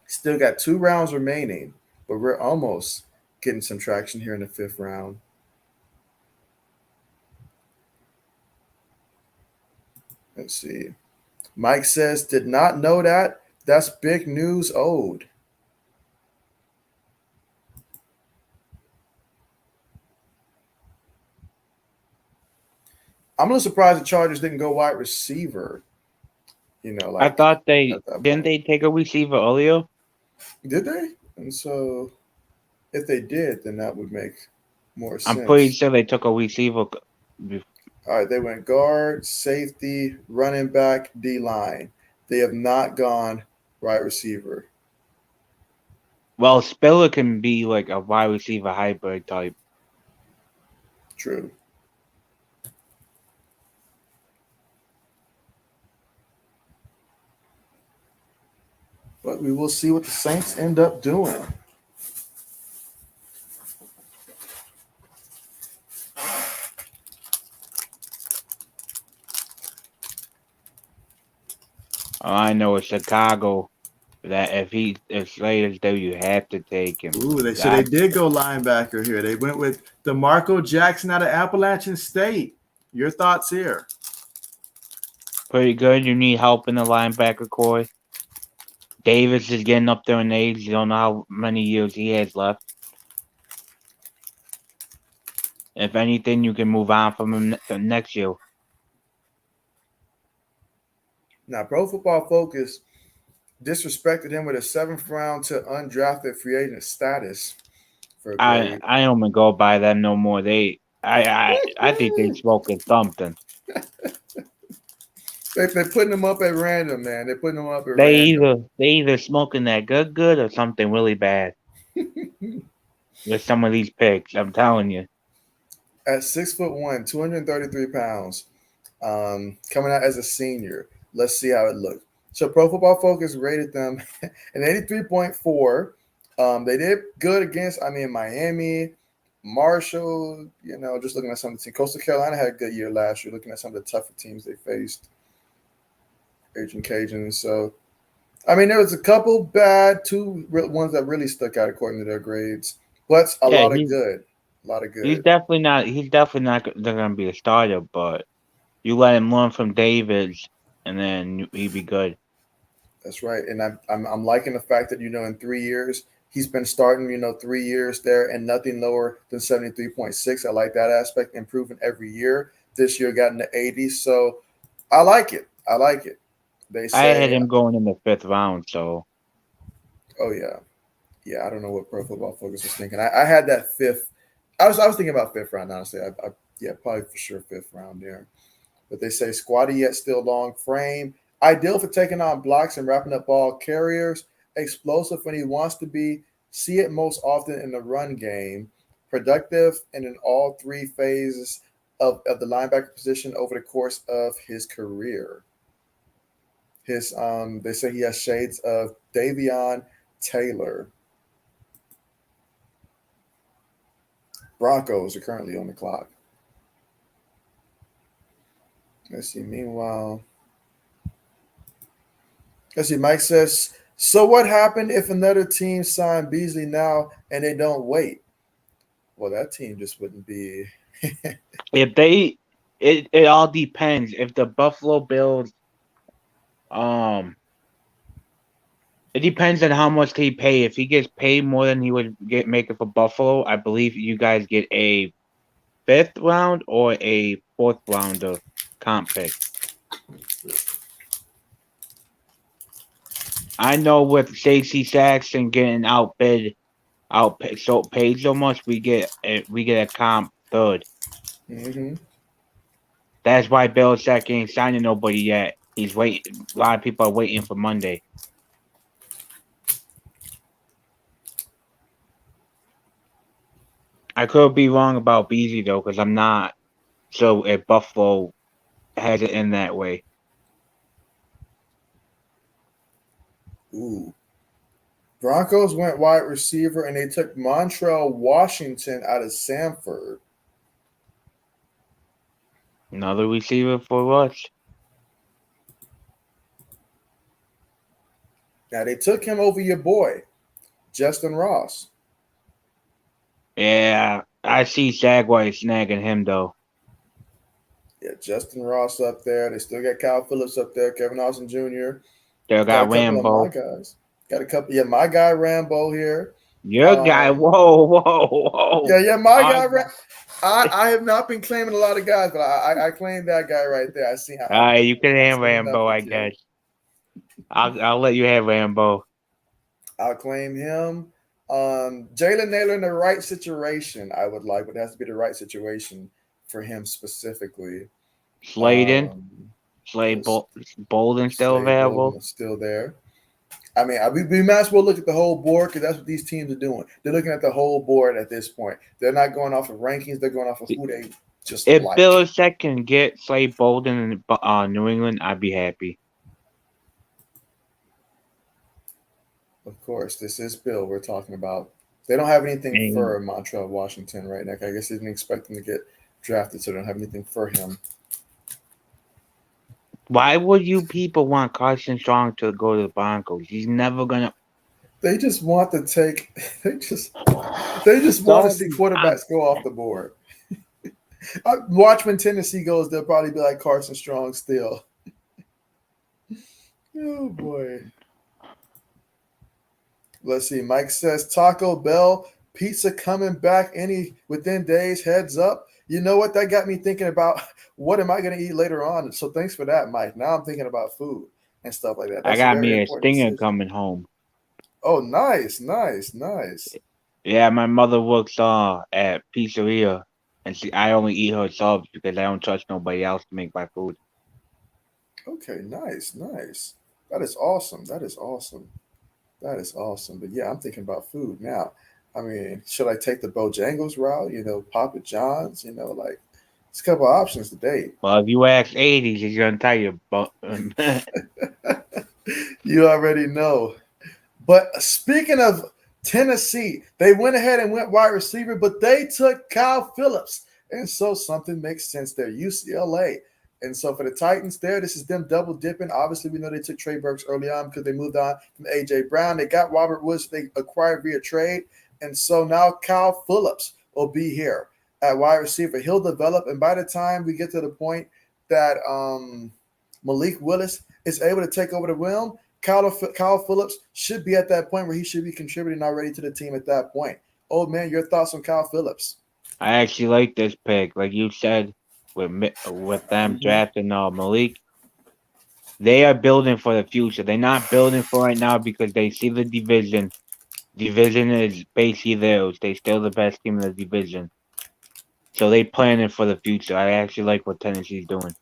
Still got 2 rounds remaining, but we're almost getting some traction here in the 5th round. Let's see. Mike says, did not know that. That's big news old. I'm a little surprised the Chargers didn't go wide receiver. I Like thought they at that didn't point. they take a receiver earlier. Did they? And so if they did, then that would make more I'm pretty sense. sure they took a receiver. All right, they went guard, safety, running back, D line. They have not gone wide receiver. Well, Spiller can be like a wide receiver hybrid type. True. But we will see what the Saints end up doing. All I know is Chicago. That if Slater's there, you have to take him. Ooh, they did go linebacker here. They went with DeMarco Jackson out of Appalachian State. Your thoughts here? Pretty good. You need help in the linebacker core. Davis is getting up there in age. You don't know how many years he has left. If anything, you can move on from him next year. Now, Pro Football Focus disrespected him with a 7th round to undrafted free agent status for a grade. I don't even go by them no more. I think they smoking something. They're putting them up at random, man. They're putting them up at They random. either smoking that good or something really bad with some of these picks. I'm telling you. At 6'1", 233 pounds, coming out as a senior. Let's see how it looks. So Pro Football Focus rated them an 83.4. They did good against, Miami, Marshall, just looking at some of the teams. Coastal Carolina had a good year last year, looking at some of the tougher teams they faced. Agent Cajuns. So, there was a couple bad, two ones that really stuck out according to their grades, but a Yeah, lot of good. A lot of he's good. definitely not. He's definitely not going to be a starter. But you let him learn from Davis, and then he'd be good. That's right. And I'm liking the fact that, in 3 years, he's been starting, 3 years there and nothing lower than 73.6. I like that aspect, improving every year. This year got in the 80s. So I like it. I like it. They I had say, him going in the 5th round. So oh, yeah. Yeah, I don't know what Pro Football Focus was thinking. I had that fifth. I was thinking about 5th round, honestly. Yeah, probably for sure 5th round there. But they say squatty yet still long frame. Ideal for taking on blocks and wrapping up ball carriers. Explosive when he wants to be. See it most often in the run game. Productive and in all 3 phases of the linebacker position over the course of his career. They say he has shades of Davion Taylor. Broncos are currently on the clock. Let's see. Meanwhile, let's see. Mike says, so what happened if another team signed Beasley now and they don't wait? Well, that team just wouldn't be. if they, it all depends. If the Buffalo Bills, it depends on how much they pay. If he gets paid more than he would make it for Buffalo, I believe you guys get a 5th round or a 4th rounder comp pick. I know with Stacey Saxon getting outpaid so much, we get a comp 3rd. Mm-hmm. That's why Belichick ain't signing nobody yet. He's waiting. A lot of people are waiting for Monday. I could be wrong about Beasley though, because I'm not sure if Buffalo has it in that way. Ooh. Broncos went wide receiver and they took Montrell Washington out of Samford. Another receiver for us. Now they took him over your boy, Justin Ross. Yeah, I see Jaguars snagging him though. Yeah, Justin Ross up there. They still got Kyle Phillips up there, Kevin Austin Jr. Still Got a got couple of my Rambo. guys. Got a couple. Yeah, my guy Rambo here. Your guy, whoa. Yeah, my All guy. I have not been claiming a lot of guys, but I claimed that guy right there. I see how right, you can I have seen enough Rambo, with I you. guess. I'll let you have Rambo. I'll claim him. Jalen Naylor in the right situation, I would like, but it has to be the right situation for him specifically. Sladen, Let's Bolden still Slade Bolden available. is still there. I mean, we might as well look at the whole board because that's what these teams are doing. They're looking at the whole board at this point. They're not going off of rankings. They're going off of who they just If like. Belichick can get Slade Bolden in New England, I'd be happy. Of course, this is Bill we're talking about. They don't have anything And for Montreal Washington right now. I guess they didn't expect him to get drafted, so they don't have anything for him. why would you people want Carson Strong to go to the Broncos? He's never gonna. They just want to take. They just want to see quarterbacks go off the board. Watch when Tennessee goes, they'll probably be like Carson Strong still. Oh boy. Let's see. Mike says Taco Bell pizza coming back within days. Heads up. You know what? That got me thinking about what am I going to eat later on. So thanks for that, Mike. Now I'm thinking about food and stuff like that. I That's a got very me a important stinger decision. coming home. Oh, nice. Yeah, my mother works at pizzeria, and I only eat her subs because I don't trust nobody else to make my food. Okay, nice. That is awesome. But yeah, I'm thinking about food now. I mean, should I take the Bojangles route? Papa John's. Like it's a couple of options today. Well, if you ask 80s, he's gonna tell you. But You already know. But speaking of Tennessee, they went ahead and went wide receiver, but they took Kyle Phillips. And so something makes sense there. UCLA. And so for the Titans there, this is them double dipping. Obviously, we know they took Trey Burks early on because they moved on from A.J. Brown. They got Robert Woods they acquired via trade. And so now Kyle Phillips will be here at wide receiver. He'll develop. And by the time we get to the point that Malik Willis is able to take over the wheel, Kyle Phillips should be at that point where he should be contributing already to the team at that point. Old man, your thoughts on Kyle Phillips? I actually like this pick, like you said, with them drafting Malik. They are building for the future. They're not building for right now because they see the division. Division is basically theirs. They still the best team in the division. So they planning for the future. I actually like what Tennessee's doing.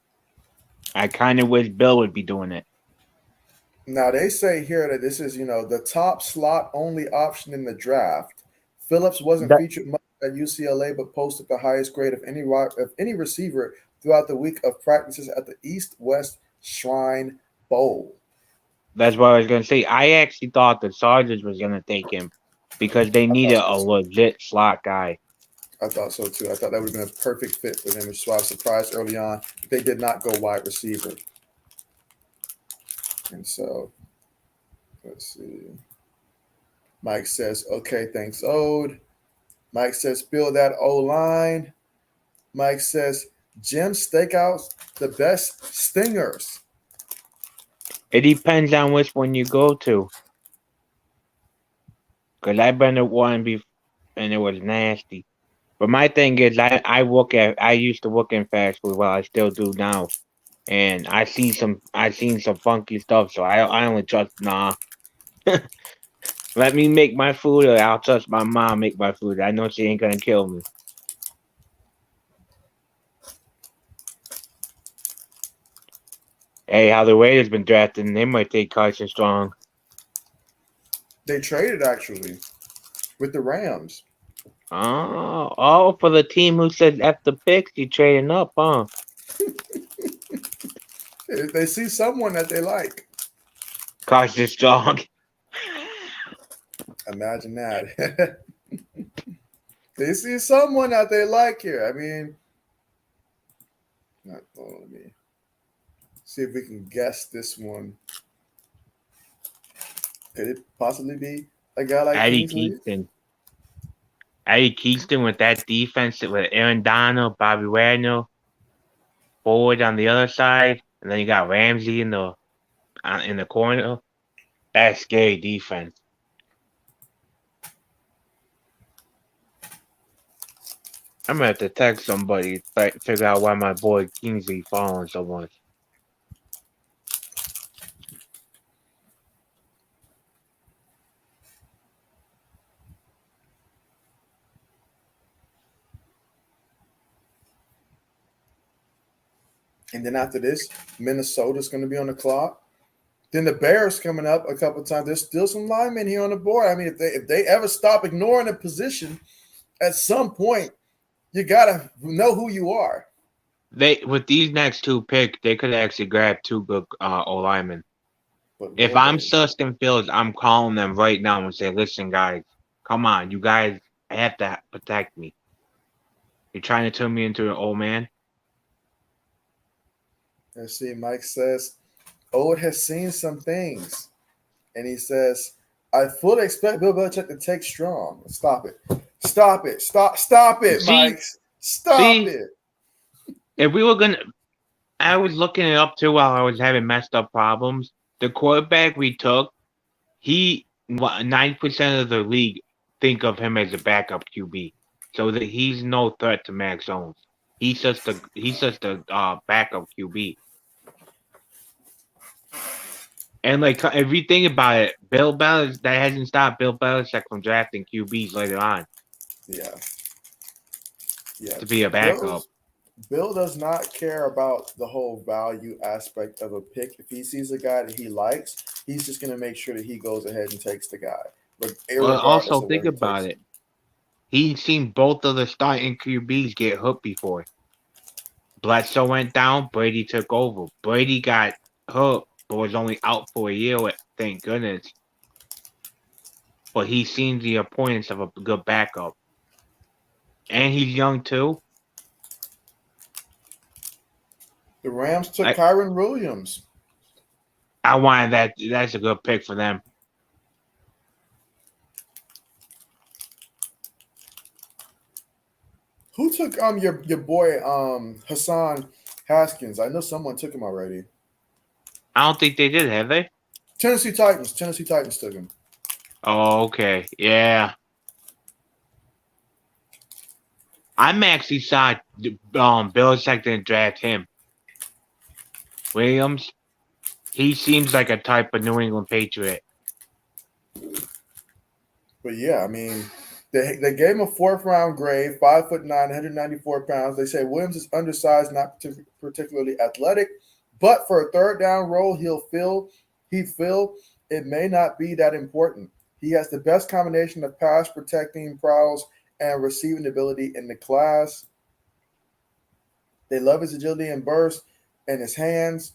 I kind of wish Bill would be doing it. Now they say here that this is, the top slot only option in the draft. Phillips wasn't featured much at UCLA, but posted the highest grade of any receiver throughout the week of practices at the East-West Shrine Bowl. That's what I was gonna say. I actually thought the Chargers was gonna take him because they needed a legit slot guy. I thought so too. I thought that would have been a perfect fit for them, which is why I was surprised early on they did not go wide receiver. And so, let's see. Mike says, okay, thanks, Ode. Mike says, build that O-line. Mike says, Jim Steakhouse, the best stingers. It depends on which one you go to. Because I've been to one before, and it was nasty. But my thing is, I used to work in fast food. Well, I still do now, and I seen some funky stuff. So I only trust Let me make my food, or I'll trust my mom make my food. I know she ain't gonna kill me. Hey, how the Raiders been drafting? They might take Carson Strong. They traded actually with the Rams. Oh, for the team who said F the picks, you trading up, huh? They see someone that they like. Carson Strong. Imagine that. They see someone that they like here. I mean, let me see if we can guess this one. Could it possibly be a guy like Eddie Kingsley? Keaton. Eddie Keaton with that defense with Aaron Donald, Bobby Wagner. forward on the other side, and then you got Ramsey in the corner. That's scary defense. I'm gonna have to text somebody to figure out why my boy Kingsley falling so much. And then after this, Minnesota's going to be on the clock. Then the Bears coming up a couple of times. There's still some linemen here on the board. I mean, if they ever stop ignoring a position, at some point, you gotta know who you are. They with these next two picks, they could actually grab two good O linemen. But If I'm Sustin Fields, I'm calling them right now and say, "Listen, guys, come on, you guys have to protect me. You're trying to turn me into an old man." let's see, Mike says, Old has seen some things. And he says, I fully expect Bill Belichick to take strong. Stop it. Stop it. Stop it, Mike. Stop it. If we were I was looking it up too while I was having messed up problems. The quarterback we took, 9% of the league think of him as a backup QB, so that he's no threat to Max Jones. He's just a backup QB. And like if you think about it, that hasn't stopped Bill Belichick from drafting QBs later on. Yeah. To be a backup. Bill does not care about the whole value aspect of a pick. If he sees a guy that he likes, he's just going to make sure that he goes ahead and takes the guy. But also think about it. He's seen both of the starting QBs get hurt before. Bledsoe went down, Brady took over. Brady got hurt, but was only out for a year, thank goodness. But he's seen the importance of a good backup. And he's young too. The Rams took Kyren Williams. I wanted that. That's a good pick for them. Who took your boy Hassan Haskins? I know someone took him already. I don't think they did, have they? Tennessee Titans took him. Oh, okay. Yeah. I'm actually shocked Belichick didn't draft him. Williams, he seems like a type of New England Patriot. But yeah, I mean, they gave him a 4th-round grade, 5'9", 194 pounds. They say Williams is undersized, not particularly athletic, but for a 3rd-down role, he'd feel it may not be that important. He has the best combination of pass protecting prowess and receiving ability in the class. They love his agility and burst and his hands.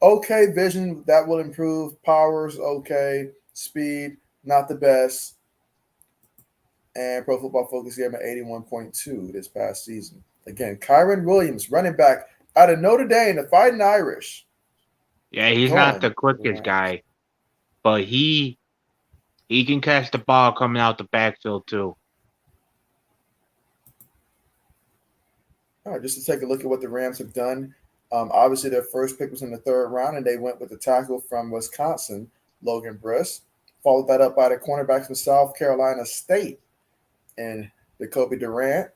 Okay, vision, that will improve. Powers, okay. Speed, not the best. And Pro Football Focus gave him an 81.2 this past season. Again, Kyren Williams, running back out of Notre Dame, the Fighting Irish. Yeah, he's not the quickest guy, but he can catch the ball coming out the backfield too. All right, just to take a look at what the Rams have done. Obviously, their first pick was in the 3rd round, and they went with the tackle from Wisconsin, Logan Briss. Followed that up by the cornerback from South Carolina State and Jacoby Durant.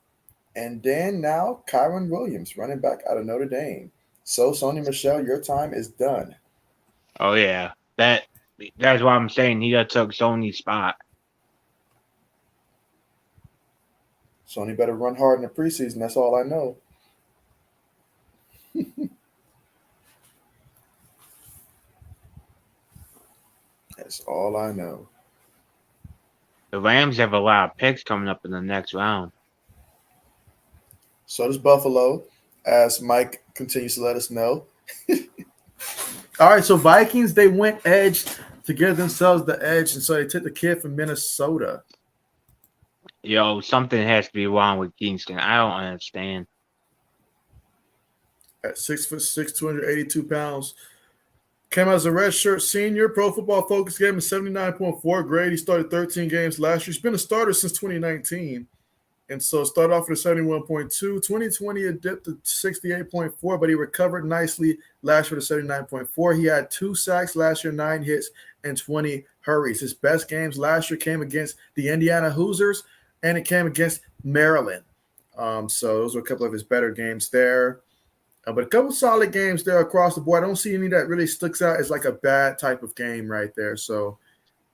And then now Kyren Williams, running back out of Notre Dame. So, Sony Michel, your time is done. Oh, yeah. That's what I'm saying. He just took Sony's spot. Sony better run hard in the preseason. That's all I know. That's all I know. The Rams have a lot of picks coming up in the next round. So does Buffalo, as Mike continues to let us know. All right, so Vikings, they went edge to give themselves the edge, and so they took the kid from Minnesota. Yo, something has to be wrong with Kingston. I don't understand. At 6'6", 282 pounds. Came out as a redshirt senior. Pro Football Focus gave him a 79.4 grade. He started 13 games last year. He's been a starter since 2019. And so it started off with a 71.2. 2020, it dipped to 68.4, but he recovered nicely last year to 79.4. He had 2 sacks last year, 9 hits, and 20 hurries. His best games last year came against the Indiana Hoosiers, and it came against Maryland. So those were a couple of his better games there. But a couple solid games there across the board. I don't see any that really sticks out as like a bad type of game right there. So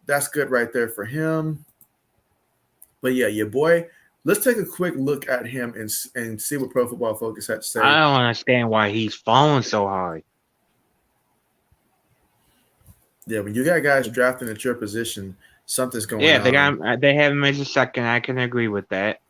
that's good right there for him. But yeah, your boy, let's take a quick look at him and see what Pro Football Focus had to say. I don't understand why he's falling so hard. Yeah, when you got guys drafting at your position, something's going on. Yeah, they have him as a second. I can agree with that.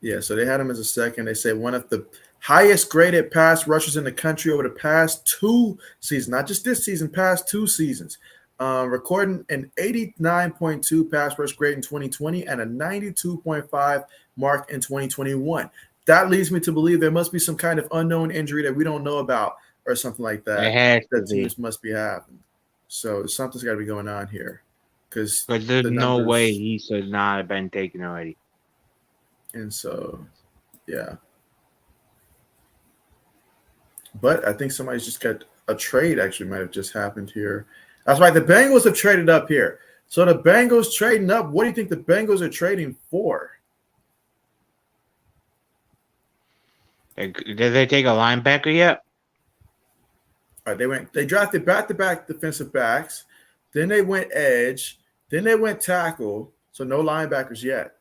Yeah, so they had him as a second. They say one of the highest graded pass rushers in the country over the past 2 seasons, not just this season, past 2 seasons. Recording an 89.2 pass rush grade in 2020 and a 92.5 mark in 2021. That leads me to believe there must be some kind of unknown injury that we don't know about or something like that that teams must be having. So something's got to be going on here. Because there's no way he should not have been taken already. And so, yeah. But I think somebody's just got a trade actually might have just happened here. That's right. The Bengals have traded up here. So the Bengals trading up. What do you think the Bengals are trading for? Did they take a linebacker yet? All right, they drafted back-to-back defensive backs. Then they went edge. Then they went tackle. So no linebackers yet.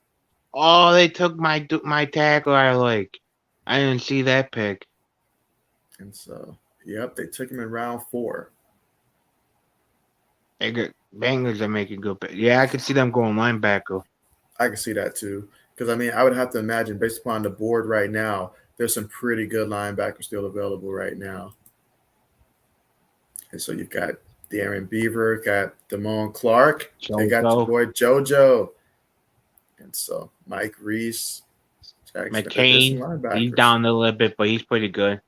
Oh, they took my tackle I like. I didn't see that pick. And so, yep, they took him in round 4. Bengals are making good picks. Yeah, I could see them going linebacker. I can see that too. Because, I mean, I would have to imagine, based upon the board right now, there's some pretty good linebackers still available right now. And so you've got Darren Beaver, got Damone Clark. They got your boy JoJo. And so Mike Reese. McCain, he's down a little bit, but he's pretty good.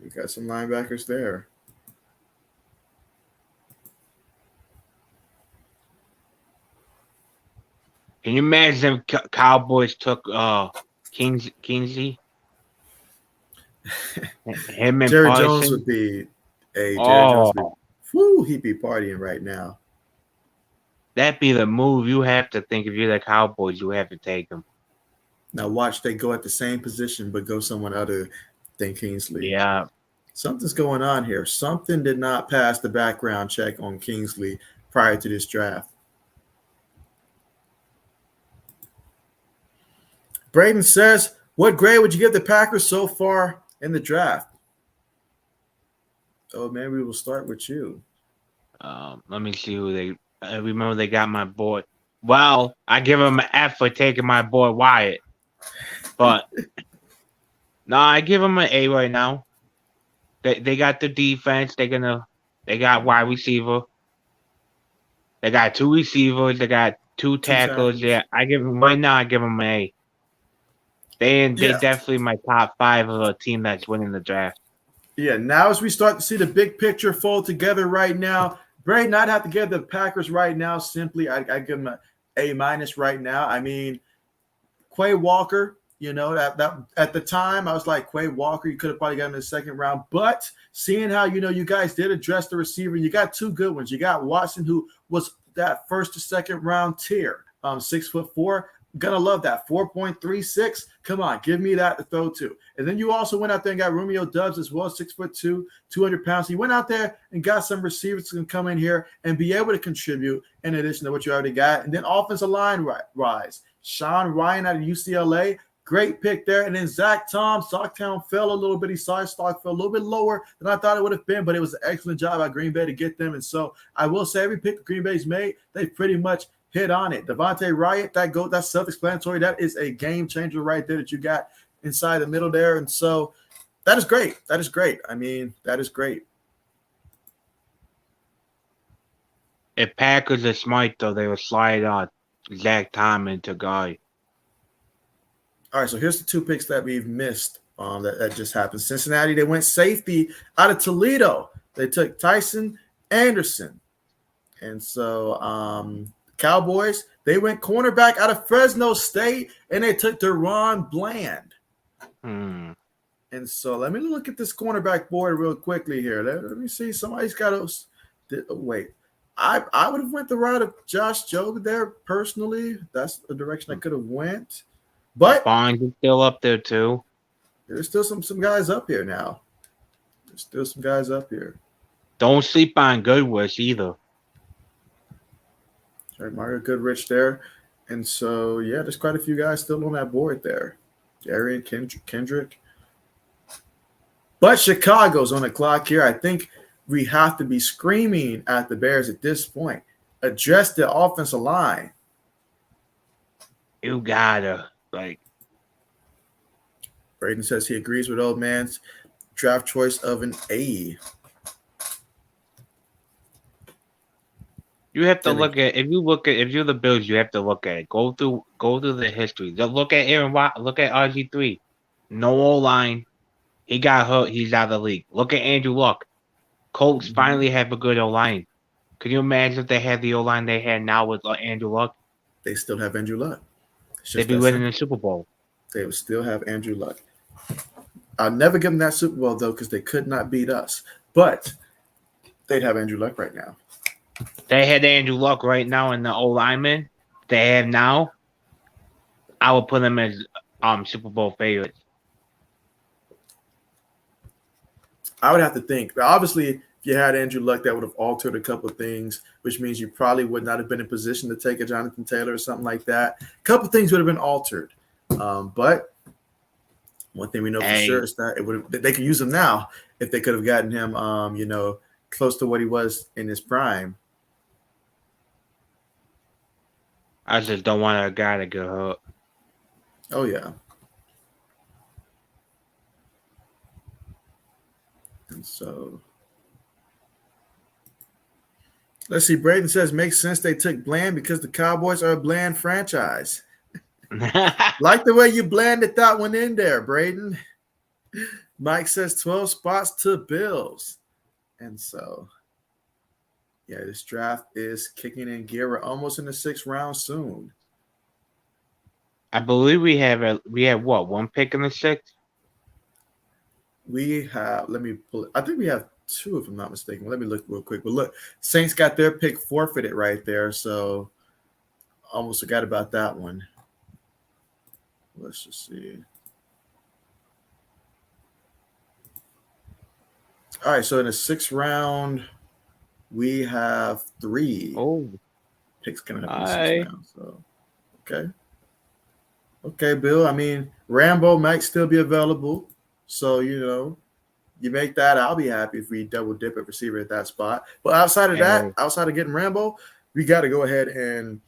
You got some linebackers there. Can you imagine if Cowboys took Kingsley? Him and Jerry Parsons? Jones would be Jones he'd be partying right now. That'd be the move you have to think. If you're the Cowboys, you have to take him. Now watch they go at the same position, but go someone other than Kingsley. Yeah. Something's going on here. Something did not pass the background check on Kingsley prior to this draft. Braden says, what grade would you give the Packers so far in the draft? Oh, maybe we'll start with you. Let me see who they I remember they got my boy. Well, I give him an F for taking my boy Wyatt. But no, I give him an A right now. They got the defense. They got wide receiver. They got 2 receivers. They got 2 tackles. Yeah, I give them an A. They definitely my top 5 of a team that's winning the draft. Yeah, now as we start to see the big picture fold together right now, Braden, I'd have to give the Packers right now simply, I give them an A- right now. I mean, Quay Walker, you know, that at the time I was like, Quay Walker, you could have probably got him in the second round. But seeing how, you know, you guys did address the receiver, you got 2 good ones. You got Watson, who was that first to second round tier, 6'4". Gonna love that. 4.36. Come on, give me that to throw to. And then you also went out there and got Romeo Doubs as well, 6'2", 200 pounds. So you went out there and got some receivers who can come in here and be able to contribute in addition to what you already got. And then offensive line rise. Sean Ryan out of UCLA, great pick there. And then Zach Tom, Stocktown fell a little bit. His size stock fell a little bit lower than I thought it would have been, but it was an excellent job by Green Bay to get them. And so I will say every pick Green Bay's made, they pretty much hit on it. Devontae Wyatt, that's self-explanatory. That is a game changer right there that you got inside the middle there. And so that is great. That is great. I mean, that is great. If Packers are smart, though, they will slide out Zach Tom into guy. All right, so here's the 2 picks that we've missed that just happened. Cincinnati, they went safety out of Toledo. They took Tyson Anderson. And so Cowboys, They went cornerback out of Fresno State, and they took Deron Bland. And so let me look at this cornerback board real quickly here. Let me see. Somebody's got to wait. I would have went the route of Josh Jobe there personally. That's the direction I could have went. But Barnes is still up there too. There's still some guys up here now. There's still some guys up here. Don't sleep on Goodwish either. All right, Mario Goodrich there. And so, yeah, there's quite a few guys still on that board there. Darian Kendrick. But Chicago's on the clock here. I think we have to be screaming at the Bears at this point. Address the offensive line. You gotta, Braden says he agrees with old man's draft choice of an A. You have to look at if you're the Bills, you have to look at it. Go through the history. Look at Aaron Watt. Look at RG3. No O-line. He got hurt. He's out of the league. Look at Andrew Luck. Colts finally have a good O-line. Can you imagine if they had the O-line they had now with Andrew Luck? They still have Andrew Luck. They'd be winning the Super Bowl. They would still have Andrew Luck. I'll never give them that Super Bowl, though, because they could not beat us. But they'd have Andrew Luck right now. They had Andrew Luck right now in the O-lineman they have now. I would put them as Super Bowl favorites. I would have to think. Obviously, if you had Andrew Luck, that would have altered a couple of things, which means you probably would not have been in position to take a Jonathan Taylor or something like that. A couple of things would have been altered. But one thing we know for sure is that they could use him now if they could have gotten him, close to what he was in his prime. I just don't want a guy to get hurt. Oh, yeah. And so, let's see. Braden says, makes sense they took Bland because the Cowboys are a bland franchise. Like the way you blanded that one in there, Braden. Mike says 12 spots to Bills. And so, yeah, this draft is kicking in gear. We're almost in the 6th round soon. I believe we have one pick in the 6th? We have, let me pull it. I think we have 2, if I'm not mistaken. Let me look real quick. But look, Saints got their pick forfeited right there. So almost forgot about that one. Let's just see. All right, so in the 6th round, we have 3 picks coming up in the 6th round. So, okay, Bill. I mean, Rambo might still be available. So, you make that. I'll be happy if we double dip at receiver at that spot. But outside of that, outside of getting Rambo, we got to go ahead and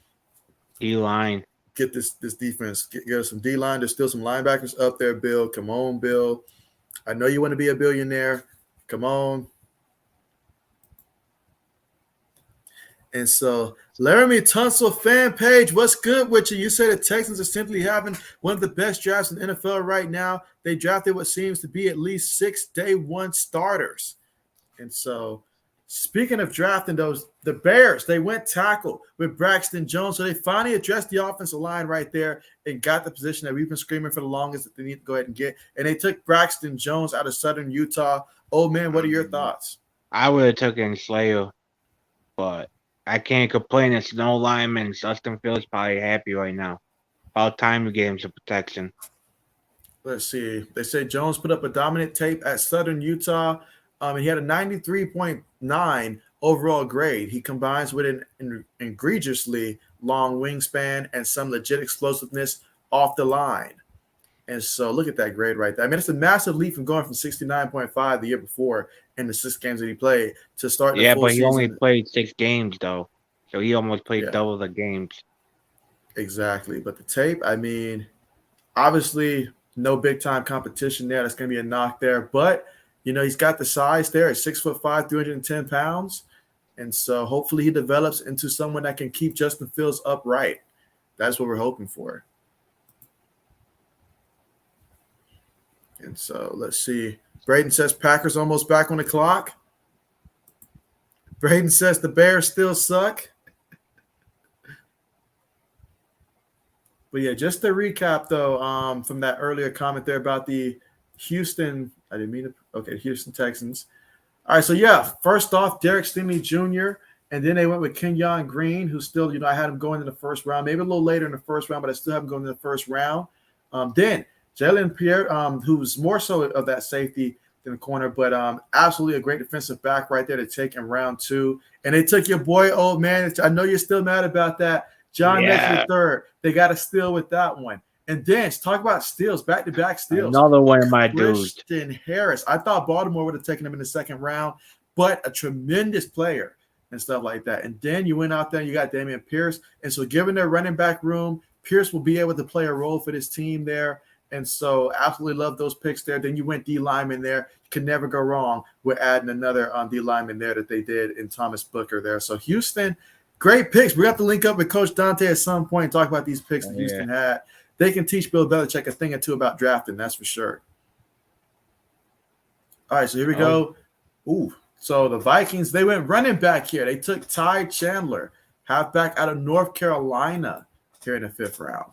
D-line. Get this defense. Get us some D-line. There's still some linebackers up there, Bill. Come on, Bill. I know you want to be a billionaire. Come on. And so, Laramie Tunsil fan page, what's good with you? You say the Texans are simply having one of the best drafts in the NFL right now. They drafted what seems to be at least 6 day one starters. And so, speaking of drafting the Bears, they went tackle with Braxton Jones. So they finally addressed the offensive line right there and got the position that we've been screaming for the longest that they need to go ahead and get. And they took Braxton Jones out of Southern Utah. Oh, man, what are your thoughts? I would have taken Slayer, but I can't complain. It's no lineman. Justin Fields probably happy right now. About time to get him some protection. Let's see. They say Jones put up a dominant tape at Southern Utah. And he had a 93.9 overall grade. He combines with an egregiously long wingspan and some legit explosiveness off the line. And so look at that grade right there. I mean, it's a massive leap from going from 69.5 the year before in the 6 games that he played to start the full season. Yeah, but he only played 6 games, though. So he almost played double the games. Exactly. But the tape, I mean, obviously no big-time competition there. That's going to be a knock there. But, he's got the size there at 6'5", 310 pounds. And so hopefully he develops into someone that can keep Justin Fields upright. That's what we're hoping for. And so let's see. Braden says Packers almost back on the clock. Braden says the Bears still suck. But yeah, just to recap though, from that earlier comment there about the Houston, I didn't mean to. Okay, Houston Texans. All right, so yeah, first off, Derek Stingley Jr., and then they went with Kenyon Green, who still, I had him going in the first round, maybe a little later in the first round, but I still have him going in the first round. Then Jalen Pierre, who's more so of that safety than the corner, but absolutely a great defensive back right there to take in round 2. And they took your boy, old man. I know you're still mad about that. John Metchie III. They got a steal with that one. And then talk about steals, back-to-back steals. Another one of my dudes. Christian Harris. I thought Baltimore would have taken him in the second round, but a tremendous player and stuff like that. And then you went out there and you got Dameon Pierce. And so given their running back room, Pierce will be able to play a role for this team there. And so absolutely love those picks there. Then you went D lineman there. You can never go wrong with adding another D lineman there that they did in Thomas Booker there. So Houston, great picks. We have to link up with Coach Dante at some point and talk about these picks that Houston had. They can teach Bill Belichick a thing or two about drafting, that's for sure. All right, so here we go. Ooh, so the Vikings, they went running back here. They took Ty Chandler, halfback out of North Carolina here in the 5th round.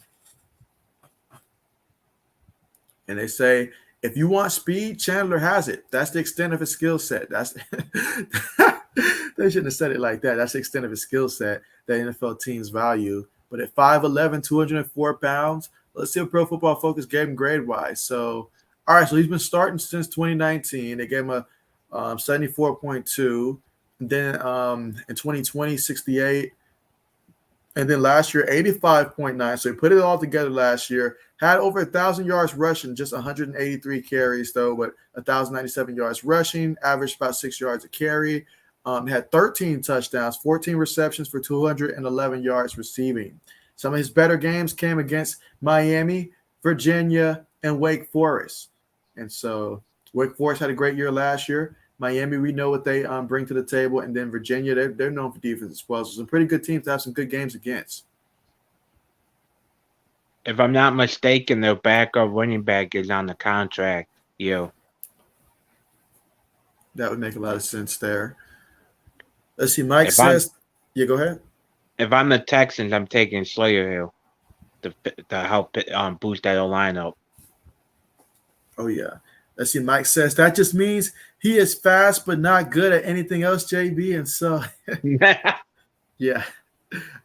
And they say, if you want speed, Chandler has it. That's the extent of his skill set. That's they shouldn't have said it like that. That's the extent of his skill set that NFL teams value. But at 5'11", 204 pounds, let's see what Pro Football Focus gave him grade-wise. So, all right, so he's been starting since 2019. They gave him a 74.2. And then in 2020, 68. And then last year, 85.9. So he put it all together last year. Had over 1,000 yards rushing, just 183 carries, though, but 1,097 yards rushing, averaged about 6 yards a carry. Had 13 touchdowns, 14 receptions for 211 yards receiving. Some of his better games came against Miami, Virginia, and Wake Forest. And so Wake Forest had a great year last year. Miami, we know what they bring to the table. And then Virginia, they're known for defense as well. So some pretty good teams to have some good games against. If I'm not mistaken, their backup running back is on the contract. That would make a lot of sense there. Let's see. Mike says, yeah, go ahead. If I'm the Texans, I'm taking Slayer Hill to help boost that line up. Oh, yeah. Let's see. Mike says, that just means he is fast but not good at anything else, JB. And so, yeah,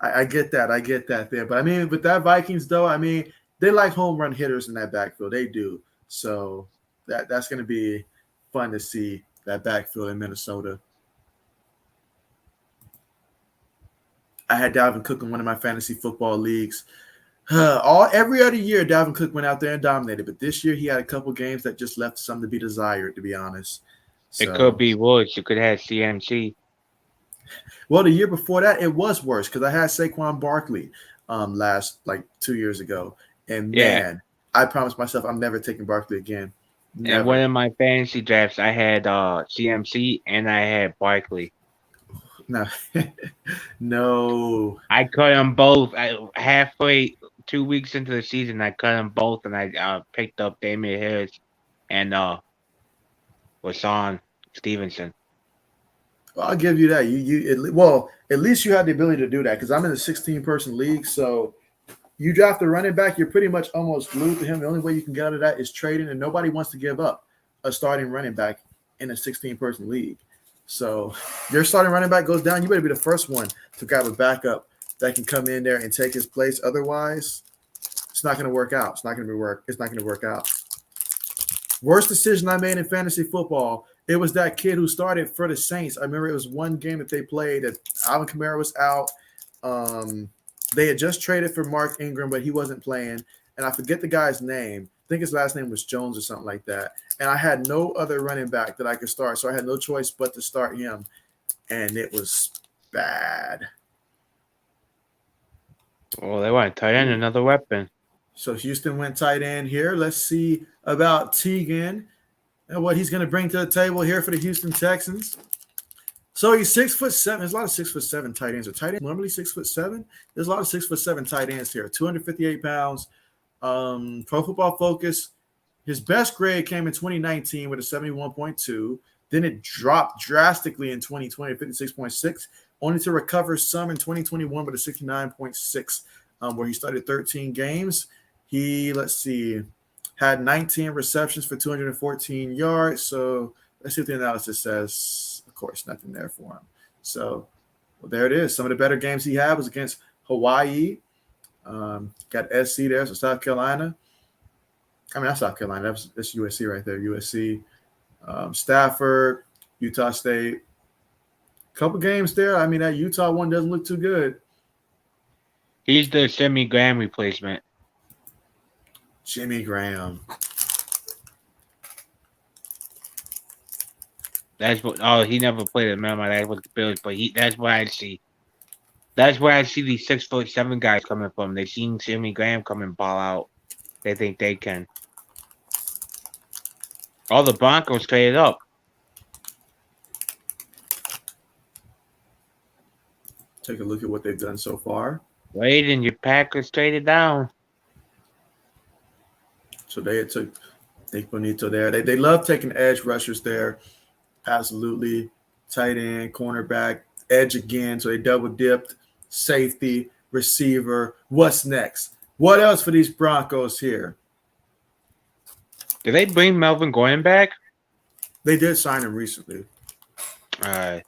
I get that. I get that there. But, I mean, with that Vikings, though, I mean, they like home run hitters in that backfield. They do. So that's going to be fun to see, that backfield in Minnesota. I had Dalvin Cook in one of my fantasy football leagues. Every other year, Dalvin Cook went out there and dominated, but this year he had a couple games that just left something to be desired, to be honest. So, it could be worse. You could have CMC. Well, the year before that, it was worse because I had Saquon Barkley last 2 years ago, and man, I promised myself I'm never taking Barkley again. Never. And one of my fantasy drafts, I had CMC and I had Barkley. No, no. I cut them both. Halfway, 2 weeks into the season, I cut them both, and I picked up Damian Harris and Rashawn Stevenson. Well, I'll give you that. At least you had the ability to do that because I'm in a 16-person league. So you draft a running back, you're pretty much almost glued to him. The only way you can get out of that is trading, and nobody wants to give up a starting running back in a 16-person league. So your starting running back goes down, you better be the first one to grab a backup that can come in there and take his place. Otherwise, it's not going to work out. It's not going to work out. Worst decision I made in fantasy football, it was that kid who started for the Saints. I remember it was one game that they played that Alvin Kamara was out. They had just traded for Mark Ingram, but he wasn't playing. And I forget the guy's name. I think his last name was Jones or something like that. And I had no other running back that I could start. So I had no choice but to start him. And it was bad. Well, they went tight end, another weapon. So Houston went tight end here. Let's see about Teagan and what he's going to bring to the table here for the Houston Texans. So he's 6'7". There's a lot of 6'7" tight ends. Are tight ends normally 6'7"? There's a lot of 6'7" tight ends here. 258 pounds. Pro Football Focus. His best grade came in 2019 with a 71.2. Then it dropped drastically in 2020 to 56.6, only to recover some in 2021 with a 69.6 where he started 13 games. He, let's see, had 19 receptions for 214 yards. So let's see what the analysis says. Of course, nothing there for him. So there it is. Some of the better games he had was against Hawaii. Got SC there, so South Carolina. I mean, that's South Carolina. That's USC right there. USC, Stafford, Utah State. Couple games there. I mean, that Utah one doesn't look too good. He's the Jimmy Graham replacement. Jimmy Graham. That's what. Oh, he never played it. Remember that with the Bills, but that's where I see. That's where I see these 6'7" guys coming from. They seen Jimmy Graham come and ball out. They think they can. All the Broncos traded up. Take a look at what they've done so far. Wait, and your Packers traded down. So they took Nick Bonito there. They love taking edge rushers there. Absolutely. Tight end, cornerback, edge again. So they double dipped. Safety, receiver. What's next? What else for these Broncos here? Did they bring Melvin Gordon back? They did sign him recently. All right.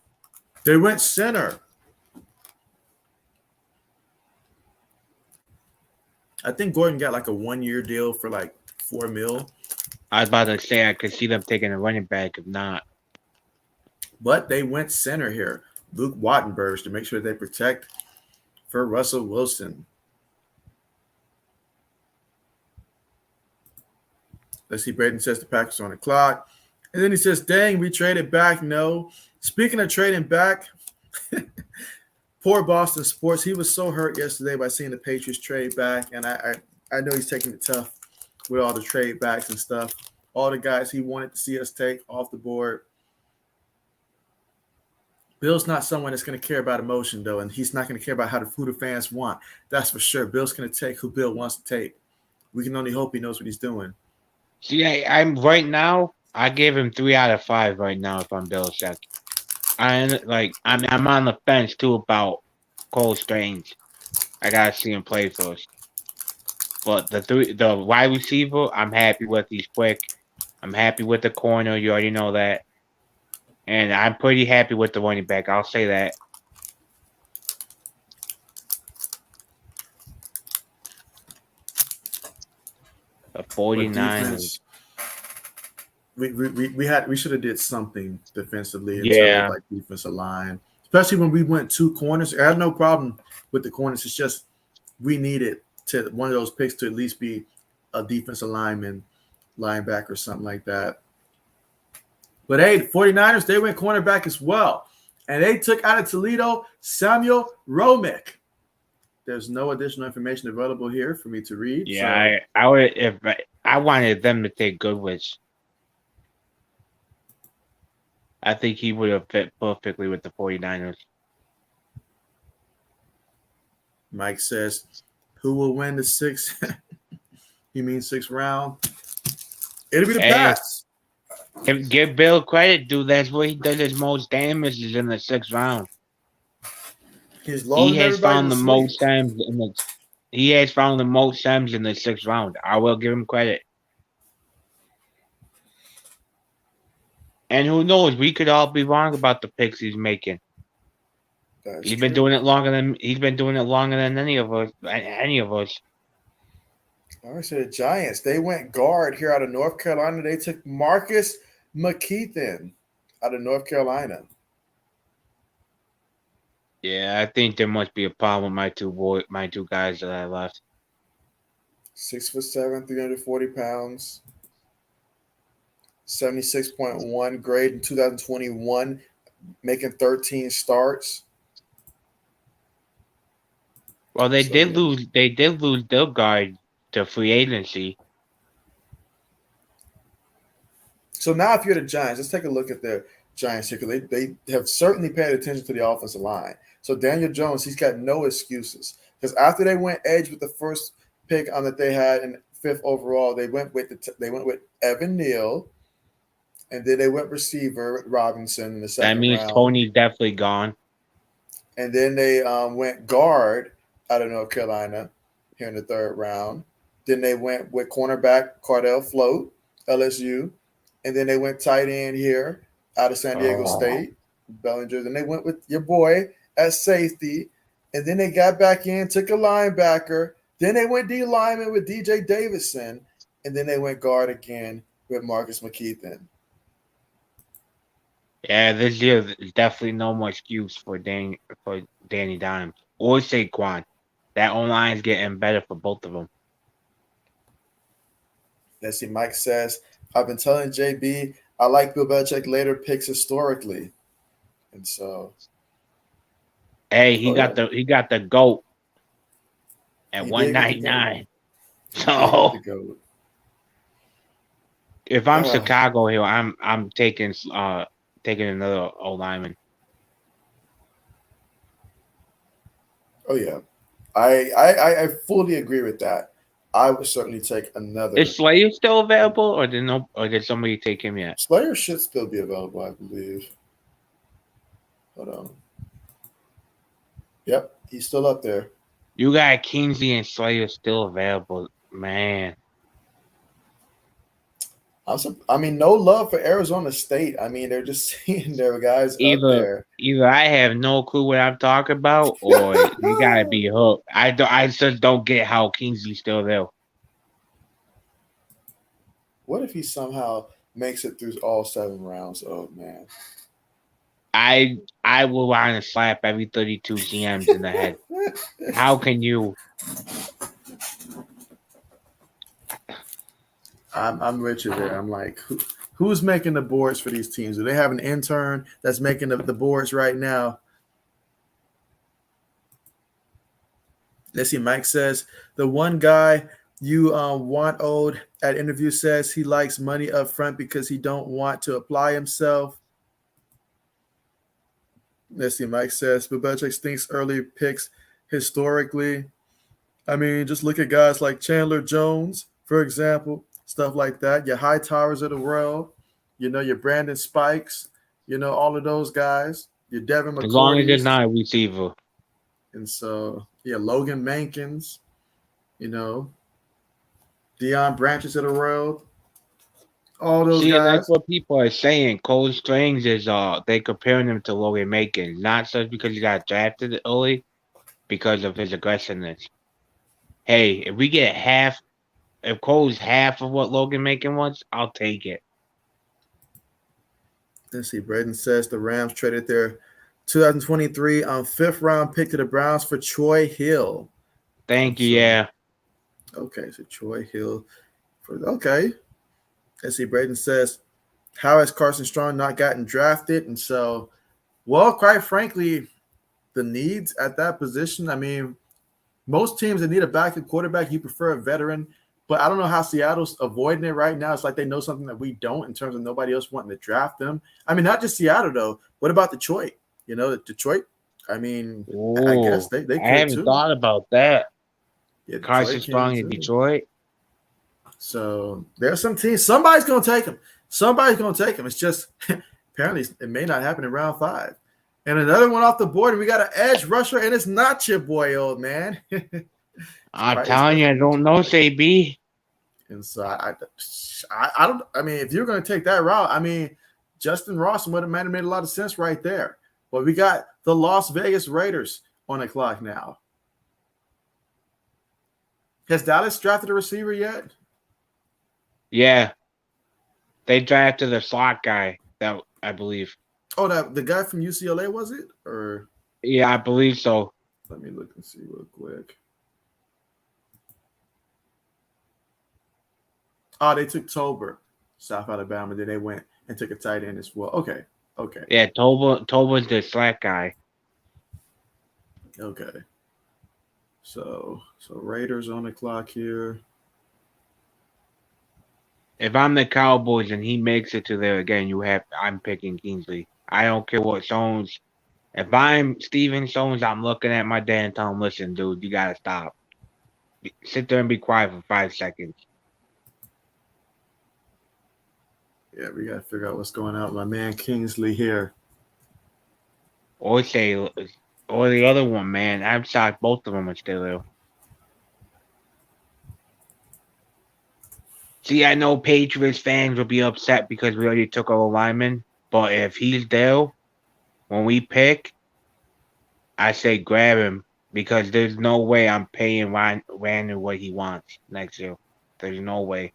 They went center. I think Gordon got like a 1-year deal for like $4 million. I was about to say I could see them taking a running back if not. But they went center here. Luke Wattenberg to make sure they protect for Russell Wilson. Let's see. Braden says the Packers on the clock. And then he says, dang, we traded back. No. Speaking of trading back, poor Boston sports. He was so hurt yesterday by seeing the Patriots trade back. And I know he's taking it tough with all the trade backs and stuff. All the guys he wanted to see us take off the board. Bill's not someone that's going to care about emotion, though, and he's not going to care about who the fans want. That's for sure. Bill's going to take who Bill wants to take. We can only hope he knows what he's doing. See, I'm right now. I gave him 3 out of 5 right now. If I'm Belichick, I'm on the fence too about Cole Strange. I gotta see him play first. But the wide receiver, I'm happy with. He's quick. I'm happy with the corner. You already know that. And I'm pretty happy with the running back. I'll say that. The 49ers. We should have did something defensively in Yeah. terms of like defensive line, especially when we went 2 corners. I had no problem with the corners. It's just we needed to one of those picks to at least be a defensive lineman, linebacker, or something like that. But hey, the 49ers, they went cornerback as well. And they took out of Toledo Samuel Romick. There's no additional information available here for me to read. Yeah, so. I would if I wanted them to take Goodrich. I think he would have fit perfectly with the 49ers. Mike says, who will win the 6th? You mean 6th round? It'll be the Pats. Give Bill credit, dude. That's where he does his most damage is in the 6th round. He has found the most times in the. He has found the most times in the 6th round. I will give him credit. And who knows? We could all be wrong about the picks he's making. He's been doing it longer than any of us. All right, so the Giants, they went guard here out of North Carolina. They took Marcus McKeithen out of North Carolina. Yeah, I think there must be a problem with my two guys that I left. 6'7", 340 pounds. 76.1 grade in 2021, making 13 starts. Well, they did lose their guard to free agency. So now, if you're the Giants, let's take a look at the Giants here because they have certainly paid attention to the offensive line. So Daniel Jones, he's got no excuses because after they went edge with the first pick that they had in 5th overall, they went with Evan Neal. And then they went receiver Robinson in the 2nd round. That means Tony's definitely gone. And then they went guard out of North Carolina. here in the third round. Then they went with cornerback Cardell Float, LSU. And then they went tight end here out of San Diego State, Bellinger. Then they went with your boy at safety. And then they got back in, took a linebacker. Then they went D lineman with DJ Davidson. And then they went guard again with Marcus McKeithen. Yeah, this year there's definitely no more excuse for Danny Dimes or Saquon. That O-line is getting better for both of them. Let's see. Mike says, I've been telling JB I like Bill Belichick later picks historically. And so Hey, he got the GOAT at 199. So if I'm Chicago here, I'm taking another O lineman. Oh yeah, I fully agree with that. I would certainly take another. Is Slayer still available, or did somebody take him yet? Slayer should still be available, I believe. Hold on. Yep, he's still up there. You got Kingsley and Slayer still available, man. I mean, no love for Arizona State. I mean, they're just seeing their guys up there. Either I have no clue what I'm talking about, or you gotta be hooked. I just don't get how Kingsley's still there. What if he somehow makes it through all 7 rounds? Oh man. I will want to slap every 32 GMs in the head. How can you? I'm Richard there. I'm like, who's making the boards for these teams? Do they have an intern that's making the boards right now? Let's see. Mike says the one guy you want owed at interview says he likes money up front because he don't want to apply himself. Let's see. Mike says Bill Belichick thinks early picks historically. I mean, just look at guys like Chandler Jones, for example. Stuff like that. Your high towers of the world, your Brandon Spikes, all of those guys. Your Devin McCourty. As long as it's not a receiver. And so, Logan Mankins, Deion Branches of the world. All those guys. That's what people are saying. Cole Strange is they comparing him to Logan Mankins, not just because he got drafted early, because of his aggressiveness. Hey, if we get if Cole's half of what Logan Mankins wants, I'll take it. Let's see. Braden says the Rams traded their 2023 fifth round pick to the Browns for Troy Hill. Thank you. Yeah. Okay, so Troy Hill okay. Let's see. Braden says, how has Carson Strong not gotten drafted? And so, well, quite frankly, the needs at that position. I mean, most teams that need a backup quarterback, you prefer a veteran. But I don't know how Seattle's avoiding it right now. It's like they know something that we don't in terms of nobody else wanting to draft them. I mean, not just Seattle, though. What about Detroit? Detroit, I mean, I guess they could, I haven't thought about that. Yeah, Carson Strong in Detroit. So there's some teams. Somebody's going to take him. It's just apparently it may not happen in round 5. And another one off the board, and we got an edge rusher, and it's not your boy, old man. I'm telling you, I don't know, JB. And so I don't. I mean, if you're going to take that route, I mean, Justin Ross might have made a lot of sense right there. But we got the Las Vegas Raiders on the clock now. Has Dallas drafted a receiver yet? Yeah, they drafted a slot guy. That I believe. Oh, the guy from UCLA, was it? Or yeah, I believe so. Let me look and see real quick. Oh, they took Tolbert, South Alabama. Then they went and took a tight end as well. Okay. Yeah, Tolbert's the slot guy. Okay. So Raiders on the clock here. If I'm the Cowboys and he makes it to there again, I'm picking Kingsley. I don't care what Jones. If I'm Steven Jones, I'm looking at my dad and telling him, listen, dude, you gotta stop. Sit there and be quiet for 5 seconds. Yeah, we gotta figure out what's going on with my man Kingsley here. Or the other one, man. I'm shocked both of them are still there. See, I know Patriots fans will be upset because we already took our lineman, but if he's there when we pick, I say grab him because there's no way I'm paying Randall what he wants next year. There's no way.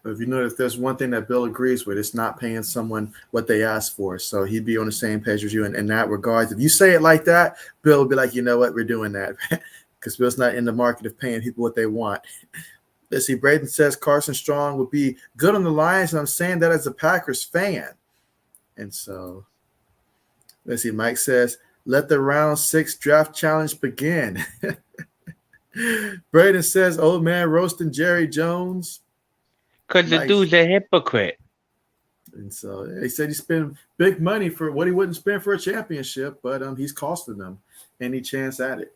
But if you notice, there's one thing that Bill agrees with: it's not paying someone what they asked for. So he'd be on the same page as you in that regard. If you say it like that, Bill will be like, you know what, we're doing that because Bill's not in the market of paying people what they want. Let's see. Braden says Carson Strong would be good on the Lions, and I'm saying that as a Packers fan. And so, let's see. Mike says, let the round 6 draft challenge begin. Braden says, old man roasting Jerry Jones. Because the dude's a hypocrite. And so they said he spent big money for what he wouldn't spend for a championship, but he's costing them any chance at it.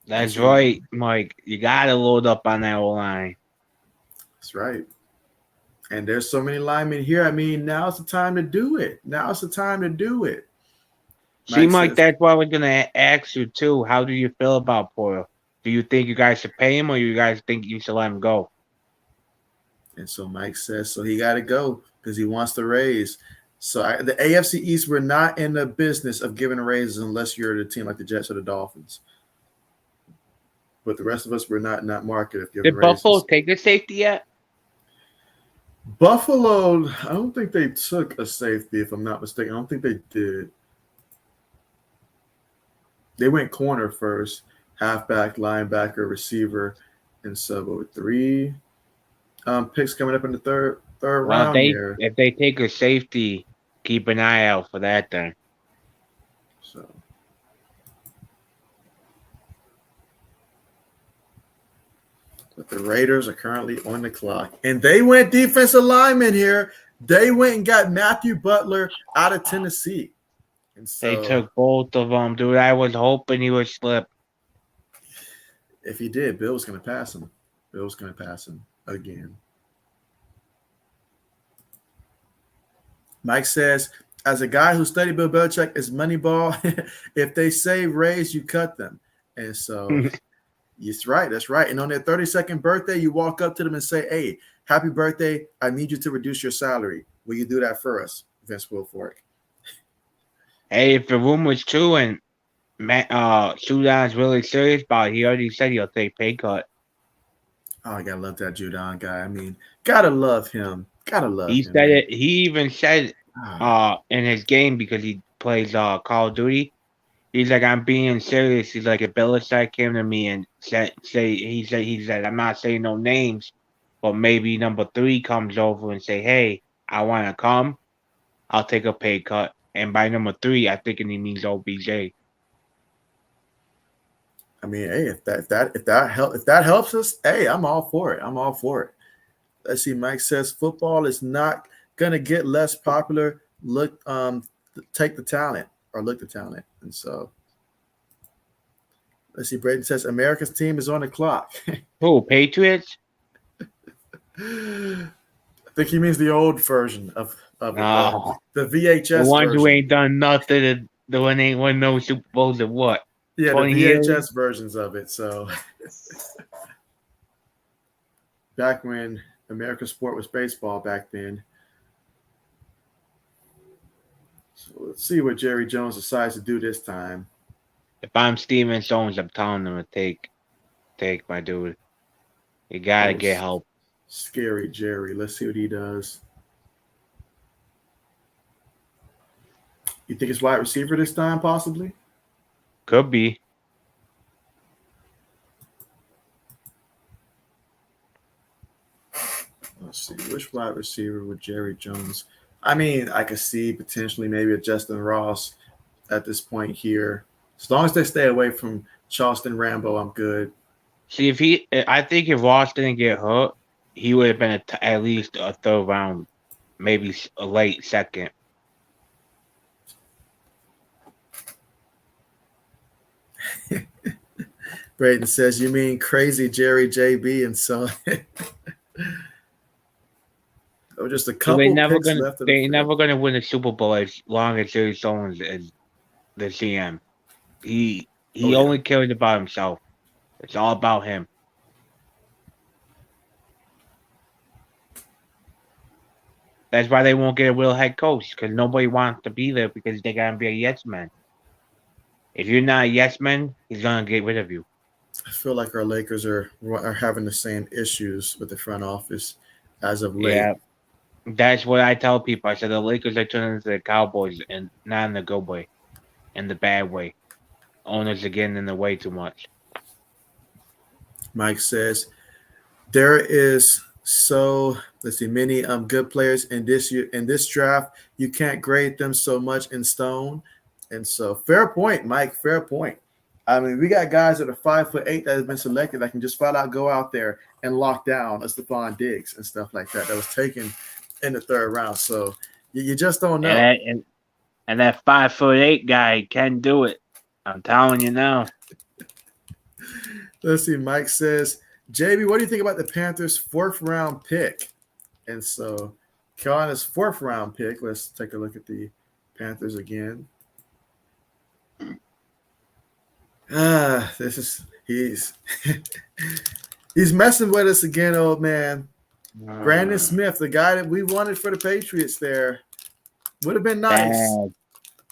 That's right, Mike. You got to load up on that line. That's right. And there's so many linemen here. I mean, now's the time to do it. Now's the time to do it. See, Mike, that's why we're going to ask you, too. How do you feel about Poyle? Do you think you guys should pay him or you guys think you should let him go? And so Mike says, so he got to go because he wants to raise. So the AFC East, we're not in the business of giving raises unless you're the team like the Jets or the Dolphins. But the rest of us, we're not marketed. Did Buffalo take a safety yet? Buffalo, I don't think they took a safety, if I'm not mistaken. I don't think they did. They went corner first, halfback, linebacker, receiver, and so 3 picks coming up in the third round here. If they take a safety, keep an eye out for that then. So. But the Raiders are currently on the clock. And they went defensive lineman here. They went and got Matthew Butler out of Tennessee. And so, they took both of them, dude. I was hoping he would slip. If he did, Bill was going to pass him. Bill was going to pass him again. Mike says, as a guy who studied Bill Belichick is Moneyball, if they say raise, you cut them. And so that's right. That's right. And on their 32nd birthday, you walk up to them and say, hey, happy birthday. I need you to reduce your salary. Will you do that for us, Vince Wilfork? Hey, if the rumor's true and Judon's really serious about it, he already said he'll take pay cut. Oh, I gotta love that Judon guy. I mean, gotta love him. Gotta love him. He said it. He even said in his game because he plays Call of Duty. He's like, I'm being serious. He's like, if Belichick came to me and said, I'm not saying no names, but maybe number 3 comes over and say, hey, I want to come. I'll take a pay cut. And by number 3, I think he means OBJ. I mean, hey, if that helps us, hey, I'm all for it. I'm all for it. Let's see. Mike says football is not gonna get less popular. Take the talent or look the talent. And so, let's see. Braden says America's team is on the clock. Who, Patriots? I think he means the old version of the VHS. The ones version. who ain't done nothing. The one ain't won no Super Bowls in what? Yeah, the VHS years? versions of it. So back when America's sport was baseball back then. So let's see what Jerry Jones decides to do this time. If I'm Steven Jones, I'm telling him to take my dude. You gotta get help. Scary Jerry. Let's see what he does. You think it's wide receiver this time, possibly? Could be. Let's see. Which wide receiver would Jerry Jones? I mean, I could see potentially maybe a Justin Ross at this point here. As long as they stay away from Charleston Rambo, I'm good. See, I think if Ross didn't get hurt, he would have been at least a 3rd round, maybe a late 2nd. Braden says, you mean crazy Jerry JB and so or just a couple They're never picks gonna, left. they're never going to win a Super Bowl as long as Jerry Jones is the GM. He only cares about himself. It's all about him. That's why they won't get a real head coach because nobody wants to be there because they gotta be a yes man. If you're not a yes man, he's gonna get rid of you. I feel like our Lakers are having the same issues with the front office as of late. Yeah, that's what I tell people. I said the Lakers are turning into the Cowboys, and not in the good way, in the bad way. Owners are getting in the way too much. Mike says there is so let's see many good players in this draft. You can't grade them so much in stone, and so fair point, Mike. Fair point. I mean, we got guys that are 5'8" that have been selected that can just flat out go out there and lock down a Stephon Diggs and stuff like that. That was taken in the third round. So you just don't know. And that 5'8" guy can do it. I'm telling you now. Let's see. Mike says, JB, what do you think about the Panthers' 4th round pick? And so Carolina's 4th round pick. Let's take a look at the Panthers again. He's messing with us again, old man. Brandon Smith, the guy that we wanted for the Patriots there, would have been nice. Bad.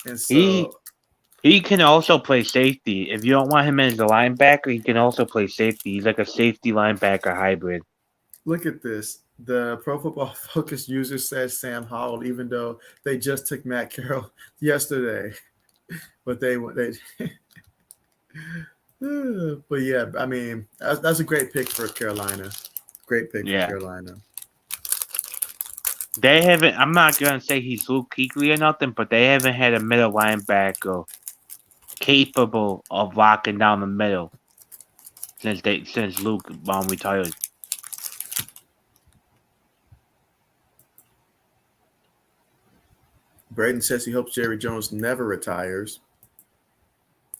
And so he can also play safety. If you don't want him as a linebacker, he can also play safety. He's like a safety linebacker hybrid. Look at this. The Pro Football Focus user says Sam Howell, even though they just took Matt Carroll yesterday. But they but yeah, I mean, that's a great pick for Carolina. Great pick for Carolina. They haven't. I'm not gonna say he's Luke Kuechly or nothing, but they haven't had a middle linebacker capable of locking down the middle since Luke retired. Braden says he hopes Jerry Jones never retires.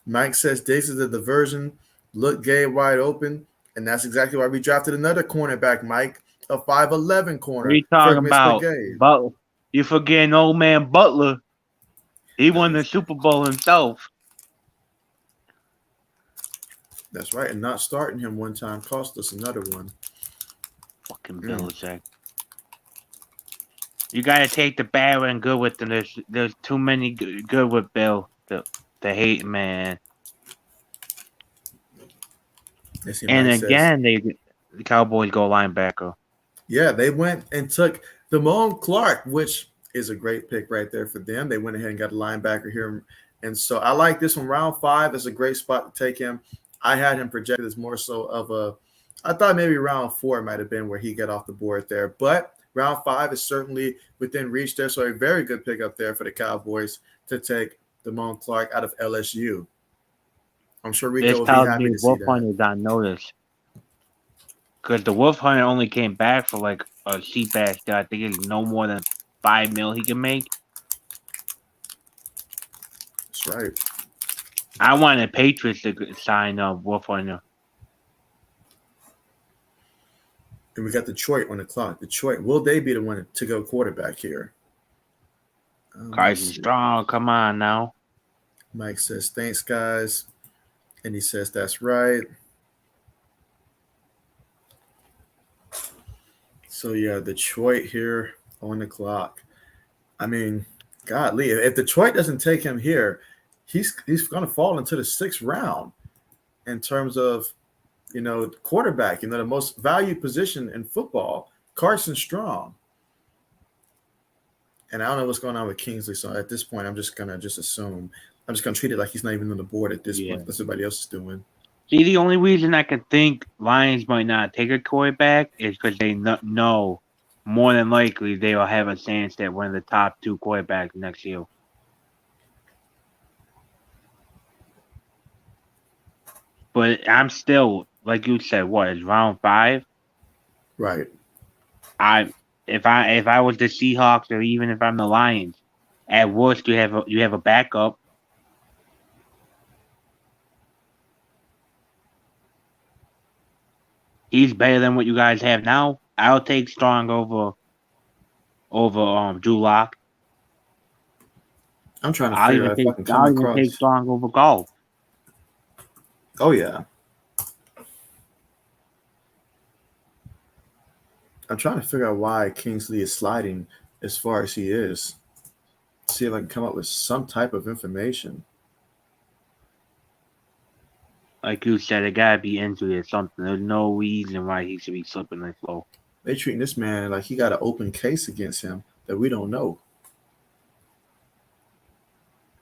Mike says Diggs is a diversion. Look gay wide open. And that's exactly why we drafted another cornerback, Mike, a 5'11" corner. What are you talking about? But you forgetting old man Butler. He won the Super Bowl himself. That's right. And not starting him one time cost us another one. Fucking Belichick. You got to take the bad and good with them. There's too many good with Bill to hate, man. And again, the Cowboys go linebacker. Yeah, they went and took Damone Clark, which is a great pick right there for them. They went ahead and got a linebacker here. And so I like this one. Round 5 is a great spot to take him. I had him projected as more so of I thought maybe round 4 might have been where he got off the board there. But round 5 is certainly within reach there. So a very good pick up there for the Cowboys to take Damone Clark out of LSU. I'm sure Rico will be happy to see that. Wolf Hunter's on notice. Because the Wolf Hunter only came back for like a cheap-ass guy. I think it's no more than $5 million he can make. That's right. I wanted Patriots to sign Wolf Hunter. And we got Detroit on the clock. Detroit, will they be the one to go quarterback here? Carson Strong, come on now. Mike says, thanks, guys. And he says, that's right. So, yeah, Detroit here on the clock. I mean, godly, if Detroit doesn't take him here, he's going to fall into the 6th round in terms of, quarterback, the most valued position in football, Carson Strong. And I don't know what's going on with Kingsley. So at this point, I'm just going to assume. I'm just going to treat it like he's not even on the board at this point. That's what everybody else is doing. See, the only reason I can think Lions might not take a quarterback is because they know more than likely they will have a chance at one of the top 2 quarterbacks next year. But I'm still, like you said, what is round 5? Right. If I was the Seahawks or even if I'm the Lions, at worst you have a backup. He's better than what you guys have now. I'll take Strong over Drew Lock. I'm trying to figure out if I can come across. I'll even take Strong over Golf. Oh yeah. I'm trying to figure out why Kingsley is sliding as far as he is. See if I can come up with some type of information. Like you said, it gotta be injury or something. There's no reason why he should be slipping this low. They treating this man like he got an open case against him that we don't know.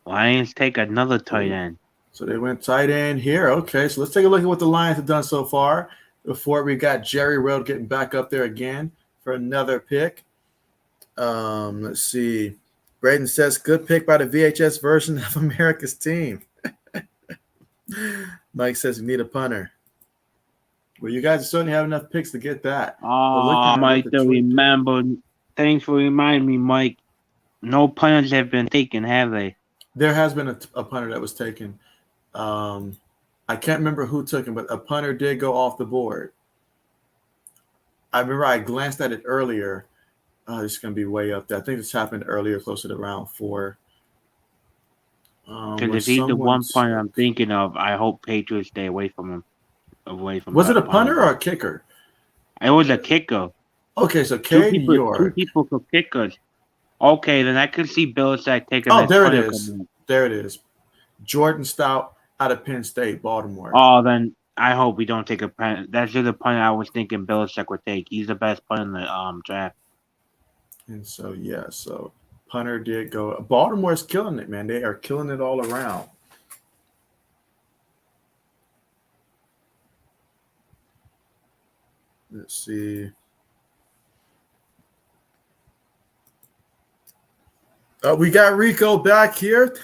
Lions take another tight end. So they went tight end here. Okay, so let's take a look at what the Lions have done so far. Before we got Jerry World getting back up there again for another pick. Let's see. Braden says, good pick by the VHS version of America's team. Mike says, you need a punter. Well, you guys certainly have enough picks to get that. Oh, Mike, to remember. Thanks for reminding me, Mike. No punters have been taken, have they? There has been a punter that was taken. I can't remember who took him, but a punter did go off the board. I remember I glanced at it earlier. It's going to be way up there. I think this happened earlier, closer to round 4. Because if he's the one punter I'm thinking of, I hope Patriots stay away from him. Was it a punter or a kicker? It was a kicker. Okay, so Cade York. 2 people for kickers. Okay, then I could see Belichick taking. Oh, there it is. There it is. Jordan Stout out of Penn State, Baltimore. Oh, then I hope we don't take a punter. That's just a punter I was thinking Belichick would take. He's the best punter in the draft. And so, yeah, so punter did go. Baltimore's killing it, man. They are killing it all around. Let's see. We got Rico back here.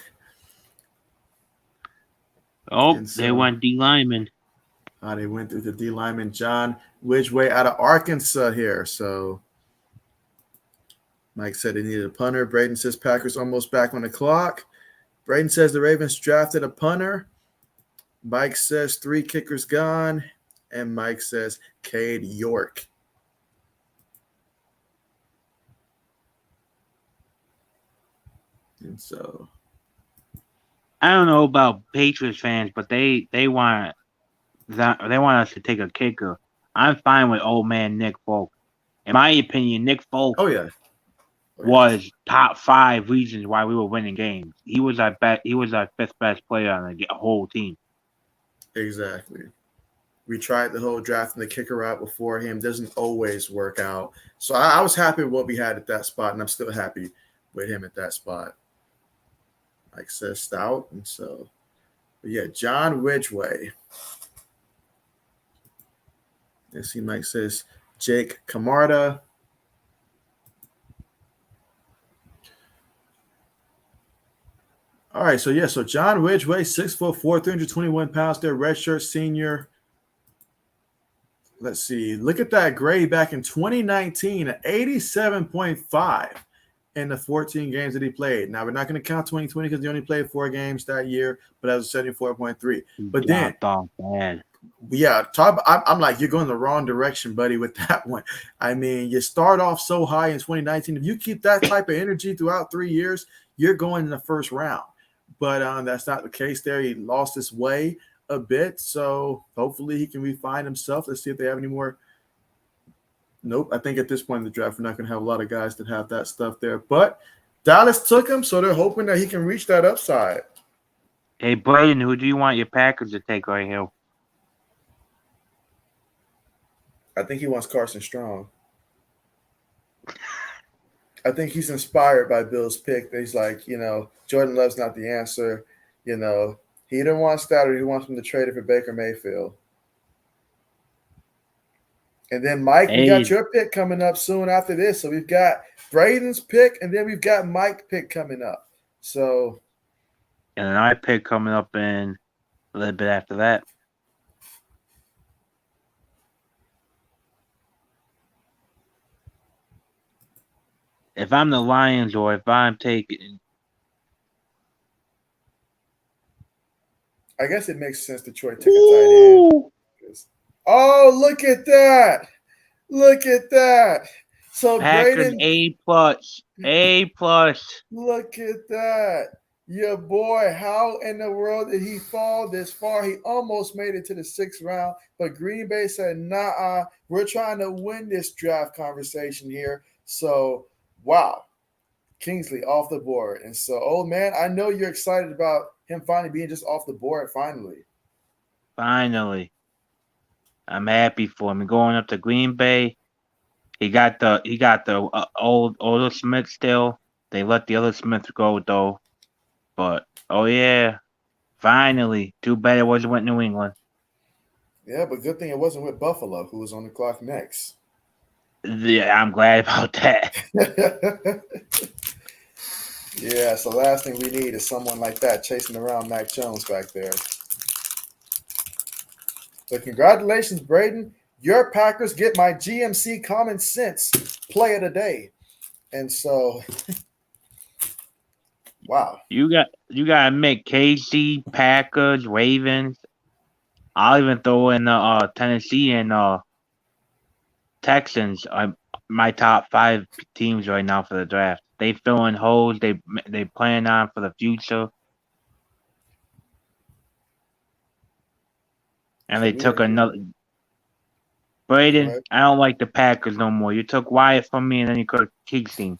Oh, they went D lineman. They went through the D lineman, John Widgeway out of Arkansas here. So Mike said he needed a punter. Braden says Packers almost back on the clock. Braden says the Ravens drafted a punter. Mike says 3 kickers gone. And Mike says Cade York. And so I don't know about Patriots fans, but they want us to take a kicker. I'm fine with old man Nick Folk. In my opinion, Nick Folk was top 5 reasons why we were winning games. He was our 5th best player on the whole team. Exactly. We tried the whole drafting the kicker out before him. Doesn't always work out. So I was happy with what we had at that spot, and I'm still happy with him at that spot. Like says Stout, and so, but yeah, John Widgeway. Let's see, Mike says Jake Camarda. All right, so yeah, so John Widgeway, 6'4", 321 pounds there, redshirt senior. Let's see, look at that grade back in 2019, 87.5 in the 14 games that he played. Now, we're not going to count 2020 because he only played 4 games that year, but that was 74.3. But then, yeah, I'm like, you're going the wrong direction, buddy, with that one. I mean, you start off so high in 2019. If you keep that type of energy throughout 3 years, you're going in the first round. But that's not the case there. He lost his way a bit, so hopefully he can refine himself. Let's see if they have any more. Nope, I think at this point in the draft, we're not going to have a lot of guys that have that stuff there. But Dallas took him, so they're hoping that he can reach that upside. Hey, Braden, who do you want your Packers to take right here? I think he wants Carson Strong. I think he's inspired by Bill's pick. He's like, Jordan Love's not the answer. He didn't want Stoudemire. He wants him to trade it for Baker Mayfield. And then, Mike, we got your pick coming up soon after this. So we've got Braden's pick, and then we've got Mike's pick coming up. So, and then I pick coming up in a little bit after that. If I'm the Lions or if I'm taking, I guess it makes sense Detroit take a tight end. Oh, look at that. Look at that. So Packers Braden, A+. Look at that. Your boy, how in the world did he fall this far? He almost made it to the 6th round, but Green Bay said, nah, we're trying to win this draft conversation here. So wow, Kingsley off the board. And so, old man, I know you're excited about him finally being just off the board finally. Finally, I'm happy for him. Going up to Green Bay, he got the older Smith still. They let the other Smith go though. But oh yeah, finally. Too bad it wasn't with New England. Yeah, but good thing it wasn't with Buffalo, who was on the clock next. Yeah, I'm glad about that. Yeah, so the last thing we need is someone like that chasing around Mac Jones back there. But congratulations, Braden. Your Packers get my GMC Common Sense play of the day. And so, wow. You gotta make KC, Packers, Ravens. I'll even throw in Tennessee and Texans are my top 5 teams right now for the draft. They fill in holes. They plan on for the future. And they took another. Braden, Right. I don't like the Packers no more. You took Wyatt from me, and then you took Keating.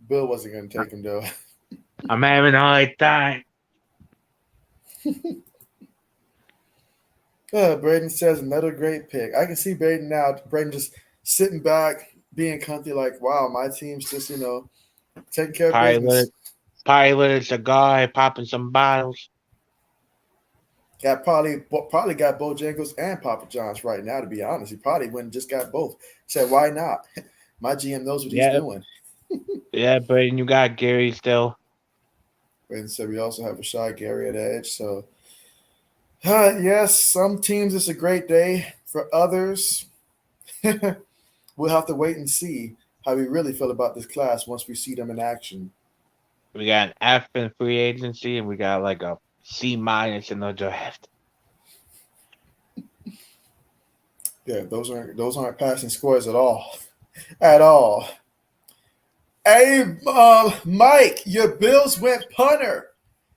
Bill wasn't going to take him, though. I'm having a hard time. Braden says another great pick. I can see Braden now. Braden just sitting back, being comfy, like, wow, my team's just, taking care of business. Pilot, a guy popping some bottles. Probably got Bojangles and Papa John's right now, to be honest. He probably went and just got both. Said, why not? My GM knows what he's doing. Yeah, Braden, you got Gary still. Braden said we also have Rashad Gary at edge. So, yes, some teams it's a great day. For others, we'll have to wait and see how we really feel about this class once we see them in action. We got an F in free agency, and we got like a C- in the draft. Yeah, those aren't passing scores at all. At all. Hey, Mike, your Bills went punter.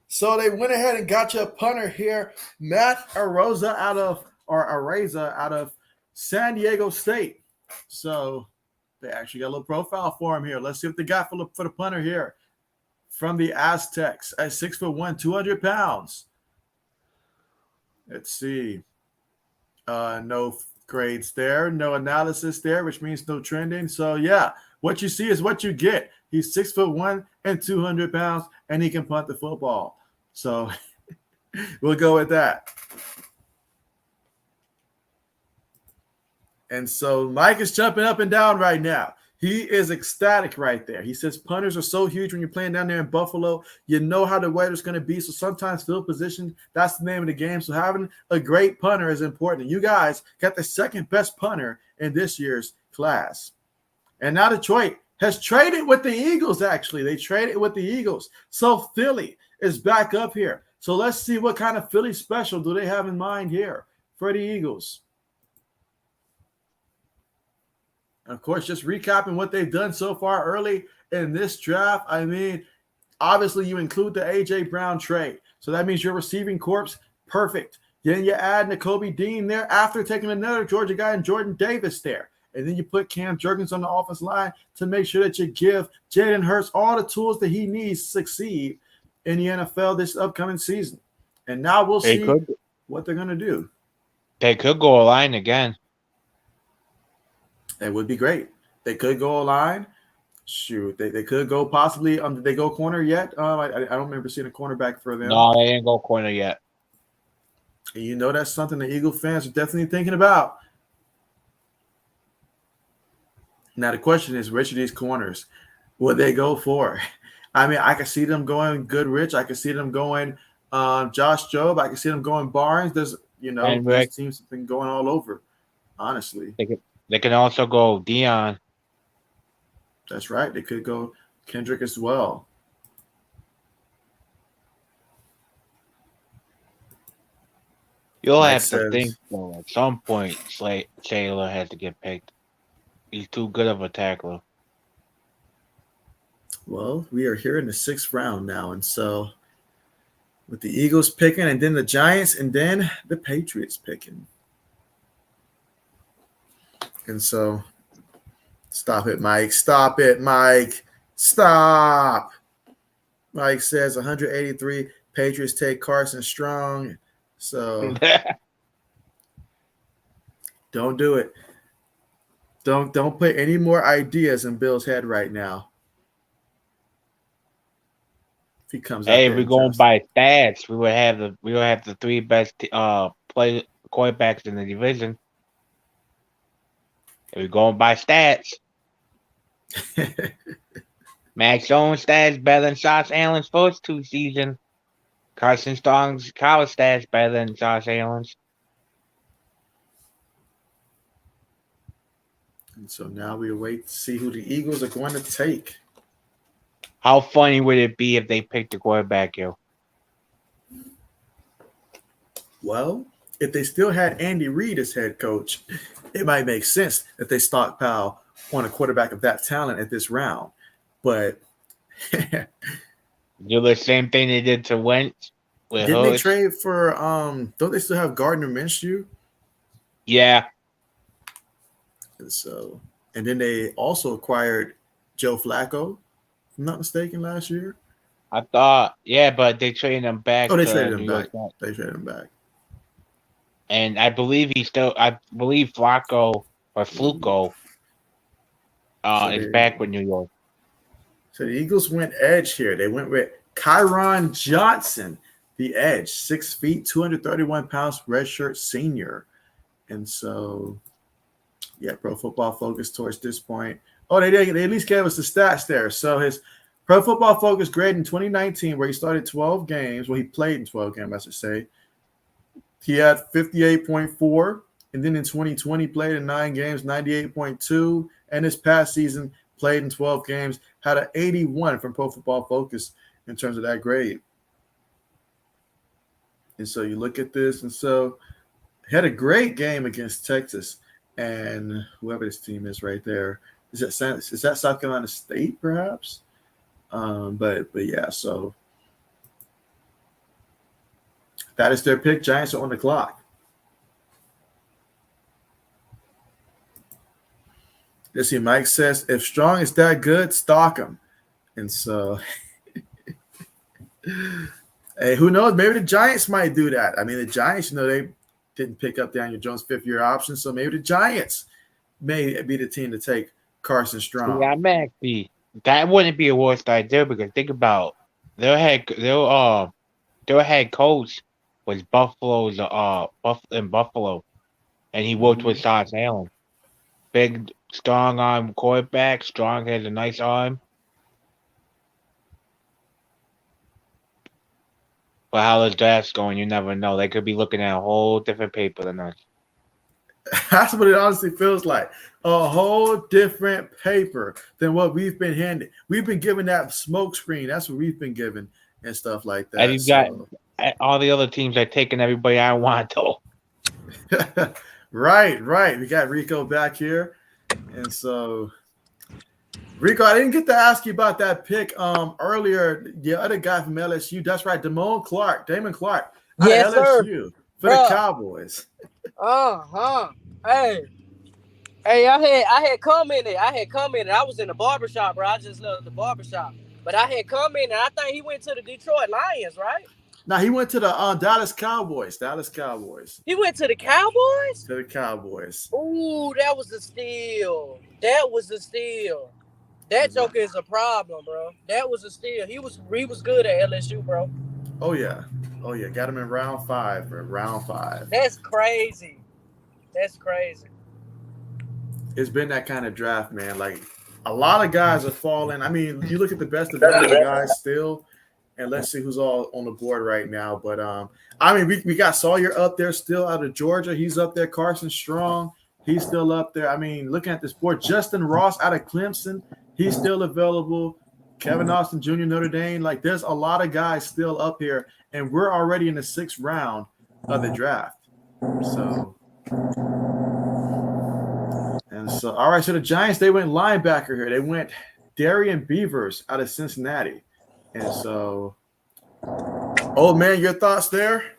So they went ahead and got you a punter here. Matt Araiza out of San Diego State. So they actually got a little profile for him here. Let's see what they got for the punter here. From the Aztecs at 6'1", 200 pounds. Let's see. No grades there, no analysis there, which means no trending. So yeah, what you see is what you get. He's 6'1" and 200 pounds, and he can punt the football. So we'll go with that. And so Mike is jumping up and down right now. He is ecstatic right there. He says punters are so huge when you're playing down there in Buffalo. You know how the weather's going to be. So sometimes field position, that's the name of the game. So having a great punter is important. And you guys got the second best punter in this year's class. And now Detroit has traded with the Eagles, actually. They traded with the Eagles. So Philly is back up here. So let's see what kind of Philly special do they have in mind here for the Eagles. Of course, just recapping what they've done so far early in this draft. I mean, obviously you include the A.J. Brown trade. So that means your receiving corps, perfect. Then you add Nakobe Dean there after taking another Georgia guy and Jordan Davis there. And then you put Cam Jurgens on the offensive line to make sure that you give Jalen Hurts all the tools that he needs to succeed in the NFL this upcoming season. And now we'll see what they're going to do. They could go a line again. That would be great. They could go a line. Shoot, they could go possibly. Did they go corner yet? I don't remember seeing a cornerback for them. No, they didn't go corner yet. And you know that's something the Eagle fans are definitely thinking about. Now the question is, which of these corners would they go for? I mean, I can see them going Goodrich. I can see them going Josh Jobe. I can see them going Barnes. There's, these teams have been going all over, honestly. They can also go Dion. That's right. They could go Kendrick as well. You'll have to think, though, at some point, Taylor had to get picked. He's too good of a tackler. Well, we are here in the 6th round now, and so with the Eagles picking, and then the Giants, and then the Patriots picking. And so Stop it, Mike. Stop it, Mike. Stop. Mike says 183. Patriots take Carson Strong. So don't do it. Don't put any more ideas in Bill's head right now. If he comes out Hey, there we're and going just by stats. We would have the three best play quarterbacks in the division. If we're going by stats. Max Jones stats better than Josh Allen's first two seasons. Carson Strong's college stats better than Josh Allen's. And so now we wait to see who the Eagles are going to take. How funny would it be if they picked a quarterback, yo? Well, if they still had Andy Reid as head coach, it might make sense that they stockpile on a quarterback of that talent at this round. But Do the same thing they did to Wentz with didn't they Hurts. trade for don't they still have Gardner Minshew? Yeah, And then they also acquired Joe Flacco, if I'm not mistaken, last year. I thought, but they traded him back. Oh, they to traded him New back. York. They traded him back. And I believe Flacco or Fluco is back with New York. So the Eagles went edge here. They went with Kyron Johnson, the edge, 6 feet, 231 pounds, redshirt senior. And so, yeah, Pro Football Focus towards this point. Oh, they at least gave us the stats there. So his Pro Football Focus grade in 2019, where he started 12 games, he played in 12 games, I should say. He had 58.4, and then in 2020 played in 9 games, 98.2, and this past season played in 12 games, had an 81 from Pro Football Focus in terms of that grade. And so you look at this, and so had a great game against Texas and whoever this team is right there. Is that South Carolina State, perhaps? But yeah, so that is their pick. Giants are on the clock. Let's see. Mike says, if Strong is that good, stock him. And so, hey, who knows? Maybe the Giants might do that. I mean, the Giants, they didn't pick up Daniel Jones' fifth-year option, so maybe the Giants may be the team to take Carson Strong. Yeah, that wouldn't be a worst idea because think about their head coach was in Buffalo, and he worked with Josh Allen. Big, strong arm quarterback. Strong has a nice arm. But how the draft's going, you never know. They could be looking at a whole different paper than us. That's what it honestly feels like. A whole different paper than what we've been handed. We've been given that smoke screen. That's what we've been given and stuff like that. And you've got all the other teams are taking everybody I want, though. Right. We got Rico back here. And so, Rico, I didn't get to ask you about that pick earlier. The other guy from LSU. That's right, Damon Clark. Yes, LSU sir. For the Cowboys. Hey, I had commented. I was in the barbershop, bro. I just left the barbershop. But I had commented. I think he went to the Detroit Lions, right? No, he went to the Dallas Cowboys. He went to the Cowboys? To the Cowboys. Ooh, that was a steal. That joker is a problem, bro. That was a steal. He was good at LSU, bro. Oh yeah. Got him in round 5, bro. Round 5. That's crazy. It's been that kind of draft, man. Like a lot of guys are falling. I mean, you look at the best available guys still, and let's see who's all on the board right now. But I mean, we got Sawyer up there still out of Georgia. He's up there. Carson Strong, he's still up there. I mean, looking at this board, Justin Ross out of Clemson, he's still available. Kevin Austin Jr., Notre Dame. Like, there's a lot of guys still up here, and we're already in the 6th round of the draft. So, all right. So the Giants, they went linebacker here. They went Darian Beavers out of Cincinnati. And so, old man, your thoughts there?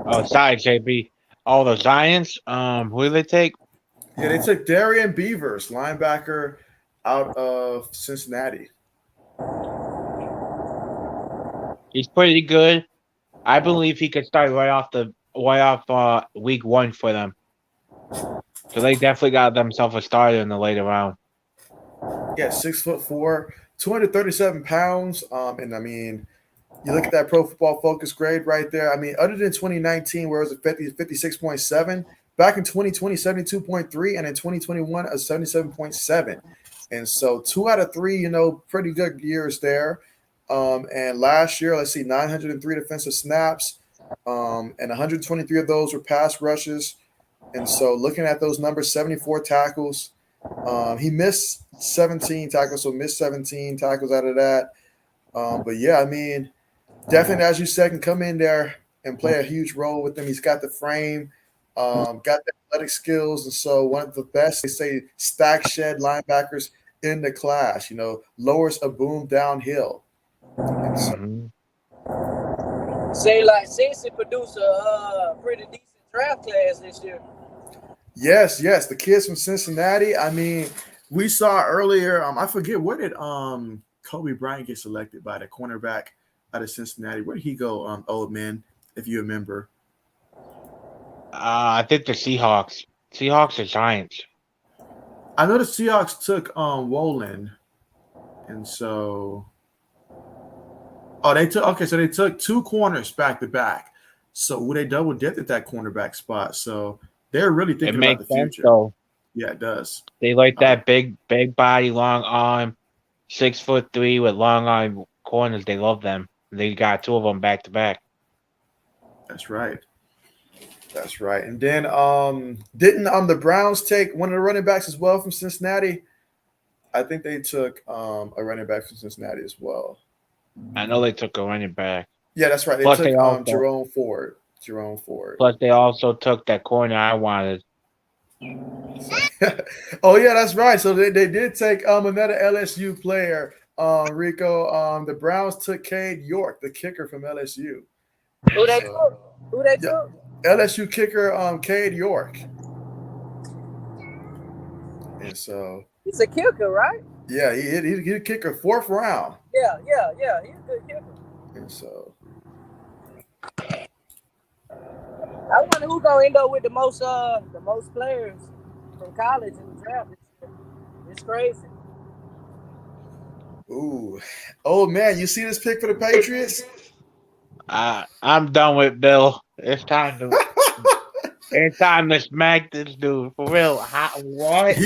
Oh, sorry, JB. Oh, the Giants. Who did they take? Yeah, they took Darian Beavers, linebacker out of Cincinnati. He's pretty good. I believe he could start right off week 1 for them. So they definitely got themselves a starter in the later round. Yeah, 6'4", 237 pounds. And I mean, you look at that Pro Football Focus grade right there. I mean, other than 2019, where it was a 56.7, back in 2020, 72.3, and in 2021, a 77.7. And so 2 out of 3, pretty good years there. And last year, let's see, 903 defensive snaps, and 123 of those were pass rushes. And so looking at those numbers, 74 tackles. He missed 17 tackles, so missed 17 tackles out of that. But yeah, I mean, definitely, as you said, can come in there and play a huge role with him. He's got the frame, got the athletic skills, and so one of the best, they say, stack shed linebackers in the class. Lowers a boom downhill. And so, Say like Cincy produced a pretty decent draft class this year. yes, the kids from Cincinnati. I mean, we saw earlier. I forget, where did Kobe Bryant get selected by the cornerback out of Cincinnati? Where did he go? Old man, if you remember. I think the Seahawks. Seahawks or Giants. I know the Seahawks took Wolin, and so they took 2 corners back to back. So they double dipped at that cornerback spot. So they're really thinking about the future. Though. Yeah, it does. They like that big body, long arm, 6'3" with long arm corners. They love them. They got 2 of them back to back. That's right. And then didn't the Browns take one of the running backs as well from Cincinnati? I think they took a running back from Cincinnati as well. I know they took a running back. Yeah, that's right. They took Jerome Ford. Plus, they also took that corner I wanted. Oh yeah, that's right. So they did take another LSU player, Rico. The Browns took Cade York, the kicker from LSU. Who they took? LSU kicker, Cade York. And so he's a kicker, right? Yeah, he's a kicker, 4th round. Yeah. He's a good kicker. And so I wonder who's gonna end up with the most players from college in the draft this year. It's crazy. Ooh. Oh man, you see this pick for the Patriots? I'm done with Bill. It's time to smack this dude for real. What?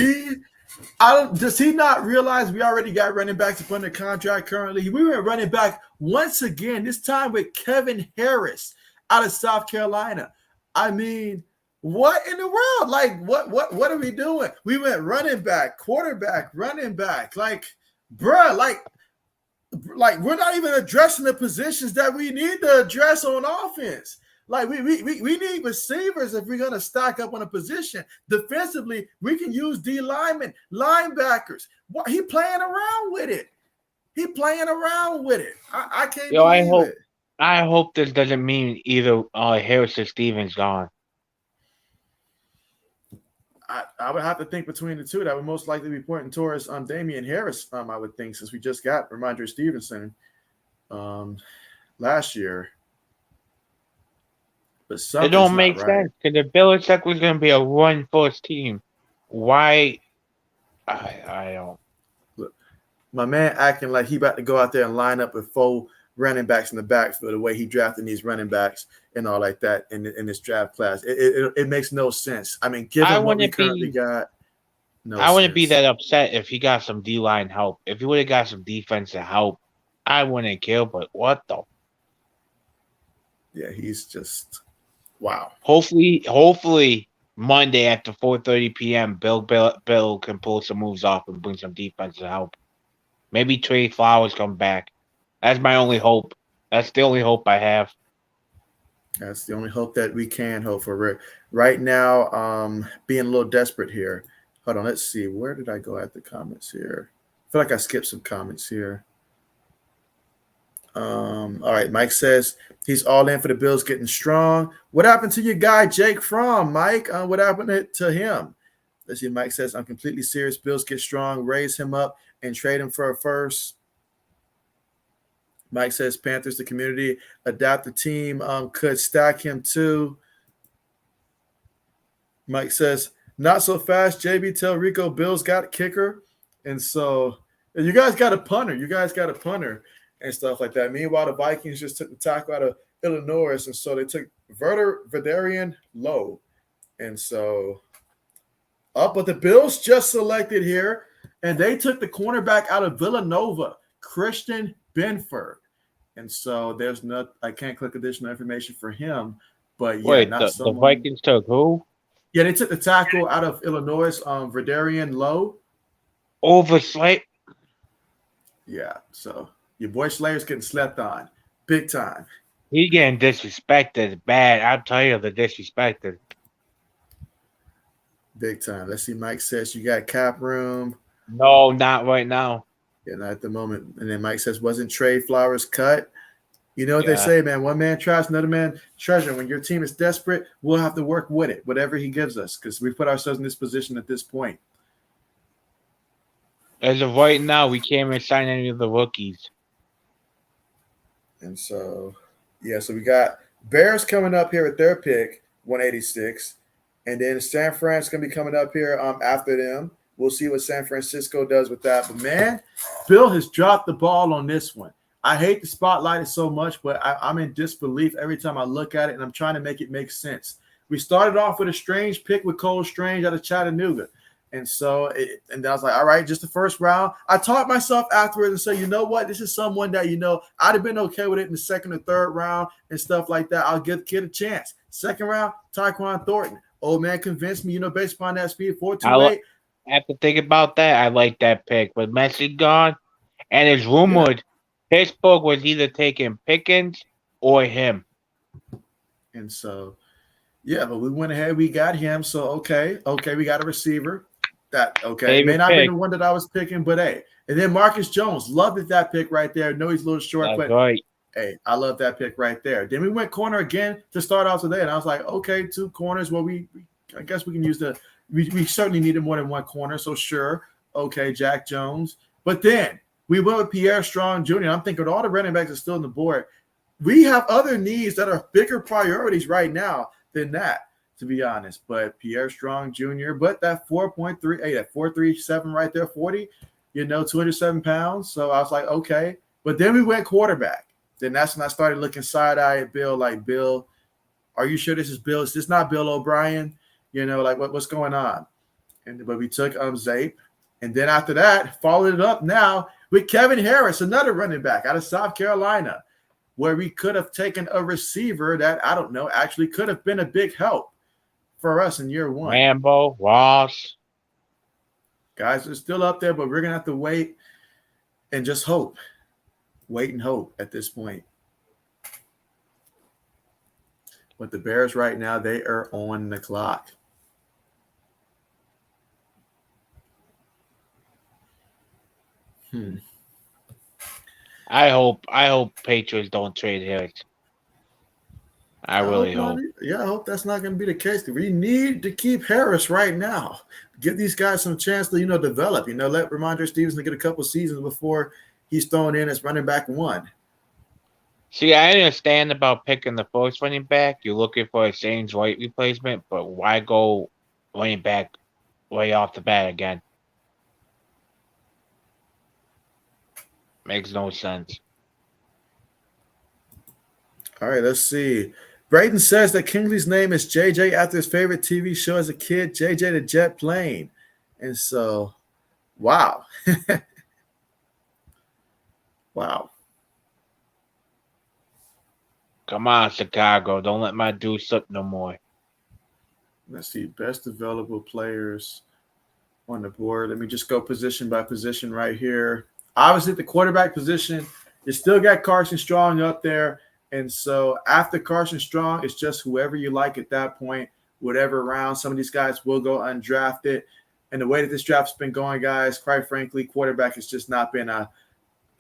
Does he not realize we already got running backs up under contract currently? We went running back once again, this time with Kevin Harris out of South Carolina. I mean, what in the world? Like, what are we doing? We went running back, quarterback, running back. Like, bruh, like we're not even addressing the positions that we need to address on offense. Like, we need receivers if we're going to stack up on a position. Defensively, we can use D linemen, linebackers. What, he playing around with it. I can't believe it. I hope this doesn't mean either Harris or Stevens gone. I would have to think between the two. That would most likely be pointing towards Damian Harris, I would think, since we just got Ramondre Stevenson last year. But it don't make sense because if Belichick was going to be a run-first team, why? I don't. Look, my man acting like he about to go out there and line up with 4 running backs in the backfield, the way he drafted these running backs and all like that in this draft class. It makes no sense. I mean, given what we currently got, I wouldn't be that upset if he got some D-line help. If he would have got some defensive help, I wouldn't care. But what the? Yeah, he's just wow. Hopefully Monday after 4:30 p.m., Bill can pull some moves off and bring some defensive help. Maybe Trey Flowers come back. That's my only hope. That's the only hope I have. That's the only hope that we can hope for right now. Being a little desperate here. Hold on, let's see. Where did I go at the comments here? I feel like I skipped some comments here. All right, Mike says he's all in for the Bills getting strong. What happened to your guy Jake Fromm, Mike? What happened to him? Let's see. Mike says, I'm completely serious. Bills get strong, raise him up, and trade him for a first. Mike says, Panthers, the community, adapt the team, could stack him too. Mike says, not so fast. JB, tell Rico Bills got a kicker. And so you guys got a punter. And stuff like that. Meanwhile, the Vikings just took the tackle out of Illinois. And so they took Verdarian Lowe. And so but the Bills just selected here. And they took the cornerback out of Villanova, Christian Benford. And so I can't click additional information for him. But yeah, wait, the Vikings took who? Yeah, they took the tackle out of Illinois, Verdarian Lowe. Over Slate. Yeah, so your boy Slayer's getting slept on big time. He getting disrespected bad. I'll tell you, the disrespected. Big time. Let's see. Mike says you got cap room. No, not right now. Yeah, not at the moment. And then Mike says, wasn't Trey Flowers cut? You know what they say, man. One man trash, another man treasure. When your team is desperate, we'll have to work with it, whatever he gives us, because we put ourselves in this position at this point. As of right now, we can't even sign any of the rookies. And so, yeah, so we got Bears coming up here at their pick, 186. And then San Fran's going to be coming up here after them. We'll see what San Francisco does with that. But, man, Bill has dropped the ball on this one. I hate to spotlight it so much, but I'm in disbelief every time I look at it, and I'm trying to make it make sense. We started off with a Strange pick with Cole Strange out of Chattanooga. And so, and I was like, all right, just the first round. I taught myself afterwards and said, you know what? This is someone that, I'd have been okay with it in the second or third round and stuff like that. I'll give the kid a chance. Second round, Tyquan Thornton. Old man convinced me, based upon that speed, 4.28. I have to think about that. I like that pick. With Messi gone, and it's rumored Pittsburgh was either taking Pickens or him. And so, yeah, but we went ahead. We got him. So, okay, we got a receiver. It may not be the one that I was picking, but hey. And then Marcus Jones. Loved that pick right there. I know he's a little short, That's but right. Hey, I love that pick right there. Then we went corner again to start off today, and I was like, okay, 2 corners. Well, I guess we can use we certainly needed more than 1 corner, so sure. Okay, Jack Jones. But then we went with Pierre Strong Jr. I'm thinking all the running backs are still on the board. We have other needs that are bigger priorities right now than that, to be honest. But Pierre Strong Jr., but that 4.3, that 4.37 right there, 40, 207 pounds. So I was like, okay. But then we went quarterback. Then that's when I started looking side-eye at Bill, like, Bill, are you sure this is Bill? Is this not Bill O'Brien? What's going on? But we took Zape. And then after that, followed it up now with Kevin Harris, another running back out of South Carolina, where we could have taken a receiver that, I don't know, actually could have been a big help for us in year 1. Rambo, Ross. Guys are still up there, but we're going to have to wait and just hope. Wait and hope at this point. But the Bears right now, they are on the clock. I hope Patriots don't trade Harris. I really hope. I hope that's not going to be the case. We need to keep Harris right now. Give these guys some chance to, develop. Let Ramondre Stevenson get a couple seasons before he's thrown in as running back 1. See, I understand about picking the first running back. You're looking for a James White replacement, but why go running back way off the bat again? Makes no sense. All right, let's see. Brayden says that Kingsley's name is JJ after his favorite TV show as a kid, JJ the Jet Plane. And so, wow. Wow. Come on, Chicago. Don't let my dude slip no more. Let's see. Best available players on the board. Let me just go position by position right here. Obviously, the quarterback position, you still got Carson Strong up there. And so after Carson Strong, it's just whoever you like at that point, whatever round. Some of these guys will go undrafted. And the way that this draft's been going, guys, quite frankly, quarterback has just not been a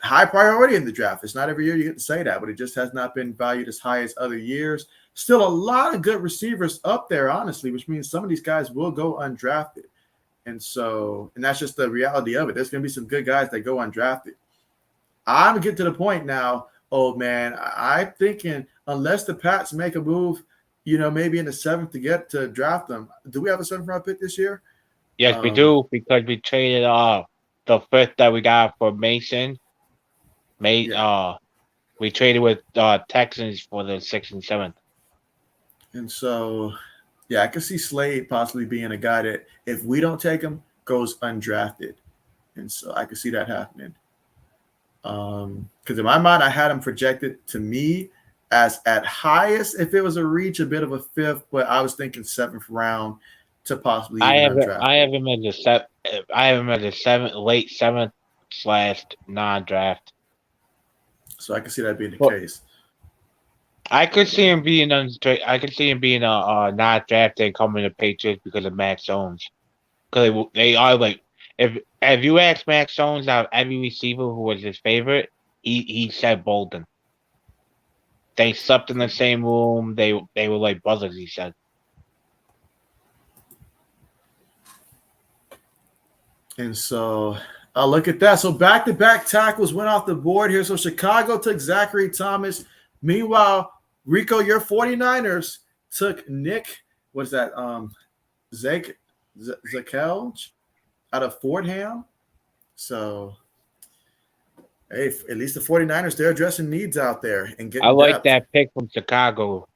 high priority in the draft. It's not every year you get to say that, but it just has not been valued as high as other years. Still a lot of good receivers up there, honestly, which means some of these guys will go undrafted. And that's just the reality of it. There's going to be some good guys that go undrafted. I'm getting to the point now, old man. I'm thinking unless the Pats make a move, maybe in the 7th to get to draft them. Do we have a 7th round pick this year? Yes, we do, because we traded the 5th that we got for Mason. We traded with Texans for the 6th and 7th. And so, yeah, I can see Slade possibly being a guy that if we don't take him, goes undrafted. And so I can see that happening. Because in my mind, I had him projected to me as at highest, if it was a reach, a bit of a 5th, but I was thinking 7th round to possibly even undrafted. I have him as a late 7th / non-draft. So I can see that being the case. I could see him being not drafted coming to Patriots because of Max Jones. Because they are like, if you ask Max Jones out of every receiver who was his favorite, he said Bolden. They slept in the same room. They were like brothers, he said. And so look at that. So back-to-back tackles went off the board here. So Chicago took Zachary Thomas. Meanwhile, Rico, your 49ers took Nick, what is that? Zakelj out of Fordham. So, hey, at least the 49ers, they're addressing needs out there and getting I like depth. that pick from Chicago.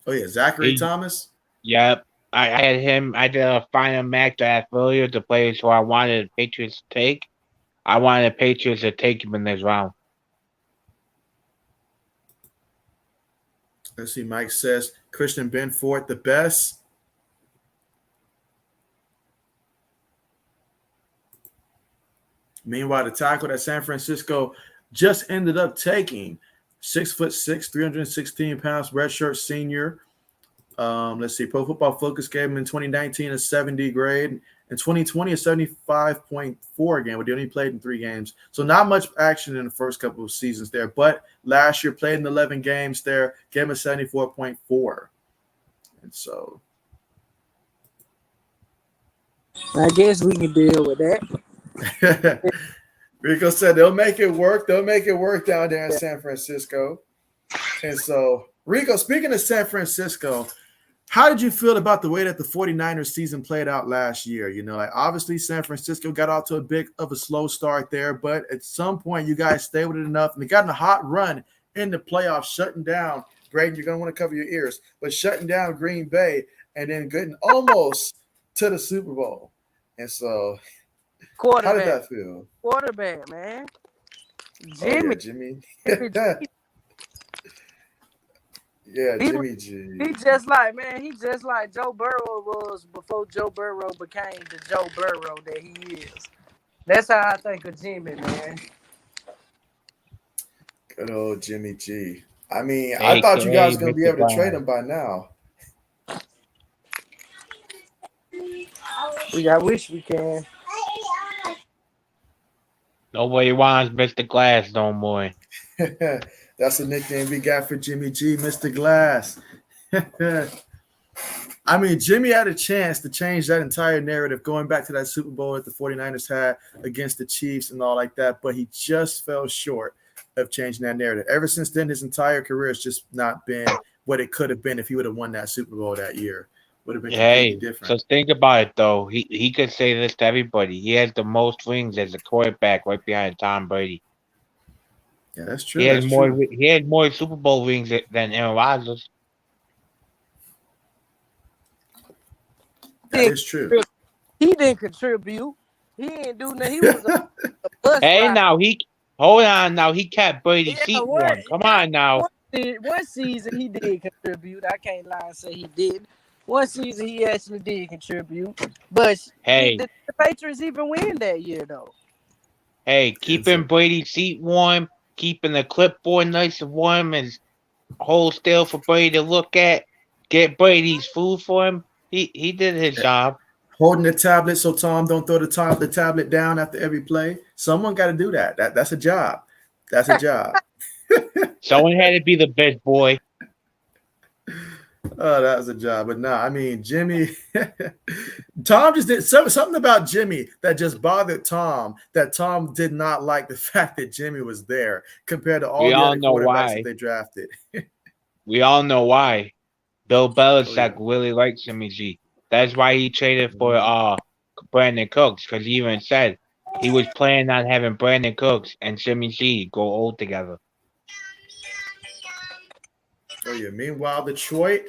Oh, yeah, Zachary Thomas? Yep. I had him. I did a final mock draft earlier to players who I wanted the Patriots to take. I wanted the Patriots to take him in this round. Let's see. Mike says Christian Benford the best. Meanwhile, the tackle that San Francisco just ended up taking, 6'6", 316 pounds, redshirt senior. Let's see. Pro Football Focus gave him in 2019 a 70 grade. In 2020, a 75.4 game, but he only played in 3 games. So not much action in the first couple of seasons there. But last year, played in 11 games there, gave him a 74.4. And so I guess we can deal with that. Rico said they'll make it work. They'll make it work down there in San Francisco. And so, Rico, speaking of San Francisco, how did you feel about the way that the 49ers season played out last year? Obviously San Francisco got off to a bit of a slow start there, but at some point you guys stayed with it enough and they got in a hot run in the playoffs, shutting down, Braden, you're going to want to cover your ears, but shutting down Green Bay and then getting almost to the Super Bowl. And so, how did that feel? Quarterback, man. Jimmy. Yeah, Jimmy G. He just like Joe Burrow was before Joe Burrow became the Joe Burrow that he is. That's how I think of Jimmy, man. Good old Jimmy G. I mean, I thought you guys were going to be able to trade him by now. I wish we can. Nobody wants Mr. Glass no more. That's a nickname we got for Jimmy G, Mr. Glass. I mean, Jimmy had a chance to change that entire narrative going back to that Super Bowl that the 49ers had against the Chiefs and all like that, but he just fell short of changing that narrative. Ever since then, his entire career has just not been what it could have been if he would have won that Super Bowl that year. Would have been completely different. So think about it, though. He could say this to everybody. He has the most rings as a quarterback right behind Tom Brady. Yeah, that's true. He had more Super Bowl rings than Aaron Rodgers. That is true. He didn't contribute. He didn't do nothing. He was a bus Hey, driver. now hold on. Now he kept Brady's seat warm. Come on now. One season he did contribute. I can't lie and say he did. One season he actually did contribute. But Hey, the Patriots even win that year though. hey, keeping Brady's seat warm, keeping the clipboard nice and warm, and hold still for Brady to look at. Get Brady's food for him. He did his job. Holding the tablet so Tom don't throw the tablet down after every play. Someone got to do that. That's a job. That's a job. Someone had to be the best boy. Oh, that was a job. But no, I mean, Jimmy, Tom just did something about Jimmy that just bothered Tom, that Tom did not like the fact that Jimmy was there compared to all We the all other know quarterbacks that why. they drafted. We all know why. Bill Oh, yeah. Belichick really likes Jimmy G. That's why he traded for Mhm. Brandon Cooks, because he even said he was planning on having Brandon Cooks and Jimmy G go old together. Oh, yeah. Meanwhile, Detroit,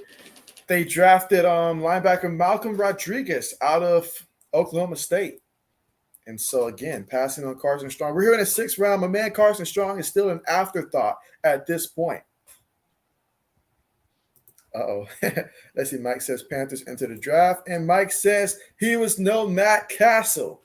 they drafted linebacker Malcolm Rodriguez out of Oklahoma State. And so again, passing on Carson Strong. We're here in the 6th round. My man Carson Strong is still an afterthought at this point. Uh-oh. Let's see. Mike says Panthers enter the draft. And Mike says he was no Matt Castle.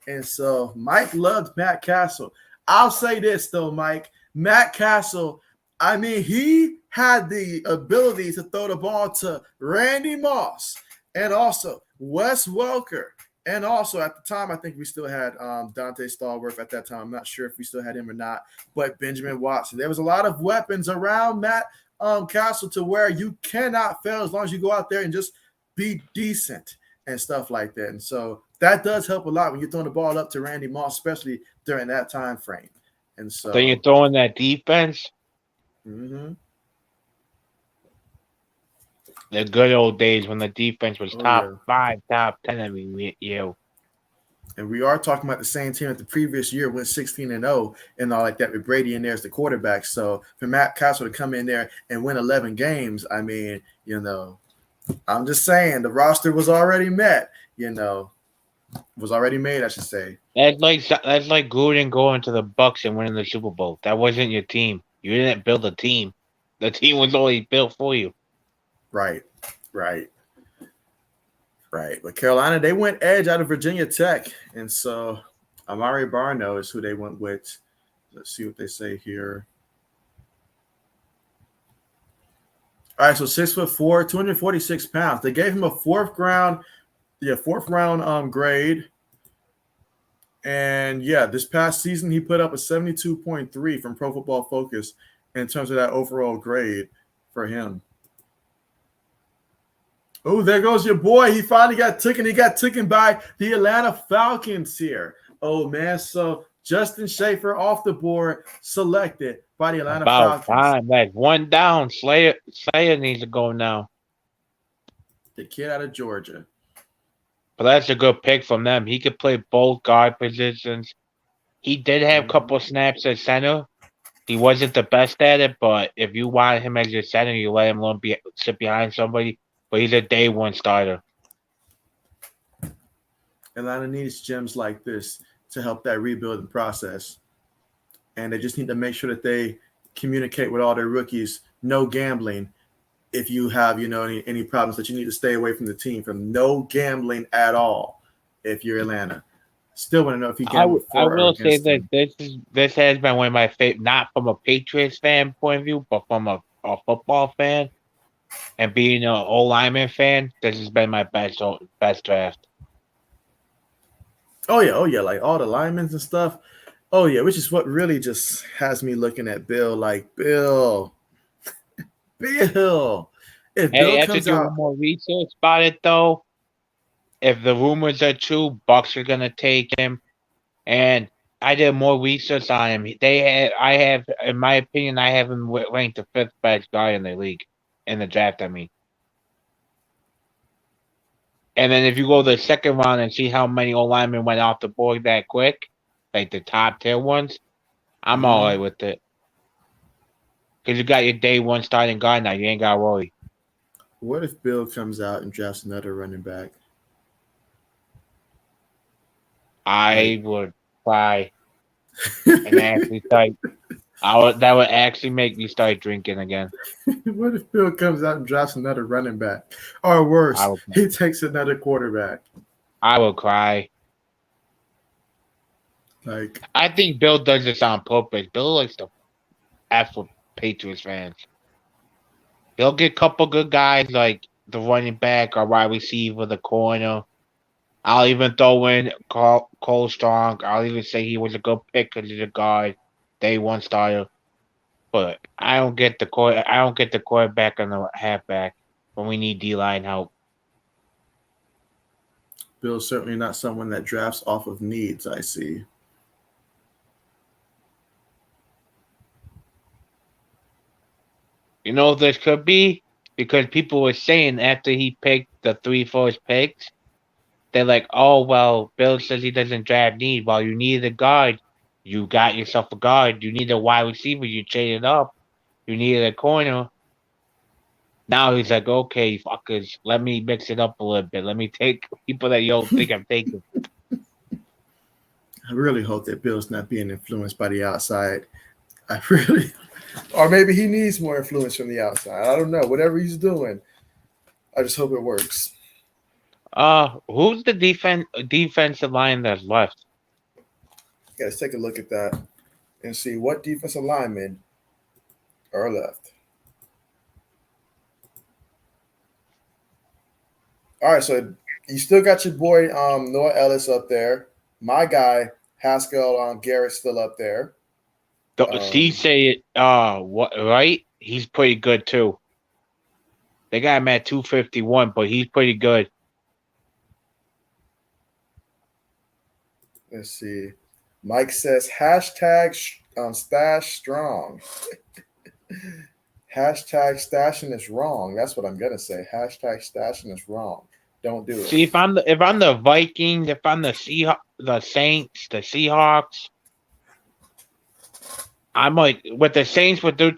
And so Mike loved Matt Castle. I'll say this though, Mike. Matt Castle, I mean, he had the ability to throw the ball to Randy Moss and also Wes Welker. And also at the time, I think we still had Dante Stallworth at that time. I'm not sure if we still had him or not, but Benjamin Watson. There was a lot of weapons around Matt Castle to where you cannot fail as long as you go out there and just be decent and stuff like that. And so that does help a lot when you're throwing the ball up to Randy Moss, especially during that time frame. And so Then you're throwing that defense. mm-hmm. The good old days when the defense was Oh, top yeah. 5, top 10 every year. And we are talking about the same team that the previous year went 16-0 and all like that with Brady in there as the quarterback. So for Matt Castle to come in there and win 11 games, I mean, I'm just saying the roster was already met, was already made, I should say. That's like Gruden going to the Bucks and winning the Super Bowl. That wasn't your team. You didn't build a team. The team was already built for you. Right. But Carolina, they went edge out of Virginia Tech. And so Amari Barno is who they went with. Let's see what they say here. All right, so 6'4", 246 pounds. They gave him a fourth round grade. And yeah, this past season he put up a 72.3 from Pro Football Focus in terms of that overall grade for him. Oh, there goes your boy. He finally got taken. He got taken by the Atlanta Falcons here. Oh, man. So Justin Schaefer off the board, selected by the Atlanta About Falcons. time. Like one down. Slayer needs to go now. The kid out of Georgia. But that's a good pick from them. He could play both guard positions. He did have a couple snaps at center. He wasn't the best at it, but if you want him as your center, you let him sit behind somebody. But he's a day one starter. Atlanta needs gems like this to help that rebuilding process. And they just need to make sure that they communicate with all their rookies. No gambling. If you have, any problems that you need to stay away from the team, from no gambling at all. If you're Atlanta, still want to know if you gamble for I or will say against that them. this has been one of my favorite, not from a Patriots fan point of view, but from a football fan. And being an old lineman fan, this has been my best draft. Oh yeah, like all the linemen and stuff. Oh yeah, which is what really just has me looking at Bill like Bill. If Hey, Bill after comes doing out, more research about it, though, if the rumors are true, Bucks are gonna take him. And I did more research on him. In my opinion, I have him ranked the 5th best guy in the league in the draft. I mean. And then if you go to the second round and see how many old linemen went off the board that quick, like the top tier ones, I'm all right with it. Because you got your day one starting guy now. You ain't got to worry. what if Bill comes out and drafts another running back? I would cry and actually start. That would actually make me start drinking again. What if Bill comes out and drafts another running back? Or worse, would, he takes another quarterback. I will cry. Like, I think Bill does this on purpose. Bill likes to F with Patriots fans. He'll get a couple good guys like the running back or wide receiver, the corner. I'll even throw in Cole Strong. I'll even say he was a good pick because he's a guard, day one starter. But I don't get the quarterback and the halfback. when we need D-line help. Bill's certainly not someone that drafts off of needs, I see. You know what this could be? Because people were saying after he picked the 3 first picks, they're like, oh, well, Bill says he doesn't draft need. Well, you needed a guard. You got yourself a guard. You need a wide receiver. You traded up. You needed a corner. Now he's like, okay, fuckers, let me mix it up a little bit. Let me take people that you don't think I'm taking. I really hope that Bill's not being influenced by the outside. I really, or maybe he needs more influence from the outside. I don't know. Whatever he's doing, I just hope it works. Who's the defensive line that's left? Yeah, let's take a look at that and see what defensive linemen are left. All right, so you still got your boy Noah Ellis up there. My guy Haskell Garrett's still up there. He say what right? He's pretty good too. They got him at 251, but he's pretty good. Let's see. Mike says hashtag stash strong. Hashtag stashing is wrong. That's what I'm gonna say. Hashtag stashing is wrong. Don't do it. See, if I'm the Vikings, if I'm the Saints, the Seahawks, I'm like with the Saints with their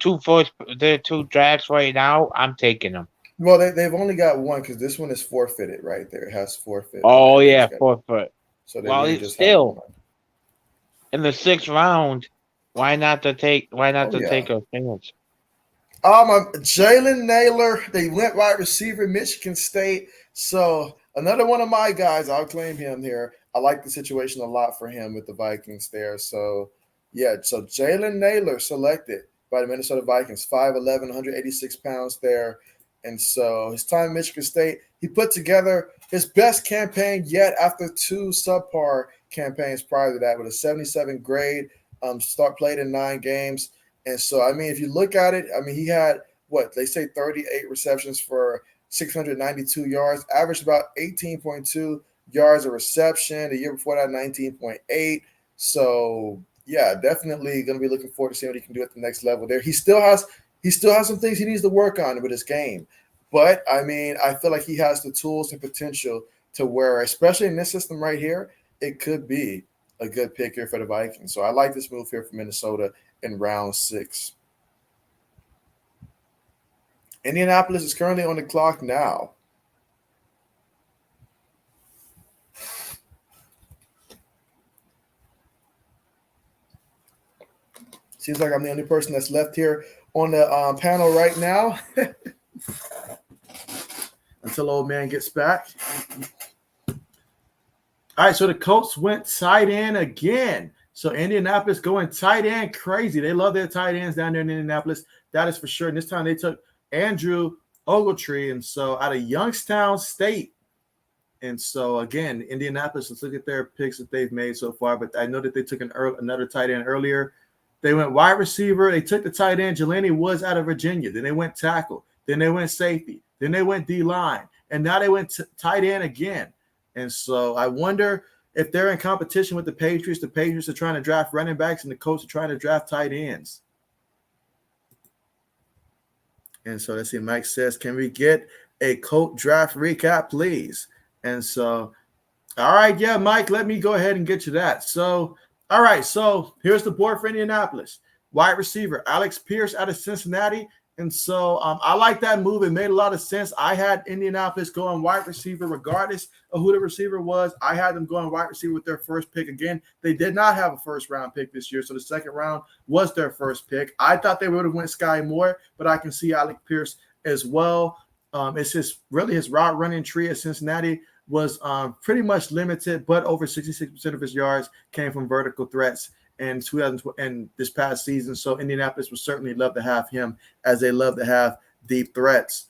two drafts right now. I'm taking them. Well, they've only got one because this one is forfeited right there. It has forfeit. Oh yeah, forfeit. So they well, really it's just still in the 6th round. Why not to take? Why not to yeah. take a chance? Jalen Naylor. They went wide receiver, Michigan State. So another one of my guys. I'll claim him here. I like the situation a lot for him with the Vikings there. So yeah. So Jalen Naylor selected by the Minnesota Vikings, 5'11", 186 pounds there. And so his time in Michigan State, he put together his best campaign yet after 2 subpar campaigns prior to that with a 77 grade, played in 9 games. And so, I mean, if you look at it, I mean, he had, they say 38 receptions for 692 yards, averaged about 18.2 yards a reception. The year before that, 19.8. So, yeah, definitely going to be looking forward to seeing what he can do at the next level there. He still has some things he needs to work on with his game. But, I mean, I feel like he has the tools and potential to where, especially in this system right here, it could be a good pick here for the Vikings. So I like this move here for Minnesota in round 6. Indianapolis is currently on the clock now. Seems like I'm the only person that's left here on the panel right now. Until old man gets back. All right, so the Colts went tight end again. So Indianapolis going tight end crazy. They love their tight ends down there in Indianapolis. That is for sure. And this time they took Andrew Ogletree, and so out of Youngstown State. And so, again, Indianapolis, let's look at their picks that they've made so far. But I know that they took another tight end earlier. They went wide receiver. They took the tight end, Jelani Woods, out of Virginia. Then they went tackle. Then they went safety. Then they went D-line. And now they went tight end again. And so I wonder if they're in competition with the Patriots. The Patriots are trying to draft running backs, and the Colts are trying to draft tight ends. And so let's see. Mike says, can we get a Colt draft recap, please? And so, all right, yeah, Mike, let me go ahead and get you that. So, all right, so here's the board for Indianapolis. Wide receiver, Alex Pierce out of Cincinnati. And so I like that move. It made a lot of sense. I had Indianapolis going wide receiver regardless of who the receiver was. I had them going wide receiver with their first pick. Again, they did not have a first-round pick this year, so the second round was their first pick. I thought they would have went Sky Moore, but I can see Alex Pierce as well. It's his route running tree at Cincinnati was pretty much limited, but over 66% of his yards came from vertical threats in this past season. So Indianapolis would certainly love to have him, as they love to have deep threats.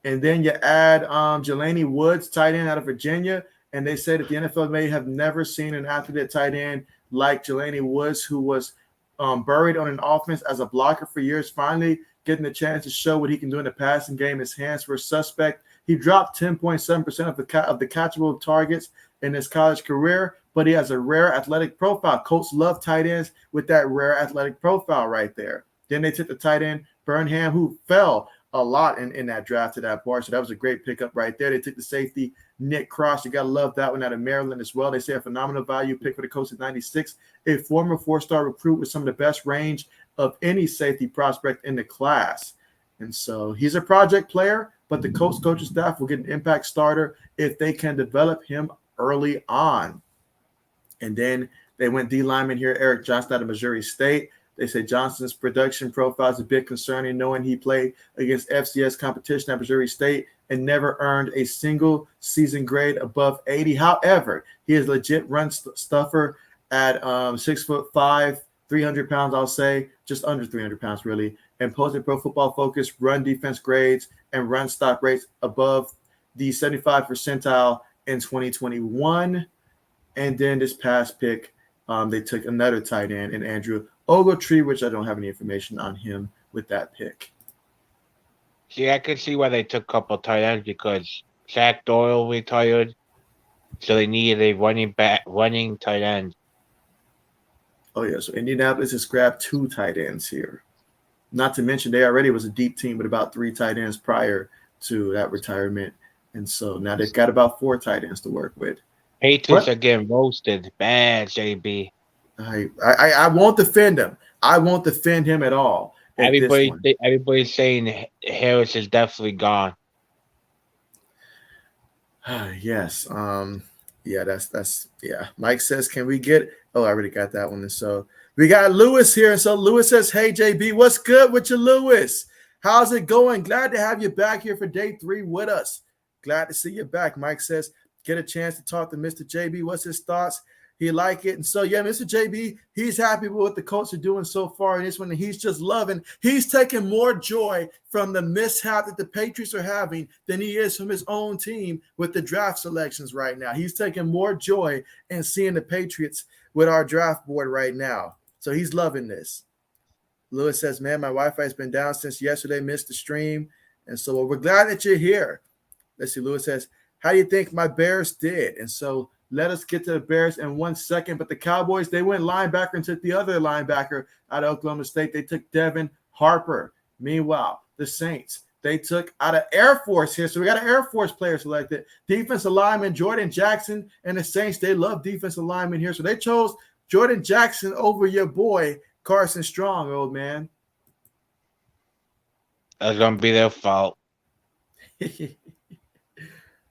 And then you add Jelani Woods, tight end out of Virginia. And they said that the NFL may have never seen an athlete at tight end like Jelani Woods, who was buried on an offense as a blocker for years. Finally getting the chance to show what he can do in the passing game. His hands were suspect. He dropped 10.7% of the catchable targets in his college career, but he has a rare athletic profile. Colts love tight ends with that rare athletic profile right there. Then they took the tight end, Burnham, who fell a lot in that draft to that bar. So that was a great pickup right there. They took the safety, Nick Cross. You got to love that one out of Maryland as well. They say a phenomenal value pick for the Colts at 96. A former 4-star recruit with some of the best range of any safety prospect in the class. And so he's a project player, but the Colts coaching staff will get an impact starter if they can develop him early on. And then they went D lineman here, Eric Johnson out of Missouri State. They say Johnson's production profile is a bit concerning, knowing he played against FCS competition at Missouri State and never earned a single season grade above 80. However, he is legit run stuffer at 6'5", 300 pounds, I'll say, just under 300 pounds really, and posted Pro Football Focus run defense grades and run stop rates above the 75th percentile in 2021. And then this past pick, they took another tight end in Andrew Ogletree, which I don't have any information on him with that pick. See, I could see why they took a couple tight ends because Zach Doyle retired, so they needed a running tight end. Oh, yeah, so Indianapolis has grabbed 2 tight ends here. Not to mention they already was a deep team with about 3 tight ends prior to that retirement. And so now they've got about 4 tight ends to work with. Patriots are getting roasted. Bad, JB. I won't defend him. I won't defend him at all. Everybody's saying Harris is definitely gone. Yes. Yeah, that's yeah. Mike says, can we get I already got that one. And so we got Lewis here. And so Lewis says, hey JB, what's good with you, Lewis? How's it going? Glad to have you back here for day 3 with us. Glad to see you back. Mike says, get a chance to talk to Mr. JB. What's his thoughts? He like it. And so, yeah, Mr. JB, he's happy with what the Colts are doing so far in this one. And he's just loving. He's taking more joy from the mishap that the Patriots are having than he is from his own team with the draft selections right now. He's taking more joy in seeing the Patriots with our draft board right now. So he's loving this. Lewis says, man, my Wi-Fi has been down since yesterday, missed the stream. And so we're glad that you're here. Let's see, Lewis says, how do you think my Bears did? And so let us get to the Bears in 1 second. But the Cowboys, they went linebacker and took the other linebacker out of Oklahoma State. They took Devin Harper. Meanwhile, the Saints, they took out of Air Force here. So we got an Air Force player selected. Defensive lineman Jordan Jackson, and the Saints, they love defensive linemen here. So they chose Jordan Jackson over your boy, Carson Strong, old man. That's going to be their fault.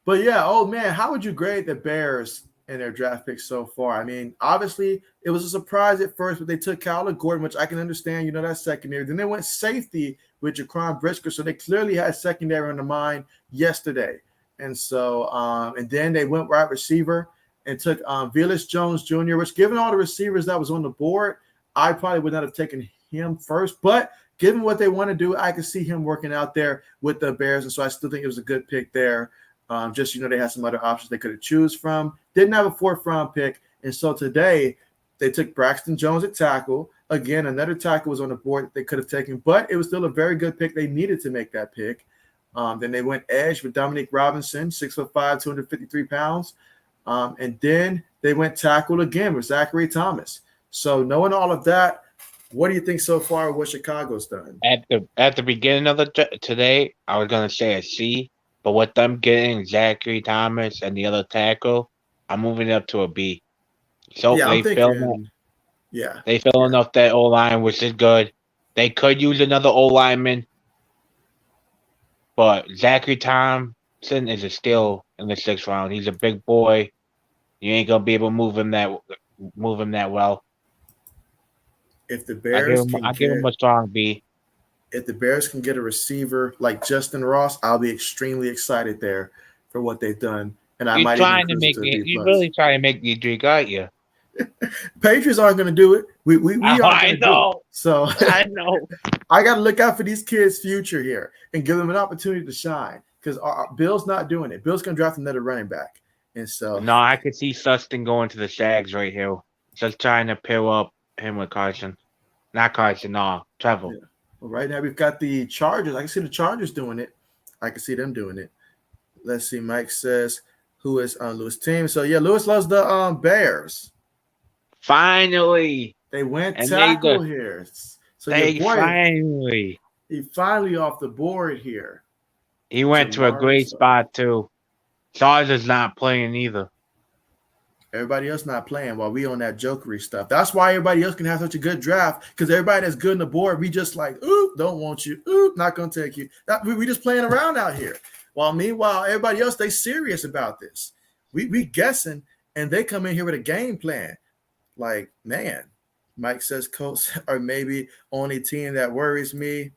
But yeah, old man, how would you grade the Bears in their draft picks so far? I mean, obviously, it was a surprise at first, but they took Kyler Gordon, which I can understand, that's secondary. Then they went safety with Jaquan Brisker, so they clearly had secondary on the mind yesterday. And so, and then they went wide receiver and took Velus Jones Jr., which given all the receivers that was on the board, I probably would not have taken him first. But given what they want to do, I could see him working out there with the Bears. And so I still think it was a good pick there. Just, they had some other options they could have choose from. Didn't have a 4th-round pick. And so today they took Braxton Jones at tackle. Again, another tackle was on the board that they could have taken, but it was still a very good pick. They needed to make that pick. Then they went edge with Dominique Robinson, 6'5", 253 pounds. And then they went tackle again with Zachary Thomas. So knowing all of that, what do you think so far of what Chicago's done? At the beginning of today, I was going to say a C. But with them getting Zachary Thomas and the other tackle, I'm moving it up to a B. So yeah, they filling up that O-line, which is good. They could use another O-lineman, but Zachary Thompson is a steal in the 6th round. He's a big boy. You ain't gonna be able to move him that well. If the Bears I give him a strong B. If the Bears can get a receiver like Justin Ross, I'll be extremely excited there for what they've done. And I might even you're really trying to make me drink, aren't you? Patriots aren't going to do it. We are going to do it. So I know. I got to look out for these kids' future here and give them an opportunity to shine because Bill's not doing it. Bill's going to draft another running back. And so no, I could see Sustin going to the Shags right here. Just trying to pair up him with Carson. Not Carson, no, Trevor. Yeah. Well, right now we've got the Chargers. I can see the Chargers doing it. I can see them doing it. Let's see. Mike says, who is on Lewis' team? So yeah, Lewis loves the Bears. Finally, They went and tackle here. So your they boy, finally he finally off the board here. he went to a great spot too. Chargers not playing either. Everybody else not playing while we on that jokery stuff. That's why everybody else can have such a good draft, because everybody that's good on the board, we just like, ooh, don't want you. Ooh, not going to take you. We just playing around out here. While meanwhile, everybody else, they serious about this. We guessing, and they come in here with a game plan. Like, man, Mike says Colts are maybe only team that worries me.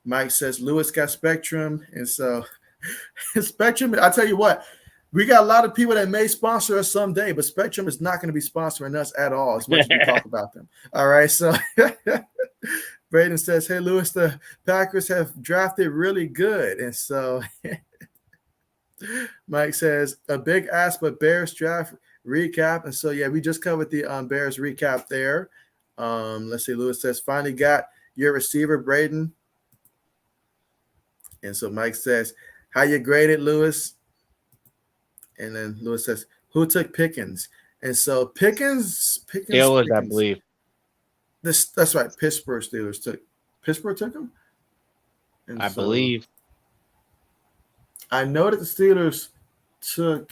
Mike says Lewis got Spectrum. And so Spectrum, I tell you what, we got a lot of people that may sponsor us someday, but Spectrum is not going to be sponsoring us at all as much as we talk about them. All right. So Braden says, hey, Lewis, the Packers have drafted really good. And so Mike says, a big ask, but Bears draft recap. And so, yeah, we just covered the Bears recap there. Let's see. Lewis says, finally got your receiver, Braden. And so Mike says, how you graded, Lewis? And then Lewis says, who took Pickens? And so Pickens. Steelers, I believe. That's right. Pittsburgh took him? And I believe. I know that the Steelers took.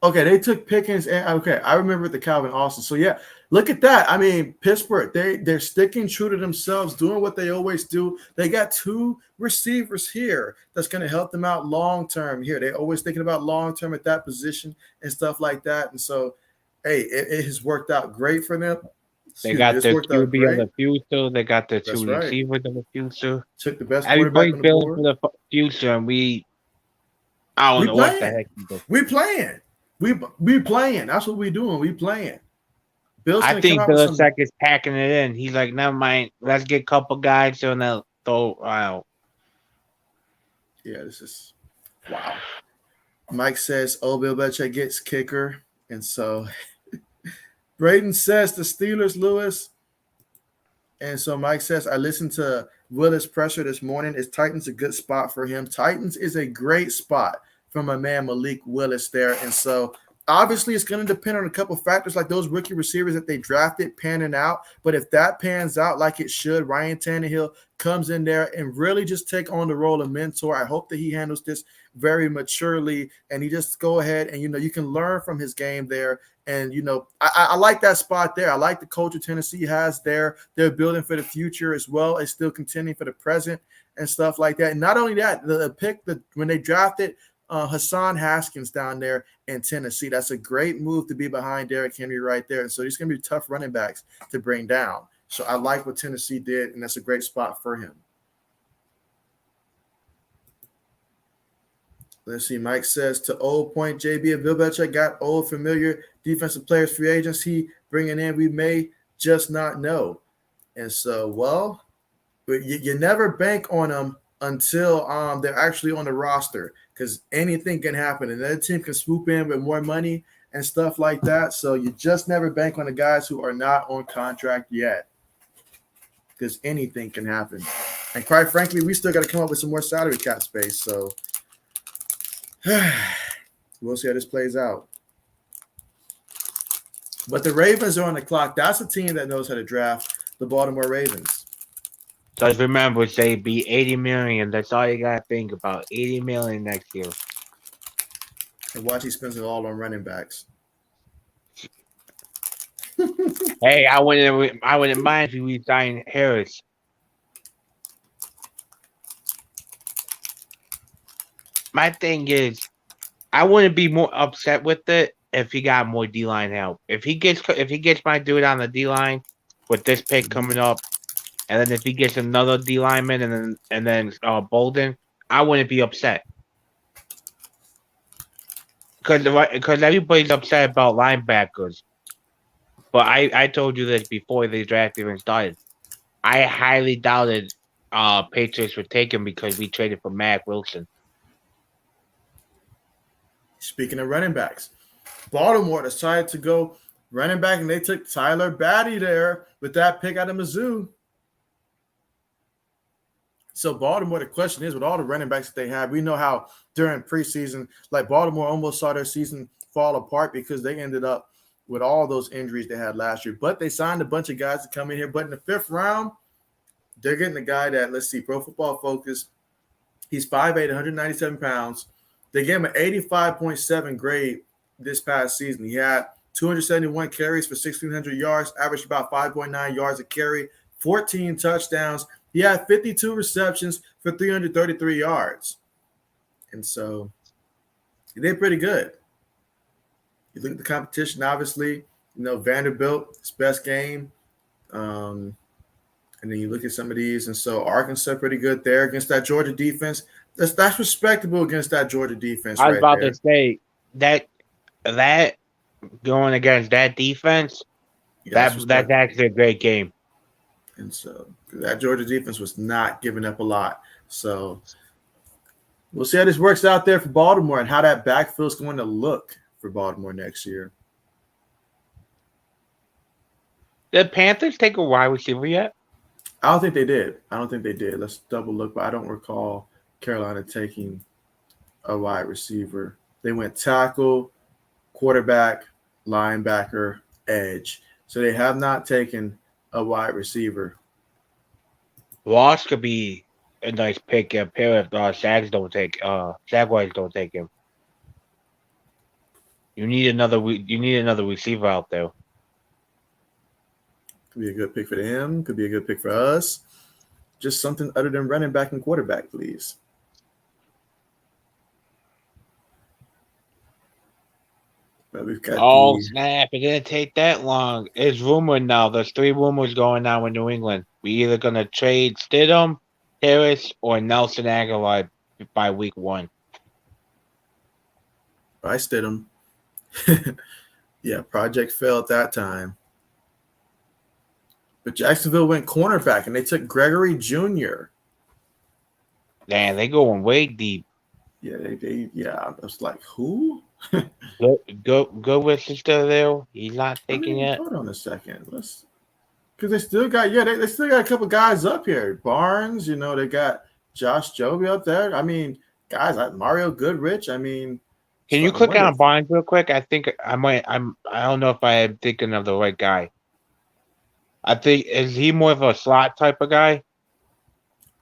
Okay, they took Pickens. Okay, I remember the Calvin Austin. So, yeah, look at that. I mean, Pittsburgh, they're sticking true to themselves, doing what they always do. They got two receivers here that's going to help them out long-term here. They're always thinking about long-term at that position and stuff like that. And so, hey, it has worked out great for them. They got their QB of the future. They got their two receivers of the future. Took the best quarterback on the board. For the future, and I don't know what the heck. We playing. We playing. That's what we doing. We playing. I think Belichick is packing it in. He's like, never mind. Let's get a couple guys and then throw out. Yeah, this is wow. Mike says, "Oh, Bill Belichick gets kicker," and so Braden says the Steelers, Lewis. And so Mike says, I listened to Willis Presser this morning. Is Titans a good spot for him? Titans is a great spot for my man Malik Willis there. And so obviously it's going to depend on a couple factors like those rookie receivers that they drafted panning out. But if that pans out like it should, Ryan Tannehill comes in there and really just take on the role of mentor. I hope that he handles this very maturely and he just go ahead and, you can learn from his game there. And, I like that spot there. I like the culture Tennessee has there. They're building for the future as well as still contending for the present and stuff like that. And not only that, the pick when they drafted Hassan Haskins down there in Tennessee, that's a great move to be behind Derrick Henry right there. And so he's going to be tough running backs to bring down. So I like what Tennessee did, and that's a great spot for him. Let's see. Mike says to old point, JB and Bill Belichick got old familiar defensive players, free agents he bringing in. We may just not know. And so, well, you never bank on them until they're actually on the roster because anything can happen. Another team can swoop in with more money and stuff like that. So you just never bank on the guys who are not on contract yet because anything can happen. And quite frankly, we still got to come up with some more salary cap space. So we'll see how this plays out. But the Ravens are on the clock. That's a team that knows how to draft, the Baltimore Ravens. Just remember, JB, $80 million. That's all you got to think about. $80 million next year. And watch he spends it all on running backs. Hey, I wouldn't mind if we signed Harris. My thing is, I wouldn't be more upset with it if he got more D-line help. If he gets my dude on the D-line with this pick coming up, and then if he gets another D lineman and then Bolden, I wouldn't be upset. Because everybody's upset about linebackers. But I told you this before the draft even started. I highly doubted Patriots would take him because we traded for Mack Wilson. Speaking of running backs, Baltimore decided to go running back, and they took Tyler Batty there with that pick out of Mizzou. So Baltimore, the question is, with all the running backs that they have, we know how during preseason, like Baltimore almost saw their season fall apart because they ended up with all those injuries they had last year. But they signed a bunch of guys to come in here. But in the 5th round, they're getting a guy that, let's see, Pro Football Focus, he's 5'8", 197 pounds. They gave him an 85.7 grade this past season. He had 271 carries for 1,600 yards, averaged about 5.9 yards a carry, 14 touchdowns. He had 52 receptions for 333 yards. And so he did pretty good. You look at the competition, obviously, Vanderbilt, his best game. And then you look at some of these. And so Arkansas pretty good there against that Georgia defense. That's respectable against that Georgia defense. I was about there. to say that going against that defense, that's actually a great game. And so that Georgia defense was not giving up a lot. So we'll see how this works out there for Baltimore and how that backfield is going to look for Baltimore next year. Did Panthers take a wide receiver yet? I don't think they did. Let's double look, but I don't recall Carolina taking a wide receiver. They went tackle, quarterback, linebacker, edge. So they have not taken a wide receiver. Ross could be a nice pick if Jaguars don't take him. You need another receiver out there. Could be a good pick for him. Could be a good pick for us. Just something other than running back and quarterback, please. But we've got snap. It didn't take that long. It's rumored now. There's 3 rumors going on with New England. We either going to trade Stidham, Harris, or Nelson Aguilar by week 1. I Stidham. Yeah, project failed that time. But Jacksonville went cornerback, and they took Gregory Jr. Man, they going way deep. Yeah, I was like, who? Go with still there. He's not taking it. Hold on a second. Because they still got they still got a couple guys up here. Barnes, they got Josh Joby up there. I mean, guys like Mario Goodrich. I mean, can you click on Barnes real quick? I think I might. I don't know if I am thinking of the right guy. I think, is he more of a slot type of guy?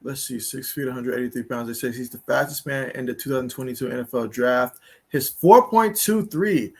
Let's see, 6 feet, 183 pounds. They say he's the fastest man in the 2022 NFL draft. His 4.23,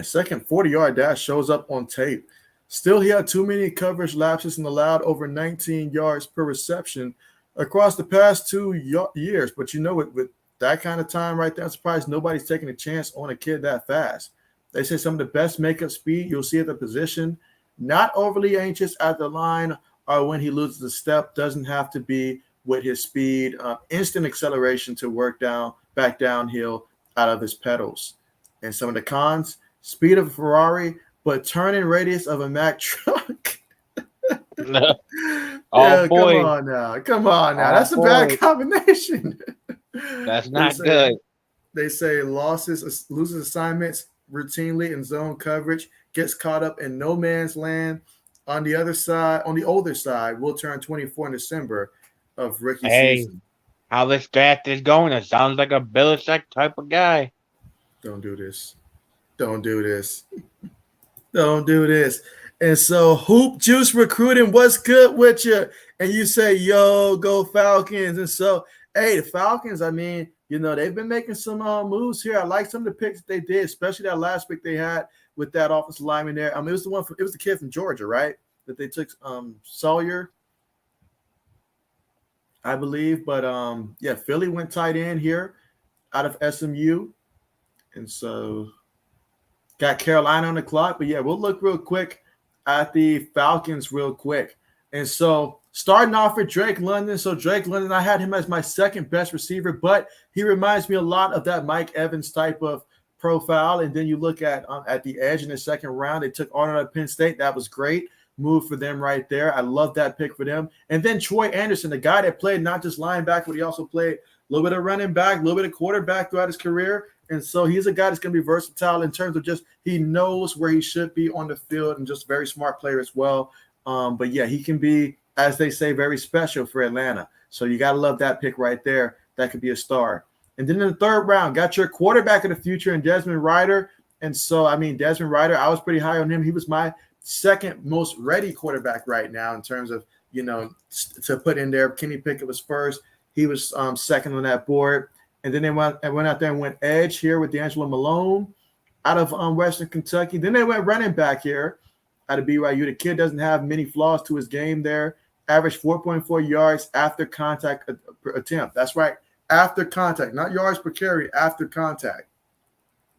second 40-yard dash shows up on tape. Still, he had too many coverage lapses and allowed over 19 yards per reception across the past 2 years. But with that kind of time right there, I'm surprised nobody's taking a chance on a kid that fast. They say some of the best makeup speed you'll see at the position. Not overly anxious at the line or when he loses a step. Doesn't have to be with his speed. Instant acceleration to work back downhill out of his pedals. And some of the cons, speed of a Ferrari, but turning radius of a Mack truck. Boy. Come on now. That's a bad combination. That's not good. They say loses assignments routinely in zone coverage, gets caught up in no man's land. On the older side, will turn 24 in December of rookie season. How this draft is going, it sounds like a Belichick type of guy. Don't do this. And so Hoop Juice Recruiting, what's good with you? And you say, yo, go Falcons. And so, the Falcons, I mean, they've been making some moves here. I like some of the picks that they did, especially that last pick they had with that offensive lineman there. It was the kid from Georgia, right? That they took Sawyer, I believe. But Philly went tight end here out of SMU. And so got Carolina on the clock. But we'll look real quick at the Falcons real quick. And so starting off with Drake London. So Drake London, I had him as my second best receiver, but he reminds me a lot of that Mike Evans type of profile. And then you look at the edge in the second round, they took Arnold at Penn State. That was great move for them right there. I love that pick for them. And then Troy Anderson, the guy that played not just linebacker, but he also played a little bit of running back, a little bit of quarterback throughout his career. And so he's a guy that's going to be versatile in terms of just he knows where he should be on the field and just a very smart player as well. But he can be, as they say, very special for Atlanta. So you got to love that pick right there. That could be a star. And then in the third round, got your quarterback of the future in Desmond Ridder. And so, I mean, Desmond Ridder, I was pretty high on him. He was my second most ready quarterback right now in terms of, to put in there. Kenny Pickett was first. He was second on that board. And then they went out there and went edge here with D'Angelo Malone out of Western Kentucky. Then they went running back here out of BYU. The kid doesn't have many flaws to his game there. Averaged 4.4 yards after contact attempt. That's right. After contact, not yards per carry, after contact.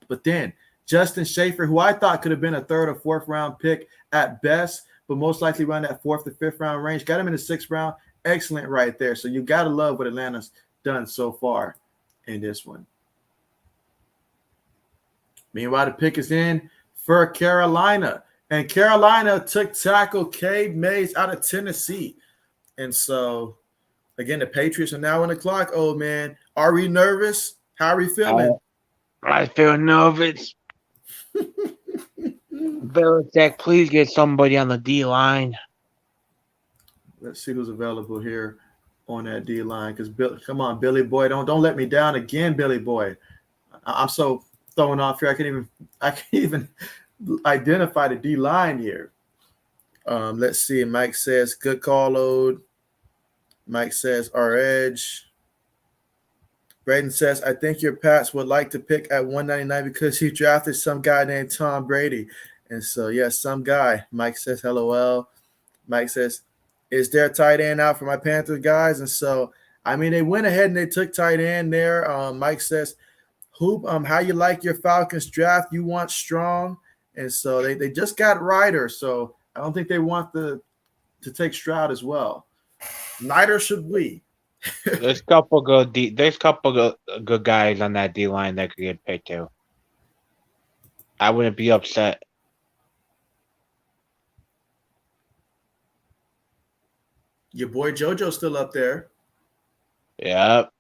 But then Justin Schaefer, who I thought could have been a third or fourth round pick at best, but most likely around that fourth to fifth round range, got him in the sixth round. Excellent right there. So you got to love what Atlanta's done so far in this one. Meanwhile, the pick is in for Carolina. And Carolina took tackle Cade Mays out of Tennessee. And so, again, the Patriots are now on the clock, old man. Are we nervous? How are we feeling? I feel nervous. Belichick, please get somebody on the D-line. Let's see who's available here on that D-line. Because, come on, Billy Boy. Don't let me down again, Billy Boy. I'm so thrown off here. I can't even identify the D-line here. Let's see. Mike says, good call load. Mike says, our edge. Braden says, I think your Pats would like to pick at 199 because he drafted some guy named Tom Brady. And so, yes, some guy. Mike says, LOL. Mike says, is there a tight end out for my Panthers guys? And so, I mean, they went ahead and they took tight end there. Mike says, Hoop, how you like your Falcons draft? You want strong. And so they just got Ryder. So I don't think they want to take Stroud as well. Neither should we. There's a couple good good guys on that D line that could get picked too. I wouldn't be upset. Your boy JoJo's still up there. Yep.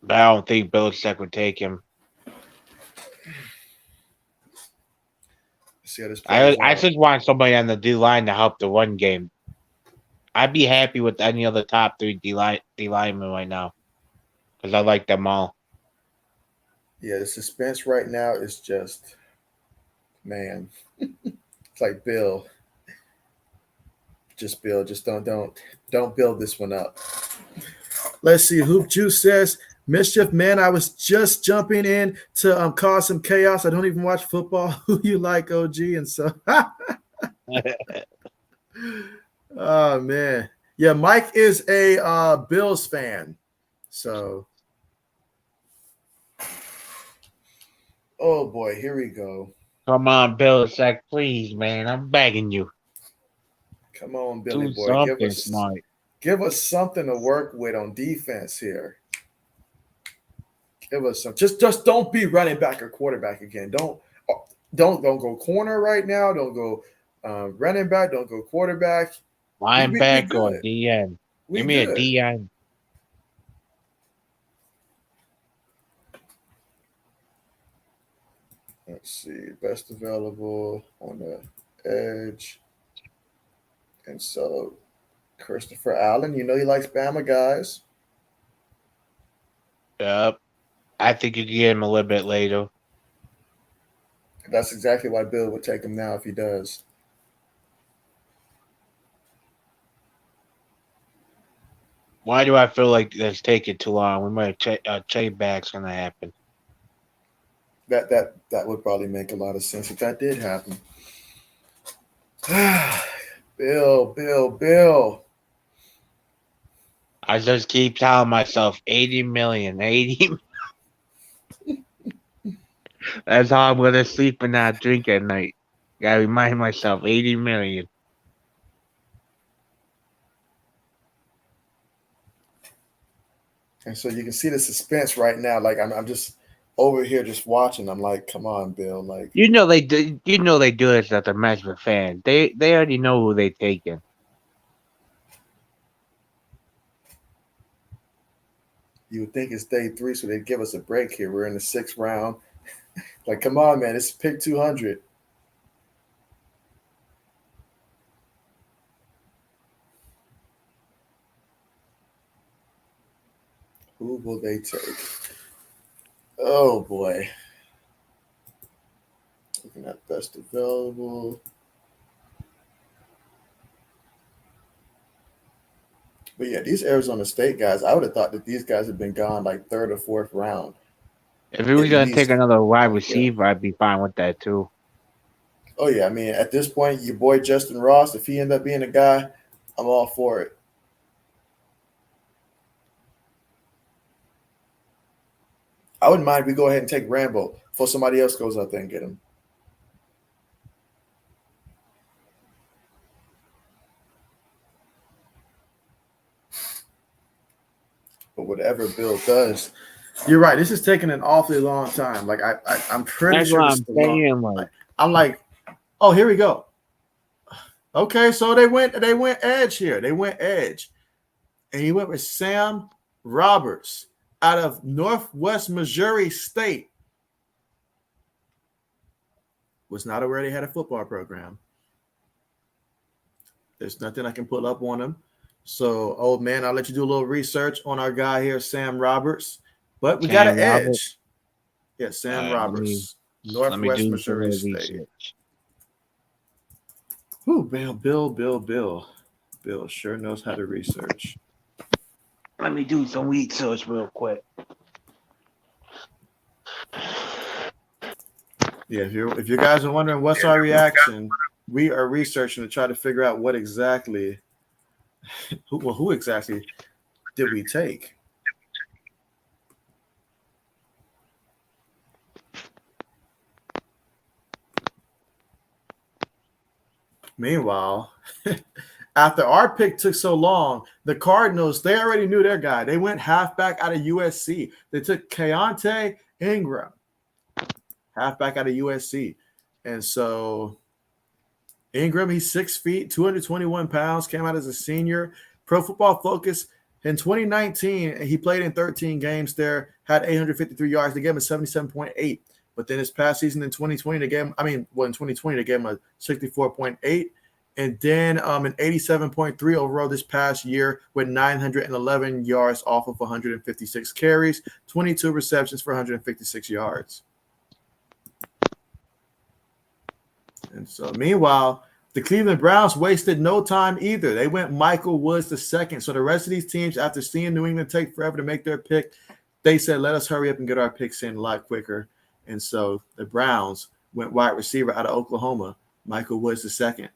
But I don't think Belichick would take him. See how this I just want somebody on the D line to help the run game. I'd be happy with any of the top three D linemen right now because I like them all. Yeah, the suspense right now is just, man, it's like Bill. Just Bill, just don't build this one up. Let's see. Hoop Juice says, Mischief, man, I was just jumping in to cause some chaos. I don't even watch football. Who you like, OG? And so, oh, man. Yeah, Mike is a Bills fan. So, oh, boy, here we go. Come on, Belichick, please, man. I'm begging you. Come on, Billy Do boy. something smart. Give us something to work with on defense here. Give us some. Just don't be running back or quarterback again. Don't go corner right now. Don't go running back. Don't go quarterback. Linebacker or DN. Give me a DN. Let's see. Best available on the edge. And so Christopher Allen, he likes Bama guys. Yep. I think you can get him a little bit later. That's exactly why Bill would take him now if he does. Why do I feel like that's taking too long? We might have trade back's going to happen. That would probably make a lot of sense if that did happen. Bill. I just keep telling myself 80 million. That's how I'm going to sleep and not drink at night. Gotta remind myself 80 million. And so you can see the suspense right now. Like I'm just over here just watching. I'm like, come on, Bill. Like they do. They do this at the match with fans. They already know who they taking. You would think it's day 3, so they'd give us a break here. We're in the 6th round. Like, come on, man. It's pick 200. Who will they take? Oh boy. Looking at best available. But yeah, these Arizona State guys, I would have thought that these guys had been gone like third or fourth round. If we At were gonna take least. another wide Yeah. receiver, I'd be fine with that too. Oh yeah, I mean, at this point, your boy Justin Ross, if he end up being a guy, I'm all for it. I wouldn't mind if we go ahead and take Rambo before somebody else goes out there and get him. But whatever Bill does, you're right. This is taking an awfully long time. Like I'm pretty That's sure what it's I'm the long. saying. Like, I'm like, oh, here we go. Okay, so they went edge here. They went edge, and he went with Sam Roberts out of Northwest Missouri State. Was not aware they had a football program. There's nothing I can pull up on him. So, old man, I'll let you do a little research on our guy here, Sam Roberts. But we got an edge. Yeah, Sam Roberts, Northwest Missouri State. Ooh, Bill. Bill sure knows how to research. Let me do some research real quick. Yeah, if you guys are wondering what's our reaction, we are researching to try to figure out what exactly, who exactly did we take? Meanwhile, after our pick took so long, the Cardinals, they already knew their guy. They went halfback out of USC. They took Keontae Ingram, halfback out of USC. And so Ingram, he's 6 feet, 221 pounds, came out as a senior. Pro Football Focus in 2019, he played in 13 games there, had 853 yards. They gave him a 77.8. But then this past season in 2020, in 2020, they gave him a 64.8. And then an 87.3 overall this past year with 911 yards off of 156 carries, 22 receptions for 156 yards. And so, meanwhile, the Cleveland Browns wasted no time either. They went Michael Woods II. So the rest of these teams, after seeing New England take forever to make their pick, they said, let us hurry up and get our picks in a lot quicker. And so the Browns went wide receiver out of Oklahoma, Michael Woods II.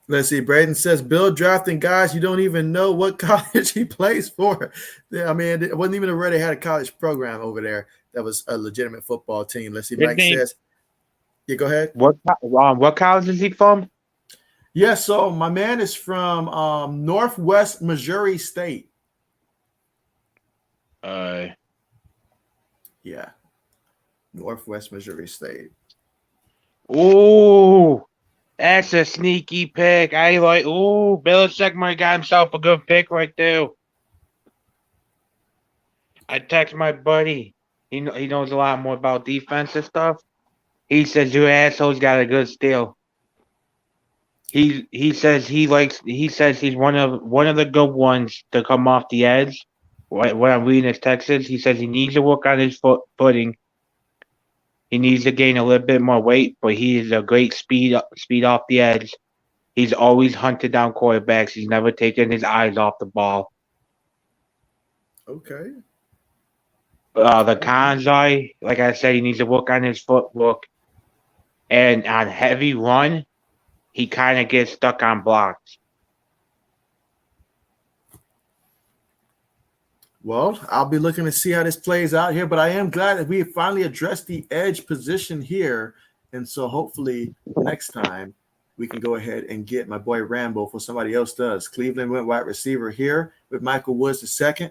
Let's see. Braden says, Bill drafting guys you don't even know what college he plays for. Yeah, I mean, it wasn't even aware they had a college program over there that was a legitimate football team. Let's see. Mike says, yeah, go ahead. What college is he from? Yeah, so my man is from Northwest Missouri State. Yeah. Northwest Missouri State. Ooh. That's a sneaky pick. Belichick might got himself a good pick right there. I text my buddy. He knows a lot more about defense and stuff. He says your asshole's got a good steal. He says he's one of the good ones to come off the edge. What I'm reading is Texans. He says he needs to work on his footing. He needs to gain a little bit more weight, but he is a great speed off the edge. He's always hunted down quarterbacks. He's never taken his eyes off the ball. Okay. The cons are, like I said, he needs to work on his footwork. And on heavy run, he kind of gets stuck on blocks. Well, I'll be looking to see how this plays out here, but I am glad that we finally addressed the edge position here. And so hopefully next time we can go ahead and get my boy Rambo for somebody else does. Cleveland went wide receiver here with Michael Woods II.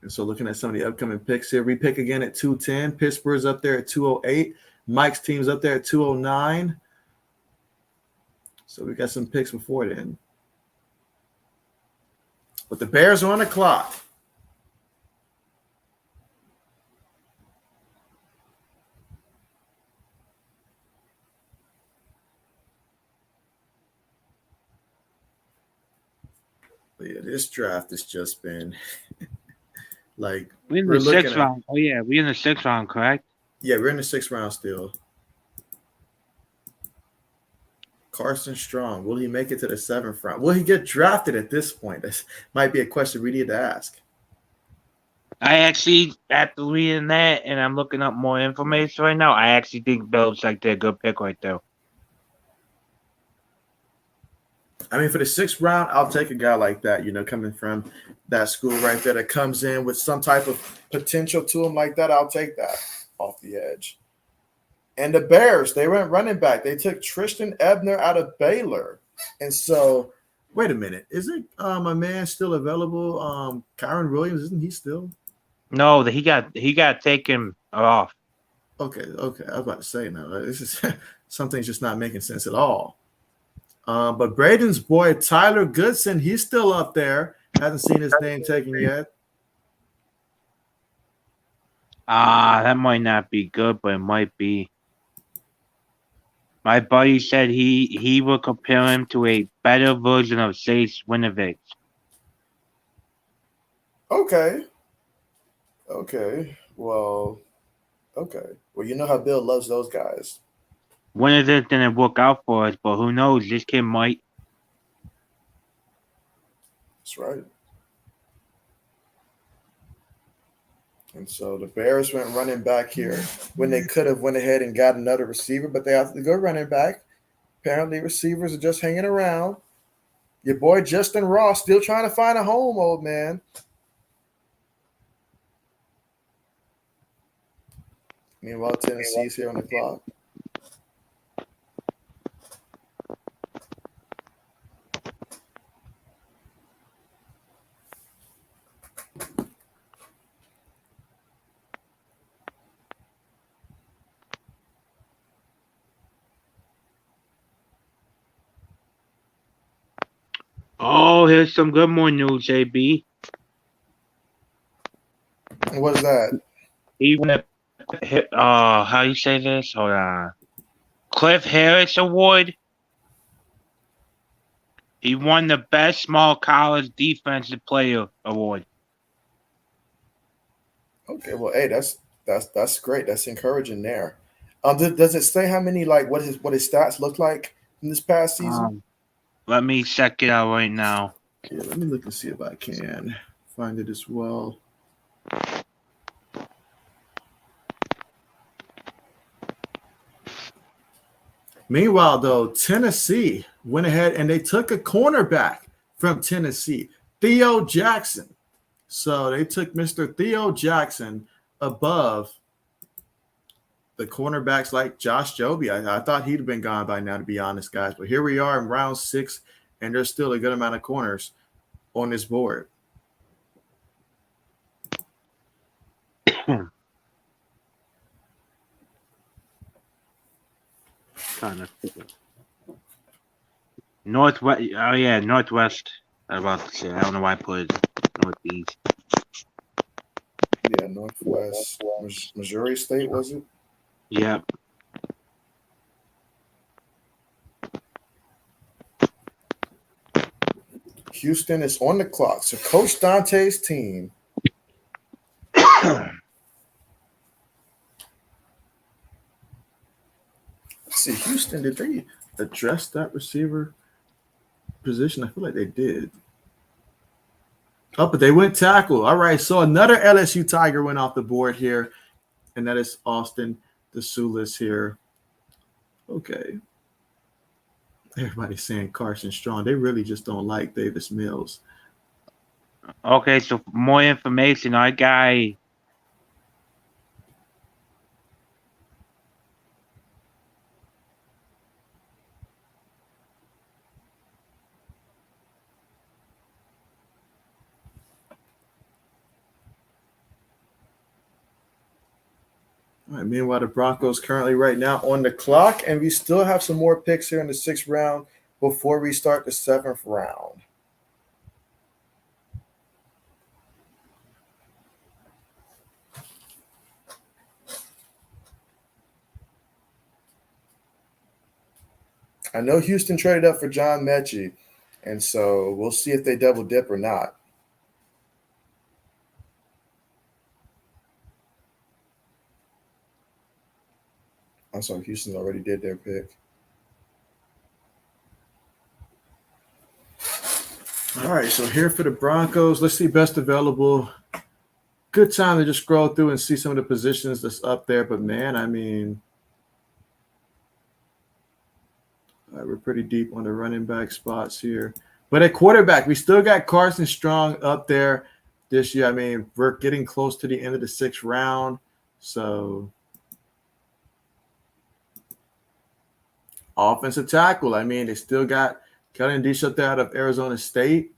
And so looking at some of the upcoming picks here, we pick again at 210. Pittsburgh's up there at 208. Mike's team's up there at 209. So we got some picks before then. But the Bears are on the clock. you, this draft has just been like We're in we're the looking sixth at. round. Oh yeah, we're in the sixth round, correct? Yeah, we're in the 6th round still. Carson Strong, will he make it to the 7th round? Will he get drafted at this point? This might be a question we need to ask. I actually, after reading that, and I'm looking up more information right now, I actually think Belichick did a good pick right there. I mean, for the 6th round, I'll take a guy like that, coming from that school right there that comes in with some type of potential to him like that. I'll take that off the edge. And the Bears, they went running back. They took Tristan Ebner out of Baylor. And so, wait a minute. Isn't a man still available? Kyron Williams, isn't he still? No, he got taken off. Okay. I was about to say, no, this is something's just not making sense at all. But Braden's boy, Tyler Goodson, he's still up there. Hasn't seen his name taken yet. That might not be good, but it might be. My buddy said he would compare him to a better version of Chase Winovich. Okay. Well, you know how Bill loves those guys. Winovich didn't work out for us, but who knows? This kid might. That's right. And so the Bears went running back here when they could have went ahead and got another receiver, but they have to go running back. Apparently, receivers are just hanging around. Your boy Justin Ross still trying to find a home, old man. Meanwhile, Tennessee's here on the clock. Oh, here's some good more news, JB. What's that? He won a how you say this? Hold on. Cliff Harris Award. He won the best small college defensive player award. Okay, well, hey, that's great. That's encouraging there. Does it say how many what his stats look like in this past season? Let me check it out right now. Yeah, let me look and see if I can find it as well. Meanwhile, though, Tennessee went ahead and they took a cornerback from Tennessee, Theo Jackson. So they took Mr. Theo Jackson above the cornerbacks like Josh Joby. I thought he'd have been gone by now, to be honest, guys. But here we are in round 6, and there's still a good amount of corners on this board. Northwest. Oh yeah, Northwest. I was about to say. I don't know why I put it Northeast. Yeah, Northwest. Missouri State, was it? Yep. Houston is on the clock. So Coach Dante's team. Let's see, Houston, did they address that receiver position? I feel like they did. Oh, but they went tackle. All right, so another LSU Tiger went off the board here, and that is Austin DeSulis here. Okay. Everybody's saying Carson Strong. They really just don't like Davis Mills. Okay, so for more information, our guy. All right, meanwhile, the Broncos currently right now on the clock, and we still have some more picks here in the 6th round before we start the 7th round. I know Houston traded up for John Mechie. And so we'll see if they double dip or not. I'm sorry, Houston already did their pick. All right, so here for the Broncos, let's see best available. Good time to just scroll through and see some of the positions that's up there. But man, I mean, we're pretty deep on the running back spots here. But at quarterback, we still got Carson Strong up there this year. I mean, we're getting close to the end of the 6th round. So offensive tackle, I mean, they still got Kellen Diesch up there out of Arizona State.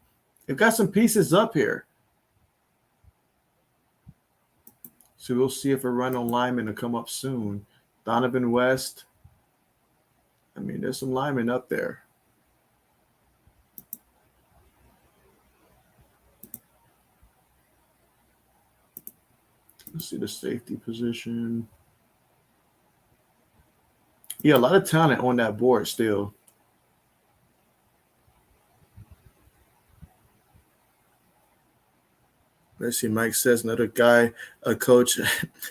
They've got some pieces up here. So we'll see if a run on linemen will come up soon. Donovan West. I mean, there's some linemen up there. Let's see the safety position. Yeah, a lot of talent on that board still. Let's see. Mike says another guy, a coach,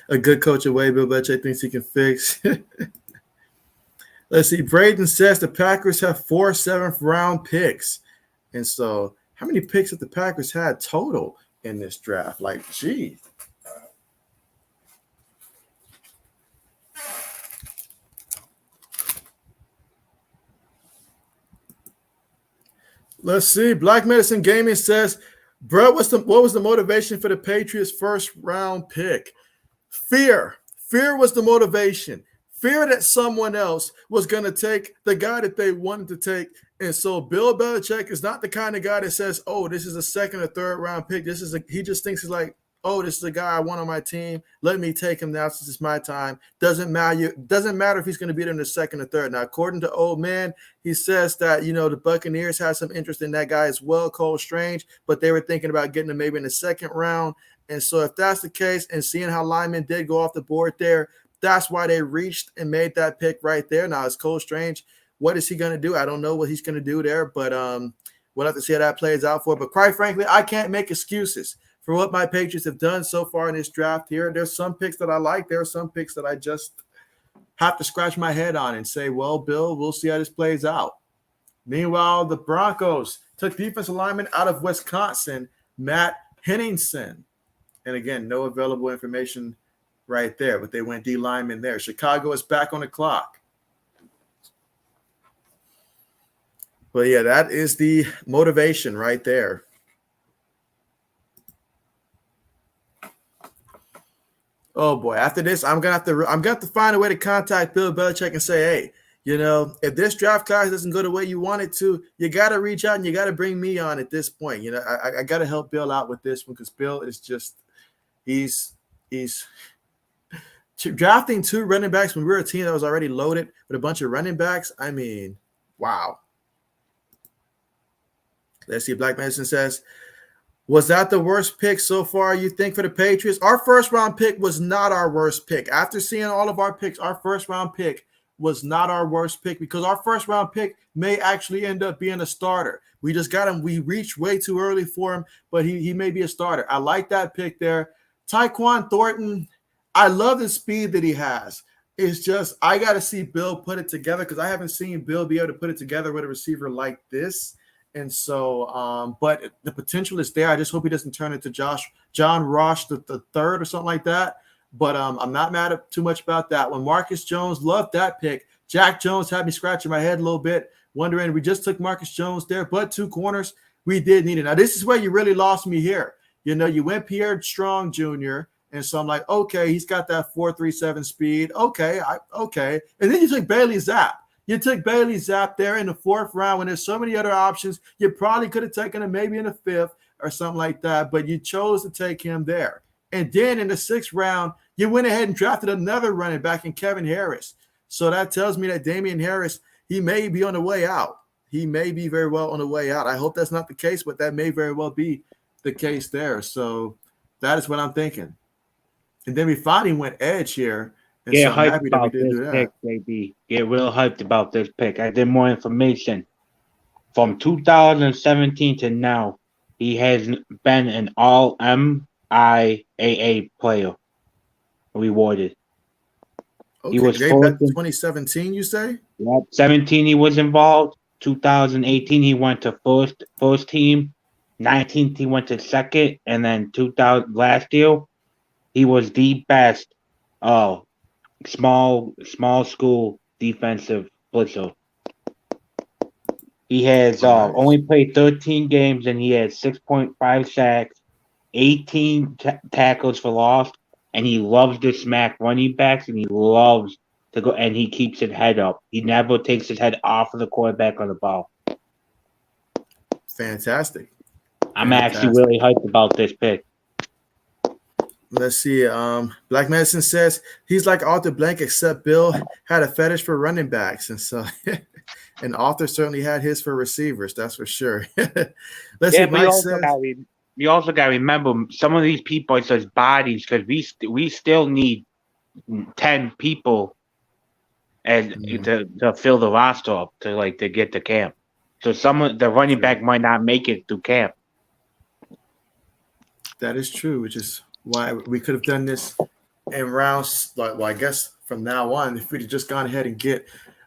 a good coach away. Bill Belichick thinks he can fix. Let's see. Braden says the Packers have 4 7th-round picks. And so how many picks have the Packers had total in this draft? Like, gee. Let's see. Black Medicine Gaming says, bro, what was the motivation for the Patriots' 1st-round pick? Fear. Fear was the motivation. Fear that someone else was going to take the guy that they wanted to take. And so Bill Belichick is not the kind of guy that says, oh, this is a 2nd or 3rd-round pick. He just thinks he's like, oh, this is the guy I want on my team. Let me take him now since it's my time. Doesn't matter if he's going to be there in the 2nd or 3rd. Now, according to Old Man, he says that, the Buccaneers have some interest in that guy as well, Cole Strange, but they were thinking about getting him maybe in the 2nd round. And so if that's the case and seeing how linemen did go off the board there, that's why they reached and made that pick right there. Now, it's Cole Strange. What is he going to do? I don't know what he's going to do there, but we'll have to see how that plays out for. But quite frankly, I can't make excuses for what my Patriots have done so far in this draft here. There's some picks that I like. There are some picks that I just have to scratch my head on and say, well, Bill, we'll see how this plays out. Meanwhile, the Broncos took defensive lineman out of Wisconsin, Matt Henningsen. And again, no available information right there, but they went D lineman there. Chicago is back on the clock. But yeah, that is the motivation right there. Oh boy! After this, I'm gonna have to find a way to contact Bill Belichick and say, hey, if this draft class doesn't go the way you want it to, you got to reach out and you got to bring me on at this point. I got to help Bill out with this one because Bill is just he's drafting 2 running backs when we were a team that was already loaded with a bunch of running backs. I mean, wow. Let's see. Black Medicine says, was that the worst pick so far, you think, for the Patriots? Our 1st-round pick was not our worst pick. After seeing all of our picks, our 1st-round pick was not our worst pick because our 1st-round pick may actually end up being a starter. We just got him. We reached way too early for him, but he may be a starter. I like that pick there. Tyquan Thornton, I love the speed that he has. It's just I got to see Bill put it together because I haven't seen Bill be able to put it together with a receiver like this. And so, but the potential is there. I just hope he doesn't turn into John Ross the third or something like that. But I'm not mad at too much about that one. Marcus Jones, loved that pick. Jack Jones had me scratching my head a little bit, wondering we just took Marcus Jones there, but 2 corners we did need it. Now this is where you really lost me here. You went Pierre Strong Jr. And so I'm like, okay, he's got that 4.37 speed. Okay. And then you took Bailey Zapp. You took Bailey Zapp there in the 4th round when there's so many other options. You probably could have taken him maybe in the 5th or something like that, but you chose to take him there. And then in the 6th round, you went ahead and drafted another running back in Kevin Harris. So that tells me that Damian Harris, he may be on the way out. He may be very well on the way out. I hope that's not the case, but that may very well be the case there. So that is what I'm thinking. And then we finally went edge here. And Get so I'm hyped happy that we about did this do that. pick, baby. Get real hyped about this pick. I did more information. from 2017 to now, he has been an all MIAA player rewarded. Okay, He was dating back first to in 2017, you say? 17. He was involved. 2018, he went to first team. 19th, he went to second, and then 2000 last year, he was the best small school defensive blitzer. He has Oh, nice. only played 13 games and he had 6.5 sacks, 18 tackles for loss, and he loves to smack running backs and he loves to go and he keeps his head up. He never takes his head off of the quarterback or the ball. Fantastic. I'm actually Fantastic. really hyped about this pick. Let's see. Black Medicine says he's like Arthur Blank, except Bill had a fetish for running backs, and so and Arthur certainly had his for receivers. That's for sure. Let's see. Yeah, but Mike says, you also got to remember some of these people. It says bodies because we still need 10 people and to fill the roster up to get to camp. So some of the running back might not make it through camp. that is true, which is why we could have done this in rounds. Well, I guess from now on, if we'd just gone ahead and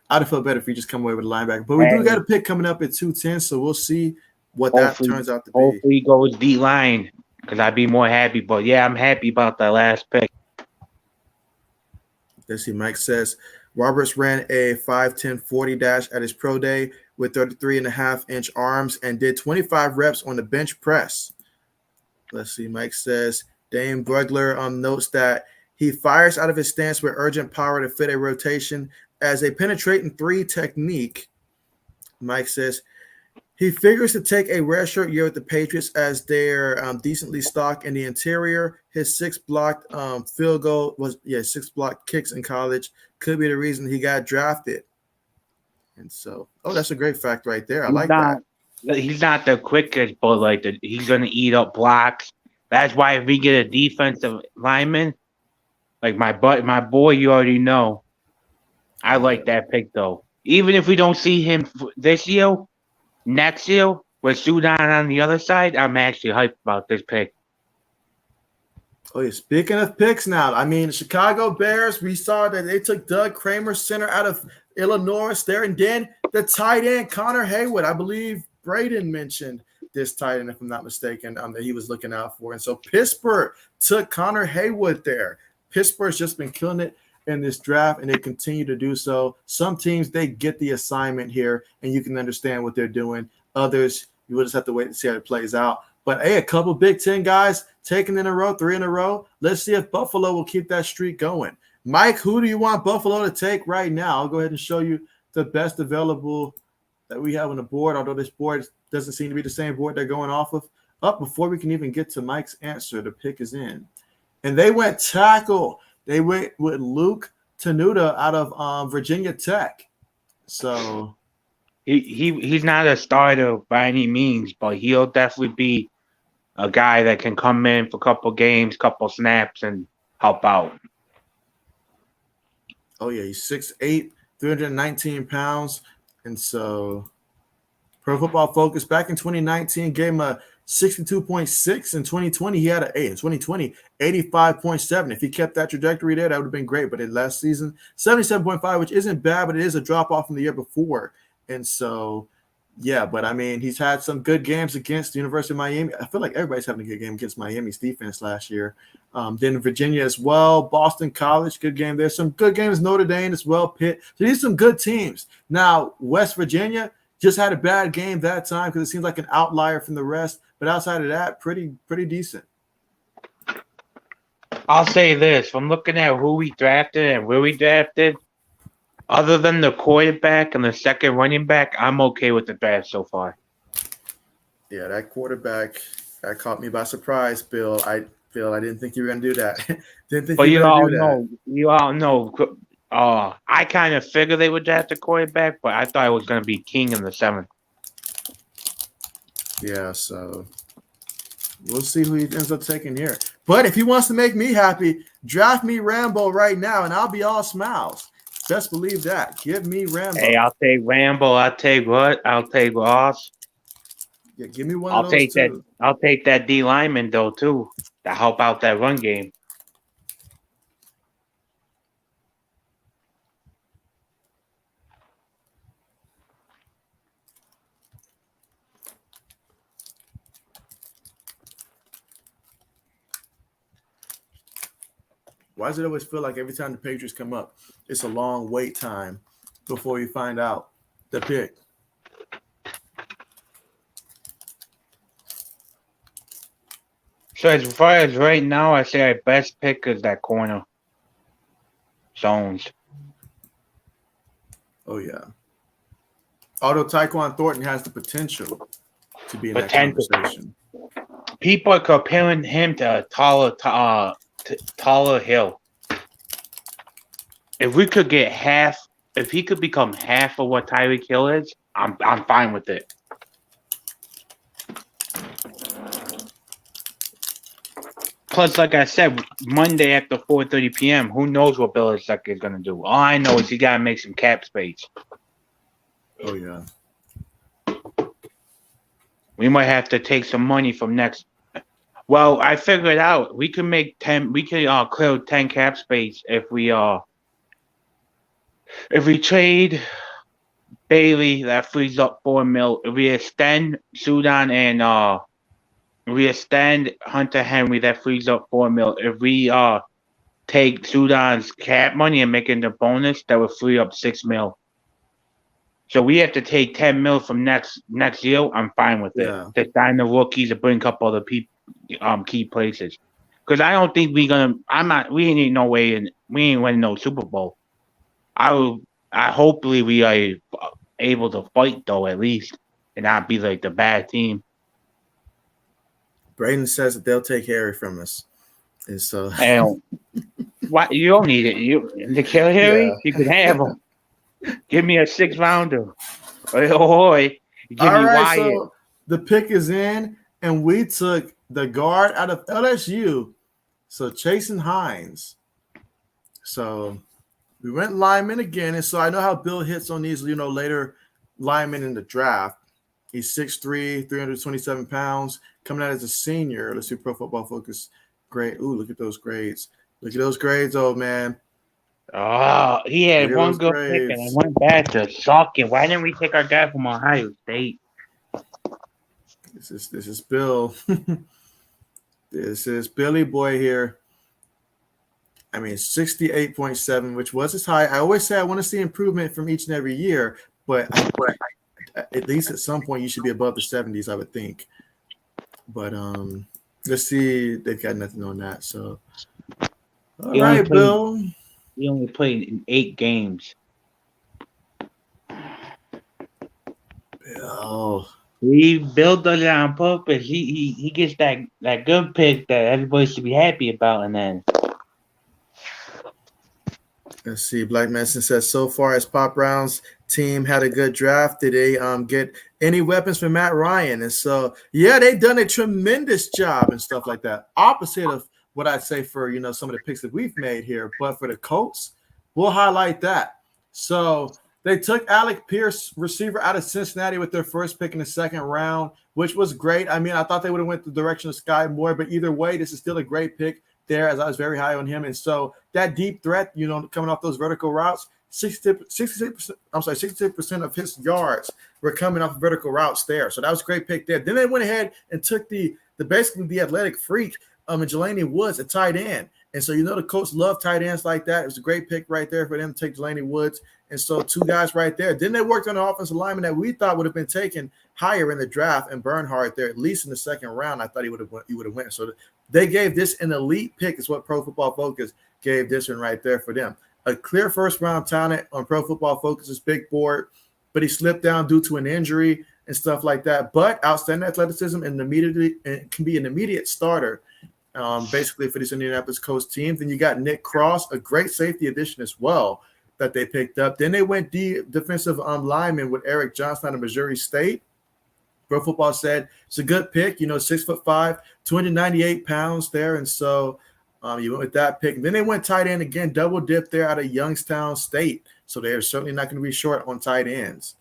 I'd have felt better if we just come away with a linebacker. But we do got a pick coming up at 210, so we'll see what that turns out to be. Hopefully, he goes D line because I'd be more happy. But yeah, I'm happy about that last pick. Let's see. Mike says Roberts ran a 5'10" 40 dash at his pro day with 33.5-inch arms and did 25 reps on the bench press. Let's see. Mike says Dame Brugler notes that he fires out of his stance with urgent power to fit a rotation as a penetrating 3 technique. Mike says he figures to take a redshirt year with the Patriots as they're decently stocked in the interior. His 6 blocked field goal was 6 blocked kicks in college could be the reason he got drafted. And so, that's a great fact right there. I like that. He's not the quickest, but he's gonna eat up blocks. That's why if we get a defensive lineman, like my boy, you already know. I like that pick though. Even if we don't see him this year, next year with Sudan on the other side, I'm actually hyped about this pick. Oh yeah, speaking of picks now, I mean the Chicago Bears, we saw that they took Doug Kramer, center out of Illinois there, and then the tight end Connor Haywood. I believe Braden mentioned this tight end, if I'm not mistaken, that he was looking out for. And so Pittsburgh took Connor Haywood there. Pittsburgh's just been killing it in this draft, and they continue to do so. Some teams, they get the assignment here, and you can understand what they're doing. Others, you will just have to wait and see how it plays out. But, hey, a couple Big Ten guys taken in a row, 3 in a row. Let's see if Buffalo will keep that streak going. Mike, who do you want Buffalo to take right now? I'll go ahead and show you the best available that we have on the board, although this board doesn't seem to be the same board they're going off of. Before we can even get to Mike's answer, the pick is in. And they went tackle. They went with Luke Tenuta out of Virginia Tech. So he's not a starter by any means, but he'll definitely be a guy that can come in for a couple games, couple snaps, and help out. Oh, yeah, he's 6'8", 319 pounds. And so Pro Football Focus back in 2019 gave him a 62.6. In 2020, he had in 2020, 85.7. If he kept that trajectory there, that would have been great. But in last season, 77.5, which isn't bad, but it is a drop-off from the year before. And so, yeah, but I mean, he's had some good games against the University of Miami. I feel like everybody's having a good game against Miami's defense last year. Then Virginia as well, Boston College, good game. There's some good games, Notre Dame as well, Pitt. So these are some good teams. Now, West Virginia just had a bad game that time because it seems like an outlier from the rest. But outside of that, pretty decent. I'll say this. From looking at who we drafted and where we drafted, other than the quarterback and the second running back, I'm okay with the draft so far. Yeah, that quarterback that caught me by surprise, Bill. I didn't think you were going to do that. Didn't think you were going to do that. You all know. I kind of figured they would draft a quarterback, but I thought it was going to be King in the 7th. Yeah, so we'll see who he ends up taking here. But if he wants to make me happy, draft me Rambo right now, and I'll be all smiles. Best believe that. Give me Rambo. Hey, I'll take Rambo. I'll take what? I'll take Ross. Yeah, give me one I'll of those take that. too. I'll take that D lineman though too to help out that run game. Why does it always feel like every time the Patriots come up, it's a long wait time before you find out the pick? So as far as right now, I say our best pick is that corner. Jones. Oh, yeah. Although Tyquan Thornton has the potential to be in that Potential. conversation. People are comparing him to taller Hill. If we could get half, if he could become half of what Tyreek Hill is, I'm fine with it. Plus, like I said, Monday after 4:30 p.m., who knows what Belichick is gonna do? All I know is he gotta make some cap space. Oh, yeah. We might have to take some money from next. Well, I figured out we could make 10. We could clear 10 cap space if we trade Bailey. That frees up $4 million. If we extend Sudan and we extend Hunter Henry, that frees up $4 million. If we take Sudan's cap money and make it a bonus, that would free up $6 million. So we have to take $10 million from next year. I'm fine with it. Yeah. To sign the rookies to bring a couple other people, key places. Because I don't think we're gonna. We ain't no way, and we ain't winning no Super Bowl. Hopefully we are able to fight though at least, and not be like the bad team. Braden says that they'll take Harry from us. And so And what you don't need it. To kill Harry, Yeah. you can have him. Give me a 6th rounder. Ahoy. Give all me right, Wyatt. so the pick is in, and we took the guard out of LSU. So Chasen Hines. So we went lineman again, and so I know how Bill hits on these, later linemen in the draft. He's 6'3", 327 pounds, coming out as a senior. Let's see Pro Football Focus grade. Ooh, look at those grades. Look at those grades, old man. Oh, he had Look at one those good pick and I grades. went back to shocking. Why didn't we take our guy from Ohio State? This is Bill. This is Billy Boy here. I mean, 68.7, which was his high. I always say I want to see improvement from each and every year, but at least at some point you should be above the 70s, I would think. But let's see. They've got nothing on that. So, all right, Bill. He only played in 8 games. Oh, Bill does it on purpose. He gets that good pick that everybody should be happy about, and then let's see. Black Medicine says, so far as Pop Brown's team had a good draft, did they get any weapons for Matt Ryan? And so, yeah, they've done a tremendous job and stuff like that. Opposite of what I'd say for, some of the picks that we've made here. But for the Colts, we'll highlight that. So they took Alec Pierce, receiver out of Cincinnati, with their first pick in the 2nd round, which was great. I mean, I thought they would have went the direction of Sky Moore, but either way, this is still a great pick there, as I was very high on him. And so that deep threat, coming off those vertical routes, 66% of his yards were coming off vertical routes there. So that was a great pick there. Then they went ahead and took the athletic freak and Jelani Woods at tight end. And so, the Colts love tight ends like that. It was a great pick right there for them to take Jelani Woods. And so 2 guys right there. Then they worked on an offensive lineman that we thought would have been taken higher in the draft, and Bernhardt there, at least in the 2nd round. I thought he would have went. So they gave this an elite pick, is what Pro Football Focus gave this one right there for them. A clear 1st-round talent on Pro Football Focus's big board, but he slipped down due to an injury and stuff like that. But outstanding athleticism and can be an immediate starter. Basically for this Indianapolis Colts team. Then you got Nick Cross, a great safety addition as well that they picked up. Then they went defensive lineman with Eric Johnson out of Missouri State. Pro Football said it's a good pick, 6'5", 298 pounds there. And so you went with that pick. And then they went tight end again, double dip there out of Youngstown State. So they're certainly not going to be short on tight ends.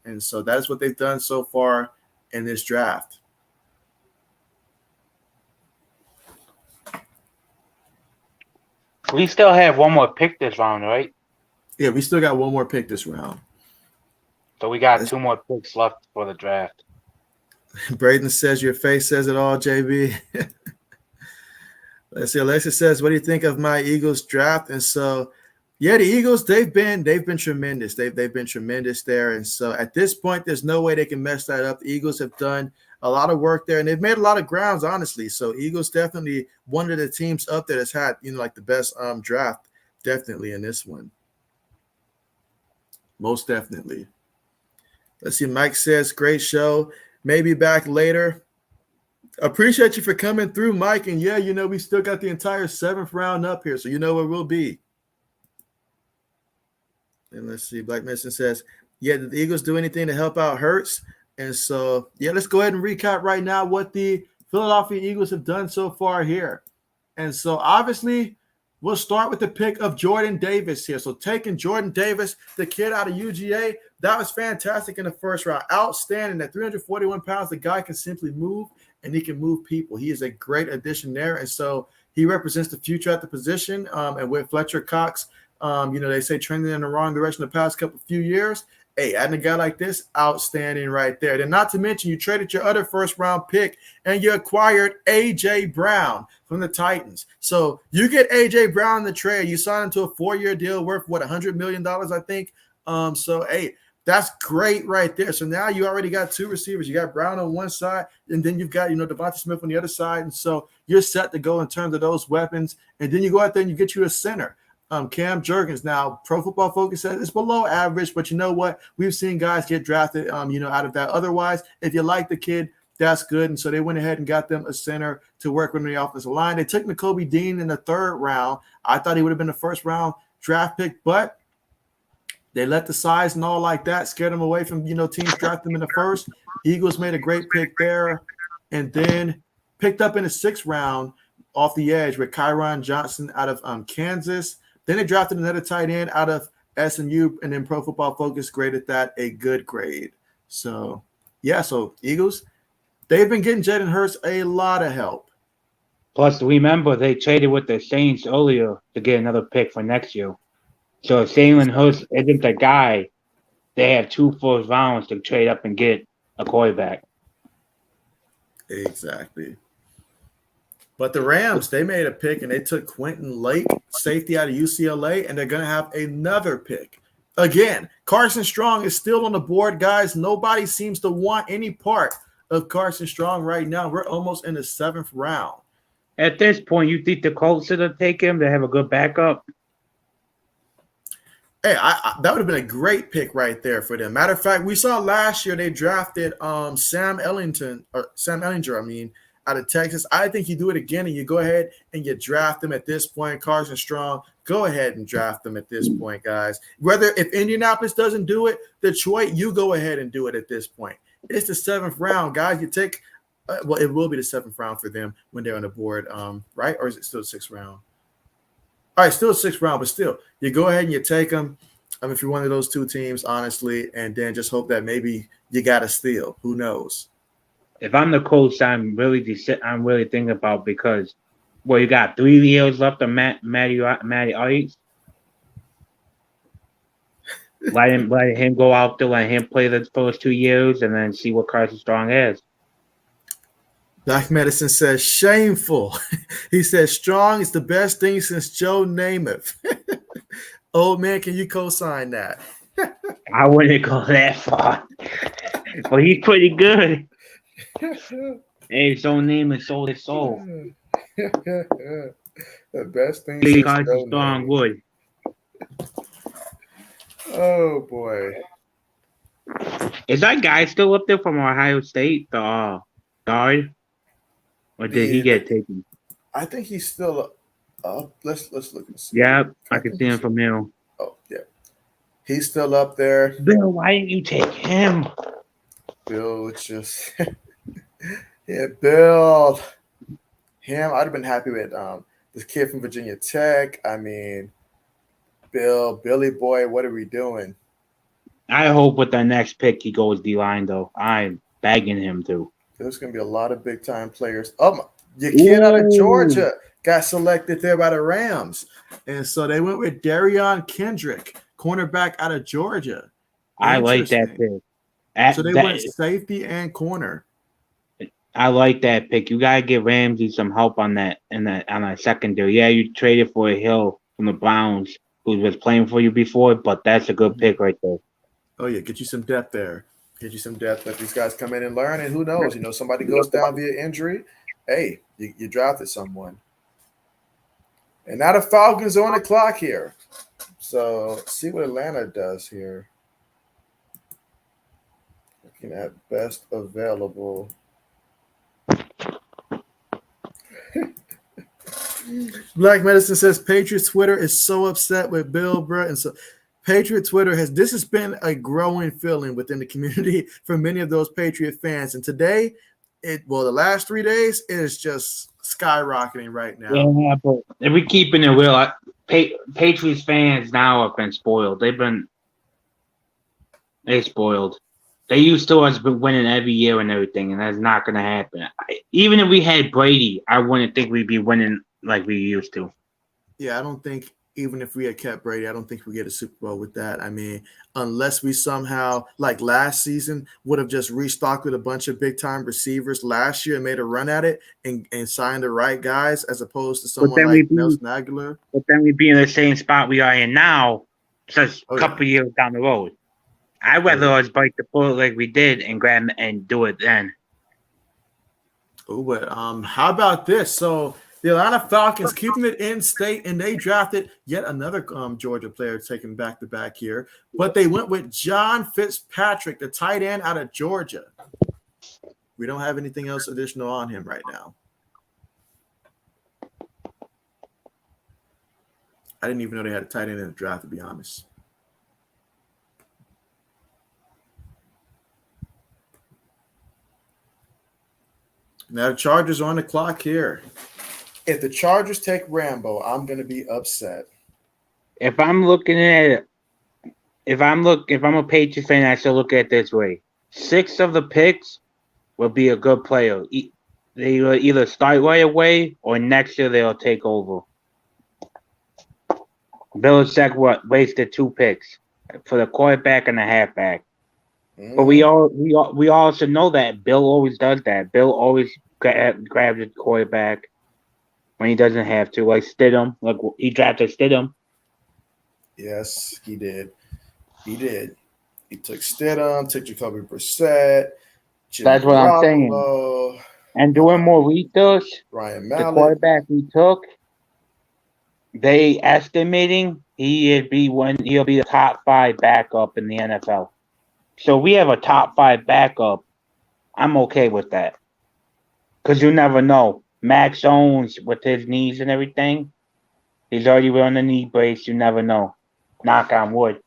And so that is what they've done so far in this draft. We still have one more pick this round, right? Yeah, we still got one more pick this round. So we got 2 more picks left for the draft. Braden says your face says it all, JB. Let's see. Alexis says, what do you think of my Eagles draft? And so, yeah, the Eagles, they've been tremendous. They've been tremendous there. And so at this point, there's no way they can mess that up. The Eagles have done a lot of work there, and they've made a lot of grounds, honestly. So Eagles definitely one of the teams up there that's had, like the best draft definitely in this one. Most definitely. Let's see. Mike says, great show. Maybe back later. Appreciate you for coming through, Mike. And yeah, we still got the entire 7th round up here, so you know where we'll be. And let's see. Black Mason says, yeah, did the Eagles do anything to help out Hurts? And so, yeah, let's go ahead and recap right now what the Philadelphia Eagles have done so far here. And so, obviously, we'll start with the pick of Jordan Davis here. So, taking Jordan Davis, the kid out of UGA, that was fantastic in the first round. Outstanding. At 341 pounds, the guy can simply move, and he can move people. He is a great addition there. And so, he represents the future at the position. And with Fletcher Cox, they say trending in the wrong direction the past few years. Hey, adding a guy like this, outstanding right there. Then not to mention you traded your other first-round pick and you acquired A.J. Brown from the Titans. So you get A.J. Brown in the trade. You sign him to a 4-year deal worth, $100 million, I think. So, hey, that's great right there. So now you already got 2 receivers. You got Brown on one side, and then you've got, Devontae Smith on the other side. And so you're set to go in terms of those weapons. And then you go out there and you get you a center. Cam Jurgens. Now, Pro Football Focus says it's below average, but you know what? We've seen guys get drafted, out of that. Otherwise, if you like the kid, that's good. And so they went ahead and got them a center to work with the offensive line. They took Nakobe Dean in the 3rd round. I thought he would have been a first-round draft pick, but they let the size and all like that scare them away from, teams draft them in the 1st. Eagles made a great pick there, and then picked up in the 6th round off the edge with Kyron Johnson out of Kansas. Then they drafted another tight end out of SMU, and then Pro Football Focus graded that a good grade. So, yeah, so Eagles, they've been getting Jalen Hurts a lot of help. Plus, remember, they traded with the Saints earlier to get another pick for next year. So if Jalen Hurts isn't the guy, they have 2 first rounds to trade up and get a quarterback. Exactly. But the Rams, they made a pick, and they took Quentin Lake, safety out of UCLA, and they're going to have another pick. Again, Carson Strong is still on the board, guys. Nobody seems to want any part of Carson Strong right now. We're almost in the 7th round. At this point, you think the Colts should have taken him to have a good backup? Hey, that would have been a great pick right there for them. Matter of fact, we saw last year they drafted Sam Ellinger, out of Texas. I think you do it again and you go ahead and you draft them at this point. Carson Strong, go ahead and draft them at this point, guys. If Indianapolis doesn't do it, Detroit, you go ahead and do it at this point. It's the 7th round, guys. You take it will be the 7th round for them when they're on the board, right? Or is it still the 6th round? All right, still the 6th round, but still, you go ahead and you take them if you're one of those 2 teams, honestly, and then just hope that maybe you got a steal. Who knows? If I'm the coach, I'm really thinking about, because you got 3 years left of Matty Ice. let him go out there, let him play the first 2 years, and then see what Carson Strong has. Black Medicine says shameful. He says Strong is the best thing since Joe Namath. Old man, can you co-sign that? I wouldn't go that far, but he's pretty good. Hey, his own name is sold his soul. The best thing since Joe Strong would. Oh boy. Is that guy still up there from Ohio State, the guard? Or did he get taken? I think he's still up. Let's look and see. Yeah, I can see him from here. Oh, yeah. He's still up there. Bill, why didn't you take him? Bill, it's just yeah, Bill. Him, I'd have been happy with this kid from Virginia Tech. I mean, Billy boy, what are we doing? I hope with the next pick he goes D-line, though. I'm begging him to. There's going to be a lot of big time players. Oh, your kid out of Ooh. Georgia got selected there by the Rams. And so they went with Darion Kendrick, cornerback out of Georgia. I like that pick. So they went safety and corner. I like that pick. You gotta give Ramsey some help on that on that secondary. Yeah, you traded for a Hill from the Browns, who was playing for you before, but that's a good pick right there. Oh yeah, get you some depth there. Get you some depth. Let these guys come in and learn, and who knows? Somebody goes down via injury. Hey, you drafted someone. And now the Falcons are on the clock here. So let's see what Atlanta does here. Looking at best available. Black Medicine says Patriots Twitter is so upset with Bill, bro. And so Patriot Twitter has been a growing feeling within the community for many of those Patriot fans. And today, the last 3 days, it is just skyrocketing right now. Yeah, but if we keeping it real, Patriots fans now have been spoiled. They spoiled. They used to us winning every year and everything, and that's not going to happen. Even if we had Brady, I wouldn't think we'd be winning like we used to. Yeah, I don't think even if we had kept Brady, I don't think we get a Super Bowl with that. I mean, unless we somehow, like last season, would have just restocked with a bunch of big-time receivers last year and made a run at it and signed the right guys as opposed to someone like Nelson Aguilar. But then we'd be in the same spot we are in now, just a couple years down the road. I'd rather us bite the bullet like we did and grab and do it then. Oh, but how about this? So the Atlanta Falcons keeping it in state, and they drafted yet another Georgia player taken back-to-back here. But they went with John Fitzpatrick, the tight end out of Georgia. We don't have anything else additional on him right now. I didn't even know they had a tight end in the draft, to be honest. Now the Chargers are on the clock here. If the Chargers take Rambo, I'm going to be upset. If I'm looking at it, if I'm a Patriots fan, I should look at it this way: 6 of the picks will be a good player. They will either start right away or next year they'll take over. Belichick wasted 2 picks for the quarterback and the halfback. But we all should know that Bill always does that. Bill always grabs the quarterback when he doesn't have to, like Stidham. Like he drafted Stidham. Yes, he did. He took Stidham, took Jacoby Brissett. That's what I'm saying. And doing more research, Ryan the Mallett. quarterback he took, they estimating he'll be the top 5 backup in the NFL. So we have a top 5 backup. I'm okay with that. Because you never know. Max Jones, with his knees and everything, he's already wearing a knee brace. You never know. Knock on wood.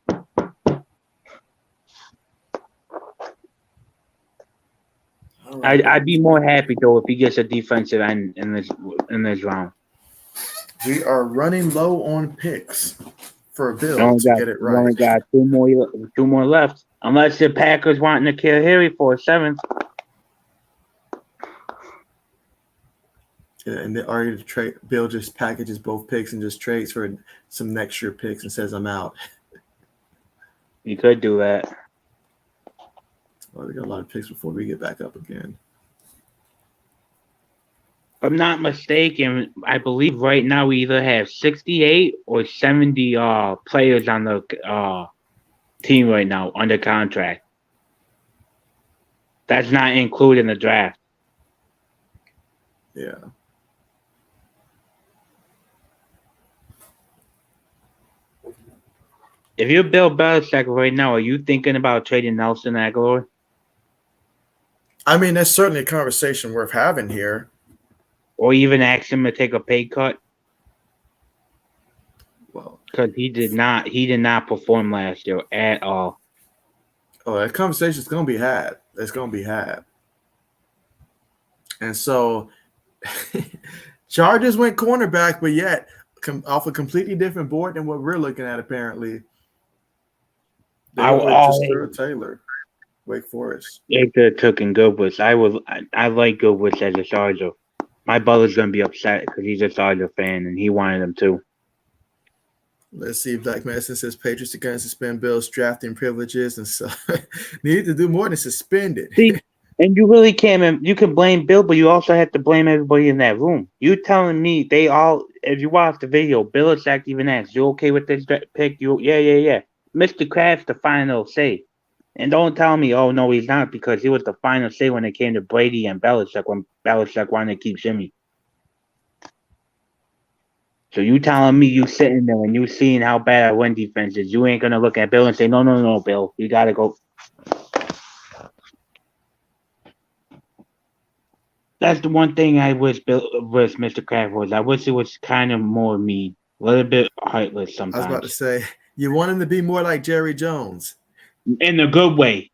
Right. I'd be more happy, though, if he gets a defensive end in this round. We are running low on picks for Bill to get it right. We only got 2 more left. Unless the Packers wanting to kill Harry for a 7th. Yeah, and they already trade. Bill just packages both picks and just trades for some next year picks and says, I'm out. You could do that. Well, we got a lot of picks before we get back up again. If I'm not mistaken, I believe right now we either have 68 or 70 players on the team right now under contract. That's not included in the draft. Yeah. If you're Bill Belichick right now, are you thinking about trading Nelson Aguilar? I mean, that's certainly a conversation worth having here. Or even ask him to take a pay cut? Well, because he did not perform last year at all. Oh, that conversation is going to be had. It's going to be had. And so Chargers went cornerback, but yet off a completely different board than what we're looking at. Apparently, they I went with always Jasura Taylor, Wake Forest. they could have taken Goodwitz. I like Goodwitz as a Charger. My brother's gonna be upset because he's a Charger fan and he wanted him too. Let's see. Black Medicine says Patriots are going to suspend Bill's drafting privileges, and so need to do more than suspend it. See, and you really can't. You can blame Bill, but you also have to blame everybody in that room. You telling me they all? If you watch the video, Belichick even asked, "You okay with this pick?" Yeah. Mr. Kraft's the final say, and don't tell me, "Oh no, he's not," because he was the final say when it came to Brady and Belichick when Belichick wanted to keep Jimmy. So you telling me you sitting there and you seeing how bad our run defense is, you ain't gonna look at Bill and say, no, Bill, you gotta go. That's the one thing I wish Mr. Kraft was. I wish it was kind of more mean, a little bit heartless sometimes. I was about to say you want him to be more like Jerry Jones in the good way.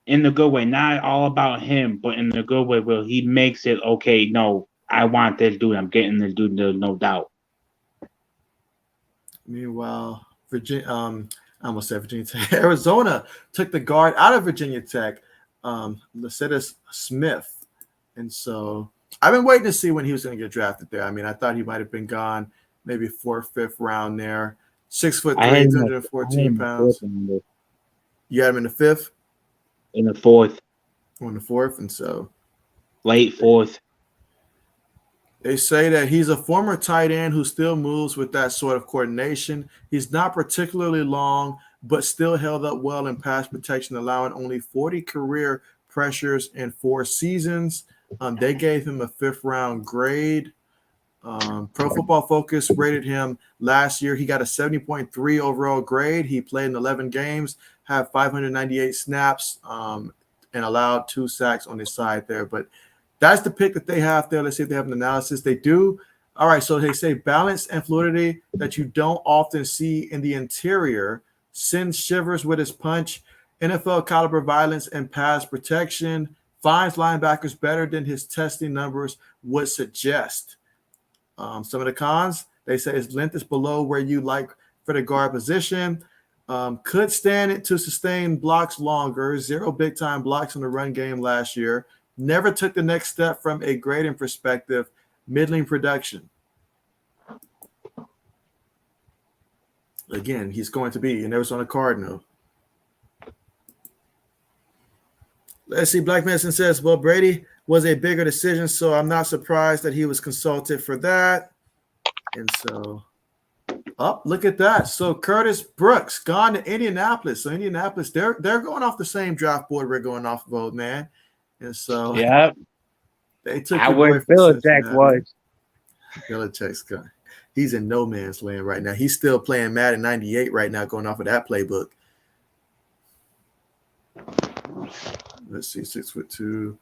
In the good way, not all about him, but in the good way where he makes it okay. No, I want this dude. I'm getting this dude. There's no doubt. Meanwhile, Virginia, I almost said Virginia Tech. Arizona took the guard out of Virginia Tech, Lycidas Smith. And so I've been waiting to see when he was going to get drafted there. I mean, I thought he might have been gone maybe 4th, 5th round there. 6'3", 214 pounds. You had him in the 5th? In the 4th. On the 4th, and so late 4th. They say that he's a former tight end who still moves with that sort of coordination. He's not particularly long, but still held up well in pass protection, allowing only 40 career pressures in 4 seasons. They gave him a 5th round grade. Pro Football Focus rated him last year. He got a 70.3 overall grade. He played in 11 games, had 598 snaps, and allowed 2 sacks on his side there. But that's the pick that they have there. Let's see if they have an analysis. They do. All right, so they say balance and fluidity that you don't often see in the interior, sends shivers with his punch, NFL caliber violence and pass protection, finds linebackers better than his testing numbers would suggest. Some of the cons, they say his length is below where you like for the guard position. Could stand it to sustain blocks longer. 0 big-time blocks in the run game last year. Never took the next step from a grading perspective. Middling production. Again, he's going to be an Arizona Cardinal. Let's see. Black Medicine says, well, Brady was a bigger decision, so I'm not surprised that he was consulted for that. And so, look at that. So Curtis Brooks gone to Indianapolis. So Indianapolis, they're going off the same draft board we're going off of, old man. And so yeah, they took I wish Belichick was. Belichick's gone. He's in no man's land right now. He's still playing Madden 98 right now, going off of that playbook. Let's see, 6'2",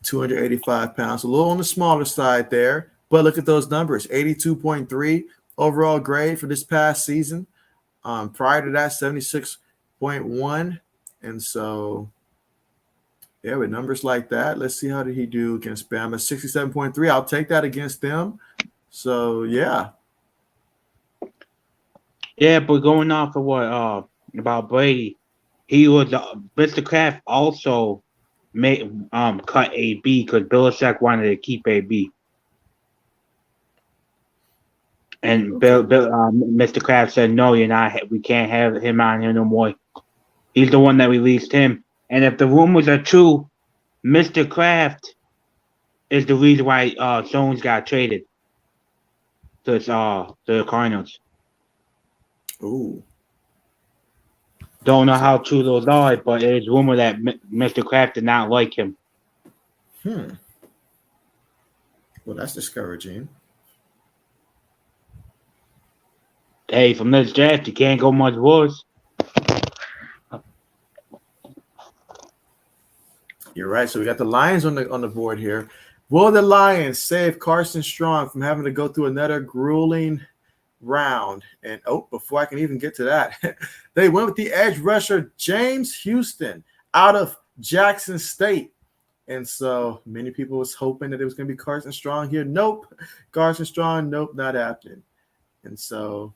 285 pounds. A little on the smaller side there. But look at those numbers. 82.3 overall grade for this past season. Prior to that, 76.1. And so, yeah, with numbers like that, let's see how did he do against Bama. 67.3. I'll take that against them. So, yeah. Yeah, but going off of what about Brady, he was Mr. Kraft also made cut AB because Belichick wanted to keep AB. And Mr. Kraft said, no, you're not. We can't have him on here no more. He's the one that released him. And if the rumors are true, Mr. Kraft is the reason why Jones got traded to the Cardinals. Ooh. Don't know how true those are, but it is rumored that Mr. Kraft did not like him. Well, that's discouraging. Hey, from this draft, you can't go much worse. You're right. So we got the Lions on the board here. Will the Lions save Carson Strong from having to go through another grueling round? And before I can even get to that, they went with the edge rusher James Houston out of Jackson State. And so many people was hoping that it was going to be Carson Strong here. Nope. Carson Strong, nope, not happening. And so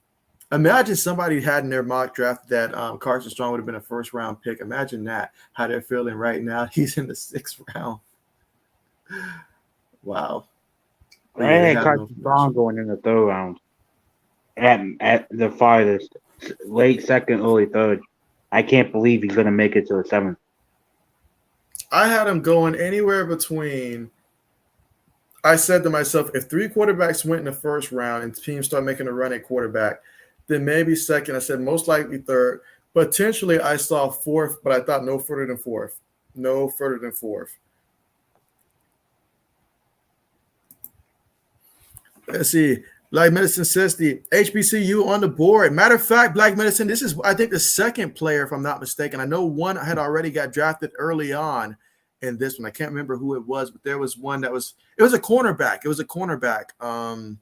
imagine somebody had in their mock draft that Carson Strong would have been a first round pick. Imagine that, how they're feeling right now. He's in the 6th round. Wow. But I yeah, they had have no Carson Strong going in the 3rd round. At the farthest, late 2nd, early 3rd. I can't believe he's gonna make it to the 7th. I had him going anywhere between. I said to myself, if 3 quarterbacks went in the 1st round and teams start making a run at quarterback, then maybe 2nd. I said most likely 3rd. Potentially, I saw 4th, but I thought no further than 4th. No further than 4th. Let's see. Black Medicine says the HBCU on the board. Matter of fact, Black Medicine, this is, I think, the 2nd player, if I'm not mistaken. I know one had already got drafted early on in this one. I can't remember who it was, but there was one that was – it was a cornerback. It was a cornerback. Damn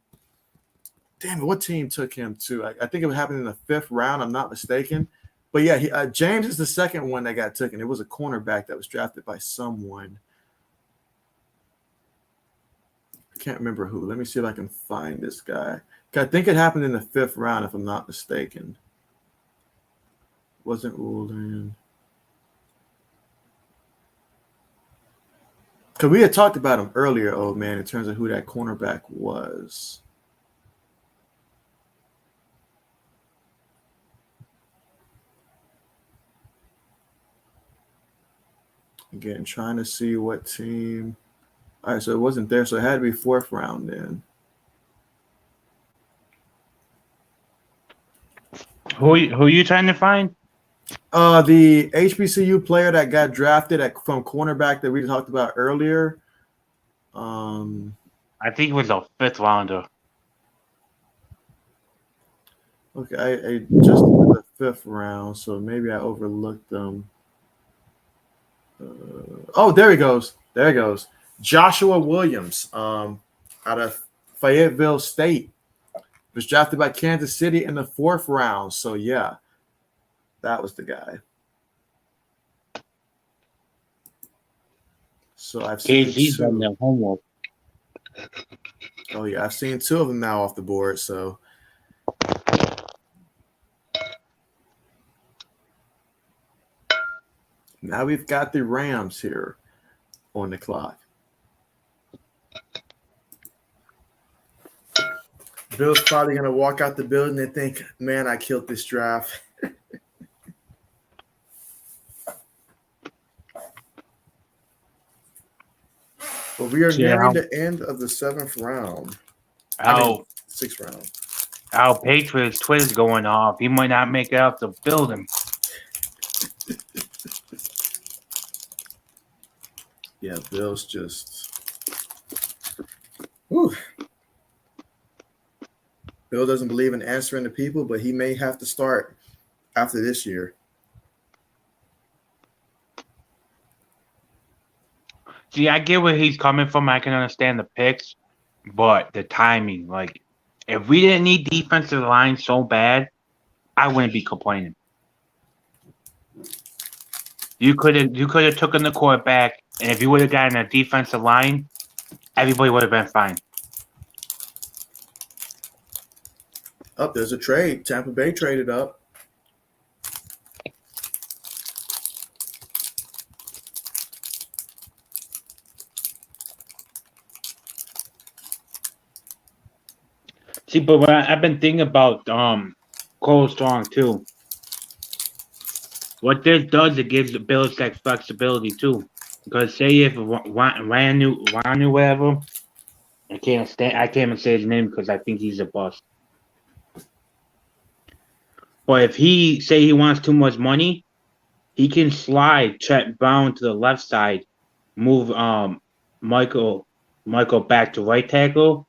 it, what team took him to? I think it happened in the 5th round, I'm not mistaken. But, yeah, James is the 2nd one that got taken. It was a cornerback that was drafted by someone. Can't remember who. Let me see if I can find this guy. I think it happened in the 5th round, if I'm not mistaken. Wasn't ruled in. Because we had talked about him earlier, old man, in terms of who that cornerback was. Again, trying to see what team. All right, so it wasn't there, so it had to be 4th round then. Who are you trying to find? The HBCU player that got drafted from cornerback that we talked about earlier. I think it was a 5th rounder. Okay, I just did the 5th round, so maybe I overlooked them. Oh, there he goes. There he goes. Joshua Williams, out of Fayetteville State, was drafted by Kansas City in the 4th round. So yeah, that was the guy. So I've seen KG's done their homework. Oh yeah, I've seen 2 of them now off the board. So now we've got the Rams here on the clock. Bill's probably going to walk out the building and think, man, I killed this draft. But we are nearing the end of the 7th round. 6th round. Our Patriots Twitter's going off. He might not make it out the building. Yeah, Bill's just. Whew. Bill doesn't believe in answering to people, but he may have to start after this year. See, I get where he's coming from. I can understand the picks, but the timing, like, if we didn't need defensive line so bad, I wouldn't be complaining. You could have taken the quarterback, and if you would have gotten a defensive line, everybody would have been fine. Oh, there's a trade. Tampa Bay traded up. See, but what I've been thinking about Cole Strong too. What this does, it gives the Bills that flexibility too. Because say if Wanu whatever, I can't even say his name because I think he's a bust. But if he wants too much money, he can slide Chet Brown to the left side, move Michael back to right tackle,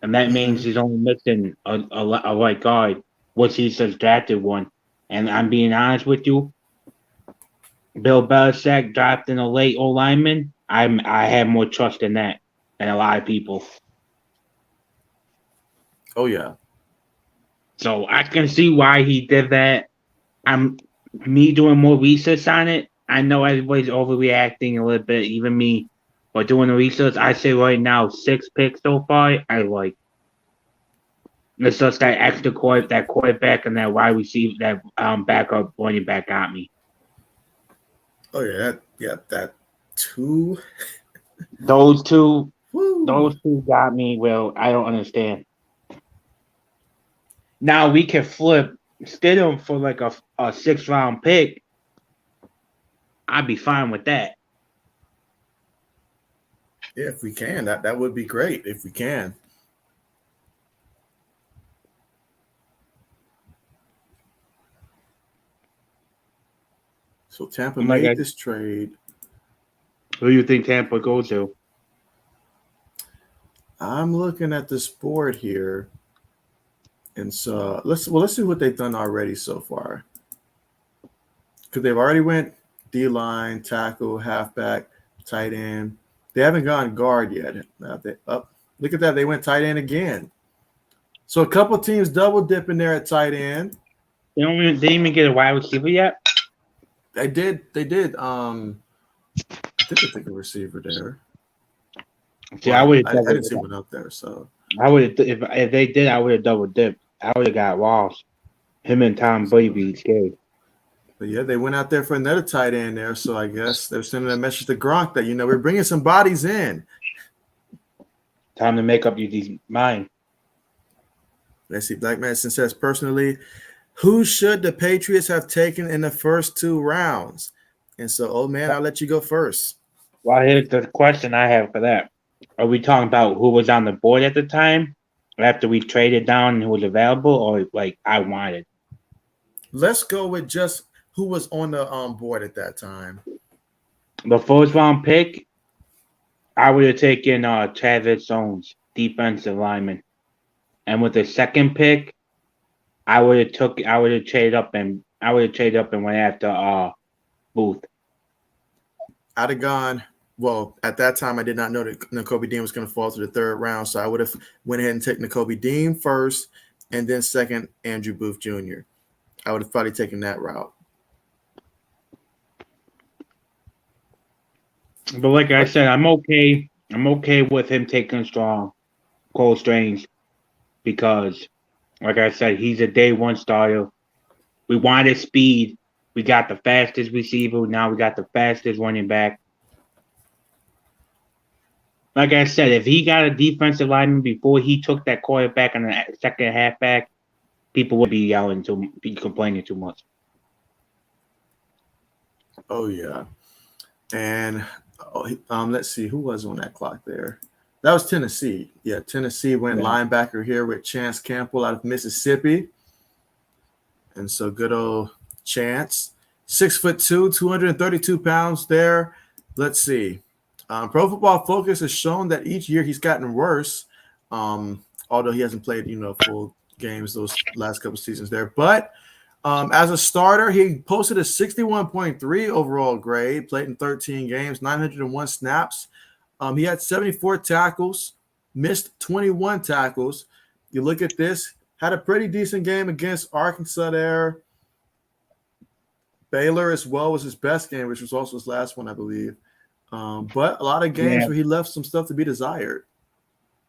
and that means he's only missing a right guard, which he's just drafted one. And I'm being honest with you, Bill Belichick drafting a late O lineman, I have more trust in that than a lot of people. Oh yeah. So I can see why he did that. Me doing more research on it. I know everybody's overreacting a little bit, even me. But doing the research, I say right now 6 picks so far. I like. It's just that extra that quarterback and that wide receiver, that backup running back got me. Oh yeah, that two. Those two Woo. got me. Well, I don't understand. Now we can flip Stidham for like a 6th-round pick. I'd be fine with that. Yeah, if we can, that would be great if we can. So Tampa made this trade. Who do you think Tampa goes to? I'm looking at this board here, and so let's see what they've done already so far. Because they've already went D-line, tackle, halfback, tight end. They haven't gone guard yet. Look at that. They went tight end again. So a couple teams double dipping there at tight end. They didn't even get a wide receiver yet? They did. I think they took a receiver there. See, well, I didn't see one up there. So I would if they did, I would have double dipped. I would have got Walsh. Him and Tom Brady scary. But yeah, they went out there for another tight end there. So I guess they're sending a message to Gronk that, we're bringing some bodies in. Time to make up these mind. Let's see. Black Madison says, personally, who should the Patriots have taken in the first 2 rounds? And so, old man, I'll let you go first. Well, here's the question I have for that. Are we talking about who was on the board at the time after we traded down and who was available, or like I wanted? Let's go with just who was on the board at that time. The 1st-round pick, I would have taken Travis Jones, defensive lineman. And with the 2nd pick, I would have traded up and went after Booth. I'd have gone. Well, at that time, I did not know that Nakobe Dean was going to fall to the 3rd round, so I would have went ahead and taken Nakobe Dean first, and then 2nd, Andrew Booth Jr. I would have probably taken that route. But like I said, I'm okay. I'm okay with him taking Cole Strange, because, like I said, he's a day 1 starter. We wanted speed. We got the fastest receiver. Now we got the fastest running back. Like I said, if he got a defensive lineman before he took that quarterback and the 2nd halfback, people would be complaining too much. Oh yeah, and let's see who was on that clock there. That was Tennessee. Yeah, Tennessee went linebacker here with Chance Campbell out of Mississippi, and so good old Chance, 6'2", 232 pounds there. Let's see. Pro Football Focus has shown that each year he's gotten worse, although he hasn't played, full games those last couple seasons there. But as a starter, he posted a 61.3 overall grade, played in 13 games, 901 snaps. He had 74 tackles, missed 21 tackles. You look at this, had a pretty decent game against Arkansas there. Baylor as well was his best game, which was also his last one, I believe. But a lot of games where he left some stuff to be desired.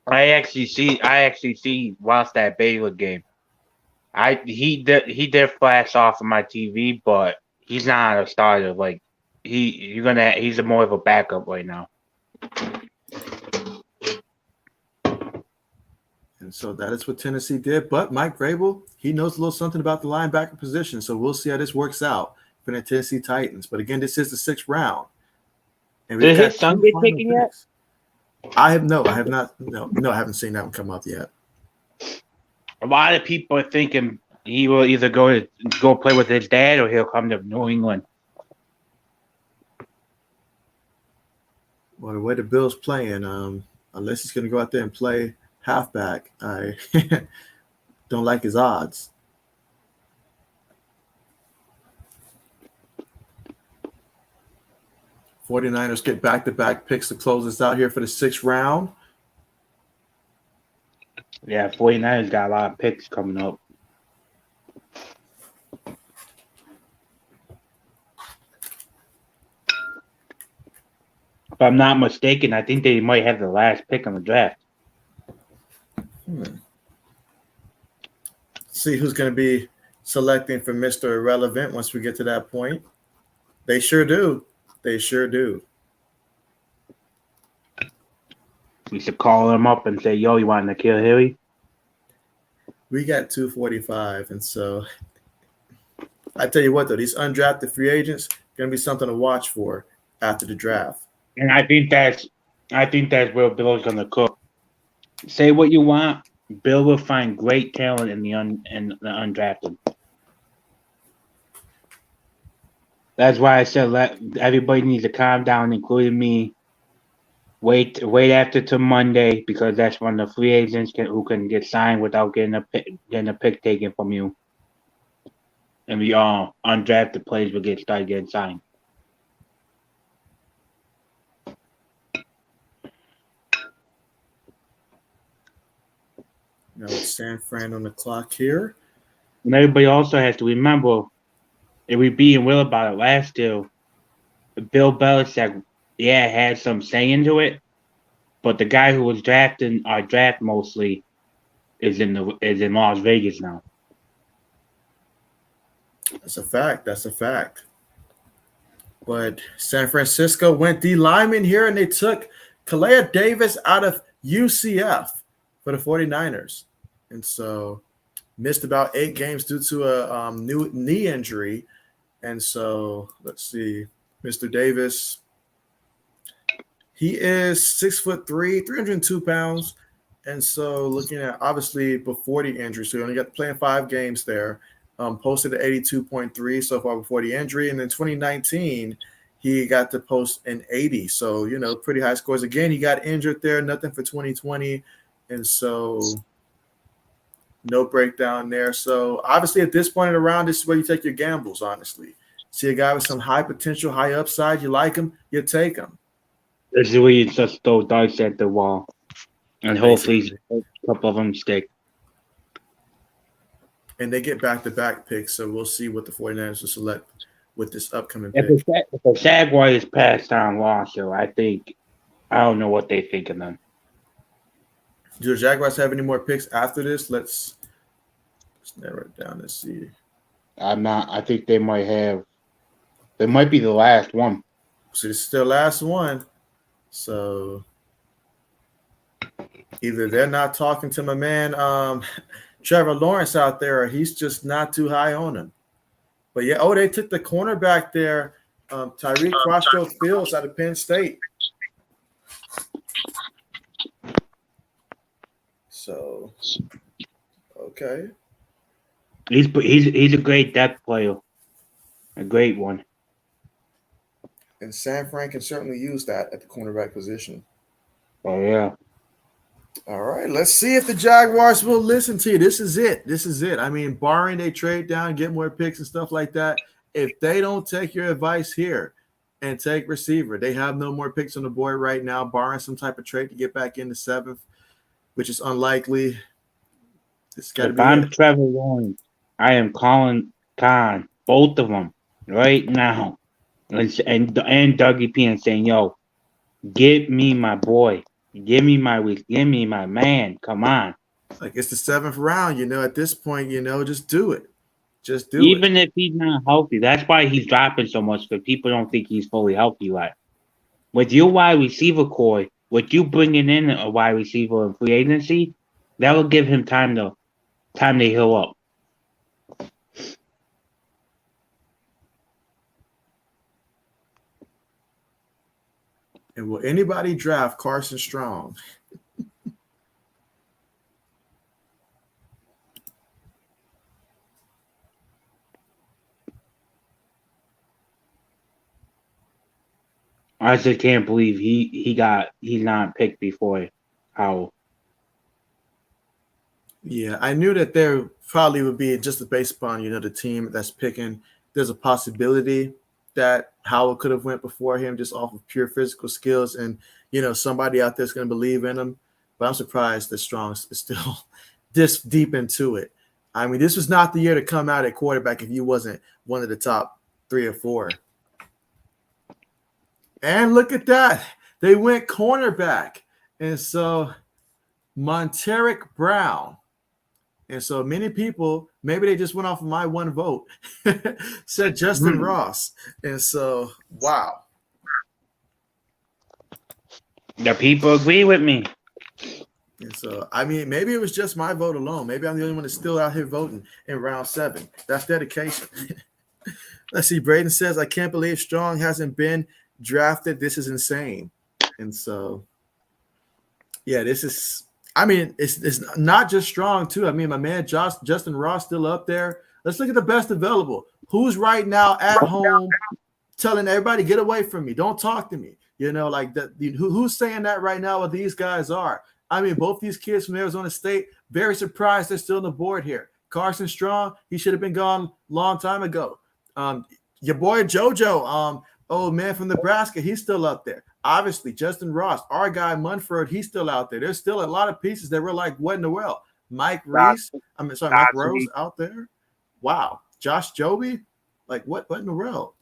I actually see watched that Baylor game. He did flash off of my TV, but he's not a starter. Like he's more of a backup right now. And so that is what Tennessee did. But Mike Vrabel, he knows a little something about the linebacker position. So we'll see how this works out for the Tennessee Titans. But again, this is the 6th round. And did his son get taken yet? I haven't seen that one come up yet. A lot of people are thinking he will either go play with his dad or he'll come to New England. Well, the way the Bills playing, unless he's going to go out there and play halfback, I don't like his odds. '49ers get back-to-back picks to close us out here for the 6th round. Yeah, 49ers got a lot of picks coming up. If I'm not mistaken, I think they might have the last pick on the draft. see who's going to be selecting for Mr. Irrelevant once we get to that point. They sure do. They sure do. We should call him up and say, "Yo, you want to kill Hilly?" We got 245, and so I tell you what, though, these undrafted free agents going to be something to watch for after the draft. And I think that's where Bill's gonna cook. Say what you want, Bill will find great talent in the undrafted. That's why I said everybody needs to calm down, including me. Wait after till Monday because that's when the free agents who can get signed without getting a pick taken from you, and the undrafted players will start getting signed. Now it's San Fran on the clock here. And everybody also has to remember, if we being real about it last year, Bill Belichick, had some say into it, but the guy who was drafting our draft mostly is in Las Vegas now. That's a fact. That's a fact. But San Francisco went D lineman here, and they took Calais Davis out of UCF for the 49ers. And so missed about 8 games due to a new knee injury. And so let's see, Mr. Davis, he is 6'3", 302 pounds. And so looking at obviously before the injury, so he only got to play in 5 games there. Posted at 82.3 so far before the injury. And in 2019, he got to post an 80. So, pretty high scores. Again, he got injured there, nothing for 2020. And so no breakdown there. So obviously at this point in the round, this is where you take your gambles, honestly. See a guy with some high potential, high upside, you like him, you take him. This is where you just throw dice at the wall. And hopefully a couple of them stick. And they get back-to-back picks, so we'll see what the 49ers will select with this upcoming pick. If the Jaguars pass down Lonzo, I don't know what they think of them. Do the Jaguars have any more picks after this? Let's narrow it down. Let's see. I think they might have. They might be the last one. So this is their last one. So either they're not talking to my man Trevor Lawrence out there, or he's just not too high on him. But yeah, they took the cornerback there, Tyreek Crossfield Fields out of Penn State. So, okay. He's a great depth player, a great one. And San Fran can certainly use that at the cornerback position. Oh yeah. All right, let's see if the Jaguars will listen to you. This is it. I mean, barring they trade down, get more picks and stuff like that, if they don't take your advice here and take receiver, they have no more picks on the board right now, barring some type of trade to get back into 7th, which is unlikely. It's got to be. I'm Trevor Lawrence, I am calling Khan, both of them, right now, and Dougie P and saying, "Yo, get me my boy." Give me my man. Come on. Like it's the 7th round, at this point, just do it. Just do Even if he's not healthy. That's why he's dropping so much, because people don't think he's fully healthy yet. With your wide receiver core, with you bringing in a wide receiver in free agency, that will give him time to heal up. And will anybody draft Carson Strong? I just can't believe he's not picked before Howell. Yeah, I knew that there probably would be, just based upon the team that's picking, there's a possibility that Howell could have went before him just off of pure physical skills, and somebody out there's going to believe in him. But I'm surprised that Strong is still this deep into it. I mean, this was not the year to come out at quarterback if you wasn't one of the top 3 or 4. And look at that, they went cornerback, and so Monteric Brown And so many people, maybe they just went off of my one vote, said Justin Ross. And so, wow. The people agree with me. And so, I mean, maybe it was just my vote alone. Maybe I'm the only one that's still out here voting in round 7. That's dedication. Let's see. Braden says, I can't believe Strong hasn't been drafted. This is insane. And so, yeah, this is, I mean, it's not just Strong, too. I mean, my man Justin Ross still up there. Let's look at the best available. Who's right now at home telling everybody, get away from me. Don't talk to me. You know, like that. Who's saying that right now? What these guys are. I mean, both these kids from Arizona State, very surprised they're still on the board here. Carson Strong, he should have been gone long time ago. Your boy JoJo, old man from Nebraska, he's still up there. Obviously, Justin Ross, our guy Munford, he's still out there. There's still a lot of pieces that were like, what in the world? Mike Rose out there. Wow. Josh Joby, like what in the world?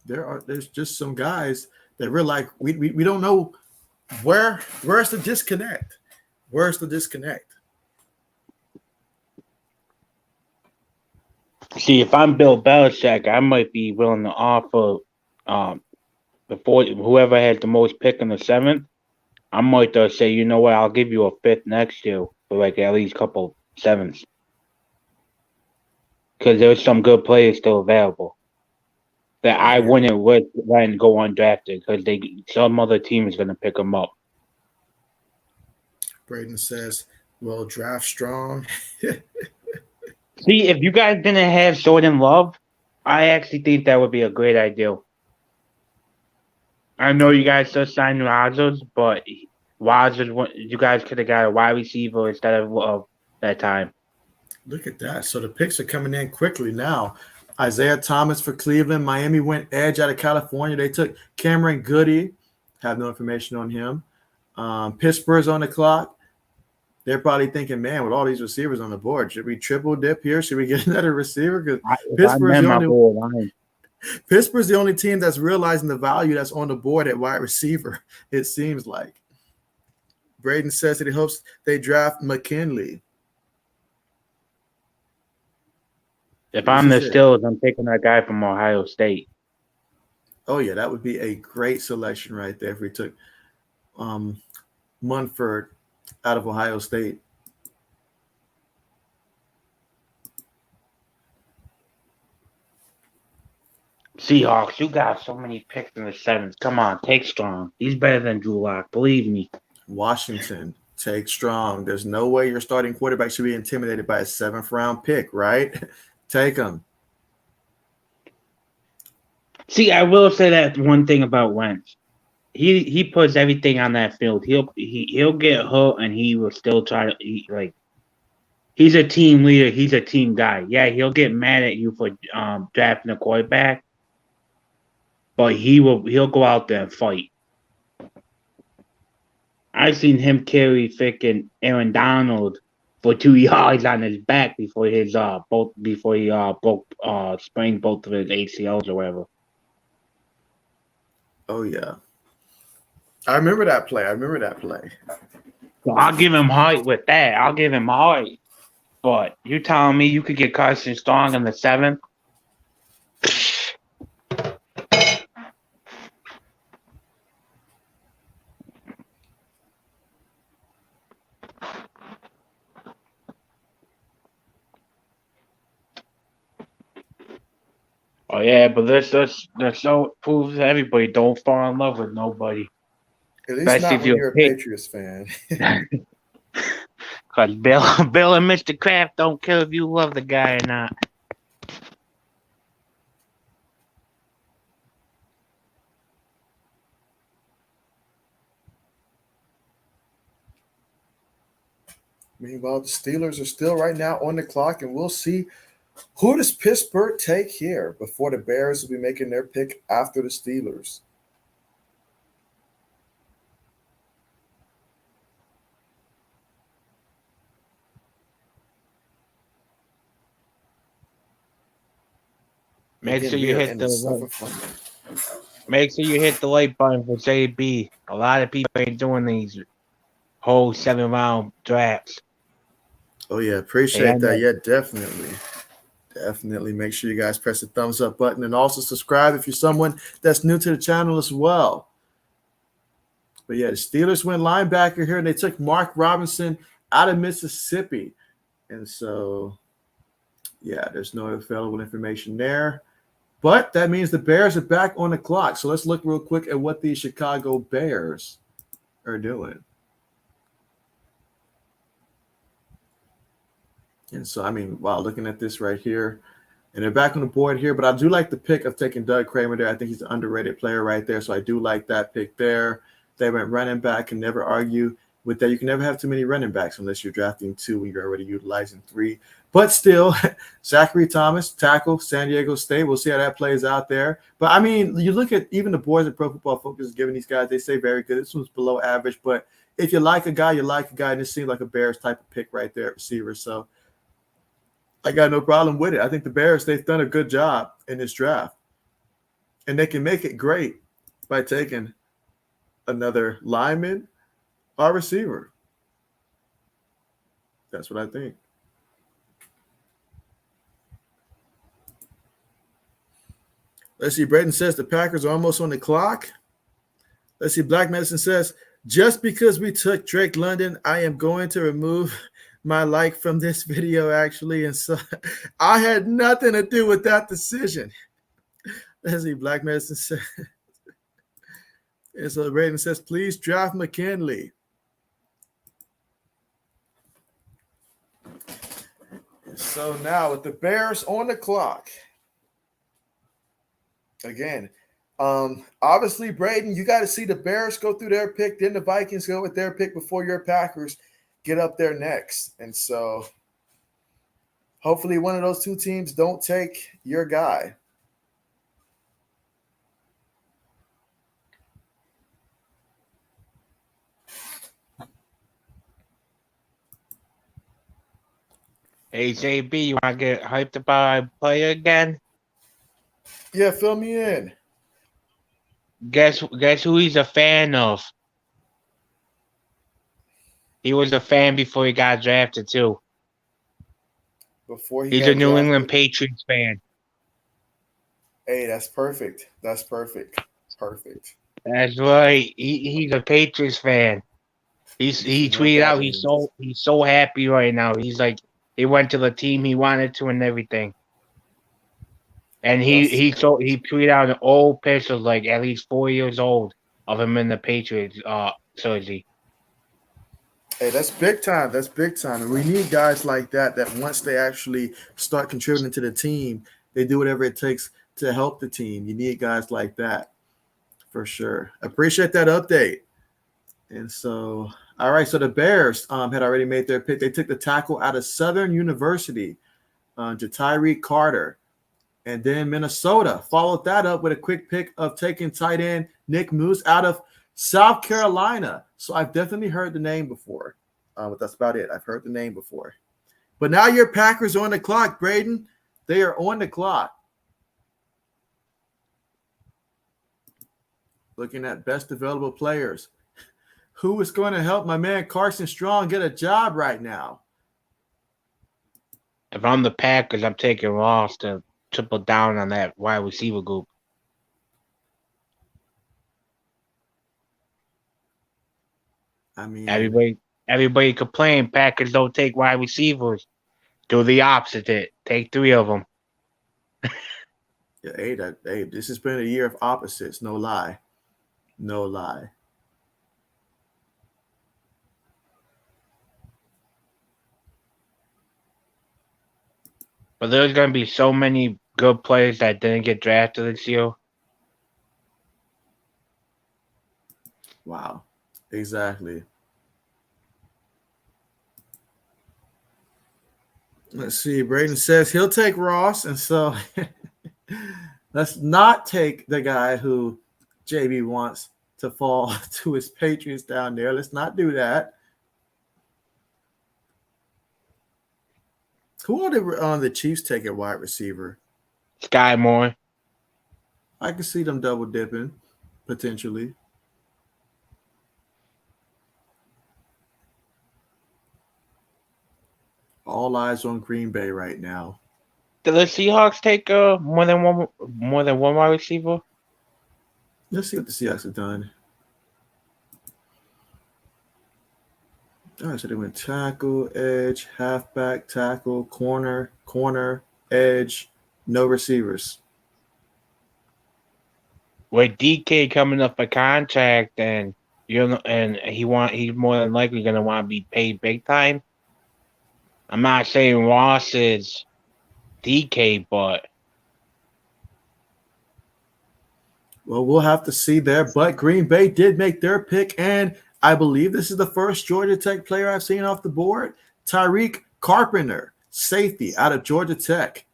There's just some guys that we're like, we don't know where's the disconnect. Where's the disconnect? See, if I'm Bill Belichick, I might be willing to offer before whoever has the most pick in the 7th, I might say, you know what, I'll give you a 5th next year for like at least a couple 7s. Because there's some good players still available that I wouldn't let go undrafted because some other team is going to pick them up. Braden says, well, draft Strong. See, if you guys didn't have Jordan Love, I actually think that would be a great idea. I know you guys just signed Rodgers, but you guys could have got a wide receiver instead of that time. Look at that. So the picks are coming in quickly now. Isaiah Thomas for Cleveland. Miami went edge out of California. They took Cameron Goody. Have no information on him. Pittsburgh's on the clock. They're probably thinking, man, with all these receivers on the board, should we triple dip here? Should we get another receiver? Because Pittsburgh's the only team that's realizing the value that's on the board at wide receiver, it seems like. Braden says that he hopes they draft McKinley. If I'm the Steelers, I'm taking that guy from Ohio State. Oh, yeah, that would be a great selection right there if we took Munford out of Ohio State. Seahawks, you got so many picks in the 7th. Come on, take Strong. He's better than Drew Lock. Believe me. Washington, take Strong. There's no way your starting quarterback should be intimidated by a 7th round pick, right? Take him. See, I will say that one thing about Wentz. He puts everything on that field. He'll get hurt and he will still try to he's a team leader. He's a team guy. Yeah, he'll get mad at you for drafting a quarterback, but he'll go out there and fight. I've seen him carry freaking Aaron Donald for 2 yards on his back before he sprained both of his ACLs or whatever. Oh yeah. I remember that play. So I'll give him height with that. I'll give him height. But you telling me you could get Carson Strong in the 7th? Oh yeah, but this so proves that everybody don't fall in love with nobody. At least not when you're a Patriots fan. Because Bill and Mr. Kraft don't care if you love the guy or not. Meanwhile, the Steelers are still right now on the clock, and we'll see who does Pittsburgh take here before the Bears will be making their pick after the Steelers. Make sure you hit the light button for JB. A lot of people ain't doing these. whole 7-round drafts. Oh yeah, They appreciate end that. up Yeah, definitely. Definitely make sure you guys press the thumbs up button and also subscribe if you're someone that's new to the channel as well. But yeah, the Steelers went linebacker here and they took Mark Robinson out of Mississippi. And so, yeah, there's no available information there. But that means the Bears are back on the clock. So let's look real quick at what the Chicago Bears are doing. And so, I mean, wow, looking at this right here, and they're back on the board here. But I do like the pick of taking Doug Kramer there. I think he's an underrated player right there. So I do like that pick there. They went running back, and never argue with that. You can never have too many running backs unless you're drafting 2 when you're already utilizing 3. But still, Zachary Thomas, tackle, San Diego State. We'll see how that plays out there. But, I mean, you look at even the boards at Pro Football Focus is giving these guys, they say very good. This one's below average. But if you like a guy, you like a guy. And this seems like a Bears type of pick right there at receiver. So I got no problem with it. I think the Bears, they've done a good job in this draft. And they can make it great by taking another lineman or receiver. That's what I think. Let's see. Braden says the Packers are almost on the clock. Let's see. Black Medicine says, just because we took Drake London, I am going to remove my like from this video, actually. And so I had nothing to do with that decision. Let's see. Black Medicine says, and so Braden says, please draft McKinley. So now with the Bears on the clock, again, obviously, Braden, you got to see the Bears go through their pick, then the Vikings go with their pick before your Packers get up there next. And so hopefully one of those 2 teams don't take your guy. Hey JB, you want to get hyped about a player again? Yeah, fill me in. Guess who he's a fan of? He was a fan before he got drafted too. Before he He's got a New drafted. England Patriots fan. Hey, that's perfect. That's perfect. Perfect. That's right. He's a Patriots fan. He tweeted out he's so happy right now. He's like he went to the team he wanted to and everything. And he tweeted out an old picture, like at least 4 years old, of him in the Patriots jersey. Hey, that's big time. That's big time. And we need guys like that once they actually start contributing to the team, they do whatever it takes to help the team. You need guys like that for sure. Appreciate that update. And so, all right. So the Bears had already made their pick. They took the tackle out of Southern University, Jatiri Carter. And then Minnesota followed that up with a quick pick of taking tight end Nick Moose out of South Carolina. So I've definitely heard the name before. But that's about it. I've heard the name before. But now your Packers are on the clock, Braden. They are on the clock. Looking at best available players. Who is going to help my man Carson Strong get a job right now? If I'm the Packers, I'm taking Ross to triple down on that wide receiver group. I mean, everybody complain Packers don't take wide receivers. Do the opposite. Take 3 of them. Yeah, hey, this has been a year of opposites. No lie. No lie. But there's going to be so many good players that didn't get drafted this year. Wow. Exactly. Let's see. Braden says he'll take Ross. And so let's not take the guy who JB wants to fall to his Patriots down there. Let's not do that. Who are the Chiefs taking wide receiver? Sky Moore. I can see them double dipping, potentially. all eyes on Green Bay right now. Did the Seahawks take more than one wide receiver? Let's see what the Seahawks have done. All right, so they went tackle, edge, halfback, tackle, corner, edge, no receivers. With DK coming up a contract, and he's more than likely gonna want to be paid big time. I'm not saying Ross is DK, but Well, we'll have to see there. But Green Bay did make their pick, and I believe this is the first Georgia Tech player I've seen off the board. Tyreek Carpenter, safety out of Georgia Tech.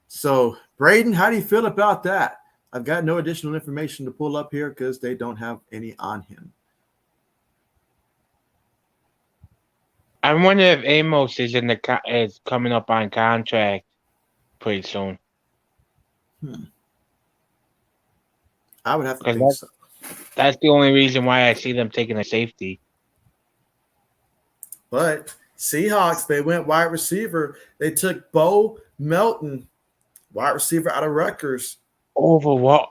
So, Braden, how do you feel about that? I've got no additional information to pull up here because they don't have any on him. I wonder if Amos is is coming up on contract pretty soon. I would have to think so. That's the only reason why I see them taking a safety. But Seahawks, they went wide receiver. They took Bo Melton, wide receiver out of Rutgers. Over what?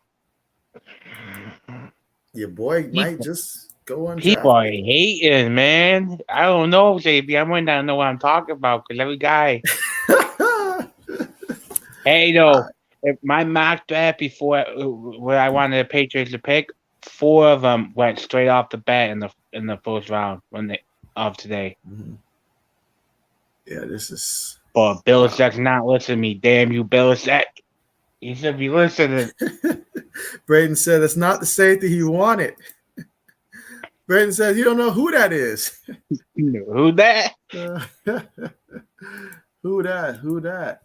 Your boy might just go on. People are hating, man. I don't know, JB. I might not know what I'm talking about because every guy. Hey, though, if my mock draft before where I wanted the Patriots to pick, 4 of them went straight off the bat in the first round of today. Mm-hmm. Yeah, this is. But Belichick's not listening to me. Damn you, Belichick. He should be listening. Braden said it's not the safety he wanted. Braden says you don't know who that is. Who that? Who that?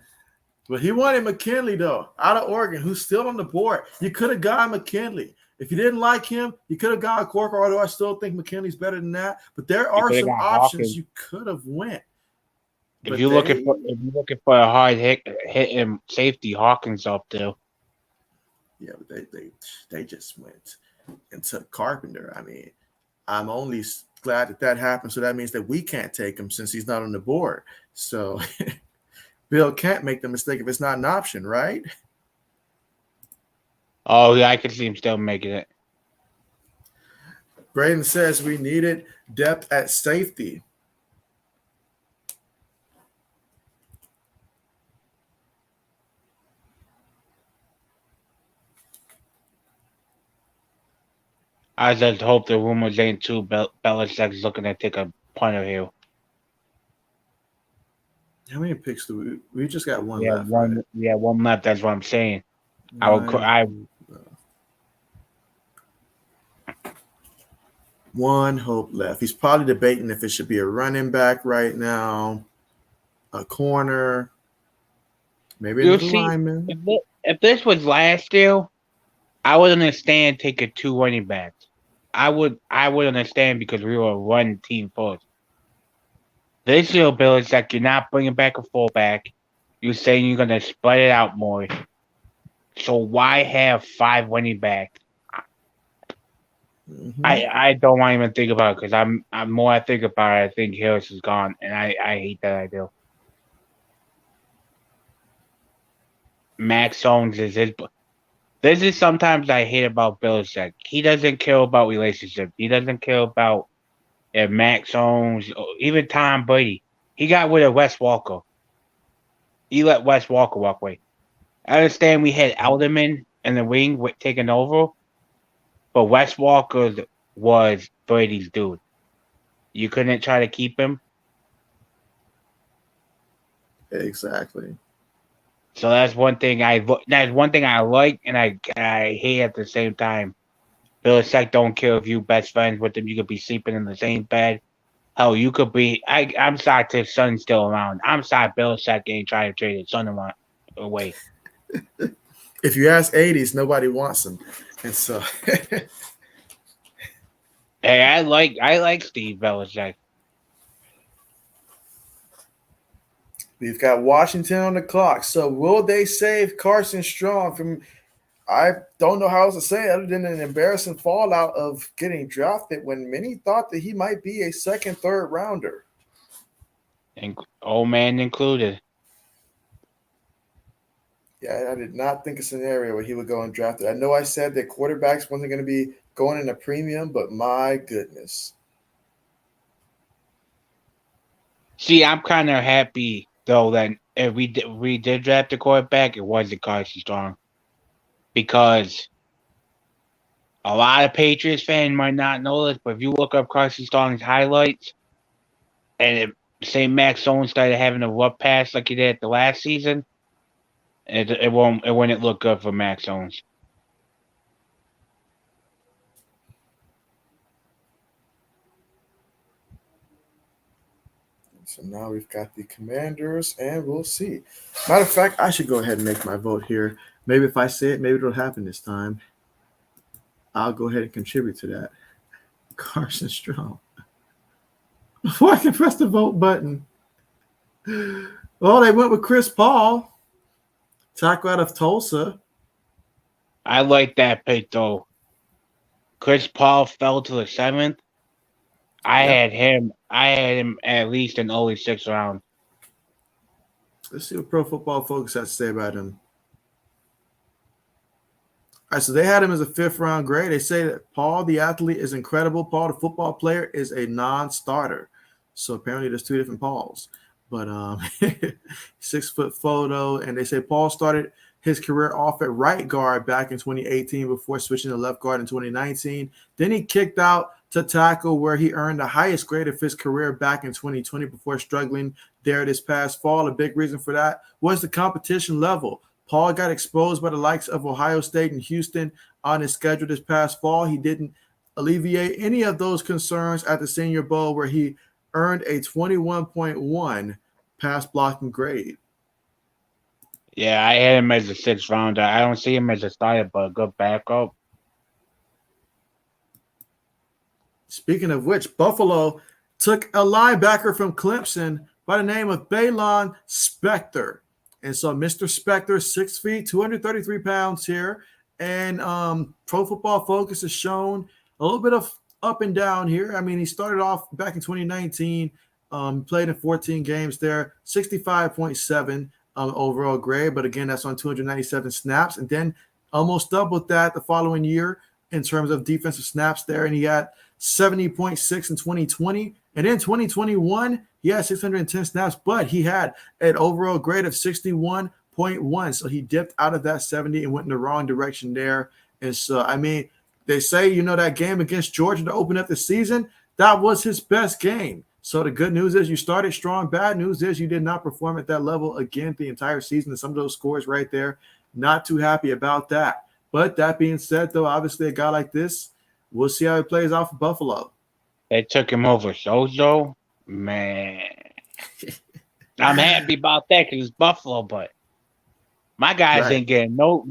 Well, he wanted McKinley, though, out of Oregon, who's still on the board. You could have got McKinley. If you didn't like him, you could have got Corker, although I still think McKinley's better than that. But there are some options Hawkins. You could have went. If you're looking for a hard hit and safety, Hawkins up there. Yeah, but they just went and took Carpenter. I mean, I'm only glad that happened. So that means that we can't take him since he's not on the board. So Bill can't make the mistake if it's not an option, right? Oh, yeah, I can see him still making it. Braden says we needed depth at safety. I just hope the rumors ain't true. Belichick's looking to take a punter here. How many picks do we just got one Yeah, left? one. Right? Yeah, one left. That's what I'm saying. One hope left. He's probably debating if it should be a running back right now, a corner, maybe a lineman. If this was last year, I would understand taking 2 running backs. I would understand because we were a run team first. This year, Belichick, you're not bringing back a fullback. You're saying you're going to spread it out more. So why have 5 running backs? Mm-hmm. I don't want to even think about it because I'm more I think about it, I think Harris is gone, and I hate that idea. Max Jones is his. This is sometimes I hate about Belichick. He doesn't care about relationships. He doesn't care about if Max Jones or even Tom Brady. He got rid of Wes Walker. He let Wes Walker walk away. I understand we had Alderman in the wing taking over, but Wes Walker was Brady's dude. You couldn't try to keep him. Exactly. So that's one thing I like and I hate at the same time. Belichick don't care if you best friends with him. You could be sleeping in the same bed. Hell, you could be. I'm sorry his son's still around. I'm sorry Belichick ain't trying to trade his son away. If you ask 80s, nobody wants him, and so. Hey, I like Steve Belichick. We've got Washington on the clock. So will they save Carson Strong from – I don't know how else to say it other than an embarrassing fallout of getting drafted when many thought that he might be a second, third rounder. and old man included. Yeah, I did not think a scenario where he would go undrafted. I know I said that quarterbacks wasn't going to be going in a premium, but my goodness. See, I'm kind of happy though that if we did draft a quarterback, it wasn't Carson Strong because a lot of Patriots fans might not know this, but if you look up Carson Strong's highlights, and say Max Jones started having a rough pass like he did the last season, it wouldn't look good for Max Jones. So now we've got the Commanders, and we'll see. Matter of fact, I should go ahead and make my vote here. Maybe if I say it, maybe it'll happen this time. I'll go ahead and contribute to that. Carson Strong. Before I can press the vote button. Well, they went with Chris Paul. Tackle out of Tulsa. I like that pick though. Chris Paul fell to the 7th. I had him at least in early 6th round. Let's see what Pro Football Focus has to say about him. All right, so they had him as a 5th round grade. They say that Paul, the athlete, is incredible. Paul, the football player, is a non-starter. So apparently there's 2 different Pauls. But 6-foot photo. And they say Paul started his career off at right guard back in 2018 before switching to left guard in 2019. Then he kicked out to tackle, where he earned the highest grade of his career back in 2020 before struggling there this past fall. A big reason for that was the competition level. Paul got exposed by the likes of Ohio State and Houston on his schedule this past fall. He didn't alleviate any of those concerns at the Senior Bowl, where he earned a 21.1 pass blocking grade. Yeah, I had him as a 6th rounder. I don't see him as a starter, but a good backup. Speaking of which, Buffalo took a linebacker from Clemson by the name of Balon Spector. And so Mr. Spector, 6 feet, 233 pounds here. And Pro Football Focus has shown a little bit of up and down here. I mean, he started off back in 2019, played in 14 games there, 65.7 overall grade. But again, that's on 297 snaps. And then almost doubled that the following year in terms of defensive snaps there. And he had 70.6 in 2020. And in 2021, he had 610 snaps, but he had an overall grade of 61.1. So he dipped out of that 70 and went in the wrong direction there. And so, I mean, they say, that game against Georgia to open up the season, that was his best game. So the good news is you started strong. Bad news is you did not perform at that level again the entire season. And some of those scores right there, not too happy about that. But that being said, though, obviously a guy like this, we'll see how he plays off of Buffalo. They took him over Sozo. Man. I'm happy about that because it's Buffalo, but my guys ain't getting no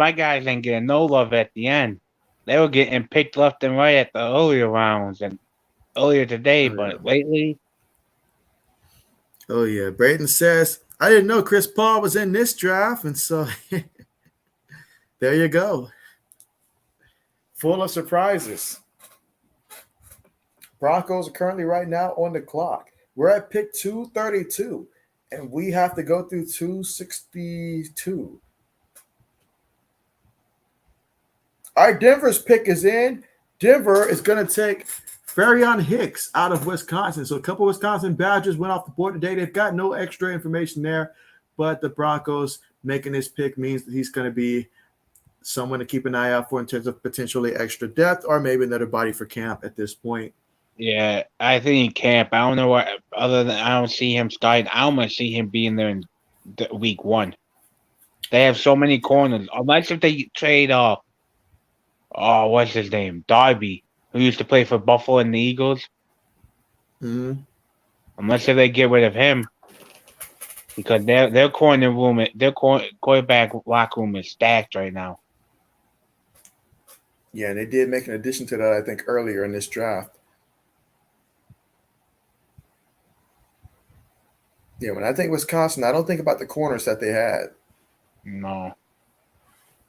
love at the end. They were getting picked left and right at the earlier rounds and earlier today, but lately. Oh yeah. Braden says, I didn't know Chris Paul was in this draft, and so there you go. Full of surprises. Broncos are currently right now on the clock. We're at pick 232, and we have to go through 262. All right, Denver's pick is in. Denver is going to take Farion Hicks out of Wisconsin. So a couple of Wisconsin Badgers went off the board today. They've got no extra information there, but the Broncos making this pick means that he's going to be someone to keep an eye out for in terms of potentially extra depth or maybe another body for camp at this point. Yeah, I think camp. I don't know what other than I don't see him starting. I don't see him being there in week 1. They have so many corners. Unless if they trade what's his name? Darby, who used to play for Buffalo and the Eagles. Mm-hmm. Unless if they get rid of him. Because their corner room, their quarterback locker room is stacked right now. Yeah, and they did make an addition to that, I think, earlier in this draft. Yeah, when I think Wisconsin, I don't think about the corners that they had. No.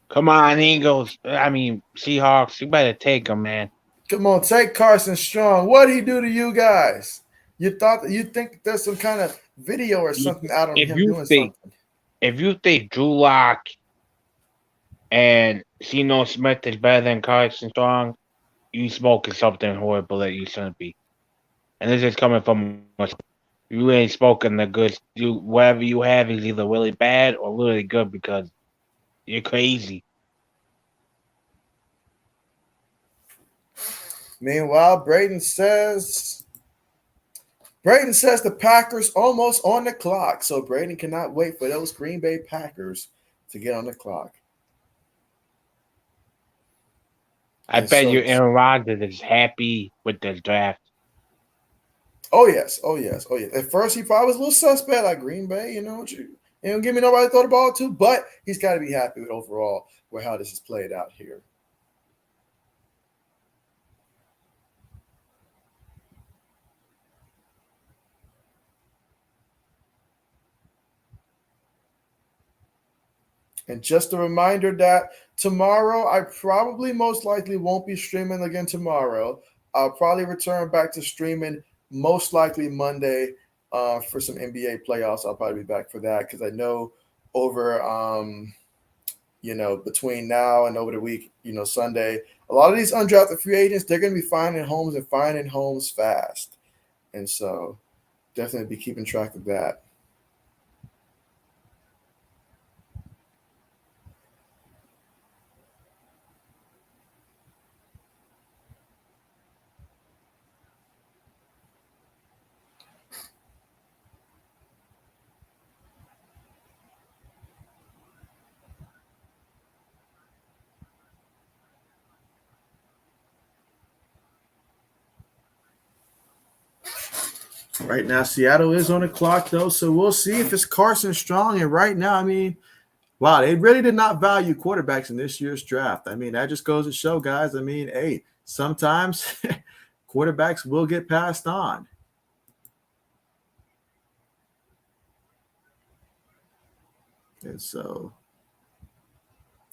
Come on, Eagles. I mean, Seahawks. You better take them, man. Come on, take Carson Strong. What'd he do to you guys? You think there's some kind of video or something out on If him you doing think something. if you think Drew Lock and Geno Smith is better than Carson Strong, you smoking something horrible that you shouldn't be. And this is coming from us. You ain't smoking the good. Whatever you have is either really bad or really good because you're crazy. Meanwhile, Braden says the Packers almost on the clock, so Braden cannot wait for those Green Bay Packers to get on the clock. I bet you Aaron Rodgers is happy with this draft. Oh yes. At first, he probably was a little suspect, like Green Bay. You know, give me nobody throw the ball to, but he's got to be happy with overall with how this is played out here. And just a reminder that tomorrow, I probably most likely won't be streaming again tomorrow. I'll probably return back to streaming most likely Monday for some NBA playoffs. I'll probably be back for that because I know over, between now and over the week, Sunday, a lot of these undrafted free agents, they're going to be finding homes fast. And so definitely be keeping track of that. Right now, Seattle is on the clock, though, so we'll see if it's Carson Strong. And right now, I mean, wow, they really did not value quarterbacks in this year's draft. I mean, that just goes to show, guys. I mean, hey, sometimes quarterbacks will get passed on. And so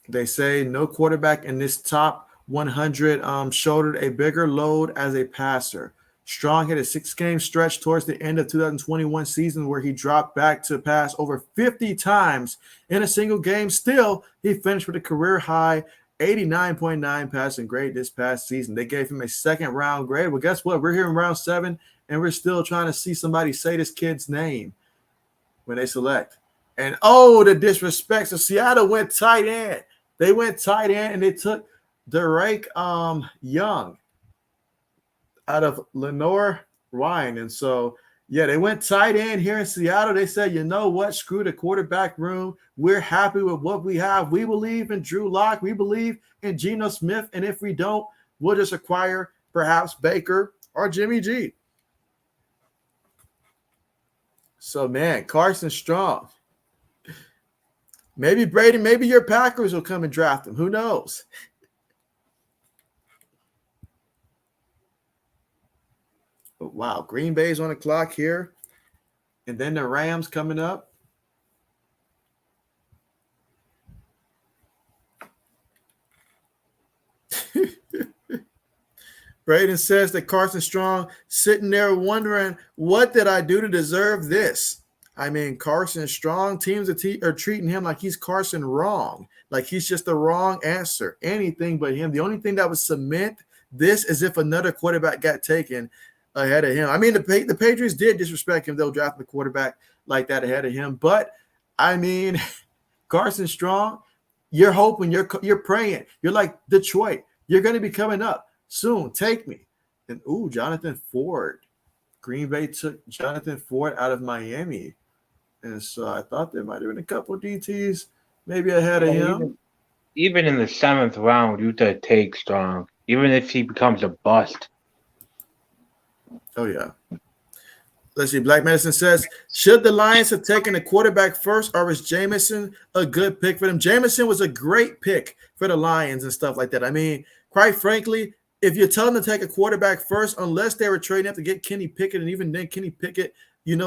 they say no quarterback in this top 100 shouldered a bigger load as a passer. Strong had a 6-game stretch towards the end of 2021 season where he dropped back to pass over 50 times in a single game. Still, he finished with a career-high 89.9 passing grade this past season. They gave him a second-round grade. Well, guess what? We're here in round 7, and we're still trying to see somebody say this kid's name when they select. And, the disrespect. So Seattle went tight end. They went tight end, and they took Derek Young out of Lenore Ryan. And so, they went tight end here in Seattle. They said, you know what? Screw the quarterback room. We're happy with what we have. We believe in Drew Lock. We believe in Geno Smith. And if we don't, we'll just acquire perhaps Baker or Jimmy G. So, man, Carson Strong. Maybe Brady, maybe your Packers will come and draft him. Who knows? But wow, Green Bay's on the clock here. And then the Rams coming up. Braden says that Carson Strong sitting there wondering, what did I do to deserve this? I mean, Carson Strong, teams are treating him like he's Carson wrong, like he's just the wrong answer, anything but him. The only thing that would cement this is if another quarterback got taken ahead of him. I mean, the Patriots did disrespect him. They'll draft the quarterback like that ahead of him. But, I mean, Carson Strong, you're hoping, you're praying. You're like Detroit. You're going to be coming up soon. Take me. And, Jonathan Ford. Green Bay took Jonathan Ford out of Miami. And so I thought there might have been a couple of DTs maybe ahead of him. Even in the 7th round, you could take Strong, even if he becomes a bust. Oh, yeah. Let's see. Black Medicine says, should the Lions have taken a quarterback first, or is Jameson a good pick for them? Jameson was a great pick for the Lions and stuff like that. I mean, quite frankly, if you're telling them to take a quarterback first, unless they were trading up to get Kenny Pickett, and even then Kenny Pickett,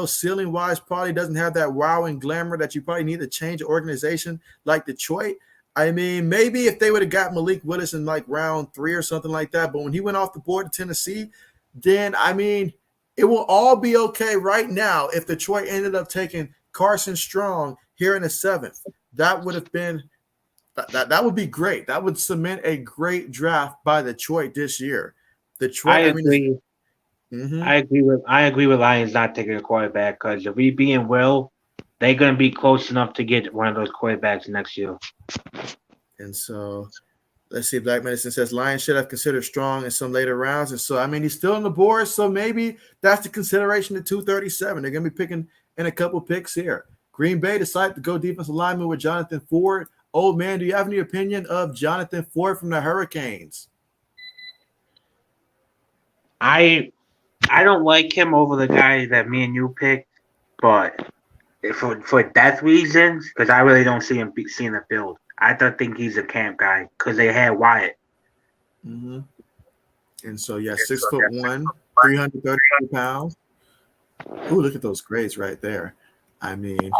ceiling-wise probably doesn't have that wow and glamour that you probably need to change an organization like Detroit. I mean, maybe if they would have got Malik Willis in like round 3 or something like that, but when he went off the board to Tennessee, then, I mean, it will all be okay right now if Detroit ended up taking Carson Strong here in the 7th. That would have been that would be great. That would cement a great draft by Detroit this year. I Detroit, agree. Mm-hmm. I agree with Lions not taking a quarterback because if we being Will, they're gonna be close enough to get one of those quarterbacks next year. And so let's see. Black Medicine says Lions should have considered Strong in some later rounds. And so I mean he's still on the board, so maybe that's the consideration at 237. They're gonna be picking in a couple picks here. Green Bay decided to go defensive lineman with Jonathan Ford. Old man, do you have any opinion of Jonathan Ford from the Hurricanes? I don't like him over the guys that me and you picked, but for that reasons, because I really don't see him seeing the field. I don't think he's a camp guy because they had Wyatt. Mm-hmm. And so, 6'1", 330 pounds. Ooh, look at those grades right there. I mean,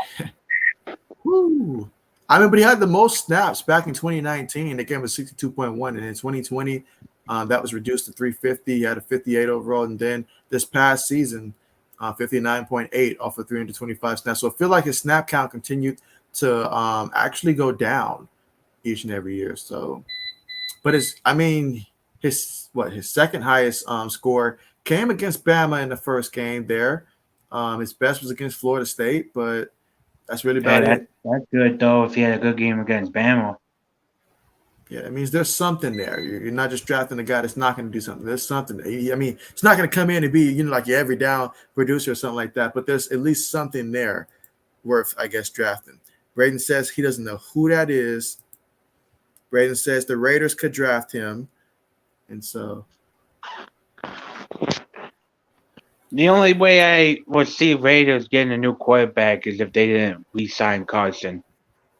woo. But he had the most snaps back in 2019. The game was 62.1, and in 2020, that was reduced to 350. He had a 58 overall, and then this past season, 59.8 off of 325 snaps. So I feel like his snap count continued to actually go down each and every year. So, but his second highest score came against Bama in the first game there. His best was against Florida State, but that's really about it. That's good though. If he had a good game against Bama. Yeah, it means there's something there. You're not just drafting a guy that's not going to do something. There's something. It's not going to come in and be, like your every down producer or something like that. But there's at least something there worth, I guess, drafting. Braden says he doesn't know who that is. Braden says the Raiders could draft him. And so. The only way I would see Raiders getting a new quarterback is if they didn't re-sign Carson.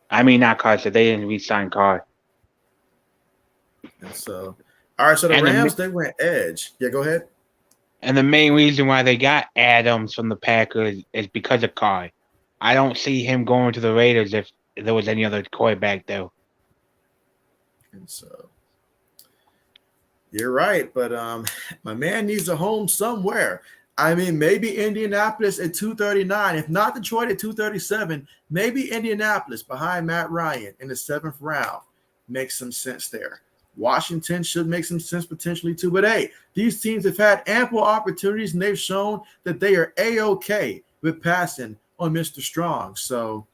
I mean, not Carson. They didn't re-sign Carr. And so, all right. So the Rams, they went edge. Yeah, go ahead. And the main reason why they got Adams from the Packers is because of Carr. I don't see him going to the Raiders if there was any other quarterback there. And so, you're right. But my man needs a home somewhere. Maybe Indianapolis at 239. If not Detroit at 237, maybe Indianapolis behind Matt Ryan in the 7th round makes some sense there. Washington should make some sense potentially too. But, hey, these teams have had ample opportunities, and they've shown that they are A-OK with passing on Mr. Strong. So,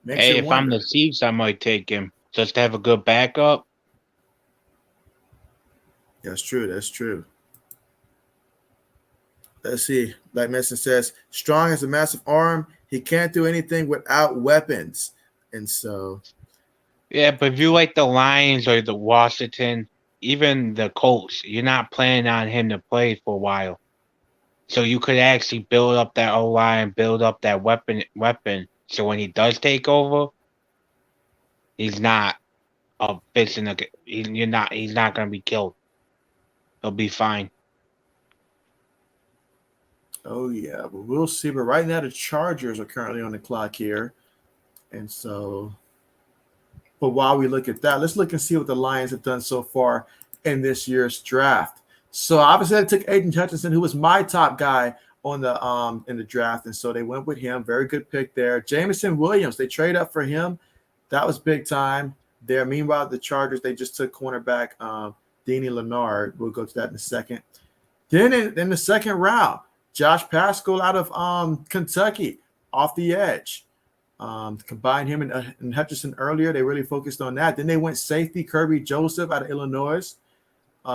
if I'm the Chiefs, I might take him just to have a good backup. That's true. That's true. Let's see. Like Mason says, Strong has a massive arm. He can't do anything without weapons. And so. Yeah, but if you like the Lions or the Washington, even the Colts, you're not planning on him to play for a while. So you could actually build up that O-line, build up that weapon. So when he does take over, he's not he's not going to be killed. He'll be fine. Oh, yeah, but we'll see. But right now, the Chargers are currently on the clock here. And so, but while we look at that, let's look and see what the Lions have done so far in this year's draft. So obviously, I took Aiden Hutchinson, who was my top guy on the in the draft. And so they went with him. Very good pick there. Jameson Williams, they trade up for him. That was big time there. Meanwhile, the Chargers, they just took cornerback Deanie Leonard. We'll go to that in a second. Then in the second round, Josh Pascal out of Kentucky off the edge. Combined him and Hutchinson earlier. They really focused on that. Then they went safety Kirby Joseph out of Illinois.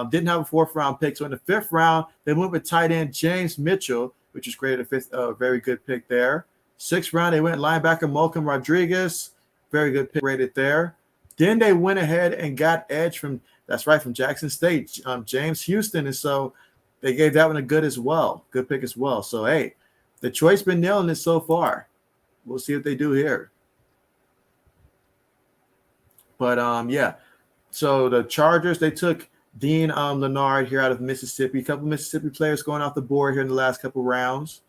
Didn't have a 4th round pick. So in the 5th round, they went with tight end James Mitchell, which is great. A very good pick there. 6th round, they went linebacker Malcolm Rodriguez. Very good pick rated there. Then they went ahead and got edge from Jackson State, James Houston. And so they gave that one a good pick as well. So, hey, Detroit's been nailing it so far. We'll see what they do here. But, yeah. So the Chargers, they took Dean Leonard here out of Mississippi. A couple of Mississippi players going off the board here in the last couple rounds.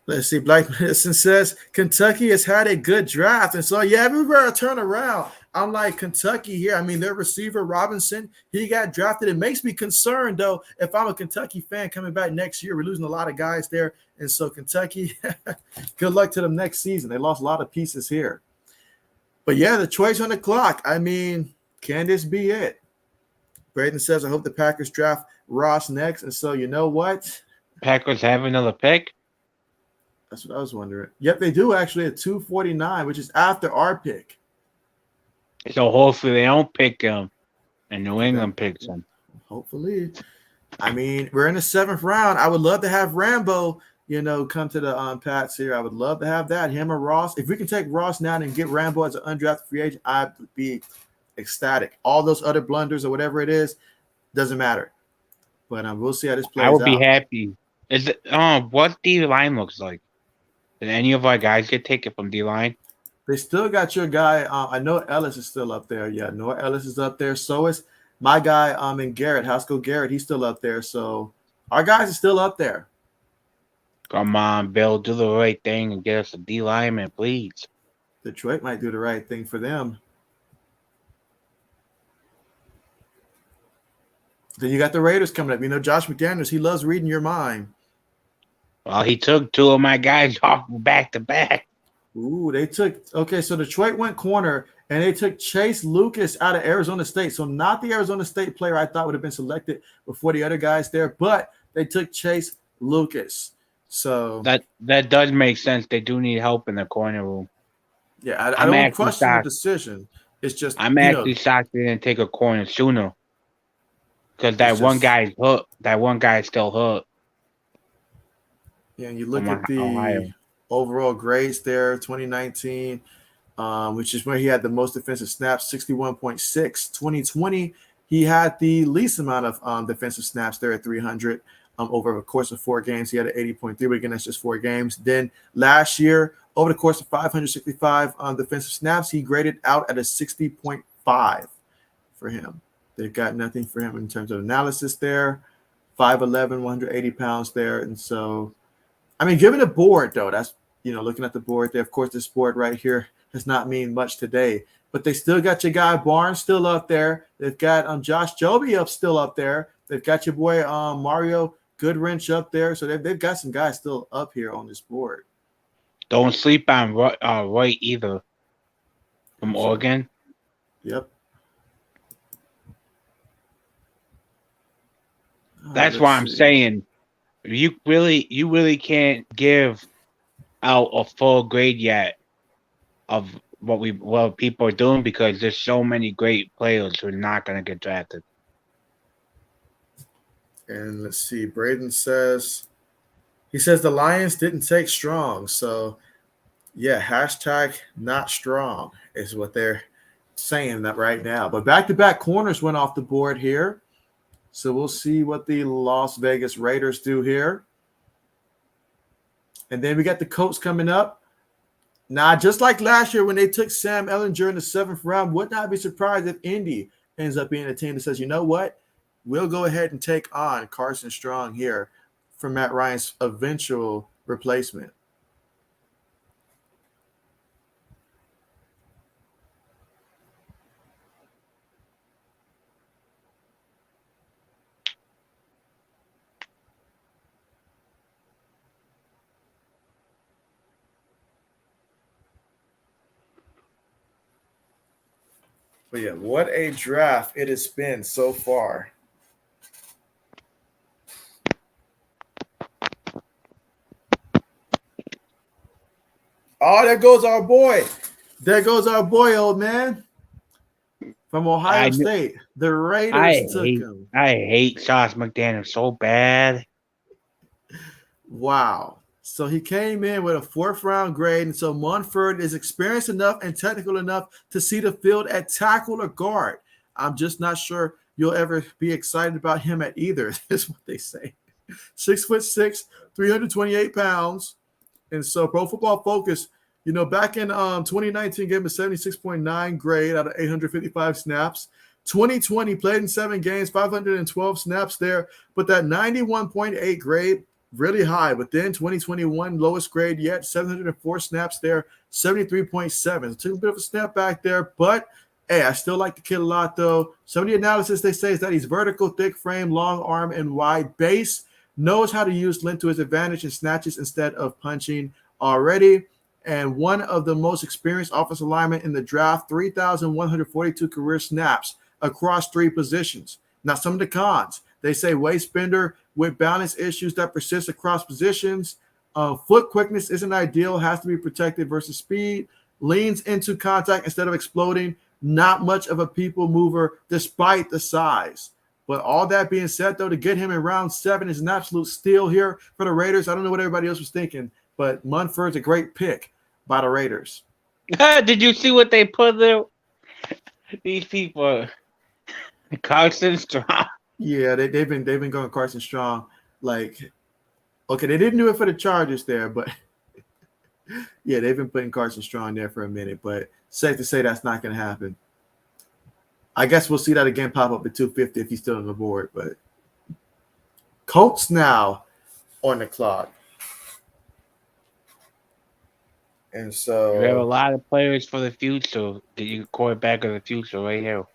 Let's see. Black Medicine says Kentucky has had a good draft. And so, yeah, everywhere I turn around, unlike Kentucky here, I mean, their receiver Robinson, he got drafted. It makes me concerned though. If I'm a Kentucky fan coming back next year, we're losing a lot of guys there, and so Kentucky, good luck to them next season. They lost a lot of pieces here. But yeah, the choice on the clock. I mean, can this be it? Braden says, I hope the Packers draft Ross next. And so, you know what? Packers have another pick. That's what I was wondering. Yep, they do actually at 249, which is after our pick. So hopefully they don't pick him and New England picks him. Hopefully. I mean, we're in the 7th round. I would love to have Rambo, come to the Pats here. I would love to have that, him or Ross. If we can take Ross now and get Rambo as an undrafted free agent, I'd be ecstatic. All those other blunders or whatever it is, doesn't matter. But we'll see how this plays out. I would be happy. Is it what D line looks like? Did any of our guys get taken from D line? They still got your guy. I know Ellis is still up there. Yeah, Noah Ellis is up there. So is my guy in Garrett, Haskell Garrett. He's still up there. So our guys are still up there. Come on, Bill, do the right thing and get us a D lineman, please. Detroit might do the right thing for them. Then you got the Raiders coming up. Josh McDaniels, he loves reading your mind. Well, he took 2 of my guys off back to back. Ooh, so Detroit went corner, and they took Chase Lucas out of Arizona State. So not the Arizona State player I thought would have been selected before the other guys there, but they took Chase Lucas. So that does make sense. They do need help in the corner room. Yeah, I don't question the decision. It's just I'm actually shocked they didn't take a corner sooner. Because that one guy's hooked. That one guy's still hooked. Yeah, and you look at the overall grades there, 2019, which is where he had the most defensive snaps, 61.6. 2020, he had the least amount of defensive snaps there at 300. Over the course of 4 games, he had an 80.3, but again, that's just 4 games. Then last year, over the course of 565 defensive snaps, he graded out at a 60.5 for him. They've got nothing for him in terms of analysis there. 5'11", 180 pounds there. And so, I mean, given the board, though, that's, looking at the board there, of course, this board right here does not mean much today. But they still got your guy Barnes still up there. They've got Josh Joby still up there. They've got your boy Mario Goodwrench up there. So they've got some guys still up here on this board. Don't sleep on Roy either from Oregon. Yep. That's why I'm saying you really can't give out a full grade yet of what people are doing because there's so many great players who are not going to get drafted. And let's see, Braden says the Lions didn't take strong. So yeah, hashtag not strong is what they're saying that right now. But back-to-back corners went off the board here. So we'll see what the Las Vegas Raiders do here. And then we got the Colts coming up. Now, just like last year when they took Sam Ellinger in the 7th round, would not be surprised if Indy ends up being a team that says, you know what? We'll go ahead and take on Carson Strong here for Matt Ryan's eventual replacement. But yeah, what a draft it has been so far. Oh, there goes our boy. There goes our boy, old man. From Ohio State. The Raiders took him. I hate Josh McDaniels so bad. Wow. So he came in with a 4th round grade. And so Munford is experienced enough and technical enough to see the field at tackle or guard. I'm just not sure you'll ever be excited about him at either, is what they say. 6'6", 328 pounds. And so Pro Football Focus, back in 2019, gave him a 76.9 grade out of 855 snaps. 2020 played in 7 games, 512 snaps there, but that 91.8 grade, really high. But then 2021, lowest grade yet, 704 snaps there, 73.7. So took a bit of a snap back there, but Hey, I still like the kid a lot, though. Some of the analysis they say is that he's vertical, thick frame, long arm, and wide base. Knows how to use length to his advantage and snatches instead of punching already. And one of the most experienced offensive linemen in the draft, 3,142 career snaps across 3 positions. Now, some of the cons. They say waist spender with balance issues that persist across positions. Foot quickness isn't ideal, has to be protected versus speed. Leans into contact instead of exploding. Not much of a people mover despite the size. But all that being said, though, to get him in round 7 is an absolute steal here for the Raiders. I don't know what everybody else was thinking, but Munford's a great pick by the Raiders. Did you see what they put there? These people, Carson Strong. Yeah, they've been going Carson Strong. Like, okay, they didn't do it for the Chargers there, but yeah, they've been putting Carson Strong there for a minute. But safe to say that's not going to happen. I guess we'll see that again pop up at 250 if he's still on the board. But Colts now on the clock. And so We have a lot of players for the future. Get you quarterback of the future right here.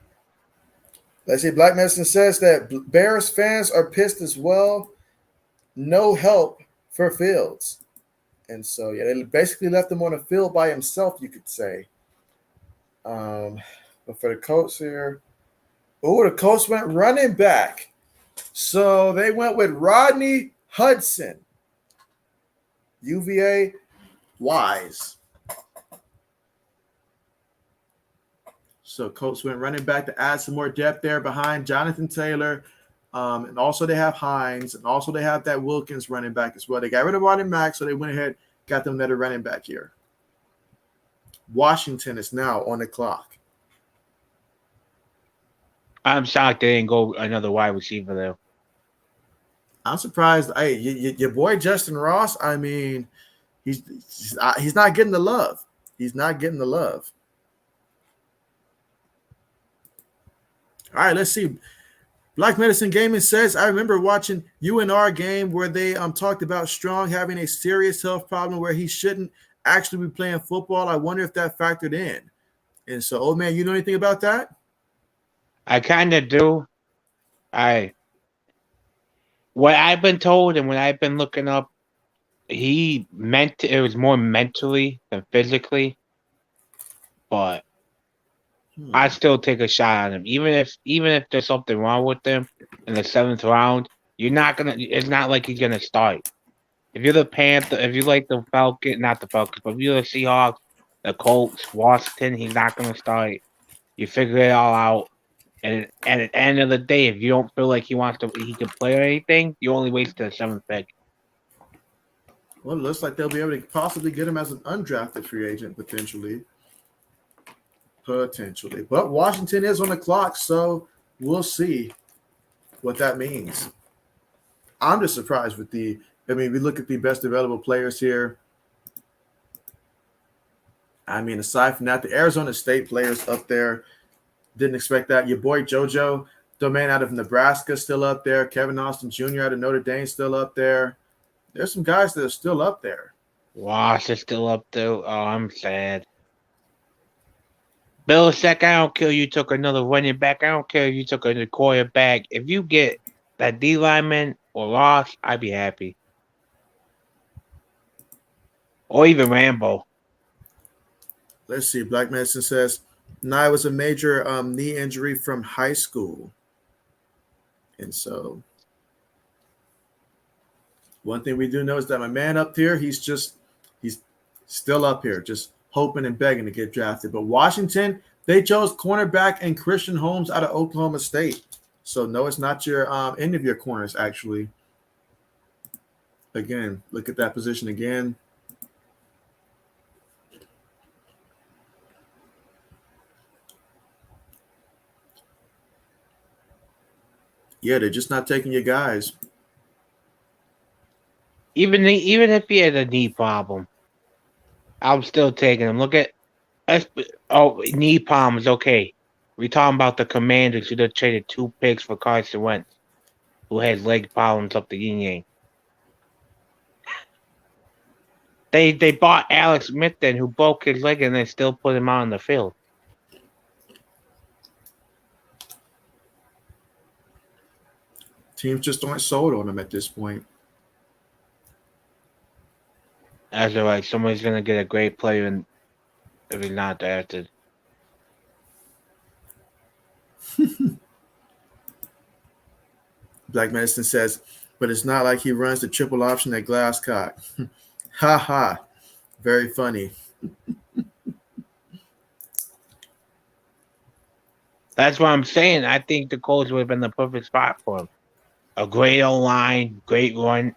let's see. Black Medicine says that Bears fans are pissed as well. No help for Fields. And so, yeah, they basically left him on the field by himself, you could say. But for the Colts here, the Colts went running back. So they went with Rodney Hudson, UVA Wise. So Colts went running back to add some more depth there behind Jonathan Taylor. And also they have Hines, and also they have that Wilkins running back as well. They got rid of Rodney Mack, so they went ahead, got them another running back here. Washington is now on the clock. I'm shocked they didn't go another wide receiver there. I'm surprised. Hey, your boy Justin Ross, I mean, he's not getting the love. He's not getting the love. All right, let's see. Black Medicine Gaming says, I remember watching UNR game where they talked about Strong having a serious health problem where he shouldn't actually be playing football. I wonder if that factored in. And so, old man, you know anything about that? I kind of do. What I've been told and what I've been looking up, it was more mentally than physically. But I still take a shot on him. Even if there's something wrong with him in the 7th round, it's not like he's gonna start. If you're the Panther, if you like the Falcons, not the Falcons, but if you're the Seahawks, the Colts, Washington, he's not gonna start. You figure it all out. And at the end of the day, if you don't feel like he can play or anything, you only wait till the 7th pick. Well, it looks like they'll be able to possibly get him as an undrafted free agent potentially. But Washington is on the clock, so we'll see what that means. I'm just surprised with we look at the best available players here. I mean, aside from that, the Arizona State players up there, didn't expect that. Your boy JoJo Domain out of Nebraska still up there. Kevin Austin Jr. out of Notre Dame still up there. There's some guys that are still up there. Wash is still up there. Oh, I'm sad. Belichick, I don't care if you took another running back. I don't care if you took a quarterback. If you get that D lineman or Ross, I'd be happy. Or even Rambo. Let's see. Black Medicine says, Nye was a major knee injury from high school. And so one thing we do know is that my man up here, he's still up here, just hoping and begging to get drafted. But Washington, they chose cornerback and Christian Holmes out of Oklahoma State. So no, it's not your any of your corners, actually. Again, look at that position again. Yeah, they're just not taking your guys. Even if he had a knee problem, I'm still taking him. Look at knee problems. Okay, we talking about the Commanders who just traded 2 picks for Carson Wentz, who has leg problems up the yin yang. They bought Alex Smith then, who broke his leg, and they still put him out on the field. Teams just aren't sold on him at this point. As they're like, somebody's gonna get a great player, and if he's not drafted. Black Medicine says, but it's not like he runs the triple option at Glasscock. Ha ha. Very funny. That's what I'm saying. I think the Colts would have been the perfect spot for him. A great O-line, great run.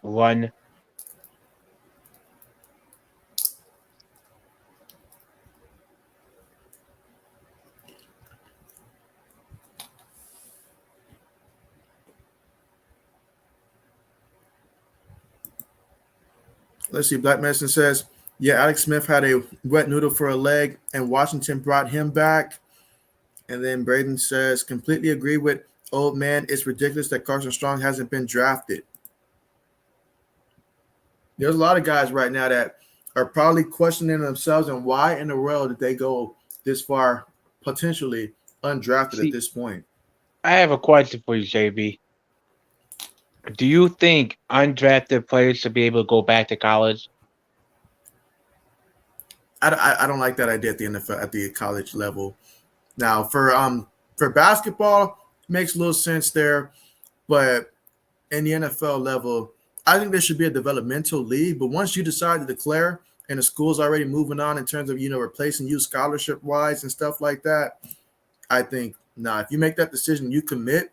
Let's see. Black Medicine says, yeah, Alex Smith had a wet noodle for a leg, and Washington brought him back. And then Braden says, completely agree with old man. It's ridiculous that Carson Strong hasn't been drafted. There's a lot of guys right now that are probably questioning themselves and why in the world did they go this far, potentially undrafted at this point. I have a question for you, JB. Do you think undrafted players should be able to go back to college? I don't like that idea at the NFL at the college level. Now for basketball, makes a little sense there, but in the NFL level, I think there should be a developmental league. But once you decide to declare and the school's already moving on in terms of replacing you scholarship wise and stuff like that, I think if you make that decision, you commit.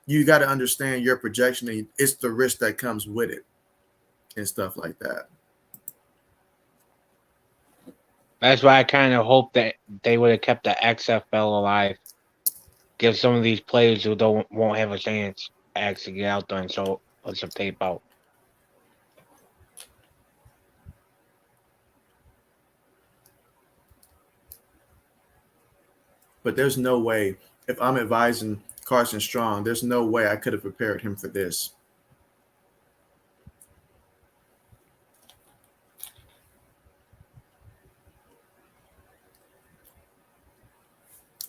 You got to understand your projection, and it's the risk that comes with it and stuff like that. That's why I kind of hope that they would have kept the XFL alive. Give some of these players who won't have a chance actually get out there and put some tape out. But there's no way, if I'm advising Carson Strong, there's no way I could have prepared him for this.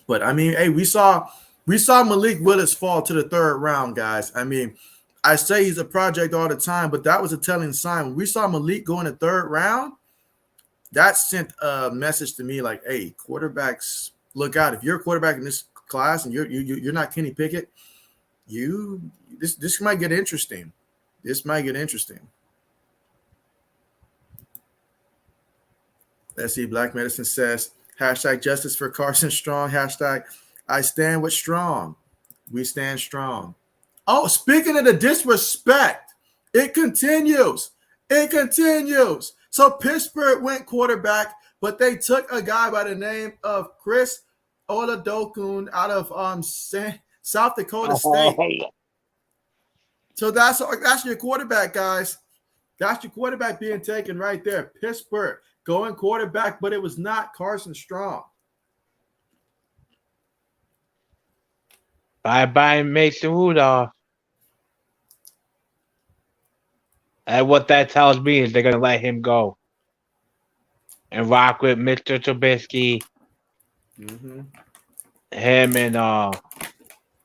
But I mean, hey, we saw Malik Willis fall to the third round, guys. I mean, I say he's a project all the time, but that was a telling sign. When we saw Malik go in the third round, that sent a message to me like, hey, quarterbacks, look out. If you're a quarterback in this class and you're not Kenny Pickett, this might get interesting. This might get interesting. Let's see. Black Medicine says, hashtag justice for Carson Strong. Hashtag I stand with Strong. We stand strong. Oh, speaking of the disrespect, it continues. It continues. So Pittsburgh went quarterback, but they took a guy by the name of Chris Oladokun out of South Dakota State. So that's your quarterback, guys. That's your quarterback being taken right there. Pittsburgh going quarterback, but it was not Carson Strong. Bye-bye, Mason Rudolph. And what that tells me is they're going to let him go and rock with Mr. Trubisky, him and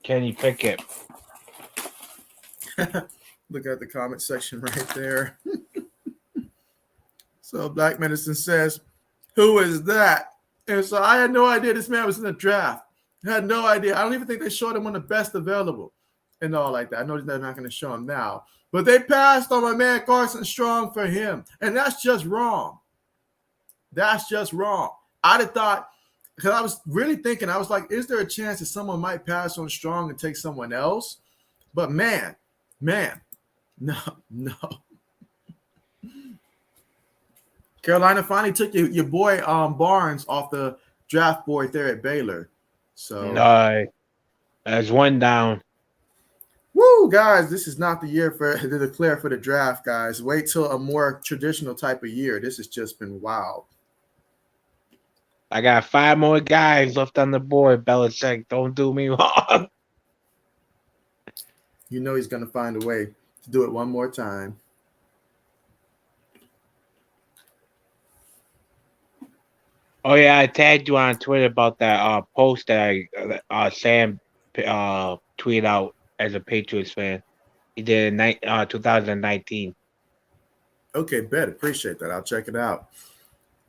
Kenny Pickett. Look at the comment section right there. So Black Medicine says, who is that? And so I had no idea this man was in the draft. I had no idea. I don't even think they showed him on the best available and all like that. I know they're not going to show him now. But they passed on my man Carson Strong for him. And that's just wrong. That's just wrong. I'd have thought, because I was really thinking, I was like, is there a chance that someone might pass on Strong and take someone else? But man, no. Carolina finally took your boy Barnes off the draft board there at Baylor. So there's one down. Woo, guys, this is not the year to declare for the draft, guys. Wait till a more traditional type of year. This has just been wild. I got 5 more guys left on the board, Belichick. Don't do me wrong. You know he's going to find a way to do it one more time. Oh, yeah, I tagged you on Twitter about that post that Sam tweeted out as a Patriots fan. He did in 2019. Okay, bet. Appreciate that. I'll check it out.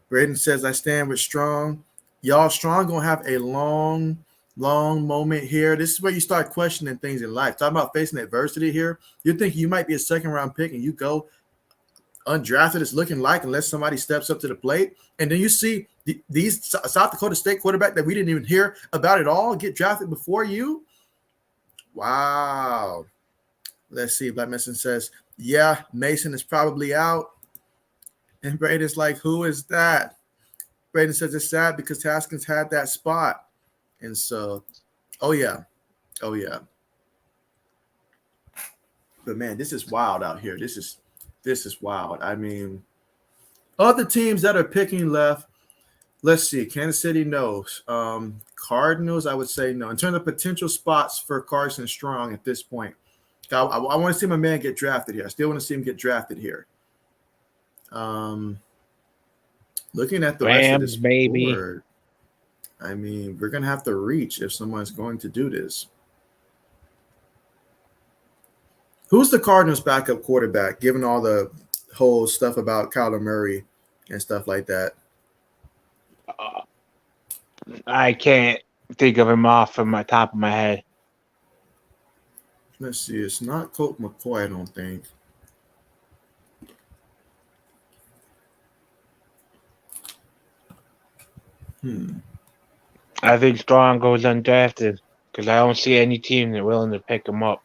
Braden says, I stand with Strong. Y'all, Strong going to have a long, long moment here. This is where you start questioning things in life. Talking about facing adversity here. You think you might be a second-round pick and you go undrafted, it's looking like, unless somebody steps up to the plate. And then you see these South Dakota State quarterback that we didn't even hear about at all get drafted before you. Wow. Let's see. Black Mason says, yeah, Mason is probably out. And Braden's like, who is that? Braden says it's sad because Haskins had that spot. And so, oh, yeah. But, man, this is wild out here. This is wild. I mean, other teams that are picking left, let's see. Kansas City knows. Cardinals, I would say no. In terms of potential spots for Carson Strong at this point, I want to see my man get drafted here. I still want to see him get drafted here. Looking at the rest of this board, I mean, we're going to have to reach if someone's going to do this. Who's the Cardinals' backup quarterback, given all the whole stuff about Kyler Murray and stuff like that? I can't think of him off from my top of my head. Let's see. It's not Colt McCoy, I don't think. I think Strong goes undrafted because I don't see any team that willing to pick him up.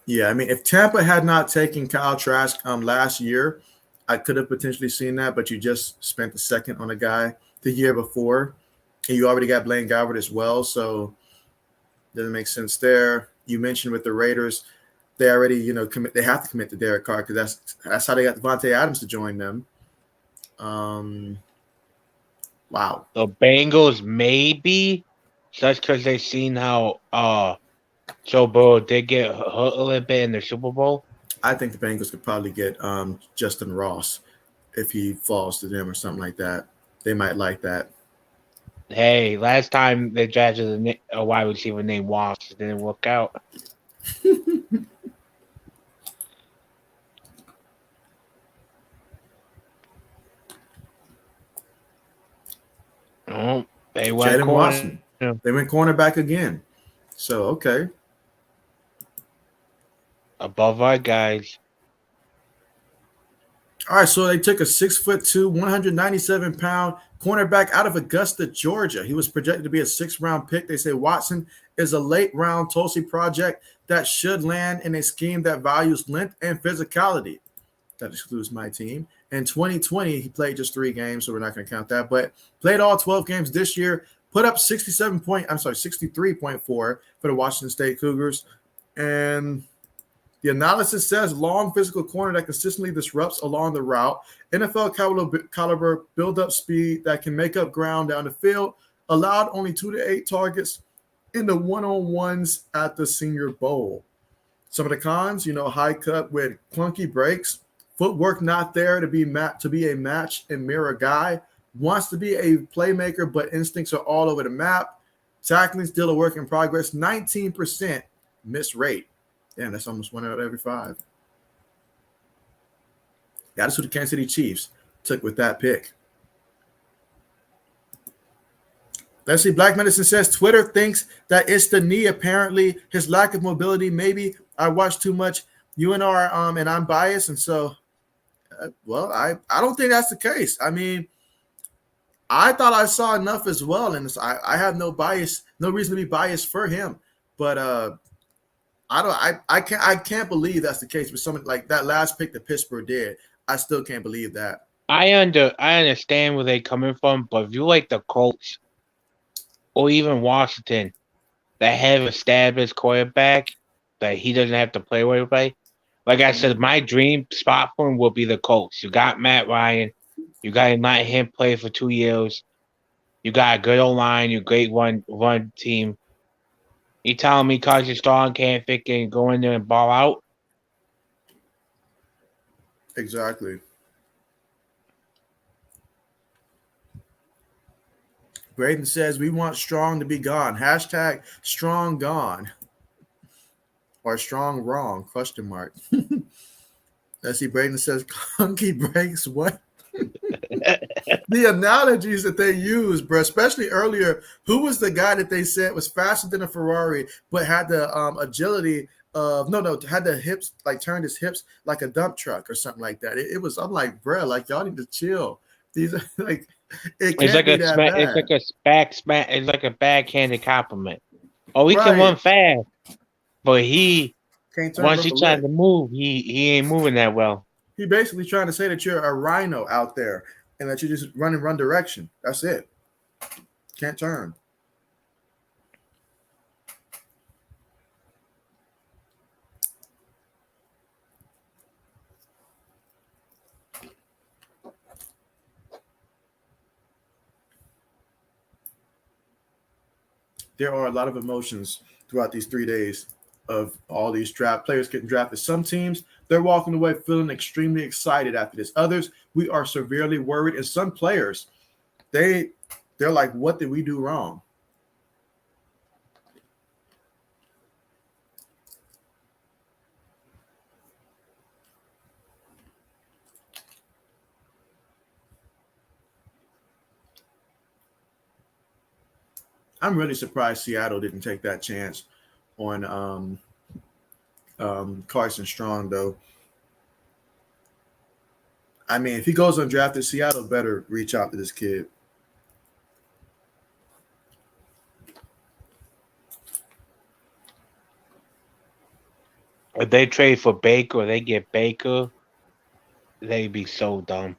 Yeah, I mean, if Tampa had not taken Kyle Trask last year, I could have potentially seen that, but you just spent the second on a guy the year before, and you already got Blaine Gabbert as well, so doesn't make sense there. You mentioned with the Raiders, they already, commit. They have to commit to Derek Carr because that's how they got Devontae Adams to join them. Wow. The Bengals maybe just because they've seen how Joe Burrow did get hurt a little bit in the Super Bowl. I think the Bengals could probably get Justin Ross if he falls to them or something like that. They might like that. Hey, last time they drafted a wide receiver named Ross, it didn't work out. Oh, they went Jalen Watson. They went cornerback again. So, okay. Above our guys. All right, so they took a 6'2", 197-pound cornerback out of Augusta, Georgia. He was projected to be a 6th-round pick. They say Watson is a late-round Tulsi project that should land in a scheme that values length and physicality. That excludes my team. In 2020, he played just 3 games, so we're not going to count that. But played all 12 games this year. Put up 63.4 for the Washington State Cougars. And the analysis says long physical corner that consistently disrupts along the route. NFL caliber build-up speed that can make up ground down the field. Allowed only 2 to 8 targets in the one-on-ones at the Senior Bowl. Some of the cons, high cut with clunky breaks. Footwork not there to be a match and mirror guy. Wants to be a playmaker, but instincts are all over the map. Tackling still a work in progress. 19% miss rate. Damn, that's almost 1 out of every 5. That is who the Kansas City Chiefs took with that pick. Let's see. Black Medicine says Twitter thinks that it's the knee. Apparently, his lack of mobility. Maybe I watch too much UNR, and I'm biased, and so. I don't think that's the case. I mean, I thought I saw enough as well, and I have no bias, no reason to be biased for him. But I can't believe that's the case with someone like that last pick that Pittsburgh did. I still can't believe that. I understand where they're coming from, but if you like the Colts or even Washington that have established quarterback that he doesn't have to play with everybody. Like I said, my dream spot for him will be the Colts. You got Matt Ryan. You got to let him play for 2 years. You got a good O-line. You great run team. You telling me Carson Strong can't go in there and ball out? Exactly. Braden says, we want Strong to be gone. Hashtag Strong gone. Or Strong wrong? Question mark. Let's see. Braden says, "Clunky breaks what?" The analogies that they use, bro, especially earlier. Who was the guy that they said was faster than a Ferrari, but had the agility of had the hips like turned his hips like a dump truck or something like that. It was. I'm like, bro, like y'all need to chill. These are like it It's can't like be a that smack. bad, It's like a smack. It's like a backhanded compliment. Oh, he can right? run fast, but he Can't turn once worth he a tries lick. to move, he ain't moving that well. He basically trying to say that you're a rhino out there and that you just run direction. That's it. Can't turn. There are a lot of emotions throughout these 3 days of all these draft players getting drafted. Some teams, they're walking away feeling extremely excited after this. Others, we are severely worried. And some players, they're like, what did we do wrong? I'm really surprised Seattle didn't take that chance on Carson Strong, though. I mean, if he goes undrafted, Seattle better reach out to this kid. If they trade for Baker or they get Baker, they'd be so dumb.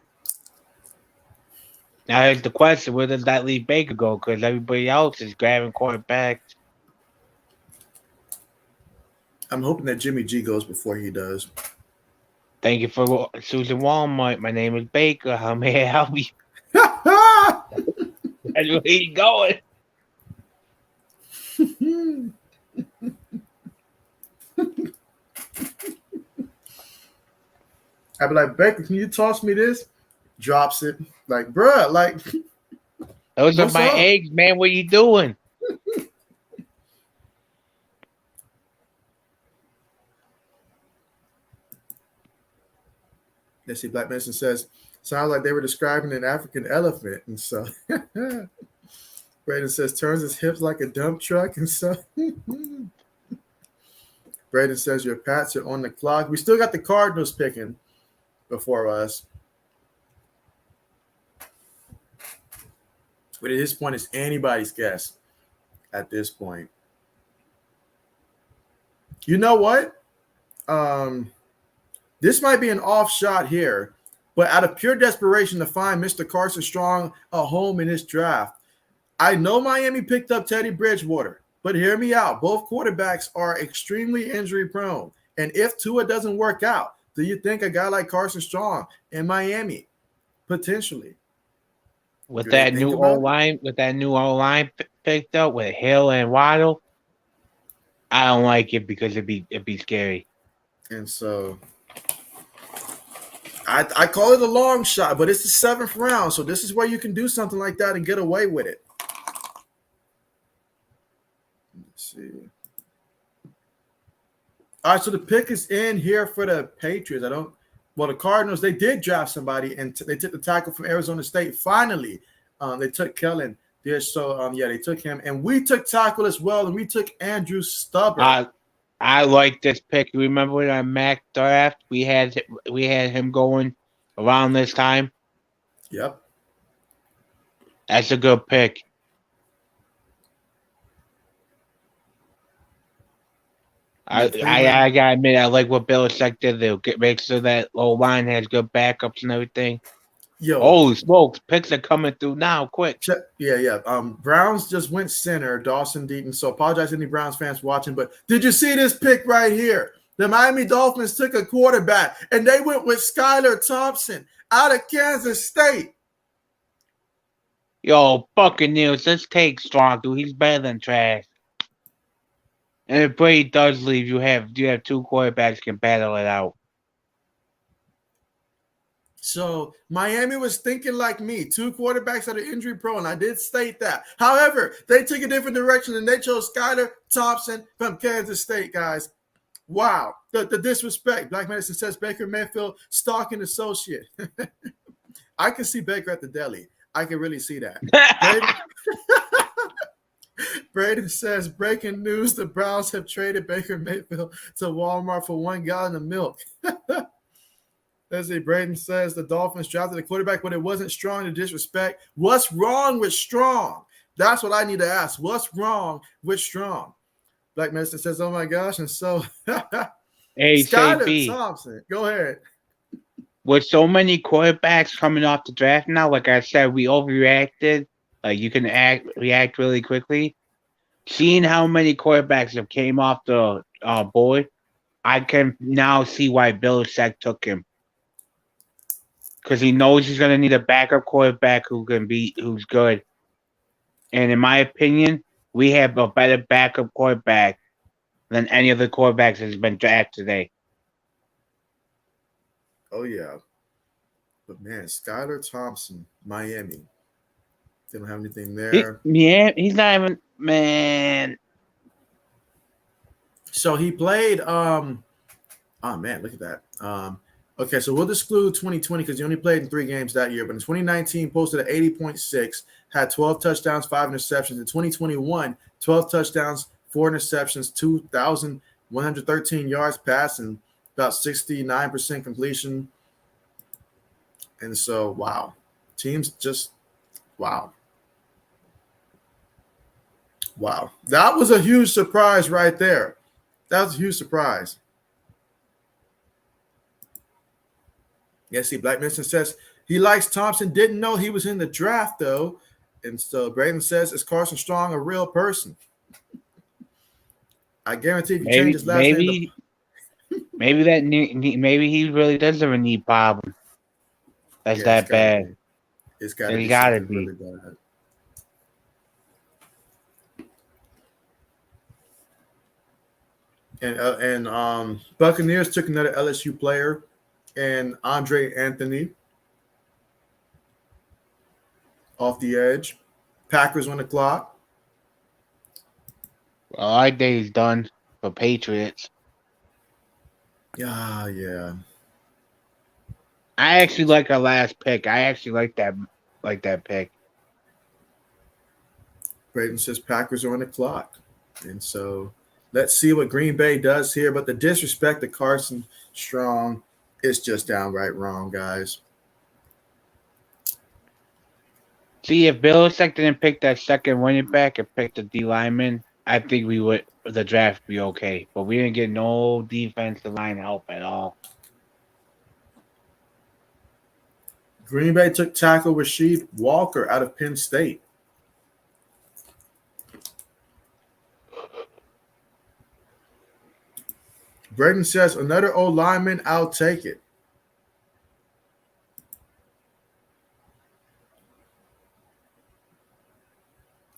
Now here's the question: where does that leave Baker go? Because everybody else is grabbing quarterbacks. I'm hoping that Jimmy G goes before he does. Thank you for choosing Walmart. My name is Baker. How may I help you? That's where he's going. I'd be like, Baker, can you toss me this? Drops it. Like, bruh, like, Those are what's my up? eggs, man. What are you doing? Let's see, Black Medicine says, sounds like they were describing an African elephant. And so, Braden says, turns his hips like a dump truck. And so, Braden says, your Pats are on the clock. We still got the Cardinals picking before us. But at this point, it's anybody's guess at this point. You know what? This might be an off shot here, but out of pure desperation to find Mr. Carson Strong a home in this draft, I know Miami picked up Teddy Bridgewater, but hear me out. Both quarterbacks are extremely injury prone. And if Tua doesn't work out, do you think a guy like Carson Strong in Miami potentially? With Do they that think new about O it? line, picked up with Hill and Waddle, I don't like it because it'd be scary. And so I call it a long shot, but it's the 7th round. So this is where you can do something like that and get away with it. Let's see. All right, so the pick is in here for the Patriots. The Cardinals, they did draft somebody, and they took the tackle from Arizona State. Finally, they took Kellen there. So, they took him. And we took tackle as well, and we took Andrew Stubber. I like this pick. Remember when our Mac draft, we had him going around this time? Yep. That's a good pick. I gotta admit, I like what Belichick did. They'll make sure that old line has good backups and everything. Yo, holy smokes! Picks are coming through now, quick. Yeah. Browns just went center, Dawson Deaton. So apologize to any Browns fans watching, but did you see this pick right here? The Miami Dolphins took a quarterback, and they went with Skylar Thompson out of Kansas State. Yo, Buccaneers, let's take Strong, dude. He's better than trash. And if Brady does leave, you have two quarterbacks can battle it out. So Miami was thinking like me, 2 quarterbacks that are injury prone. I did state that. However, they took a different direction and they chose Skylar Thompson from Kansas State, guys. Wow. The disrespect. Black Medicine says Baker Mayfield stalking associate. I can see Baker at the deli. I can really see that. Braden says, breaking news, the Browns have traded Baker Mayfield to Walmart for 1 gallon of milk. Let's see, Braden says the Dolphins drafted a quarterback, but it wasn't Strong to disrespect. What's wrong with Strong? That's what I need to ask. What's wrong with Strong? Black Medicine says, oh my gosh. And so, Hey, Skyler JB, Thompson, go ahead. with so many quarterbacks coming off the draft now, like I said, we overreacted. Like you can react really quickly. Seeing how many quarterbacks have came off the board, I can now see why Belichick took him. Because he knows he's going to need a backup quarterback who's good. And in my opinion, we have a better backup quarterback than any of the quarterbacks that has been drafted today. Oh, yeah. But, man, Skyler Thompson, Miami. They don't have anything there. He's not even, man. So he played, oh, man, look at that. Okay, so we'll exclude 2020 because he only played in 3 games that year. But in 2019, posted at 80.6, had 12 touchdowns, 5 interceptions. In 2021, 12 touchdowns, 4 interceptions, 2,113 yards passing, about 69% completion. And so, wow. Teams just, wow. Wow. That was a huge surprise right there. That was a huge surprise. Yes, see, Black Minister says he likes Thompson. Didn't know he was in the draft, though. And so Braden says, is Carson Strong a real person? I guarantee if you change his last name. Maybe he really does have a knee problem. That's that bad. It's got to be. Really bad. And Buccaneers took another LSU player, and Andre Anthony off the edge. Packers on the clock. Well, our day's done for Patriots. Yeah. I actually like our last pick. I actually like that pick. Braden says Packers are on the clock. And so let's see what Green Bay does here. But the disrespect to Carson Strong is just downright wrong, guys. See, if Belichick didn't pick that second running back and picked the D lineman, I think the draft would be okay. But we didn't get no defensive line help at all. Green Bay took tackle Rasheed Walker out of Penn State. Braden says, another old lineman, I'll take it.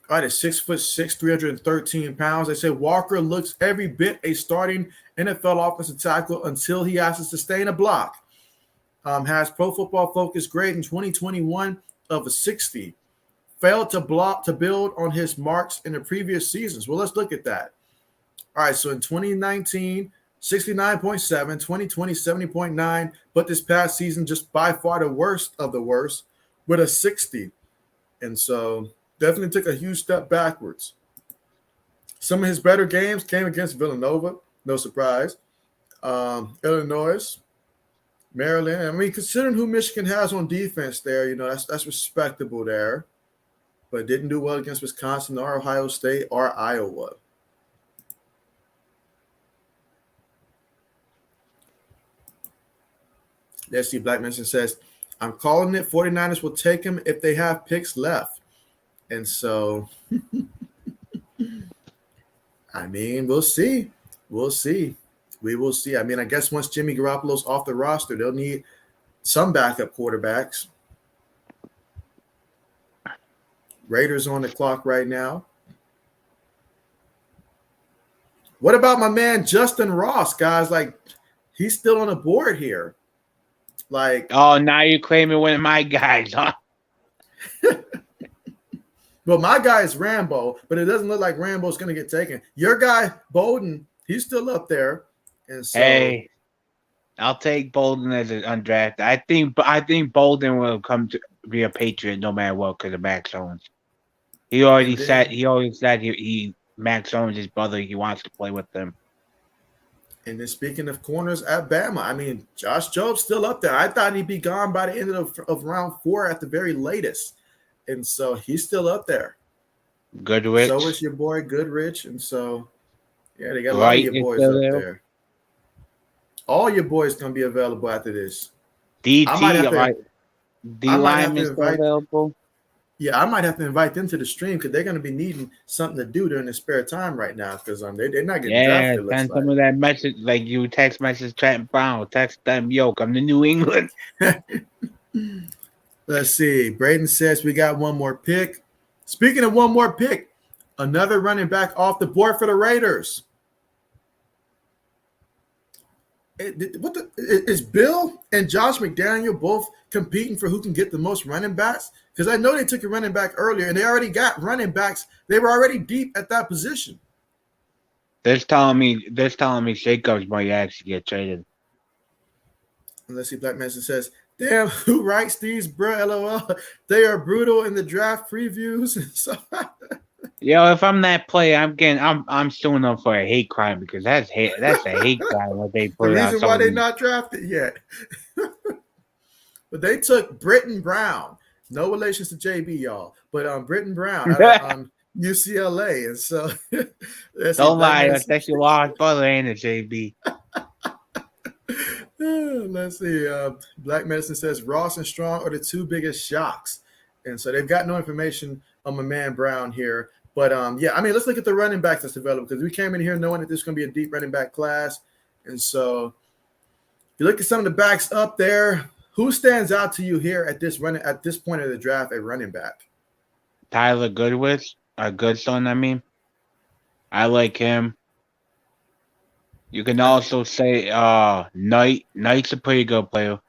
All right, at 6'6", 313 pounds. They say Walker looks every bit a starting NFL offensive tackle until he has to sustain a block. Has Pro Football Focus grade in 2021 of a 60. Failed to build on his marks in the previous seasons. Well, let's look at that. All right, so in 2019, 69.7, 2020, 70.9, but this past season just by far the worst of the worst with a 60. And so definitely took a huge step backwards. Some of his better games came against Villanova, no surprise. Illinois, Maryland. I mean, considering who Michigan has on defense there, that's respectable there. But didn't do well against Wisconsin or Ohio State or Iowa. Let's see, Black Manson says, I'm calling it 49ers will take him if they have picks left. And so, I mean, we'll see. We'll see. We will see. I mean, I guess once Jimmy Garoppolo's off the roster, they'll need some backup quarterbacks. Raiders on the clock right now. What about my man Justin Ross, guys? Like, he's still on the board here. Like, oh, now you're claiming one of my guys, huh? Well, my guy is Rambo, but it doesn't look like Rambo's going to get taken. Your guy, Bowden, he's still up there. And so Hey, I'll take Bolden as an undrafted. I think Bolden will come to be a Patriot no matter what because of Max Owens. He already and said then he always said he Max Owens his brother. He wants to play with them. and then speaking of corners at Bama, I mean Josh Job's still up there. I thought he'd be gone by the end of round 4 at the very latest, and so he's still up there. So is Goodrich, your boy Goodrich, and so yeah, they got a lot of Wright your is boys still up there. there. All your boys gonna be available after this. I might DT have to. like D I might have lineman to still invite. available. Yeah, I might have to invite them to the stream because they're gonna be needing something to do during their spare time right now because they're not getting Yeah, drafted. It looks send some like. of that message like you text message Trent Brown, text them, yo, come to New England. Let's see. Braden says we got one more pick. Speaking of one more pick, another running back off the board for the Raiders. Is Bill and Josh McDaniel both competing for who can get the most running backs? Because I know they took a running back earlier, and they already got running backs. They were already deep at that position. They're telling me Jacobs might actually get traded. And let's see. Black Manson says, "Damn, who writes these, bro? LOL. They are brutal in the draft previews." So, Yo, if I'm that player, I'm suing them for a hate crime because that's a hate crime what they the put out reason some why of they're these. not drafted yet. But they took Britton Brown. No relations to JB, y'all. But Britton Brown out of UCLA. And so let's see. Don't Black lie, Medicine. that's your lost brother ain't a JB. Let's see. Black Medicine says Ross and Strong are the two biggest shocks. And so they've got no information on my man Brown here. But yeah, I mean, let's look at the running backs that's available because we came in here knowing that there's going to be a deep running back class. And so you look at some of the backs up there. Who stands out to you here at this point of the draft at running back? Tyler Goodwitz, a Goodson, I mean. I like him. You can also say Knight. Knight's a pretty good player.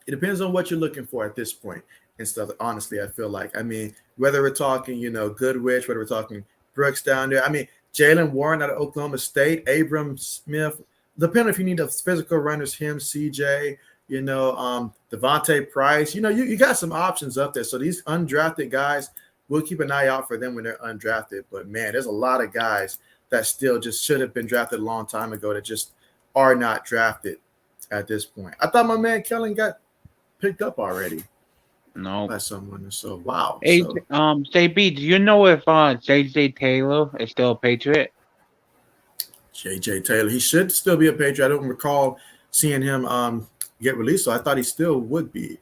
It depends on what you're looking for at this point and stuff. Honestly, I feel like, I mean, whether we're talking, Goodrich, whether we're talking Brooks down there, I mean, Jalen Warren out of Oklahoma State, Abram Smith, depending if you need a physical runners, him, CJ, Devontae Price, you got some options up there. So these undrafted guys, we'll keep an eye out for them when they're undrafted. But man, there's a lot of guys that still just should have been drafted a long time ago that just are not drafted at this point. I thought my man Kellen got picked up already No. by someone. So wow. Hey, So JB, do you know if JJ Taylor is still a Patriot? JJ Taylor, he should still be a Patriot. I don't recall seeing him get released, so I thought he still would be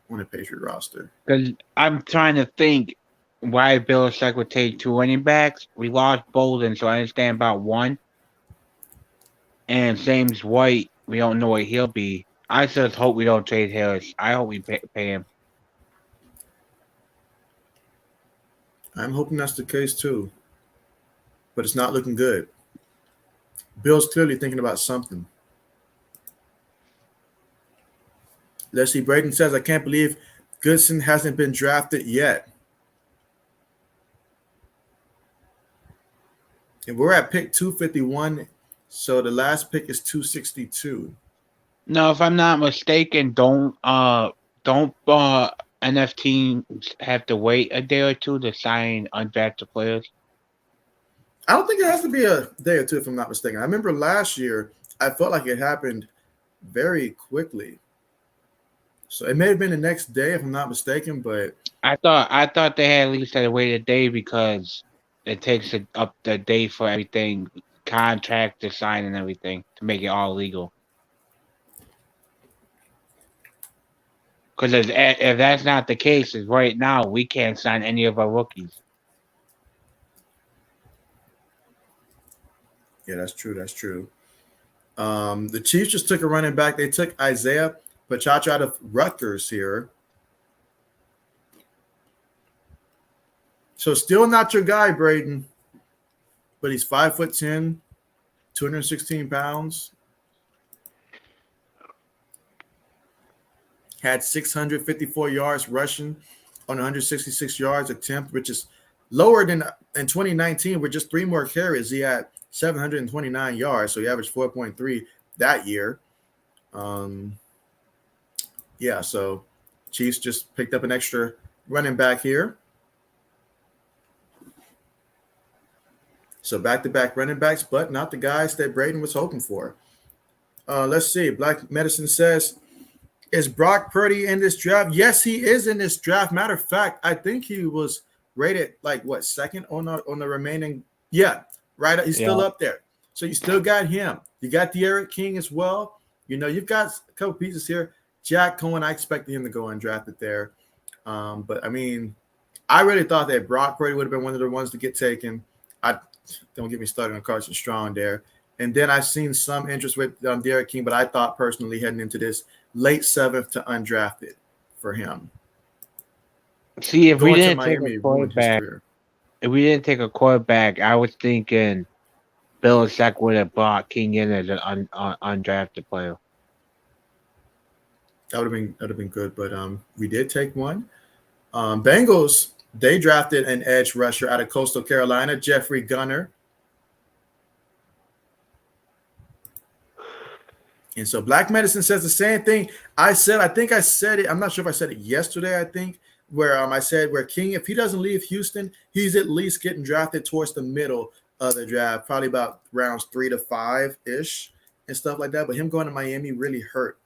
on a Patriot roster. Because I'm trying to think why Belichick would take 2 running backs. We lost Bolden, so I understand about 1. And James White, we don't know what he'll be. I just hope we don't trade Harris. I hope we pay him. I'm hoping that's the case too, but it's not looking good. Bill's clearly thinking about something. Let's see. Braden says, I can't believe Goodson hasn't been drafted yet. And we're at pick 251, so the last pick is 262. No, if I'm not mistaken, don't NFT have to wait a day or two to sign undrafted players? I don't think it has to be a day or two, if I'm not mistaken. I remember last year, I felt like it happened very quickly. So it may have been the next day, if I'm not mistaken, but I thought they had at least had to wait a day because it takes up the day for everything, contract to sign and everything to make it all legal. Because if that's not the case, is right now we can't sign any of our rookies. yeah, that's true. That's true. The Chiefs just took a running back. They took Isaiah Pachacha out of Rutgers here. So still not your guy, Braden, but he's 5'10", 216 pounds. Had 654 yards rushing on 166 yards attempt, which is lower than in 2019 with just 3 more carries. He had 729 yards. So he averaged 4.3 that year. Yeah, so Chiefs just picked up an extra running back here. So back-to-back running backs, but not the guys that Braden was hoping for. Let's see. Black Medicine says, is Brock Purdy in this draft? Yes, he is in this draft. Matter of fact, I think he was rated like what, second on the remaining. Yeah, right. He's still up there. So you still got him. You got De'Aaron King as well. You know, you've got a couple pieces here. Jack Cohen, I expected him to go undrafted there. But I mean, I really thought that Brock Purdy would have been one of the ones to get taken. Don't get me started on Carson Strong there. And then I've seen some interest with De'Aaron King, but I thought personally heading into this late 7th to undrafted for him. See, if Going we to didn't Miami, take a quarterback, career. I was thinking Belichick would have brought King in as an undrafted player. That would have been good, but we did take one. Bengals, they drafted an edge rusher out of Coastal Carolina, Jeffrey Gunner. And so Black Medicine says the same thing. I think I said it. I'm not sure if I said it yesterday, I think, where I said where King, if he doesn't leave Houston, he's at least getting drafted towards the middle of the draft, probably about rounds 3 to 5-ish and stuff like that. But him going to Miami really hurt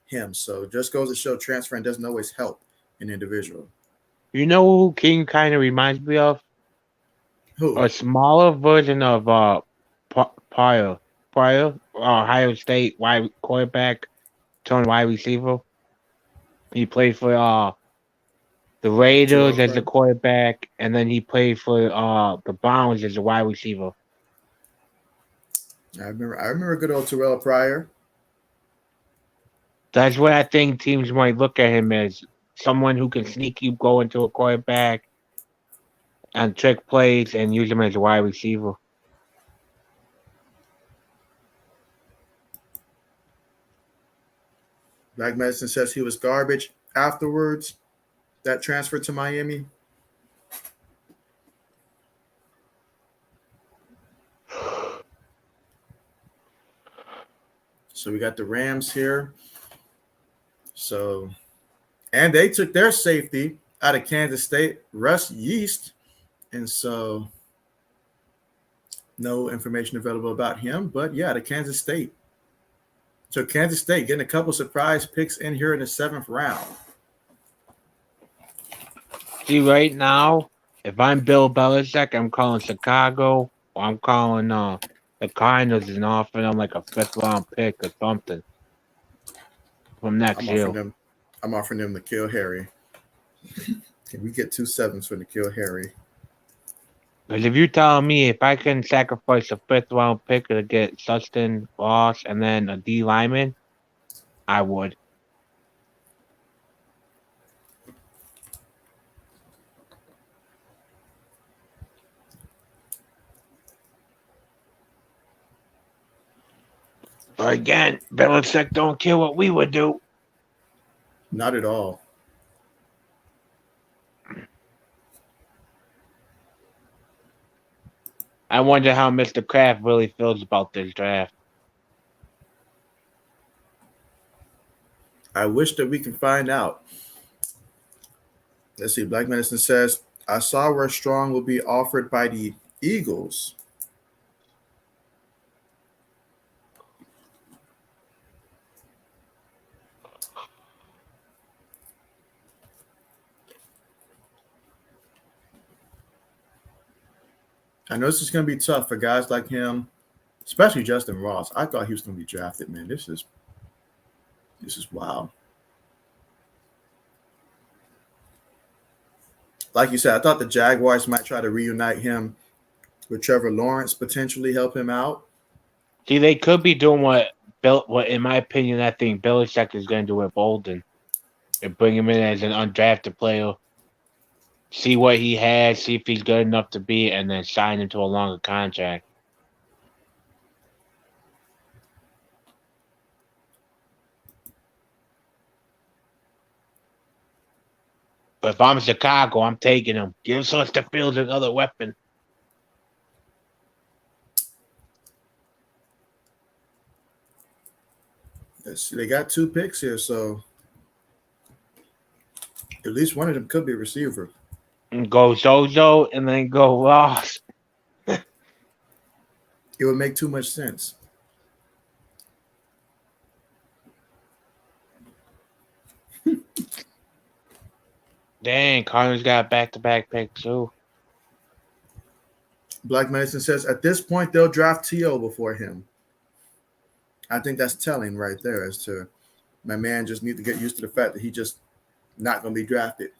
him. So just goes to show transferring doesn't always help an individual. You know who King kind of reminds me of? Who? A smaller version of Pryor, Ohio State wide quarterback, turned wide receiver. He played for the Raiders as a quarterback, and then he played for the Browns as a wide receiver. I remember good old Terrell Pryor. That's what I think teams might look at him as, someone who can sneaky go into a quarterback and trick plays and use him as a wide receiver. Black Medicine says he was garbage afterwards. That transfer to Miami. So we got the Rams here. So, and they took their safety out of Kansas State, Russ Yeast. And so no information available about him, but yeah, the Kansas State. So Kansas State getting a couple surprise picks in here in the 7th round. See, right now, if I'm Bill Belichick, I'm calling Chicago, or I'm calling the Cardinals and offering them like a 5th round pick or something from next year. I'm offering them to kill Harry. Can we get 2 7s for the kill Harry? Because if you're telling me if I can sacrifice a 5th round pick to get Sustin, Ross, and then a D lineman, I would. But again, Belichick don't care what we would do. Not at all. I wonder how Mr. Kraft really feels about this draft. I wish that we could find out. Let's see. Black Medicine says, I saw where Strong will be offered by the Eagles. I know this is going to be tough for guys like him, especially Justin Ross. I thought he was going to be drafted, man. This is wild. Like you said, I thought the Jaguars might try to reunite him with Trevor Lawrence, potentially help him out. See, they could be doing what in my opinion, I think Belichick is going to do with Bolden. And bring him in as an undrafted player. See what he has, see if he's good enough to be, and then sign him to a longer contract. But if I'm Chicago, I'm taking him. Give us the field another weapon. Let's see, they got 2 picks here, so at least one of them could be a receiver. And go Zozo and then go Ross. It would make too much sense. Dang, Cardinals got back-to-back picks too. Black Medicine says at this point they'll draft T.O. before him. I think that's telling right there as to my man just need to get used to the fact that he just not going to be drafted.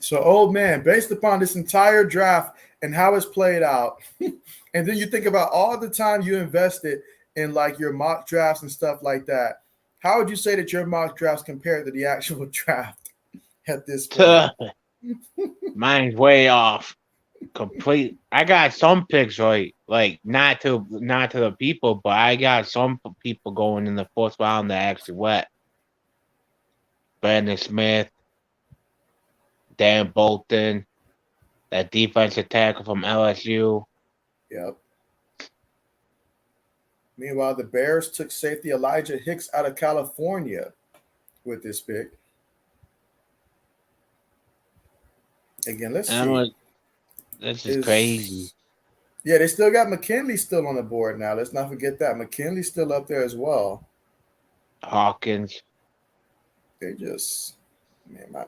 So, old man, based upon this entire draft and how it's played out, and then you think about all the time you invested in like your mock drafts and stuff like that, how would you say that your mock drafts compare to the actual draft at this point? Mine's way off. Complete. I got some picks right, like not to the people, but I got some people going in the 4th round that actually went. Brandon Smith, Dan Bolton, that defensive tackle from LSU. Yep. Meanwhile, the Bears took safety Elijah Hicks out of California with this pick. Again, let's see. This is crazy. Yeah, they still got McKinley still on the board now. Let's not forget that. McKinley's still up there as well. Hawkins. They just, man,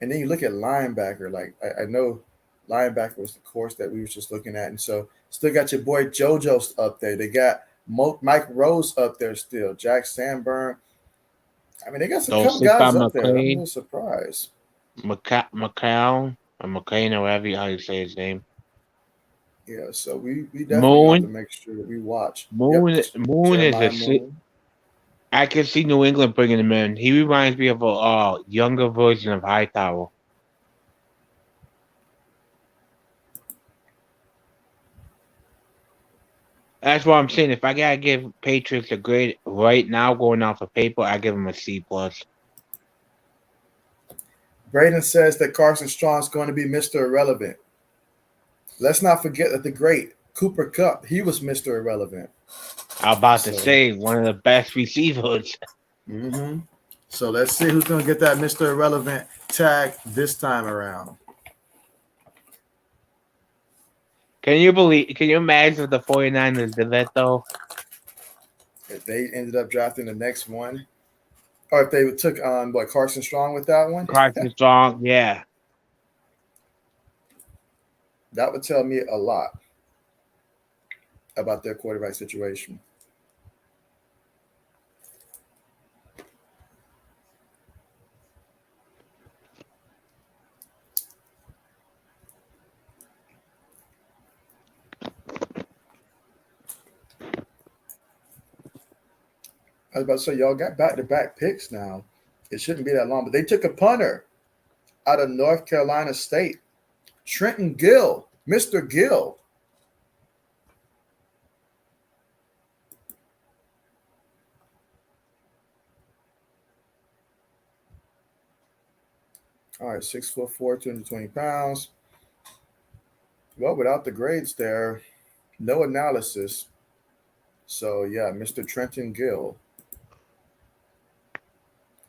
and then you look at linebacker. Like, I know linebacker was the course that we were just looking at. And so still got your boy JoJo's up there. They got Mike Rose up there still. Jack Sanborn. I mean, they got some couple guys up there. I'm a little surprised. McCown or McCain or whatever how you say his name. Yeah, so we definitely have to make sure that we watch. Moon is a shit. I can see New England bringing him in. He reminds me of a younger version of Hightower. That's what I'm saying. If I gotta give Patriots a grade right now, going off of paper, I give them a C+. Braden says that Carson Strong's going to be Mr. Irrelevant. Let's not forget that the great Cooper Kupp, he was Mr. Irrelevant. I was about to say one of the best receivers. Mm-hmm. So let's see who's going to get that Mr. Irrelevant tag this time around. Can you imagine if the 49ers did that though? If they ended up drafting the next one, or if they took Carson Strong with that one? Carson Strong, yeah. That would tell me a lot about their quarterback situation. I was about to say, y'all got back-to-back picks now. It shouldn't be that long, but they took a punter out of North Carolina State. Trenton Gill, Mr. Gill. All right, 6'4", 220 pounds. Well, without the grades there, no analysis. So, yeah, Mr. Trenton Gill,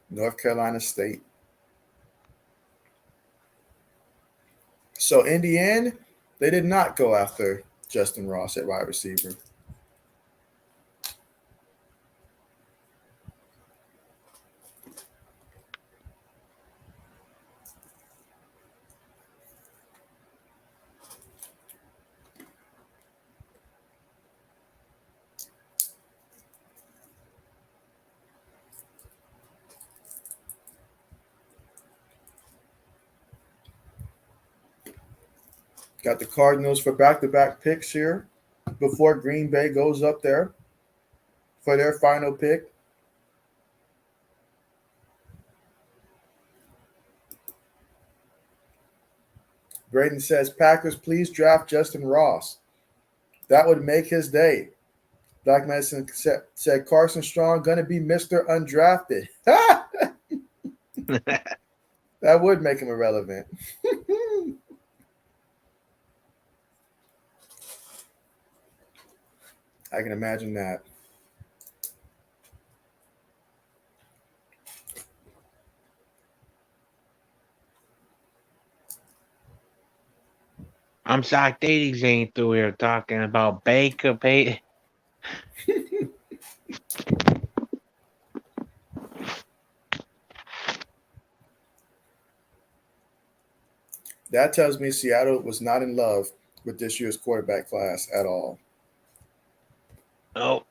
North Carolina State. So, in the end, they did not go after Justin Ross at wide receiver. Got the Cardinals for back-to-back picks here before Green Bay goes up there for their final pick. Braden says, Packers, please draft Justin Ross. That would make his day. Black Medicine said Carson Strong gonna be Mr. Undrafted. That would make him irrelevant. I can imagine that. I'm shocked 80s ain't through here talking about Baker Pay. That tells me Seattle was not in love with this year's quarterback class at all. Oh,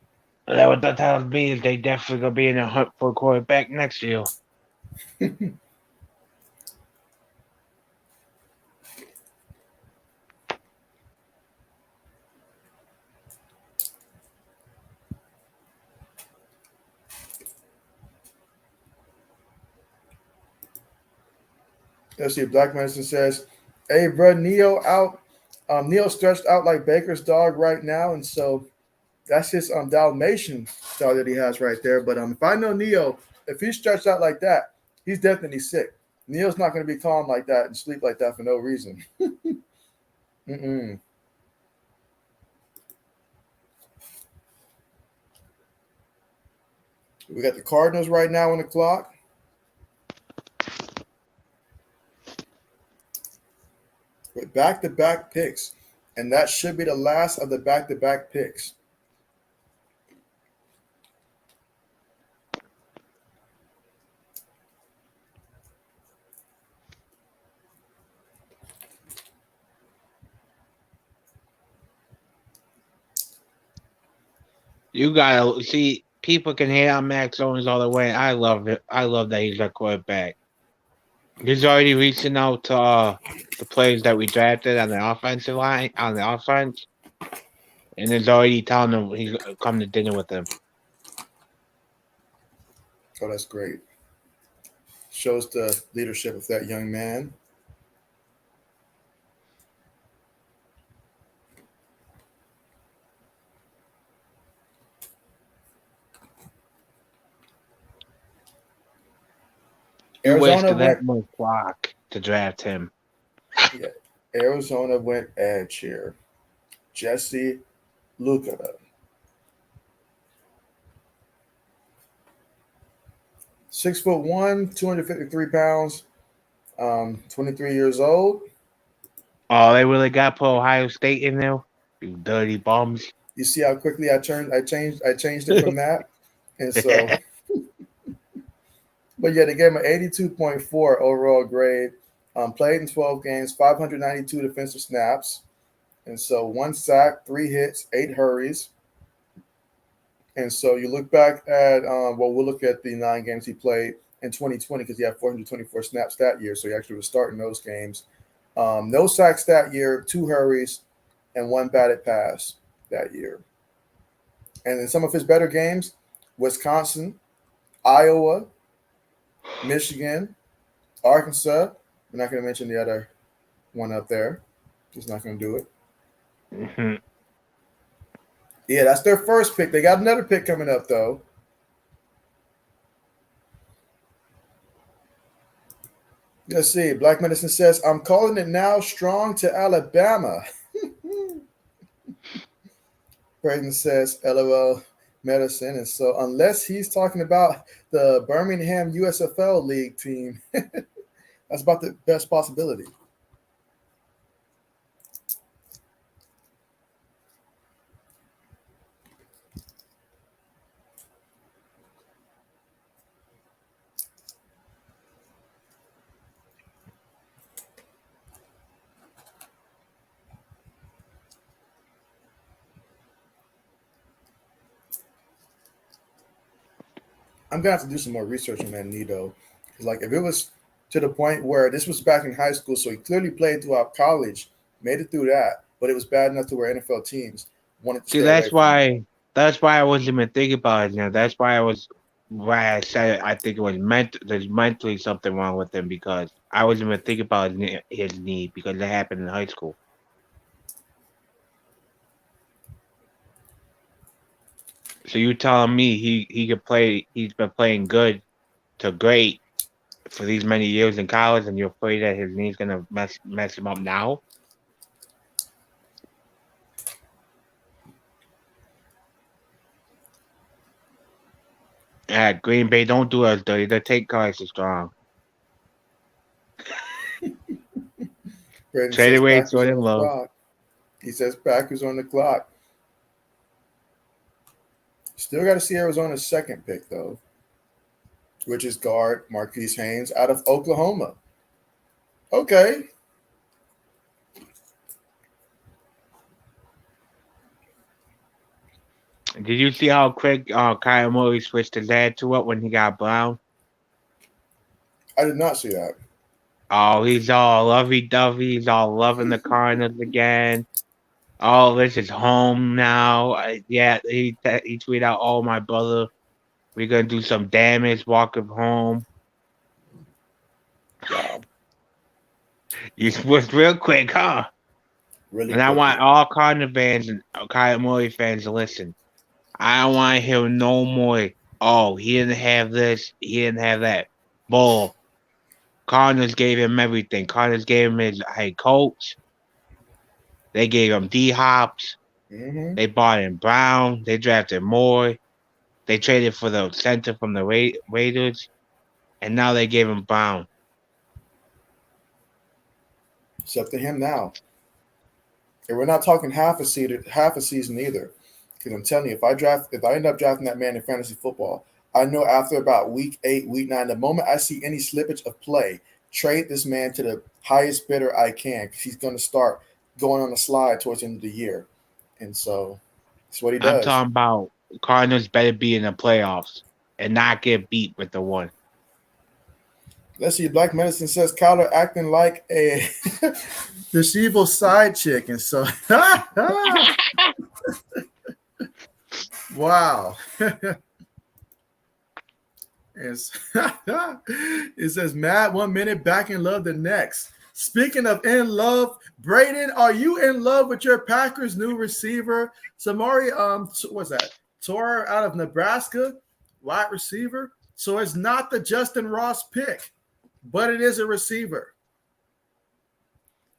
that what that tells me is they definitely gonna be in a hunt for a quarterback next year. Let's see. Black Medicine says, "Hey, bro, Neo out. Neo stretched out like Baker's dog right now, and so that's his Dalmatian dog that he has right there. But if I know Neo, if he's stretched out like that, he's definitely sick. Neo's not going to be calm like that and sleep like that for no reason. Mm-mm. We got the Cardinals right now on the clock. With back-to-back picks, and that should be the last of the back-to-back picks. You gotta see people can hate on Max Jones all the way. I love it. I love that he's a quarterback. He's already reaching out to the players that we drafted on the offensive line, on the offense, and is already telling them he's gonna come to dinner with them. Oh, that's great. Shows the leadership of that young man. You Arizona wasted that went. much clock to draft him. Yeah, Arizona went edge here. Jesse Luca. 6'1", 253 pounds, 23 years old. Oh, they really got to put Ohio State in there. You dirty bums. You see how quickly I changed it from that, and so. But yeah, they gave him an 82.4 overall grade. Played in 12 games, 592 defensive snaps, and so 1 sack, 3 hits, 8 hurries. And so you look back at we'll look at the 9 games he played in 2020 because he had 424 snaps that year, so he actually was starting those games. No sacks that year, 2 hurries, and 1 batted pass that year. And in some of his better games, Wisconsin, Iowa, Michigan, Arkansas. We're not going to mention the other one up there. Just not going to do it. Mm-hmm. Yeah, that's their first pick. They got another pick coming up, though. Let's see. Black Medicine says, I'm calling it now, Strong to Alabama. Braden says, LOL Medicine. And so unless he's talking about the Birmingham USFL League team, that's about the best possibility. I'm gonna have to do some more research on that Nido. Like if it was to the point where this was back in high school, so he clearly played throughout college, made it through that, but it was bad enough to where NFL teams wanted to See, stay away from him. that's why I wasn't even thinking about it now. That's why I said I think it was there's mentally something wrong with him because I wasn't even thinking about his knee because it happened in high school. So you telling me he could play? He's been playing good to great for these many years in college, and you're afraid that his knee's gonna mess him up now? Yeah, Green Bay, don't do us dirty. The take cards are strong. Brandon Trade says away Packers on Jordan the Love. clock. He says Packers on the clock. Still got to see Arizona's second pick, though, which is guard Marquise Haynes out of Oklahoma. Okay. Did you see how quick Kyle Murray switched his attitude up when he got Brown? I did not see that. Oh, he's all lovey-dovey. He's all loving the Cardinals again. Oh, this is home now. Yeah, he tweeted out, "Oh, my brother, we're gonna do some damage. Walk him home." Wow. You switched real quick, huh? Really And I quickly. want all Cardinal fans and Kyle Murray fans to listen. I don't want to hear no more. Oh, he didn't have this. He didn't have that. Bull. Cardinals gave him everything. Cardinals gave him his head coach. They gave him D-Hops. Mm-hmm. They bought in Brown. They drafted Moore. They traded for the center from the Raiders. And now they gave him Brown. It's up to him now. And we're not talking half a season either. Because I'm telling you, if I end up drafting that man in fantasy football, I know after about week 8, week 9, the moment I see any slippage of play, trade this man to the highest bidder I can, because he's going to start going on a slide towards the end of the year. And so that's what he does. I'm talking about Cardinals better be in the playoffs and not get beat with the one. Let's see. Black Medicine says Kyler acting like a deceitful side chick. And so, wow. It says, Matt, 1 minute, back in love the next. Speaking of in love, Braden, are you in love with your Packers new receiver? Samari, what's that? Tor out of Nebraska, wide receiver. So it's not the Justin Ross pick, but it is a receiver.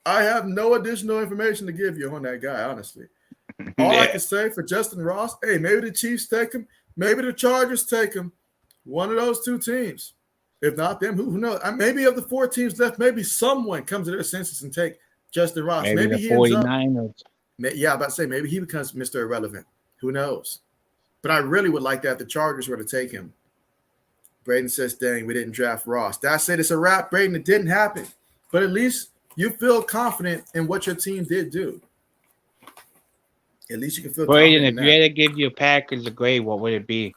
I have no additional information to give you on that guy, honestly. All I can say for Justin Ross, hey, maybe the Chiefs take him, maybe the Chargers take him. One of those two teams. If not them, who knows? Maybe of the 4 teams left, maybe someone comes to their senses and take Justin Ross. Maybe the he 49ers. Yeah, I'm about to say, maybe he becomes Mr. Irrelevant. Who knows? But I really would like that if the Chargers were to take him. Braden says, dang, we didn't draft Ross. That's it. It's a wrap, Braden. It didn't happen. But at least you feel confident in what your team did do. At least you can feel Braden, confident if you had to give your Packers a grade, what would it be?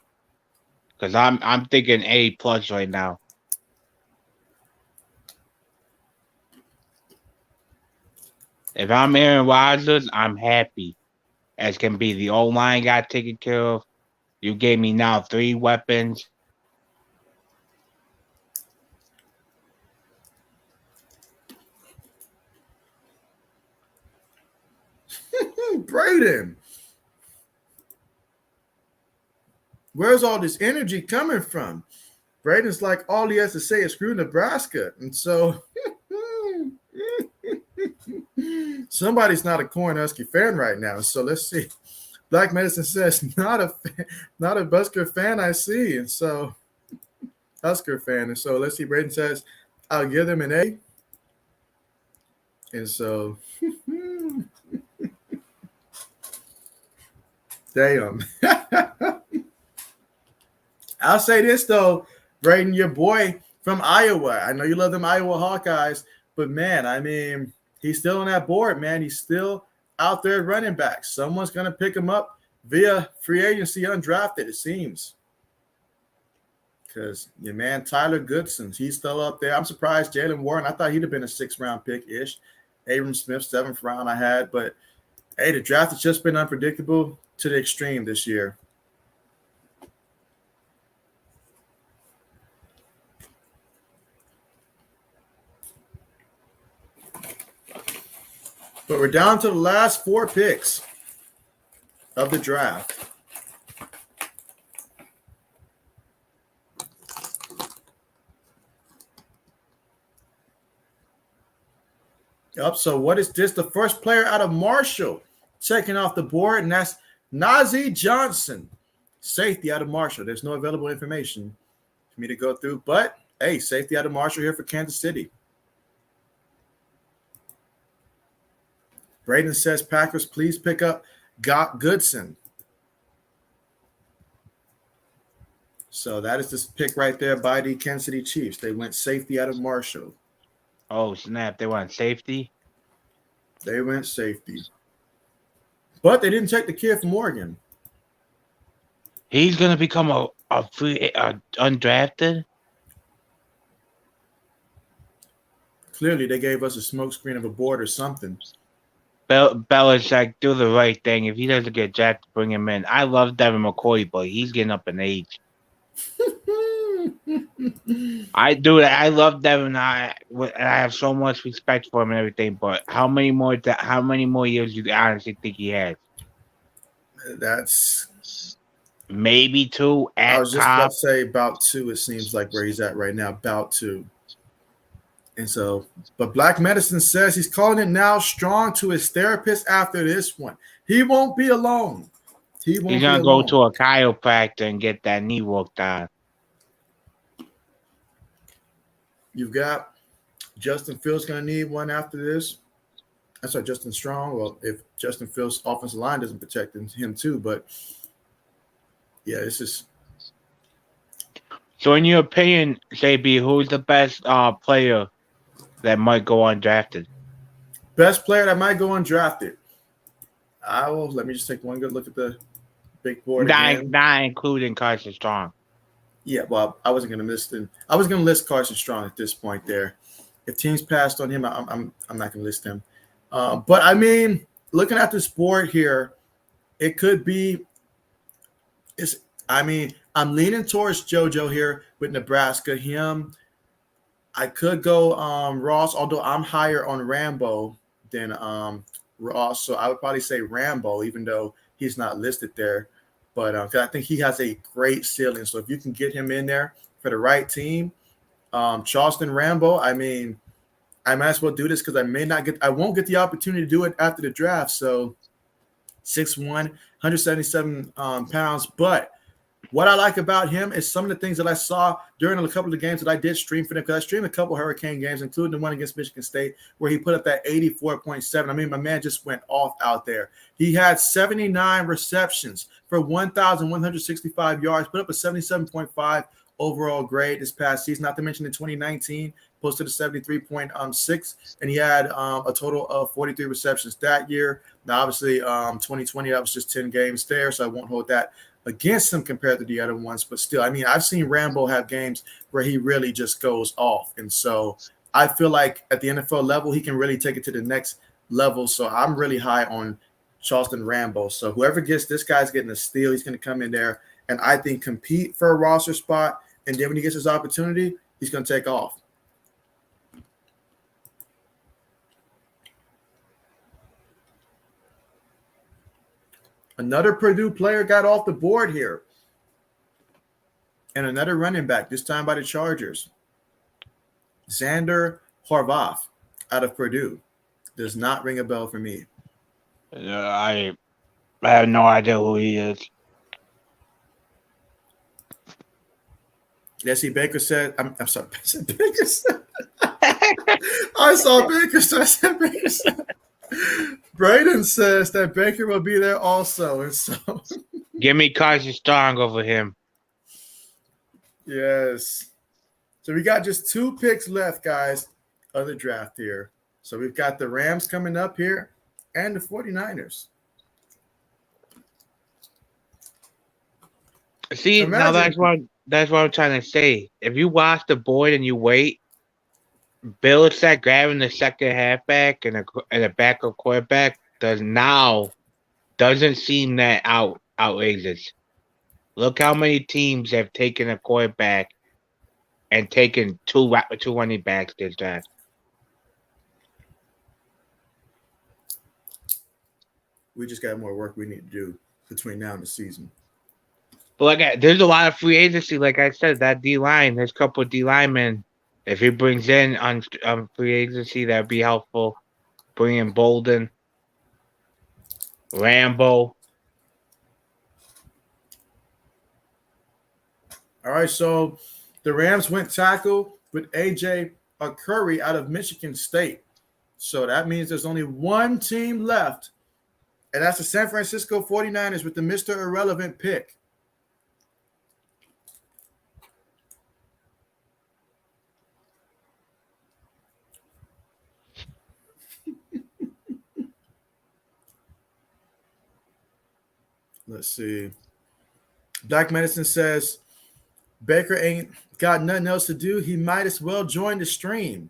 Because I'm thinking A+ right now. If I'm Aaron Rodgers, I'm happy as can be. The O-line got taken care of. You gave me now 3 weapons. Braden, where's all this energy coming from? Braden's like, all he has to say is screw Nebraska. And so somebody's not a Cornhusker fan right now. So let's see. Black Medicine says, not a Husker fan I see. And so Husker fan. And so let's see. Braden says, I'll give them an A. And so damn. I'll say this, though, Braden, your boy from Iowa. I know you love them Iowa Hawkeyes, but, man, I mean, he's still on that board, man. He's still out there running back. Someone's going to pick him up via free agency undrafted, it seems. Because your man Tyler Goodson, he's still up there. I'm surprised Jalen Warren, I thought he'd have been a 6th-round pick-ish. Abram Smith, 7th round I had. But, hey, the draft has just been unpredictable to the extreme this year. But we're down to the last 4 picks of the draft. Yep. So what is this? The first player out of Marshall checking off the board, and that's Najee Johnson, safety out of Marshall. There's no available information for me to go through, but hey, safety out of Marshall here for Kansas City. Braden says, Packers, please pick up Goodson. So that is this pick right there by the Kansas City Chiefs. They went safety out of Marshall. Oh, snap. They went safety? They went safety. But they didn't take the kid from Oregon. He's going to become a free undrafted? Clearly, they gave us a smokescreen of a board or something. Belichick, do the right thing. If he doesn't get drafted, bring him in. I love Devin McCourty, but he's getting up in age. I love Devin. I have so much respect for him and everything. But how many more years do you honestly think he has? That's maybe 2. I was just about to say about 2. It seems like where he's at right now, about 2. And so, but Black Medicine says he's calling it now strong to his therapist after this one. He won't be alone. He's gonna go to a chiropractor and get that knee worked on. You've got Justin Fields going to need one after this. That's right, Justin Strong. Well, if Justin Fields' offensive line doesn't protect him too, but yeah, this is. So, in your opinion, JB, who's the best player that might go undrafted? Best player that might go undrafted. Let me just take one good look at the big board again. Not including Carson Strong. Yeah, well, I wasn't going to list him. I was going to list Carson Strong at this point there. If teams passed on him, I'm not going to list him. But, I mean, looking at this board here, it could be – I'm leaning towards JoJo here with Nebraska. I could go Ross, although I'm higher on Rambo than Ross. So I would probably say Rambo, even though he's not listed there. But I think he has a great ceiling. So if you can get him in there for the right team, Charleston Rambo, I mean, I might as well do this because I won't get the opportunity to do it after the draft. So 6'1", 177 pounds. But what I like about him is some of the things that I saw during a couple of the games that I did stream for them, because I streamed a couple Hurricane games, including the one against Michigan State, where he put up that 84.7. I mean, my man just went off out there. He had 79 receptions for 1,165 yards, put up a 77.5 overall grade this past season, not to mention in 2019, posted a 73.6, and he had a total of 43 receptions that year. Now, obviously, 2020, that was just 10 games there, so I won't hold that against him compared to the other ones. But still, I mean, I've seen Rambo have games where he really just goes off. And so I feel like at the NFL level, he can really take it to the next level. So I'm really high on Charleston Rambo. So whoever gets this guy's getting a steal. He's going to come in there and I think compete for a roster spot. And then when he gets his opportunity, he's going to take off. Another Purdue player got off the board here. And another running back, this time by the Chargers. Xander Horvath out of Purdue. Does not ring a bell for me. I have no idea who he is. Yes, Baker said, I'm sorry, I said Baker said. I saw Baker, so I said Baker said. Braden says that Baker will be there also. And so give me Carson Strong over him. Yes. So we got just 2 picks left, guys, of the draft here. So we've got the Rams coming up here and the 49ers. See, now that's what I'm trying to say. If you watch the board and you wait, Belichick grabbing the second halfback and a backup quarterback doesn't seem that outrageous. Look how many teams have taken a quarterback and taken two running backs this draft. We just got more work we need to do between now and the season. But there's a lot of free agency. Like I said, that D-line, there's a couple of D linemen. If he brings in on free agency, that'd be helpful. bring in Bolden, Rambo. All right, so the Rams went tackle with A.J. Curry out of Michigan State. So that means there's only one team left, and that's the San Francisco 49ers with the Mr. Irrelevant pick. Let's see. Black Medicine says, Baker ain't got nothing else to do. He might as well join the stream.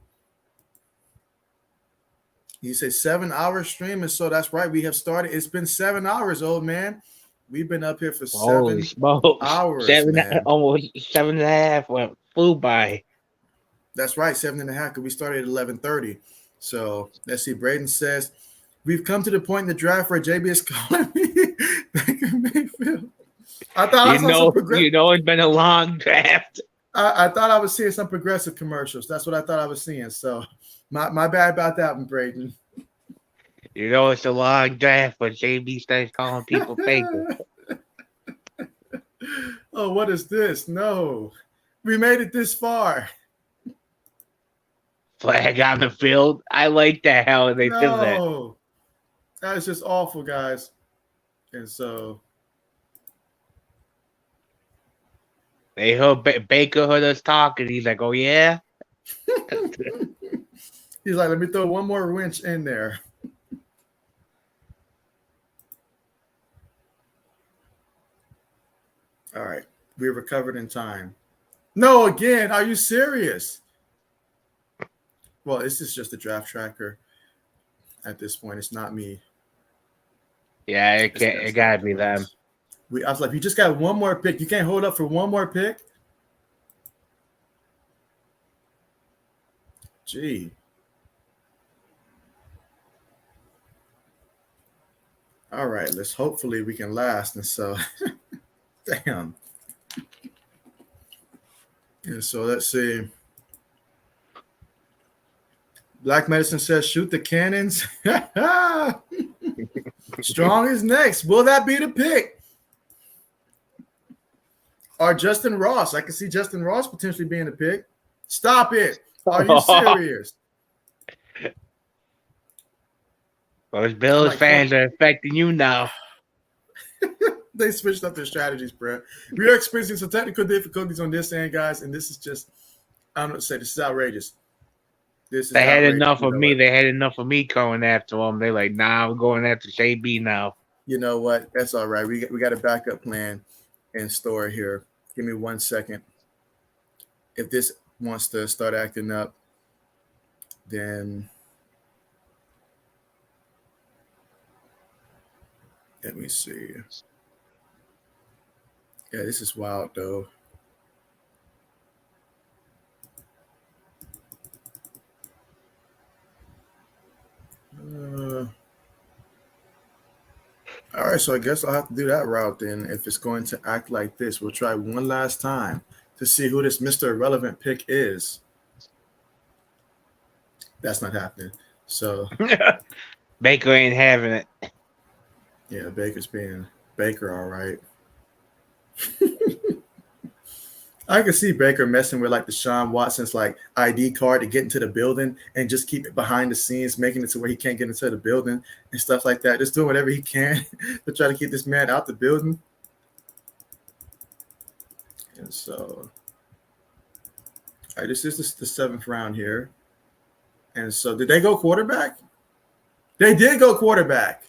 You say 7-hour stream, and so that's right. We have started. It's been 7 hours, old man. We've been up here for Holy 7 smokes. hours. Almost 7.5 went flew by. That's right, 7.5, because we started at 11:30. So let's see. Braden says, we've come to the point in the draft where JB is calling me Baker Mayfield. I thought I saw some it's been a long draft. I thought I was seeing some progressive commercials. That's what I thought I was seeing. So my bad about that one, Braden. It's a long draft when JB starts calling people Baker. Oh, what is this? No. We made it this far. Flag on the field. I like that how they did that. No. That is just awful, guys. And so they heard Baker heard us talking. He's like, "Oh yeah." He's like, "Let me throw one more wrench in there." All right, we recovered in time. No, again, are you serious? Well, this is just a draft tracker. At this point, it's not me. Yeah, it gotta be them. I was like, you just got one more pick. You can't hold up for one more pick? Gee. All right, hopefully we can last. And so, damn. And so let's see. Black Medicine says, shoot the cannons. Strong is next. Will that be the pick? Or Justin Ross? I can see Justin Ross potentially being the pick. Stop it. Are you serious? Those Bills fans are affecting you now. They switched up their strategies, bro. We are experiencing some technical difficulties on this end, guys, and this is just, I don't know what to say. This is outrageous. They had enough of me. They had enough of me going after them. They're like, nah, we're going after JB now. You know what? That's all right. We got a backup plan in store here. Give me 1 second. If this wants to start acting up, then let me see. Yeah, this is wild, though. All right, so I guess I'll have to do that route then. If it's going to act like this, we'll try one last time to see who this Mr. Irrelevant pick is. That's not happening. So Baker ain't having it. Yeah, Baker's being Baker, all right. I can see Baker messing with like the Deshaun Watson's like ID card to get into the building and just keep it behind the scenes, making it to where he can't get into the building and stuff like that. Just doing whatever he can to try to keep this man out the building. And so, all right, this is the 7th round here. And so, did they go quarterback? They did go quarterback.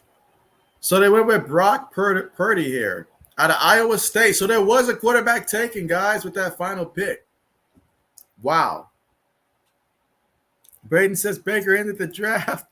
So they went with Brock Purdy here out of Iowa State. So there was a quarterback taken, guys, with that final pick. Wow. Braden says Baker ended the draft.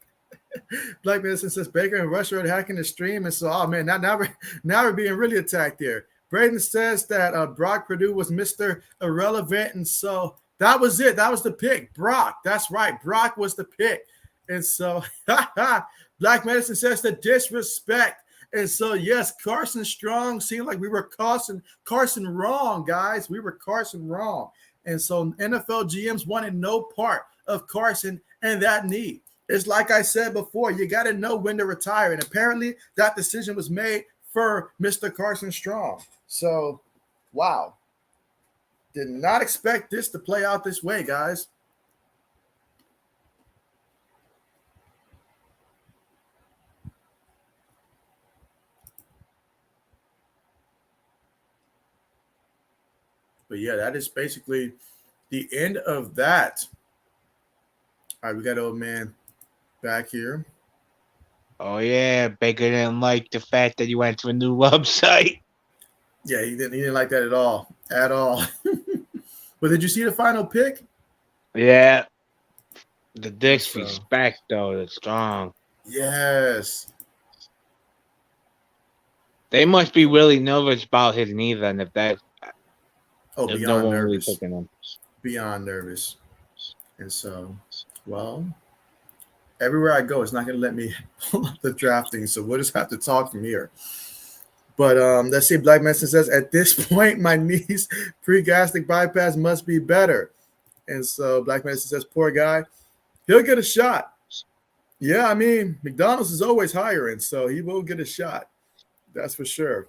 Black Medicine says Baker and Rush are hacking the stream. And so, oh, man, now we're being really attacked here. Braden says that Brock Purdue was Mr. Irrelevant. And so that was it. That was the pick. Brock. That's right. Brock was the pick. And so Black Medicine says the disrespect. And so, yes, Carson Strong seemed like we were Carson wrong, guys. We were Carson wrong. And so NFL GMs wanted no part of Carson and that knee. it's like I said before, you got to know when to retire. And apparently that decision was made for Mr. Carson Strong. So, wow. Did not expect this to play out this way, guys. But yeah, that is basically the end of that. All right, we got old man back here. Oh yeah, Baker didn't like the fact that you went to a new website. Yeah, he didn't like that at all. At all. But did you see the final pick? Yeah. The disrespect though, is strong. Yes. They must be really nervous about his knee then if that if Beyond no one really nervous. picking him. Beyond nervous. And so, well, everywhere I go, it's not going to let me pull up the drafting. So we'll just have to talk from here. But let's see. Black Medicine says, at this point, my knee's pre-gastric bypass must be better. And so Black Medicine says, poor guy, he'll get a shot. Yeah, I mean, McDonald's is always hiring, so he will get a shot. That's for sure.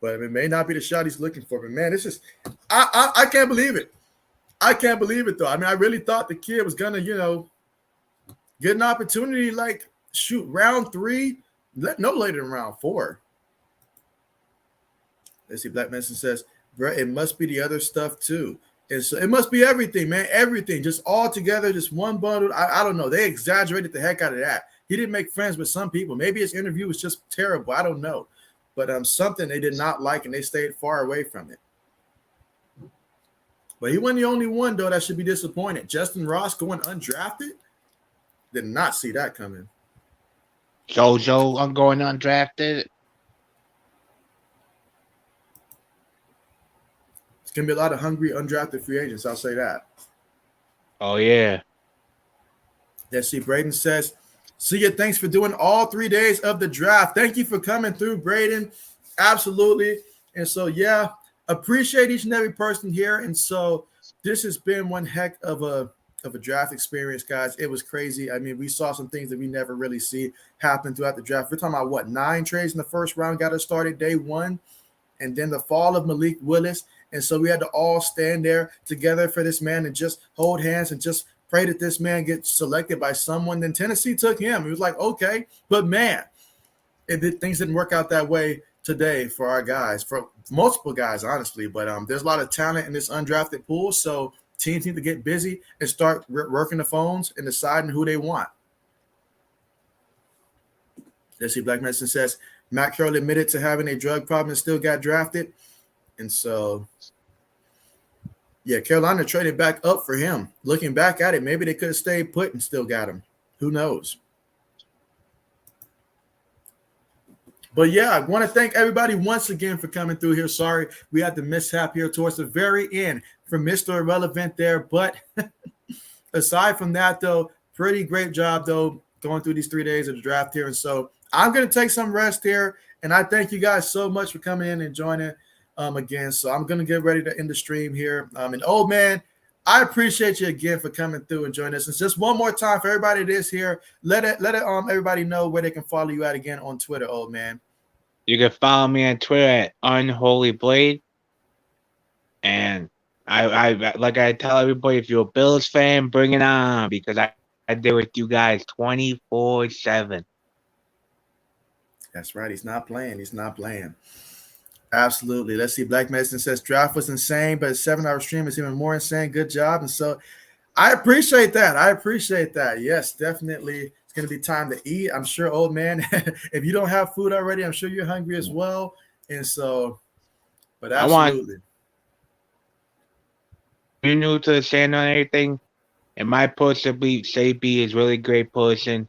But it may not be the shot he's looking for. But man, it's just I can't believe it. I can't believe it though. I mean, I really thought the kid was gonna, get an opportunity like shoot round 3, no later than round 4. Let's see. Black Medicine says, bro, it must be the other stuff too. And so it must be everything, man. Everything, just all together, just one bundle. I don't know. They exaggerated the heck out of that. He didn't make friends with some people. Maybe his interview was just terrible. I don't know. But something they did not like, and they stayed far away from it. But he wasn't the only one, though, that should be disappointed. Justin Ross going undrafted? Did not see that coming. JoJo, I'm going undrafted. It's going to be a lot of hungry, undrafted free agents. I'll say that. Oh, yeah. Let's see. Braden says, see ya. Thanks for doing all 3 days of the draft. Thank you for coming through, Braden. Absolutely. And so, yeah, appreciate each and every person here. And so this has been one heck of a draft experience, guys. It was crazy. I mean, we saw some things that we never really see happen throughout the draft. We're talking about 9 trades in the first round got us started day 1, and then the fall of Malik Willis. And so we had to all stand there together for this man and just hold hands and just pray that this man gets selected by someone. Then Tennessee took him. It was like, okay, but man, things didn't work out that way today for our guys, for multiple guys, honestly. But there's a lot of talent in this undrafted pool, so teams need to get busy and start working the phones and deciding who they want. Let's see. Black Medicine says, Matt Carroll admitted to having a drug problem and still got drafted. And so, yeah, Carolina traded back up for him. Looking back at it, maybe they could have stayed put and still got him. Who knows? But yeah, I want to thank everybody once again for coming through here. Sorry, we had the mishap here towards the very end from Mr. Irrelevant there. But aside from that, though, pretty great job, though, going through these 3 days of the draft here. And so I'm going to take some rest here. And I thank you guys so much for coming in and joining again. So I'm going to get ready to end the stream here. And old man, I appreciate you again for coming through and joining us. And just one more time for everybody that is here, let everybody know where they can follow you at again on Twitter, old man. You can follow me on Twitter at Unholy Blade. And I like I tell everybody, if you're a Bills fan, bring it on, because I did with you guys 24/7. That's right. He's not playing. He's not playing. Absolutely. Let's see. Black Medicine says draft was insane, but a 7-hour stream is even more insane. Good job. And so I appreciate that. Yes, definitely. It's going to be time to eat. I'm sure, old man, if you don't have food already, I'm sure you're hungry as well. And so, but absolutely. You're new to the channel and everything. And my person, JB, is really great person.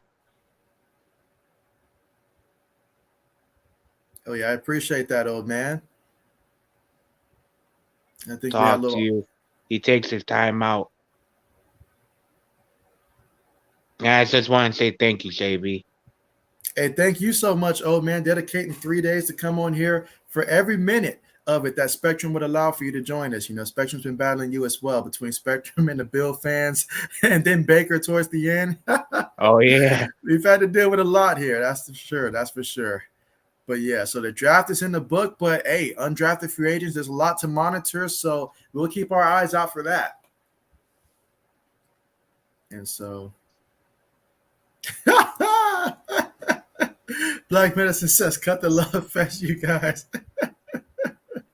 Oh, yeah, I appreciate that, old man. I think Talk to you. He takes his time out. Yeah, I just want to say thank you, JB. Hey, thank you so much, old man, dedicating 3 days to come on here for every minute of it that Spectrum would allow for you to join us. You know, Spectrum's been battling you as well, between Spectrum and the Bill fans, and then Baker towards the end. Oh yeah. We've had to deal with a lot here. That's for sure. That's for sure. But yeah, so the draft is in the book. But hey, undrafted free agents, there's a lot to monitor. So we'll keep our eyes out for that. And so Black Medicine says, cut the love fest, you guys.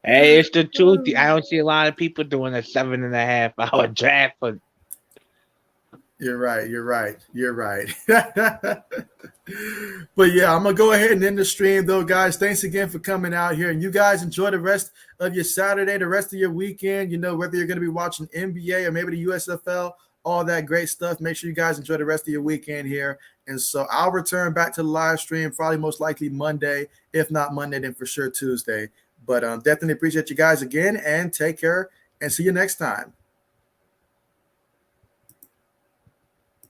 Hey, it's the truth. I don't see a lot of people doing a 7.5 hour draft for. You're right. But yeah, I'm going to go ahead and end the stream, though, guys. Thanks again for coming out here. And you guys enjoy the rest of your Saturday, the rest of your weekend. You know, whether you're going to be watching NBA or maybe the USFL, all that great stuff. Make sure you guys enjoy the rest of your weekend here. And so I'll return back to the live stream probably most likely Monday. If not Monday, then for sure Tuesday. But definitely appreciate you guys again, and take care and see you next time.